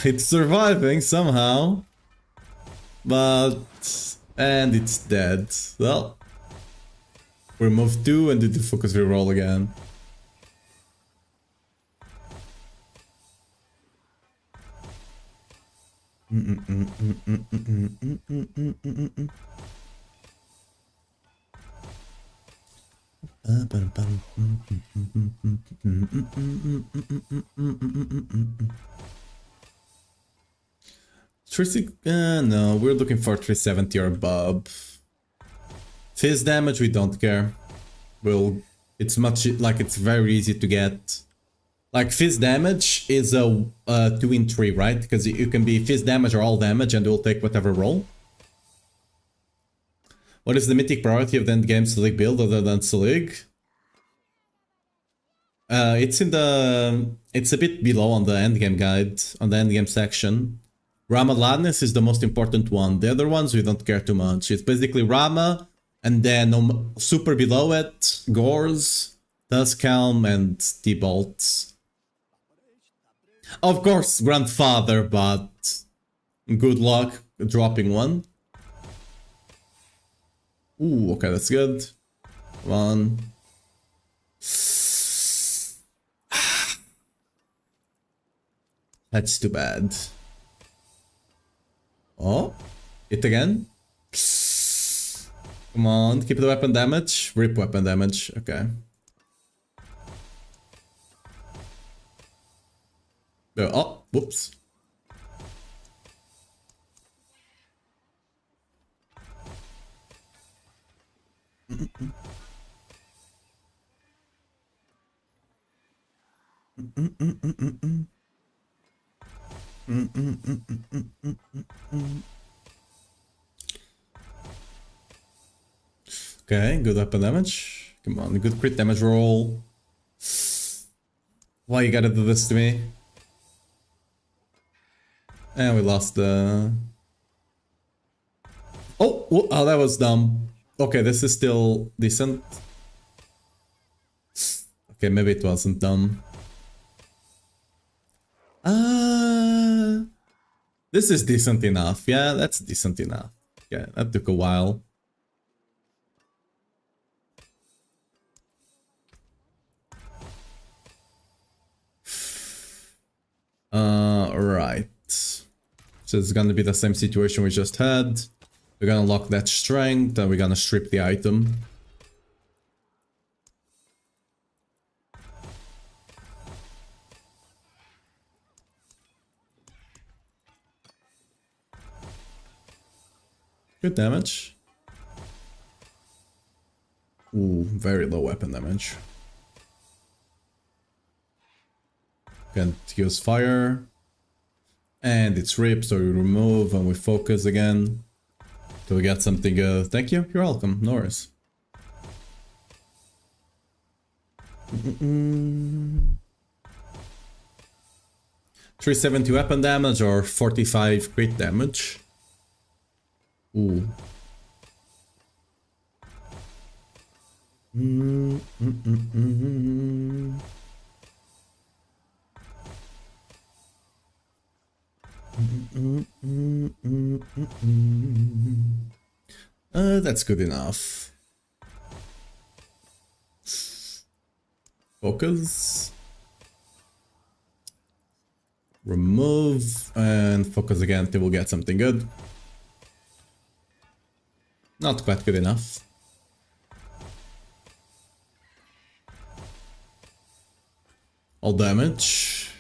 It's surviving somehow. But... and it's dead. Well... remove 2 and do the focus reroll again. No, we're looking for 370 or above. Fizz damage, we don't care. It's much, like, it's very easy to get. Like, fizz damage is a 2 in 3, right? Because you can be fizz damage or all damage and it will take whatever roll. What is the mythic priority of the endgame Selig build other than Selig? It's in the... It's a bit below on the endgame guide, on the endgame section. Rama Gladness is the most important one. The other ones we don't care too much. It's basically Rama, and then super below it, Gores, Duskhelm, and T-Bolts. Of course, Grandfather, but good luck dropping one. Ooh, okay, that's good. Come on. That's too bad. Oh, hit again. Come on, keep the weapon damage. Rip weapon damage, okay. Oh, whoops. Okay, good weapon damage. Come on, good crit damage roll. Why you gotta do this to me? And we lost the... Oh, that was dumb. Okay, this is still decent. Okay, maybe it wasn't dumb. This is decent enough. Yeah, that's decent enough. Yeah, that took a while. Right. So it's gonna be the same situation we just had. We're gonna lock that strength and we're gonna strip the item. Good damage. Ooh, very low weapon damage. Can't use fire. And it's ripped, so we remove and we focus again. So we got something good. Thank you, you're welcome, no worries. 370 weapon damage or 45 crit damage. Ooh. That's good enough. Focus. Remove and focus again till we'll get something good. Not quite good enough. All damage.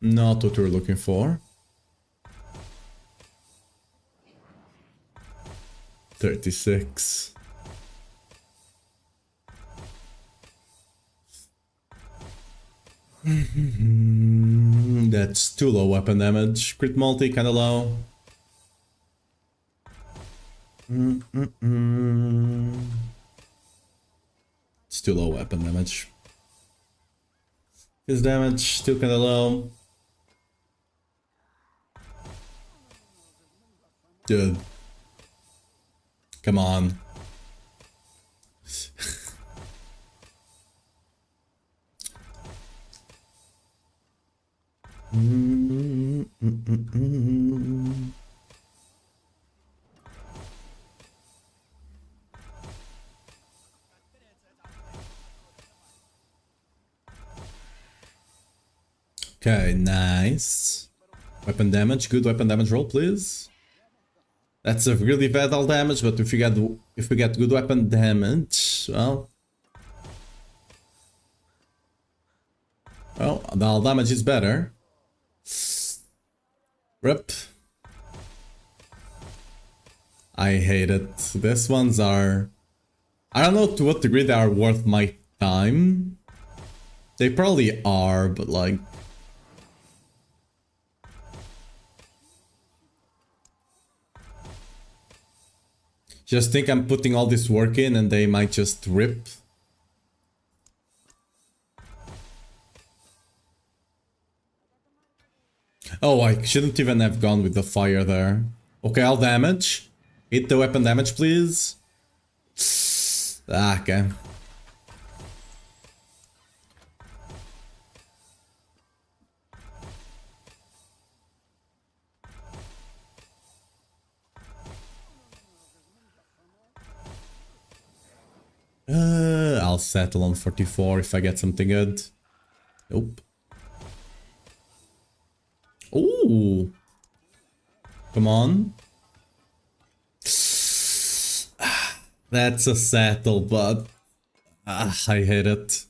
Not what we're looking for. 36. That's too low weapon damage. Crit multi kinda low. It's too low weapon damage. His damage still kinda low. Dude. Come on. Okay, nice. Weapon damage, good weapon damage roll, please. That's a really bad all damage, but if we get good weapon damage, well, the all damage is better. Rip. I hate it. These ones are... I don't know to what degree they are worth my time. They probably are, but like... Just think I'm putting all this work in and they might just rip. Oh, I shouldn't even have gone with the fire there. Okay, I'll damage. Hit the weapon damage, please. Ah, okay. I'll settle on 44 if I get something good. Nope. Ooh. Come on. That's a settle, but I hate it.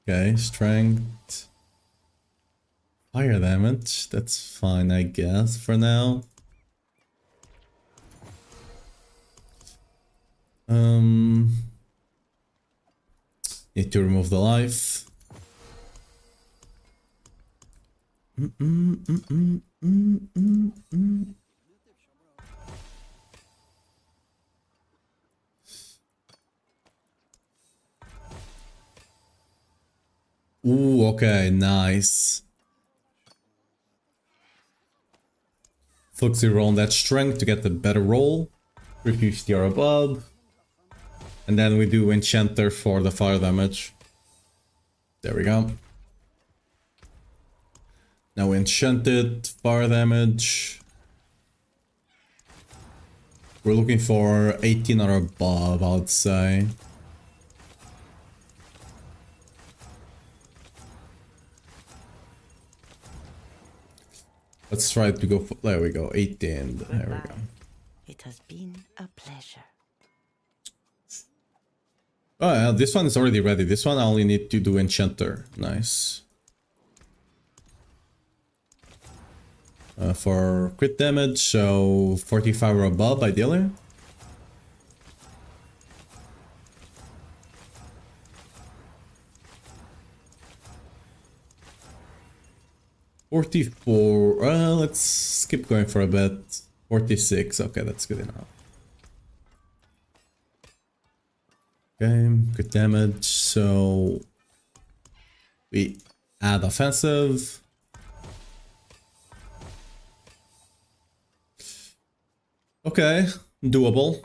Okay, strength. Fire damage, that's fine, I guess, for now. Need to remove the life. Ooh, okay, nice. Fluxy roll on that strength to get the better roll. 350 or above. And then we do Enchanter for the fire damage. There we go. Now Enchanted, fire damage. We're looking for 18 or above, I would say. Let's try to go for, there we go, 18. There we go. It has been a pleasure. Oh yeah, this one is already ready. This one I only need to do Enchanter. Nice. For crit damage, so 45 or above ideally. $44. Let's keep going for a bit. 46. Okay, that's good enough. Okay, good damage. So we add offensive. Okay, doable.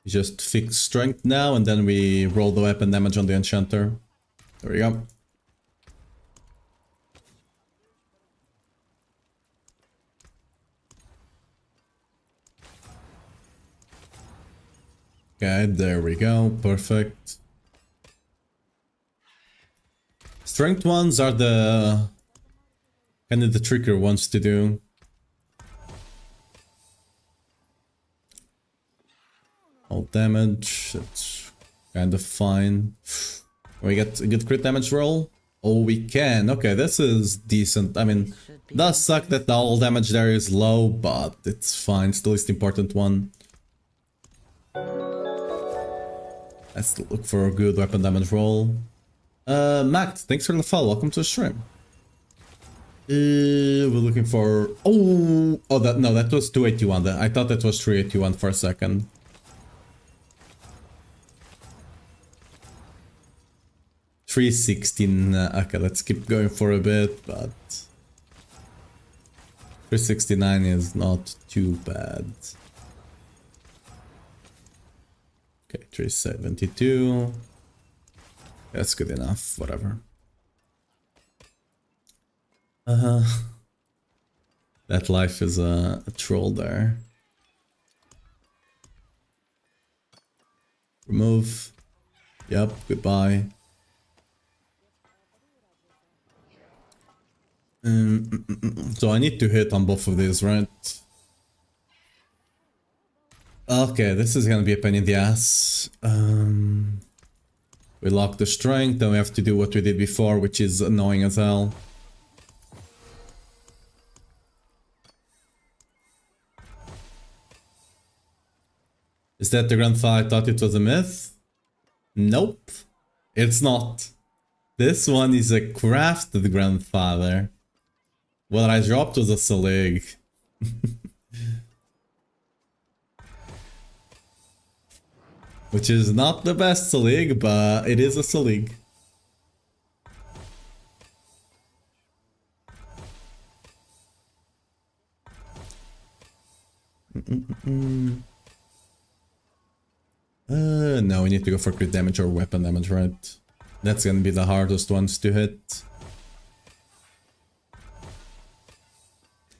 Just fix strength now, and then we roll the weapon damage on the enchanter. There we go. Okay, there we go. Perfect. Strength ones are the kind of the trickier ones to do. All damage, that's kind of fine. We get a good crit damage roll. Oh, we can. Okay, this is decent. I mean, does suck that the all damage there is low, but it's fine. It's the least important one. Let's look for a good weapon damage roll. Matt, thanks for the follow. Welcome to the stream. We're looking for... Oh, that was 281. I thought that was 381 for a second. $316. Okay, let's keep going for a bit, but... $369 is not too bad. Okay, 372. That's good enough, whatever. That life is a troll there. Remove. Yep, goodbye. So I need to hit on both of these, right? Okay, this is gonna be a pain in the ass. We lock the strength, then we have to do what we did before, which is annoying as hell. Is that the grandfather thought it was a myth? Nope, it's not. This one is a crafted grandfather. What I dropped was a Selig. Which is not the best Selig, but it is a Selig. No, we need to go for crit damage or weapon damage, right? That's gonna be the hardest ones to hit.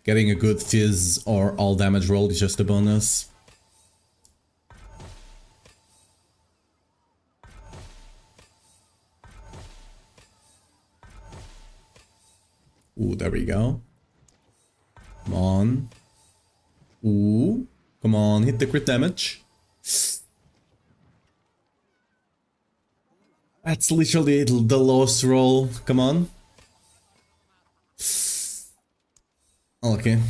Getting a good fizz or all damage roll is just a bonus. Ooh, there we go. Come on. Ooh, come on, hit the crit damage. That's literally the lowest roll. Come on. Okay.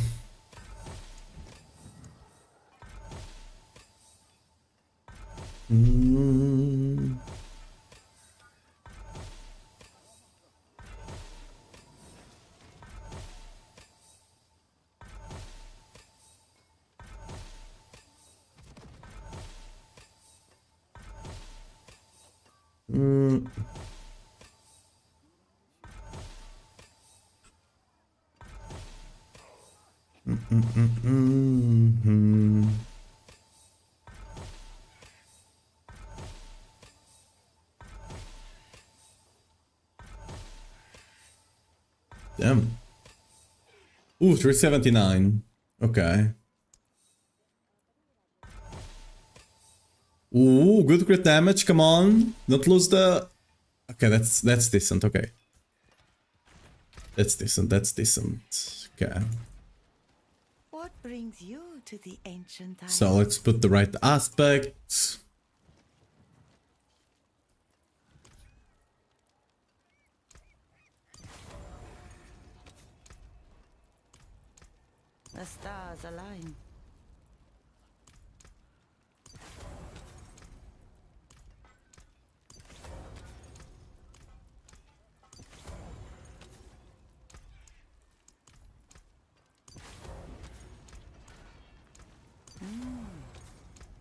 Damn. Ooh, 379. Okay. Ooh, good crit damage. Come on. Don't lose the... Okay, that's decent. Okay. That's decent. That's decent. Okay. What brings you to the ancient island? So let's put the right aspect. The stars align.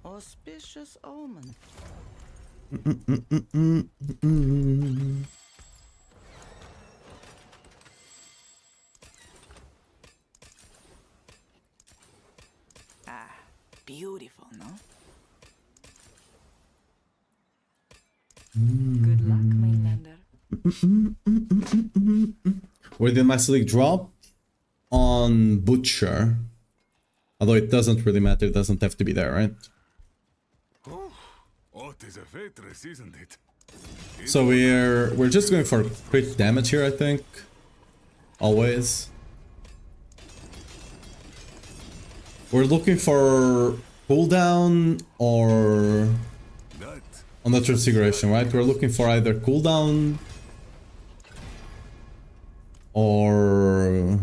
Auspicious omen. Beautiful, no? Good luck, mainlander. Where did my Selig drop? On Butcher. Although it doesn't really matter, it doesn't have to be there, right? Oh, what is a waitress, isn't it? So we're just going for crit damage here, I think. Always. We're looking for cooldown or That on the transfiguration, right? We're looking for either cooldown or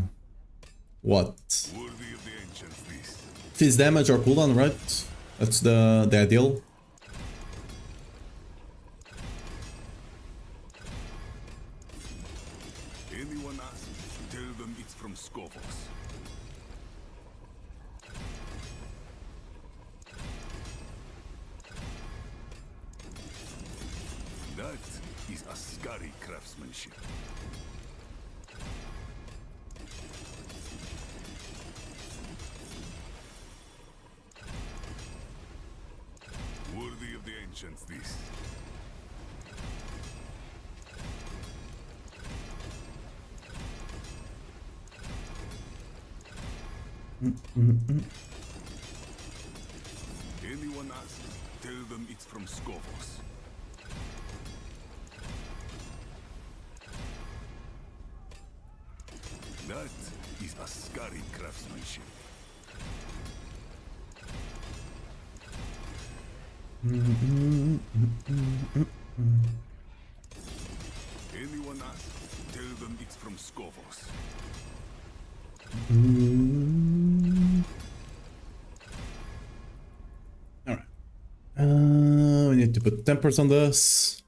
what? worthy of the ancients, this. Fizz damage or cooldown, right? That's the ideal. Anyone asks, tell them it's from Skovos. That is Ascari craftsmanship. Worthy of the ancients, this. Anyone asks, tell them it's from Skovos. That is Ascari craftsmanship. Anyone asks, tell them it's from Skovos. Alright. We need to put tempers on this.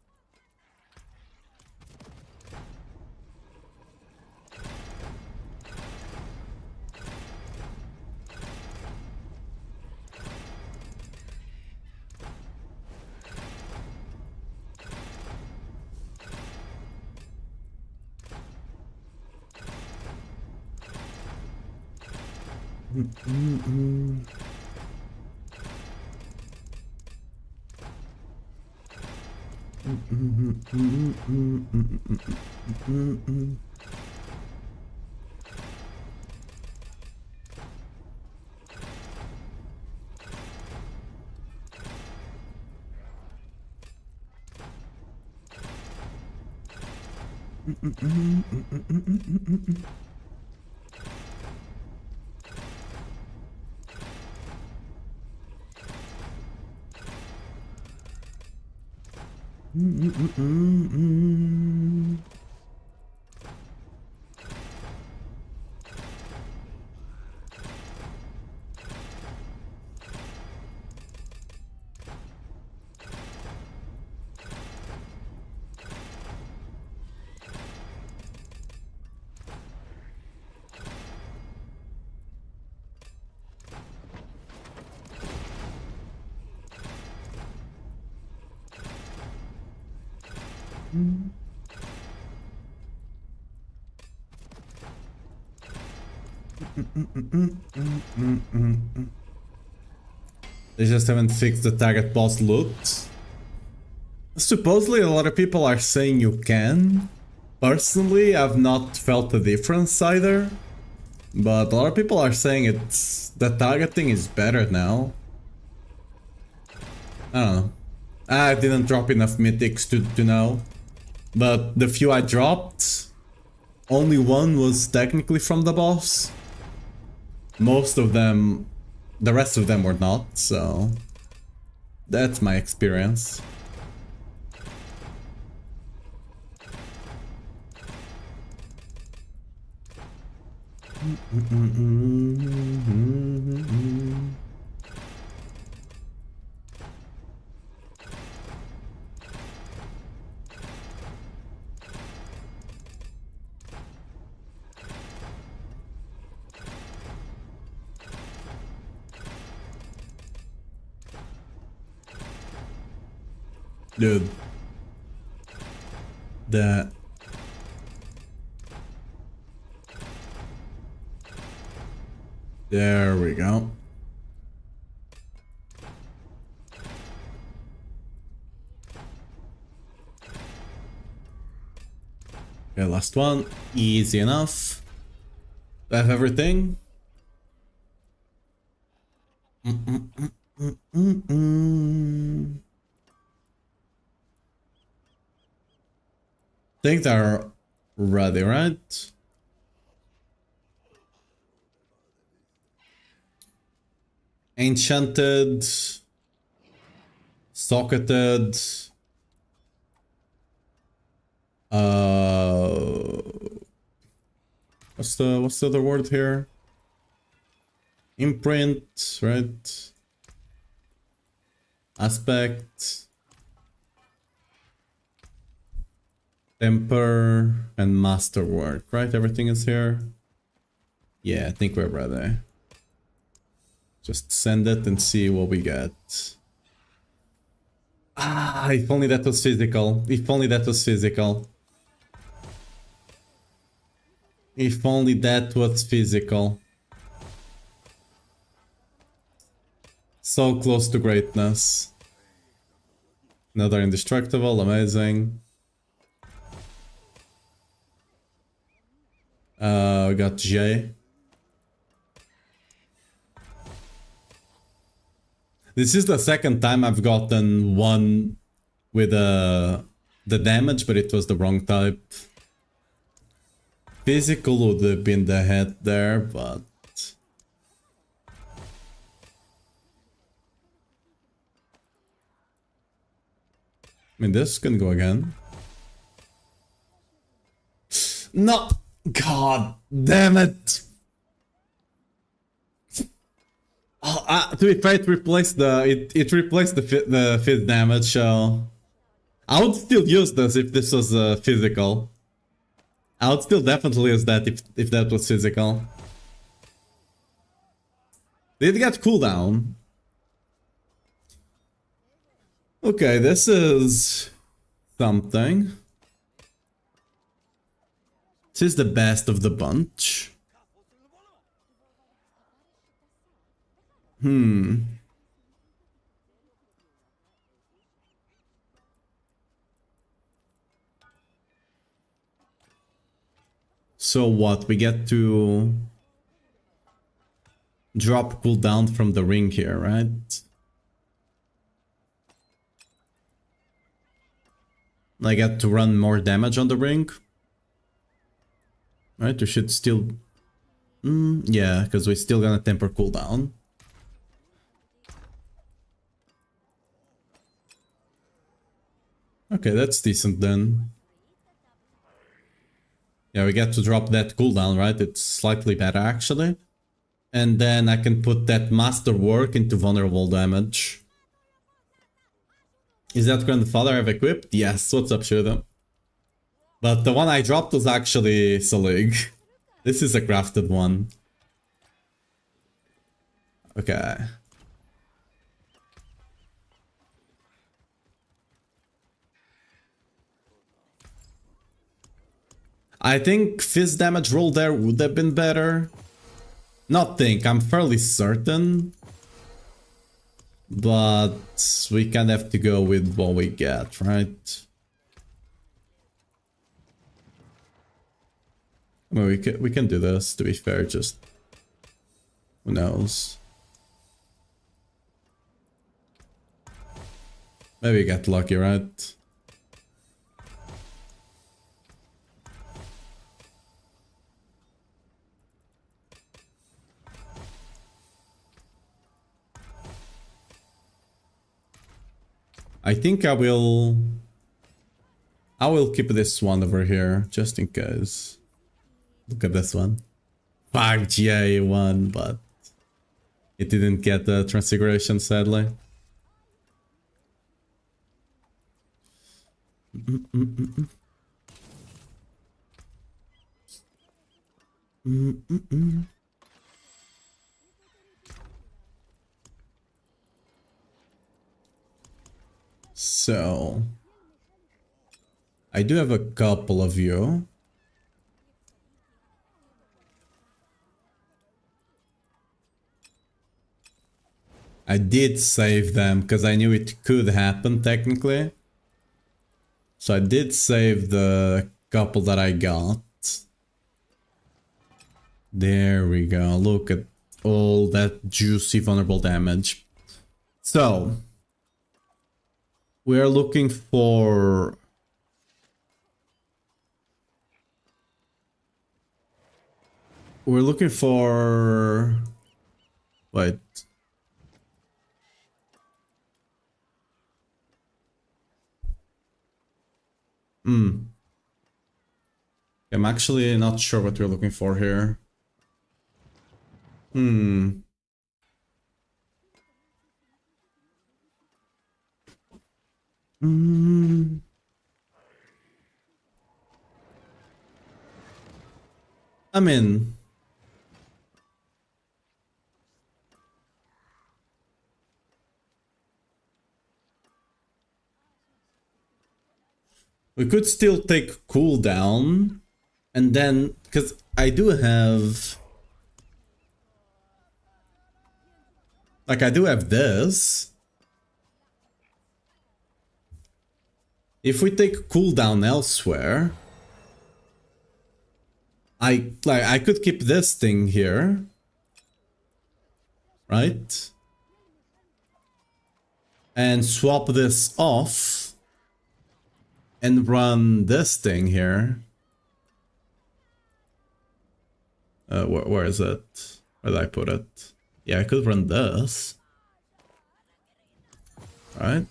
They just haven't fixed the target boss loot. Supposedly a lot of people are saying you can. Personally, I've not felt the difference either. But a lot of people are saying the targeting is better now. I don't know. I didn't drop enough mythics to know. But the few I dropped, only one was technically from the boss. Most of them, the rest of them were not, so that's my experience. Dude. That. There we go. Okay, last one. Easy enough. I have everything. Think they're ready, right? Enchanted, socketed, what's the other word here? Imprint, right? Aspect, temper, and masterwork, right? Everything is here. Yeah, I think we're ready. Just send it and see what we get. Ah, if only that was physical. If only that was physical. If only that was physical. So close to greatness. Another indestructible, amazing. We got J. This is the second time I've gotten one with the damage, but it was the wrong type. Physical would have been the head there, but... I mean, this can go again. No! God damn it! Oh, to be fair, it replaced the fizz damage, so I would still use this if this was physical. I would still definitely use that if that was physical. Did it get cooldown? Okay, this is something. This is the best of the bunch. So what? We get to drop cooldown from the ring here, right? I get to run more damage on the ring. Right, we should still... yeah, because we're still gonna temper cooldown. Okay, that's decent then. Yeah, we get to drop that cooldown, right? It's slightly better actually. And then I can put that masterwork into vulnerable damage. Is that grandfather I've equipped? Yes, what's up, Shooter? But the one I dropped was actually Salig. This is a crafted one. Okay. I think fizz damage roll there would have been better. Not think, I'm fairly certain. But we kind of have to go with what we get, right? I mean, we can do this, to be fair, just... Who knows? Maybe get lucky, right? I think I will keep this one over here, just in case. Look at this one. 5 GA one, but it didn't get the transfiguration, sadly. So, I do have a couple of you. I did save them because I knew it could happen technically. So I did save the couple that I got. There we go. Look at all that juicy vulnerable damage. So, we are looking for... We're looking for... Wait. I'm actually not sure what we're looking for here. I mean... We could still take cooldown, and then, because I do have... Like, I do have this. If we take cooldown elsewhere... I could keep this thing here. Right? And swap this off. And run this thing here. Where is it? Where did I put it? Yeah, I could run this. Right?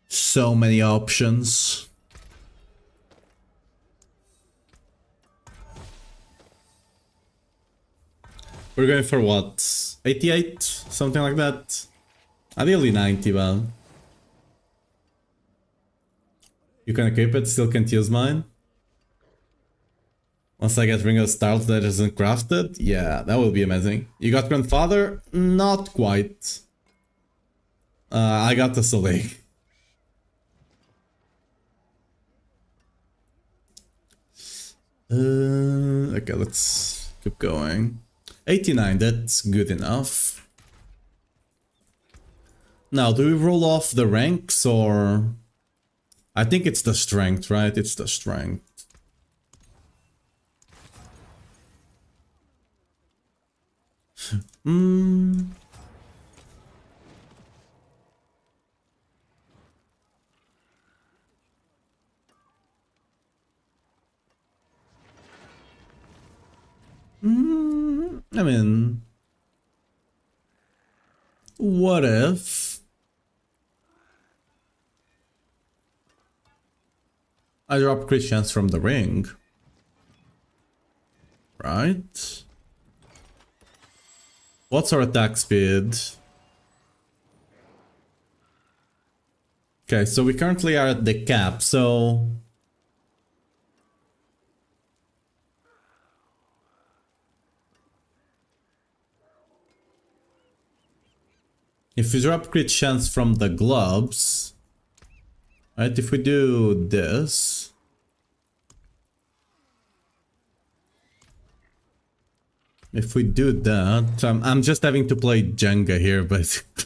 So many options. We're going for what? 88? Something like that? Ideally 90, but... You can equip it, still can't use mine. Once I get Ring of Stars that isn't crafted, yeah, that will be amazing. You got Grandfather? Not quite. I got the Soleil. Okay, let's keep going. 89, that's good enough. Now, do we roll off the ranks or... I think it's the strength, right? It's the strength. I mean... What if... I drop crit chance from the ring? Right? What's our attack speed? Okay, so we currently are at the cap, so... If we drop crit chance from the gloves... Right, if we do this... If we do that... I'm just having to play Jenga here, basically.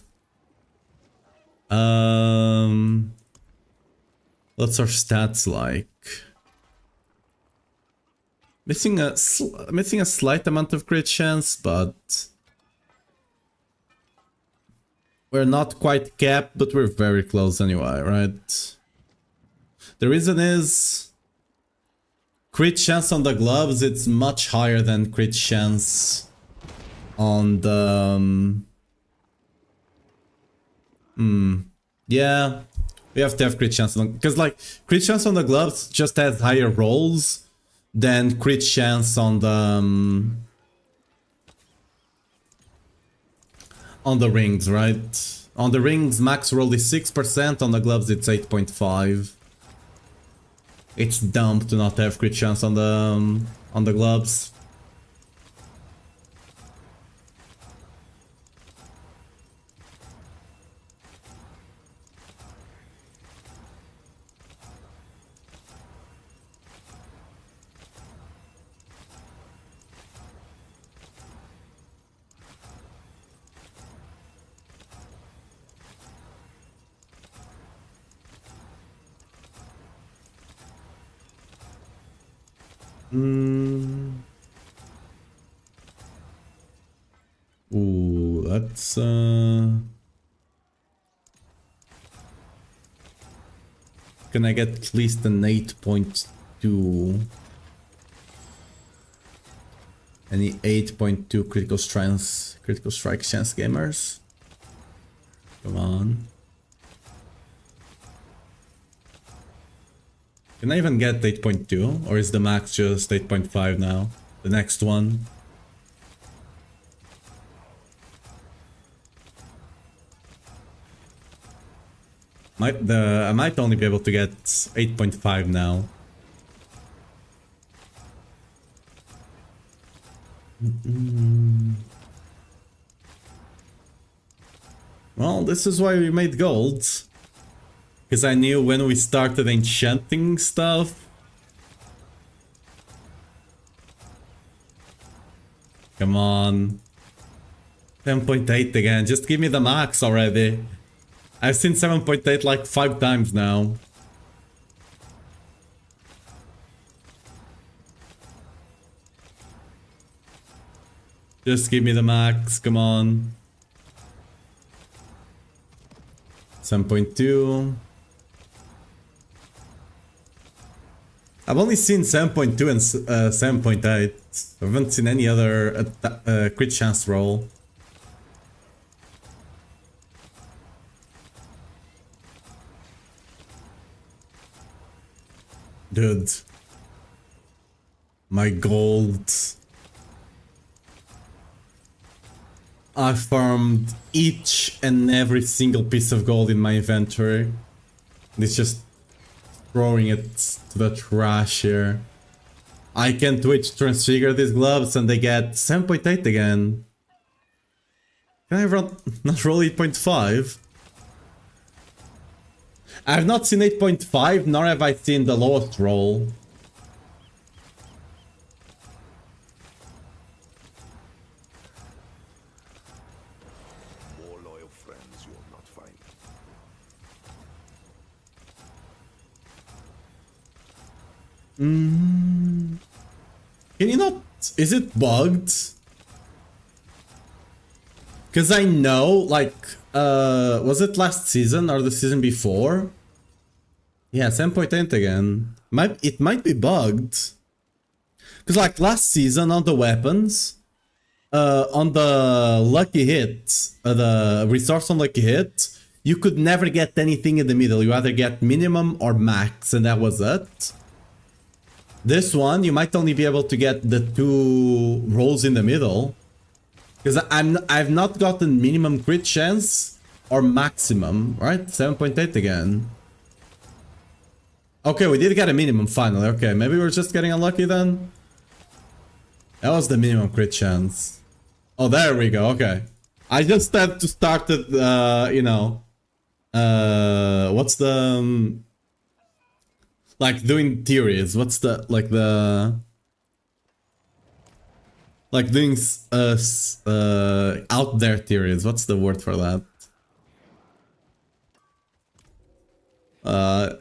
What's our stats like? Missing a slight amount of crit chance, but... We're not quite capped, but we're very close anyway, right? The reason is... Crit chance on the gloves, it's much higher than crit chance on the... Yeah, we have to have crit chance on... Because like, crit chance on the gloves just has higher rolls than crit chance on the... on the rings, right? On the rings, max roll is 6%, on the gloves it's 8.5. It's dumb to not have crit chance on the gloves. Ooh, that's Can I get at least an 8.2? Any 8.2 critical strike chance gamers? Come on. Can I even get 8.2? Or is the max just 8.5 now? The next one? I might only be able to get 8.5 now. Well, this is why we made gold. Because I knew when we started enchanting stuff. Come on. 7.8 again, just give me the max already. I've seen 7.8 like 5 times now. Just give me the max, come on. 7.2. I've only seen 7.2 and 7.8. I haven't seen any other crit chance roll. Dude. My gold. I farmed each and every single piece of gold in my inventory. It's just throwing it to the trash here. I can Twitch transfigure these gloves and they get 7.8 again. Can I not roll 8.5? I have not seen 8.5, nor have I seen the lowest roll. More loyal friends you will not find. Can you not... Is it bugged? Because I know, like, was it last season or the season before? Yeah, 7.8 again. It might be bugged. Because, like, last season on the weapons, on the lucky hit, the resource on lucky hit, you could never get anything in the middle. You either get minimum or max, and that was it. This one, you might only be able to get the 2 rolls in the middle. Because I've not gotten minimum crit chance or maximum, right? 7.8 again. Okay, we did get a minimum finally. Okay, maybe we're just getting unlucky then. That was the minimum crit chance. Oh, there we go. Okay. I just had to start it, you know. What's the... like doing theories. What's the... like the... like doing out there theories. What's the word for that?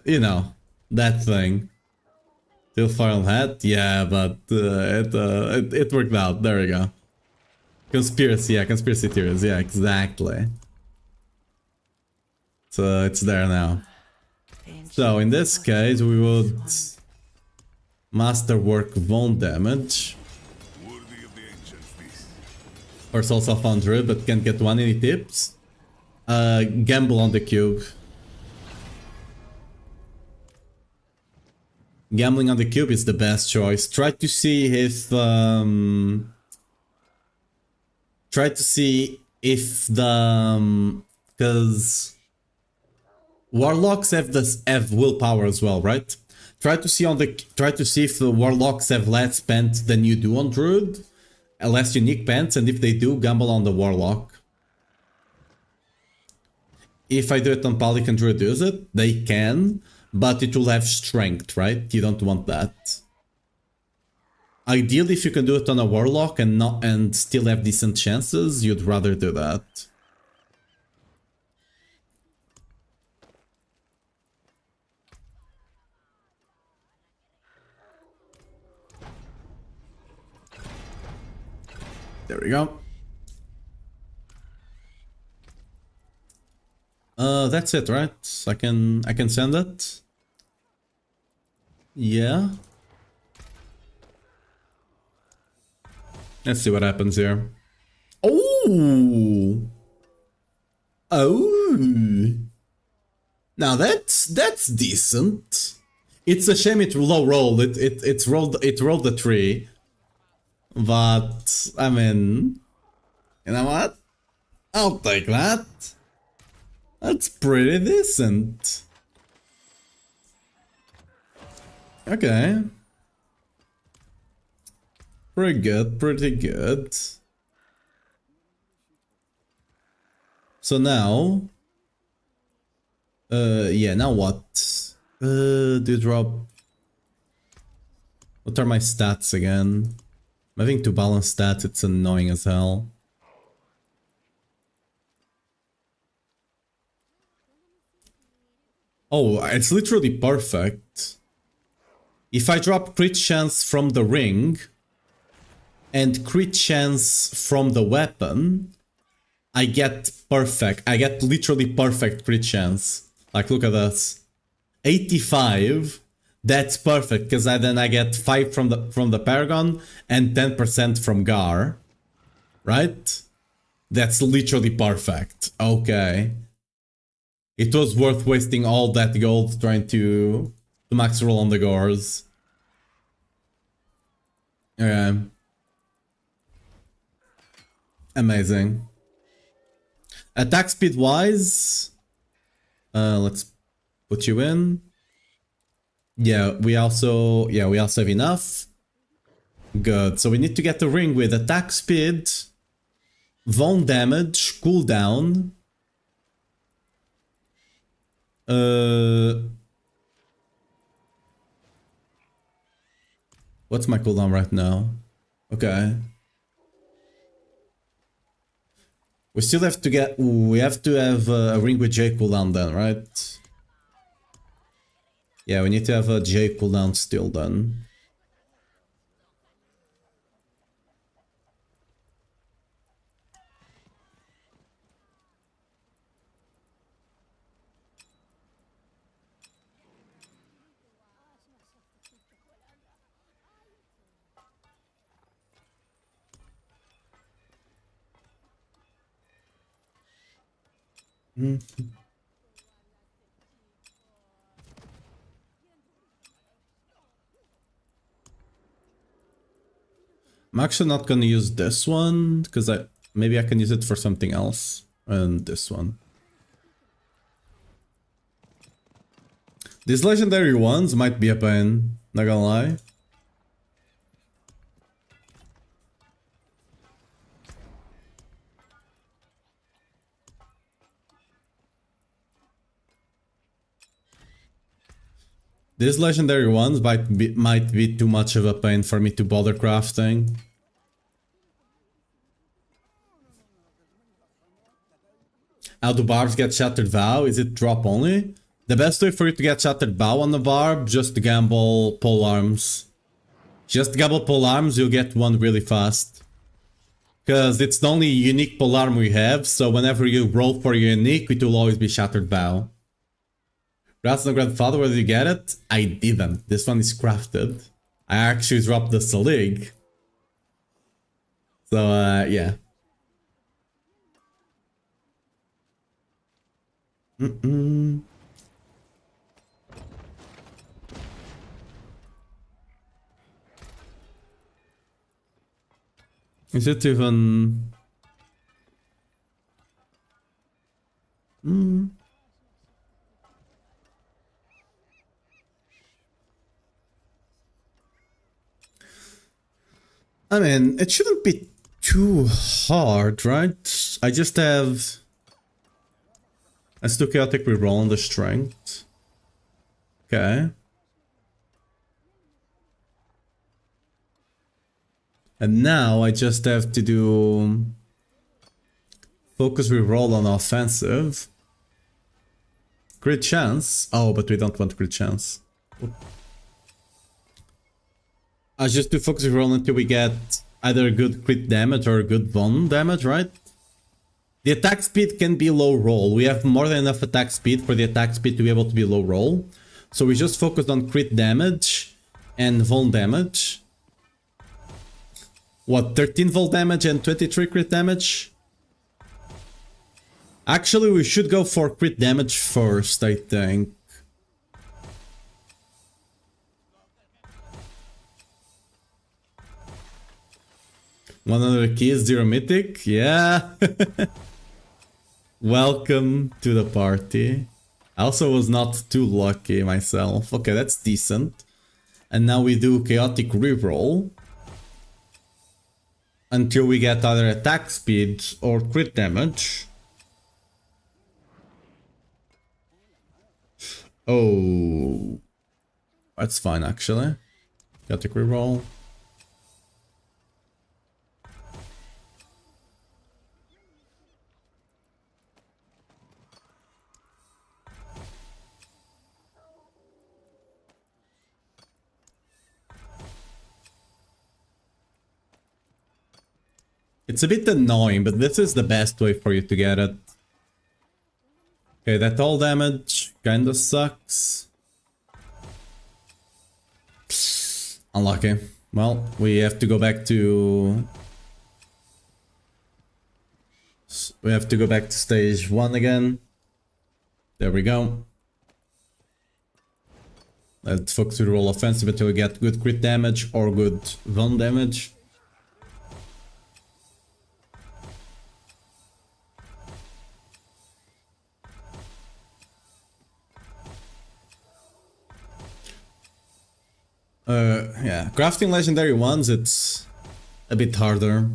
You know, that thing. Still final hat? Yeah, but it worked out. There we go. Conspiracy, yeah, conspiracy theories. Yeah, exactly. So it's there now. So in this case, we would masterwork bone damage. Worthy of the ancients, this. First also 100, but can't get 1 any tips. Gamble on the cube. Gambling on the cube is the best choice. Try to see if try to see if the because warlocks have willpower as well, right? Try to see if the warlocks have less pent than you do on druid, less unique pents, and if they do, gamble on the warlock. If I do it on Pally, can druid use it? They can, but it will have strength, right? You don't want that. Ideally, if you can do it on a warlock and still have decent chances, you'd rather do that. There we go. That's it, right? I can send it. Yeah. Let's see what happens here. Oh. Oh. Now that's decent. It's a shame it low rolled. It rolled the 3. But I mean, you know what? I'll take that. That's pretty decent. Okay. Pretty good, pretty good. So now... yeah, now what? Do drop... What are my stats again? I'm having to balance stats, it's annoying as hell. Oh, it's literally perfect. If I drop crit chance from the ring and crit chance from the weapon, I get perfect. I get literally perfect crit chance. Like, look at this. 85. That's perfect, because then I get 5 from the Paragon and 10% from Gar. Right? That's literally perfect. Okay. It was worth wasting all that gold trying to max roll on the Gors. Okay. Amazing. Attack speed wise, let's put you in. Yeah, we also have enough. Good. So we need to get the ring with attack speed, vuln damage, cooldown. What's my cooldown right now? Okay. We still have to get. We have to have a ring with J cooldown then, right? Yeah, we need to have a J cooldown still done. I'm actually not gonna use this one because maybe I can use it for something else. And this one. These legendary ones might be a pain, not gonna lie. These legendary ones might be too much of a pain for me to bother crafting. How do barbs get Shattered Vow? Is it drop only? The best way for you to get Shattered Vow on the barb, just gamble pole arms. Just gamble pole arms, you'll get one really fast. Because it's the only unique pole arm we have, so whenever you roll for your unique, it will always be Shattered Vow. Congrats on the grandfather, where did you get it? I didn't. This one is crafted. I actually dropped the Salig. So, yeah. Is it even... I mean, it shouldn't be too hard, right? I just have... Let's do chaotic reroll on the strength. Okay. And now I just have to do... Focus reroll on offensive. Crit chance. Oh, but we don't want crit chance. I just do focus reroll until we get either good crit damage or good vuln damage, right? The attack speed can be low roll. We have more than enough attack speed for the attack speed to be able to be low roll. So we just focused on crit damage and vuln damage. What, 13 vuln damage and 23 crit damage? Actually, we should go for crit damage first, I think. One other key is 0 mythic? Yeah. Welcome to the party. I also was not too lucky myself. Okay, that's decent. And now we do chaotic reroll. Until we get either attack speed or crit damage. Oh. That's fine actually. Chaotic reroll. It's a bit annoying, but this is the best way for you to get it. Okay, that all damage kinda sucks. Unlucky. Well, we have to go back to... We have to go back to stage 1 again. There we go. Let's focus to roll offensive until we get good crit damage or good vuln damage. Yeah, crafting legendary ones, it's a bit harder.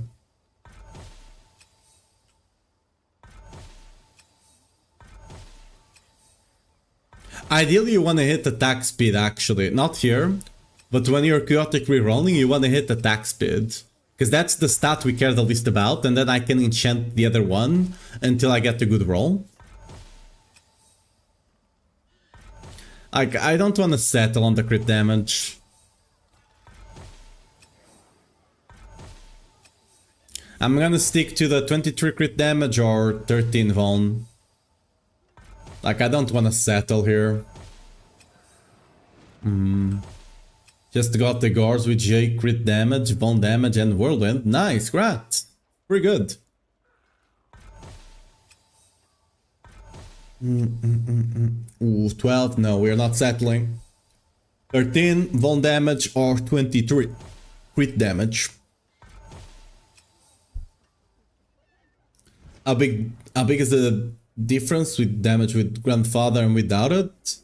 Ideally, you want to hit attack speed, actually. Not here, but when you're chaotic rerolling, you want to hit attack speed. Because that's the stat we care the least about, and then I can enchant the other one until I get a good roll. Like, I don't want to settle on the crit damage. I'm gonna stick to the 23 crit damage or 13 vuln. Like, I don't want to settle here. Just got the guards with J crit damage, vuln damage, and Whirlwind. Nice, great. Pretty good. Ooh, 12. No, we're not settling. 13 vuln damage or 23 crit damage. How big is the difference with damage with Grandfather and without it?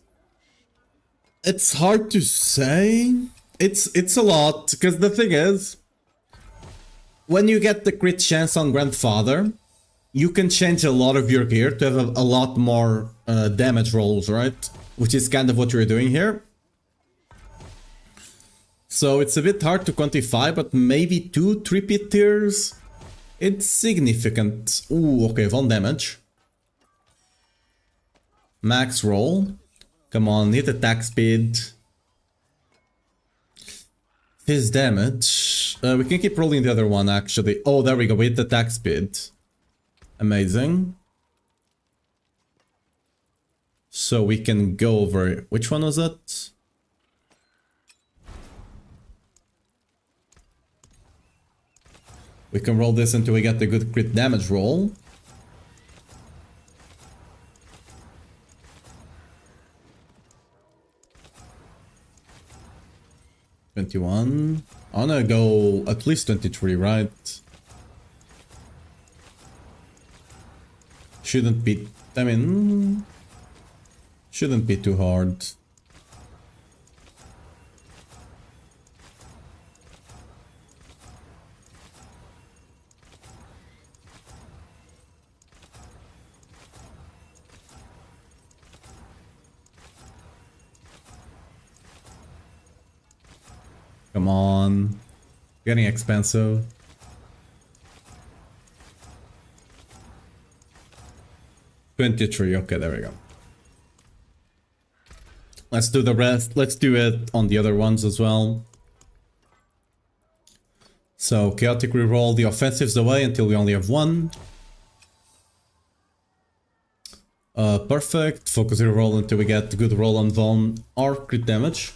It's hard to say. It's a lot, because the thing is, when you get the crit chance on Grandfather, you can change a lot of your gear to have a lot more damage rolls, right? Which is kind of what you're doing here. So it's a bit hard to quantify, but maybe 2 3-pit tiers. It's significant. Ooh, okay, vuln damage. Max roll. Come on, hit attack speed. His damage. We can keep rolling the other one, actually. Oh, there we go, hit attack speed. Amazing. So we can go over... Which one was it? We can roll this until we get the good crit damage roll. $21. I wanna go at least 23, right? Shouldn't be... I mean... Shouldn't be too hard. Come on. Getting expensive. $23. Okay, there we go. Let's do the rest. Let's do it on the other ones as well. So, chaotic reroll the offensives away until we only have one. Perfect. Focus reroll until we get good roll on vuln or crit damage.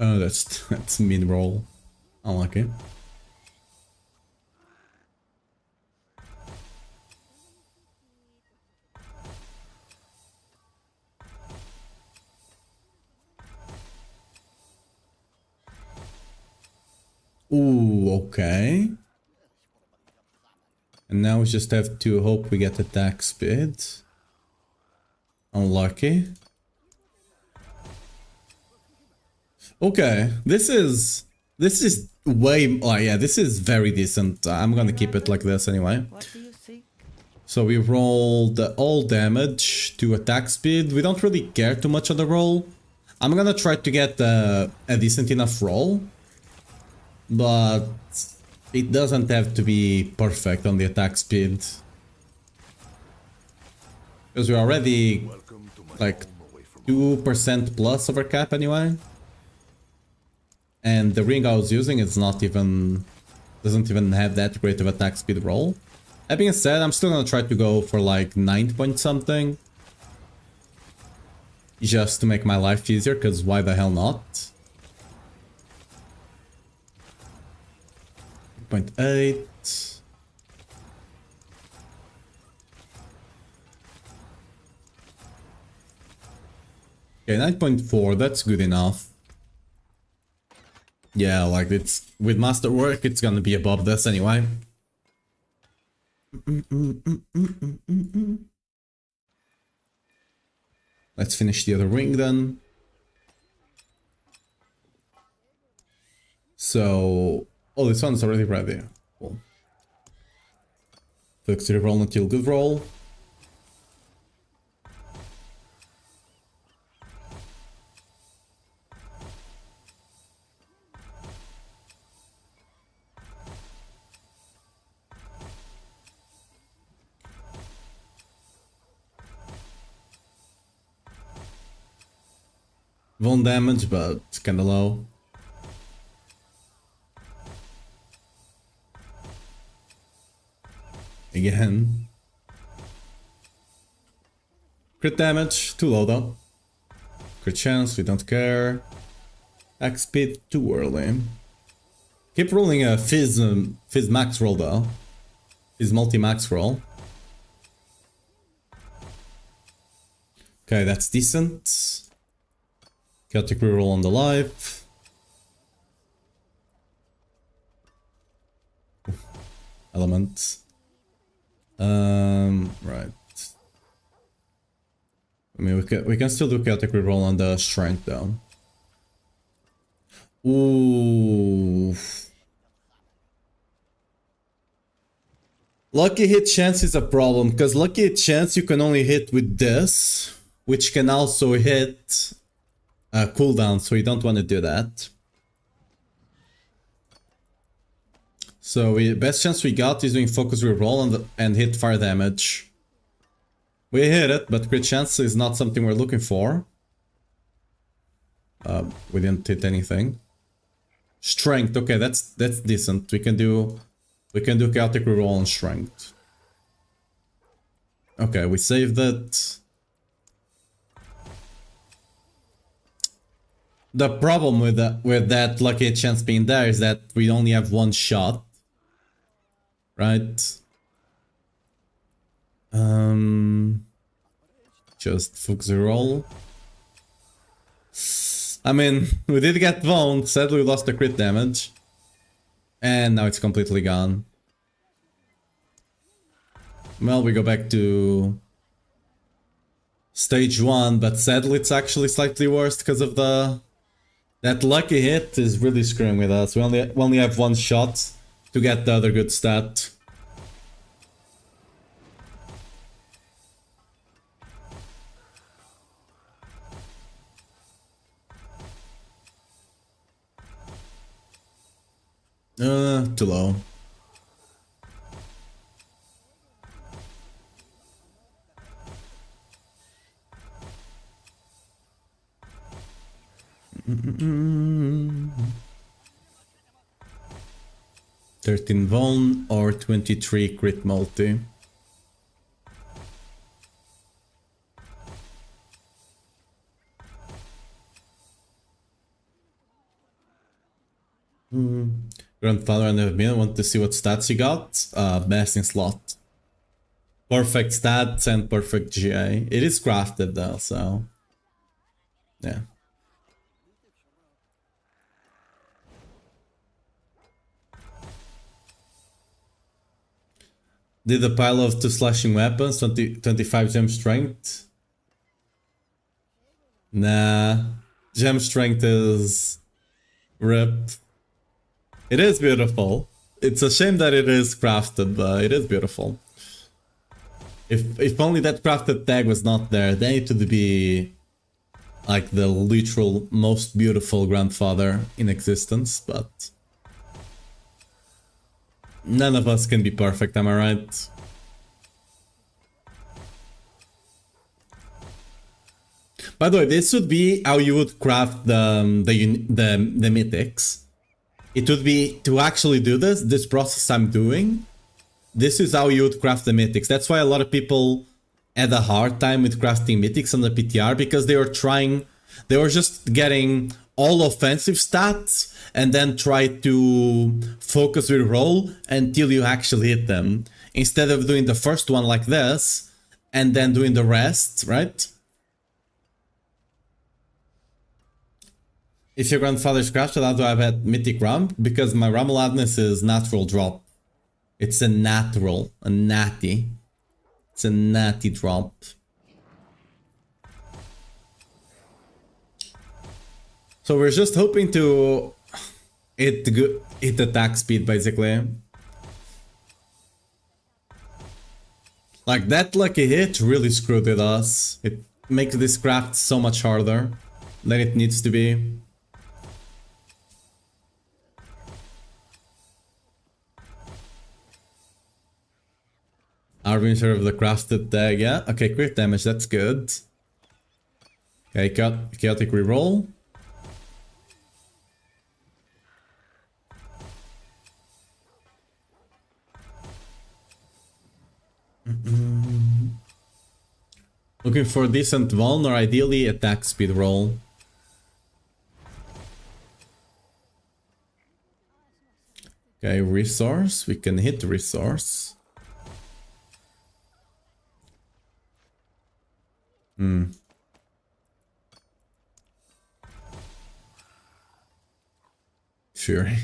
Oh, that's mid roll. Unlucky. Ooh, okay. And now we just have to hope we get attack speed. Unlucky. Okay, this is way... Oh yeah, this is very decent. I'm gonna keep it like this anyway. What do you seek? So we rolled all damage to attack speed. We don't really care too much on the roll. I'm gonna try to get a decent enough roll. But it doesn't have to be perfect on the attack speed. Because we're already like 2% plus over cap anyway. And the ring I was using is not even... doesn't even have that great of attack speed roll. That being said, I'm still gonna try to go for like 9 point something. Just to make my life easier, because why the hell not? 0.8. Okay, 9.4, that's good enough. Yeah, like it's with Masterwork, it's gonna be above this anyway. Let's finish the other ring then. So, oh, this one's already ready. Cool. Focus roll until good roll. One damage, but kinda low. Again. Crit damage, too low though. Crit chance, we don't care. Axe speed, too early. Keep rolling a Fizz max roll though. Fizz multi-max roll. Okay, that's decent. Chaotic reroll on the life. Element. Right. I mean, we can still do chaotic reroll on the strength though. Ooh. Lucky hit chance is a problem because lucky hit chance you can only hit with this, which can also hit cooldown, so you don't want to do that. So best chance we got is doing focus reroll and hit fire damage. We hit it, but crit chance is not something we're looking for. We didn't hit anything. Strength, okay, that's decent. We can do chaotic reroll on strength. Okay, we saved it. The problem with that lucky hit chance being there is that we only have one shot, right? Just focus roll. I mean, we did get wound. Sadly, we lost the crit damage, and now it's completely gone. Well, we go back to stage 1, but sadly, it's actually slightly worse because of that lucky hit is really screwing with us. We only have one shot to get the other good stat. Too low. Mm-mm. 13 Von or 23 crit multi. Grandfather and Evan want to see what stats you got. Best in slot. Perfect stats and perfect GA. It is crafted though, so yeah. Did a pile of 2 slashing weapons, 25 gem strength? Nah. Gem strength is rip. It is beautiful. It's a shame that it is crafted, but it is beautiful. If only that crafted tag was not there, then it would be like the literal most beautiful grandfather in existence, but none of us can be perfect, am I right? By the way, this would be how you would craft the mythics. It would be to actually do this process I'm doing. This is how you would craft the mythics. That's why a lot of people had a hard time with crafting mythics on the PTR, because they were just getting all offensive stats and then try to focus your roll until you actually hit them, instead of doing the first one like this and then doing the rest, right? If your grandfather's crafted, how do I have mythic rum? Because my rum loudness is natural drop. It's a natural, a natty. It's a natty drop. So we're just hoping to hit attack speed basically. Like that lucky hit really screwed with us. It makes this craft so much harder than it needs to be. Arbiter of the crafted tag, yeah. Okay, crit damage, that's good. Okay, chaotic reroll. Looking for decent vuln or ideally attack speed roll. Okay, resource. We can hit resource. Fury.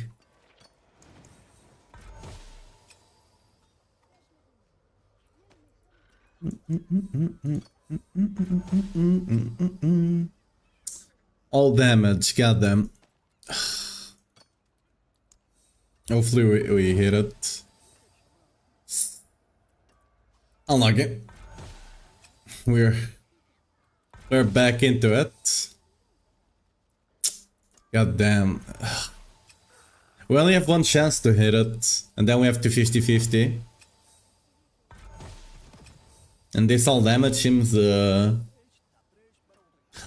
All damage, goddamn. Hopefully we hit it. Unlucky. We're back into it. God damn. We only have one chance to hit it, and then we have to 50-50. And this all damage seems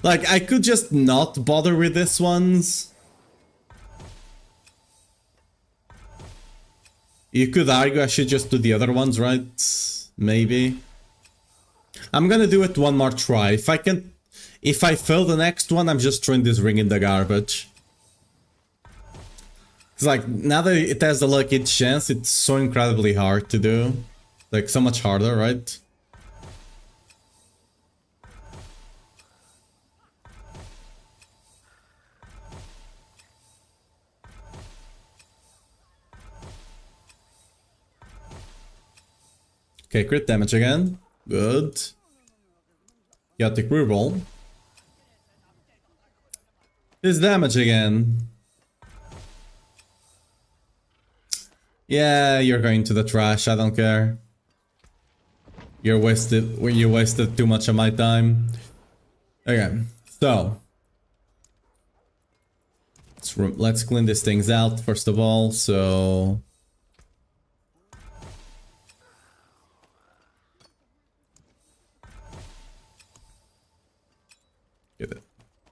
like I could just not bother with this ones. You could argue I should just do the other ones, right? Maybe. I'm gonna do it one more try. If I fail the next one, I'm just throwing this ring in the garbage. It's like, now that it has a lucky chance, it's so incredibly hard to do. Like, so much harder, right? Okay, crit damage again. Good. Chaotic reroll. This damage again. Yeah, you're going to the trash, I don't care. You wasted too much of my time. Okay, so let's clean these things out first of all, so get it.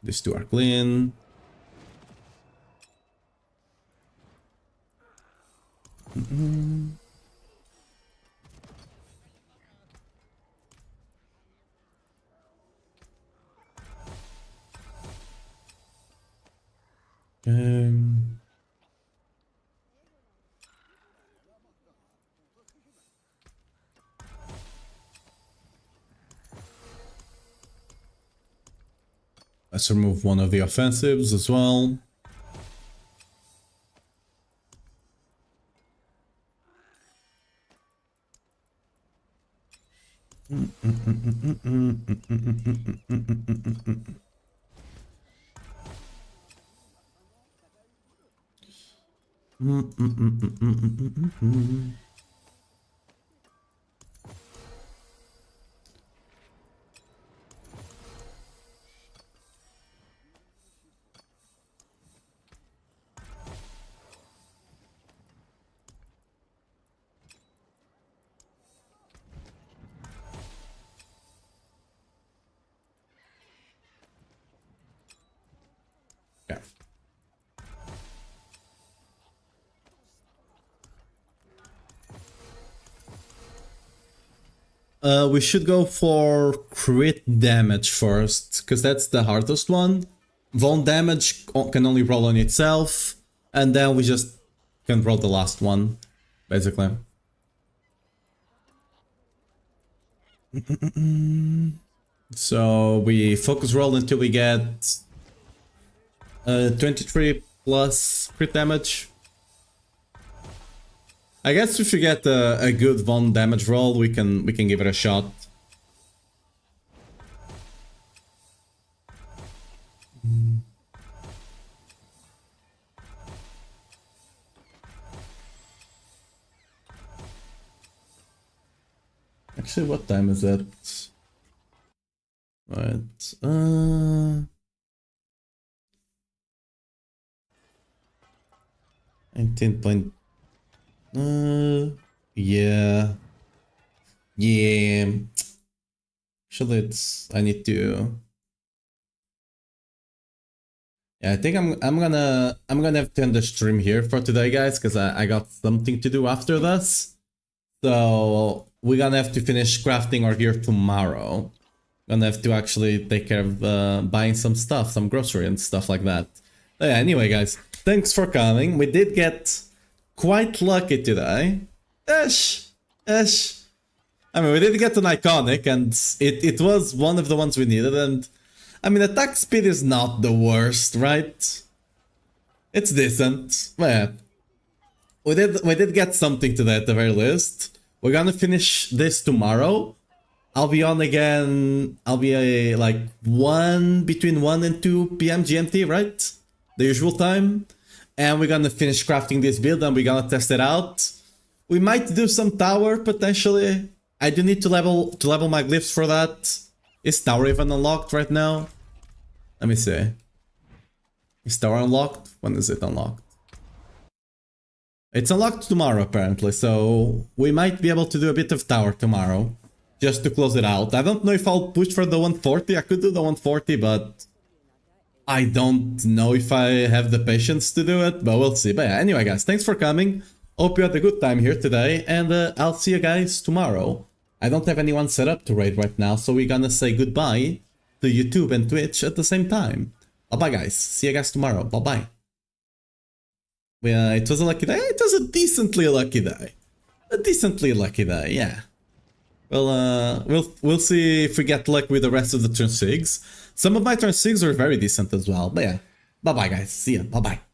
These two are clean. Let's remove one of the offensives as well. Yeah. We should go for crit damage first, because that's the hardest one. Vuln damage can only roll on itself, and then we just can roll the last one, basically. So we focus roll until we get 23 plus crit damage. I guess if you get a good Von damage roll, we can give it a shot. Actually, what time is it? Right. 19 point. Yeah. Yeah. Actually, I need to. Yeah, I think I'm gonna have to end the stream here for today, guys, because I got something to do after this. So we're gonna have to finish crafting our gear tomorrow. Gonna have to actually take care of buying some stuff, some grocery and stuff like that. But yeah, anyway, guys, thanks for coming. We did get quite lucky today. Ish. I mean, we did get an iconic, and it was one of the ones we needed, and I mean, attack speed is not the worst, right? It's decent. But yeah, we did get something today at the very least. We're gonna finish this tomorrow. I'll be on again. I'll be like between 1 and 2 p.m. GMT, right? The usual time. And we're gonna finish crafting this build and we're gonna test it out. We might do some tower potentially. I do need to level my glyphs for that. Is tower even unlocked right now? Let me see. Is tower unlocked? When is it unlocked? It's unlocked tomorrow apparently, so we might be able to do a bit of tower tomorrow. Just to close it out. I don't know if I'll push for the 140. I could do the 140, but I don't know if I have the patience to do it, but we'll see. But yeah, anyway, guys, thanks for coming. Hope you had a good time here today, and I'll see you guys tomorrow. I don't have anyone set up to raid right now, so we're gonna say goodbye to YouTube and Twitch at the same time. Bye-bye, guys. See you guys tomorrow. Bye-bye. It was a lucky day. It was a decently lucky day. A decently lucky day, yeah. Well, we'll see if we get luck with the rest of the turn 6. Some of my turn 6 are very decent as well. But yeah, bye-bye, guys. See ya. Bye-bye.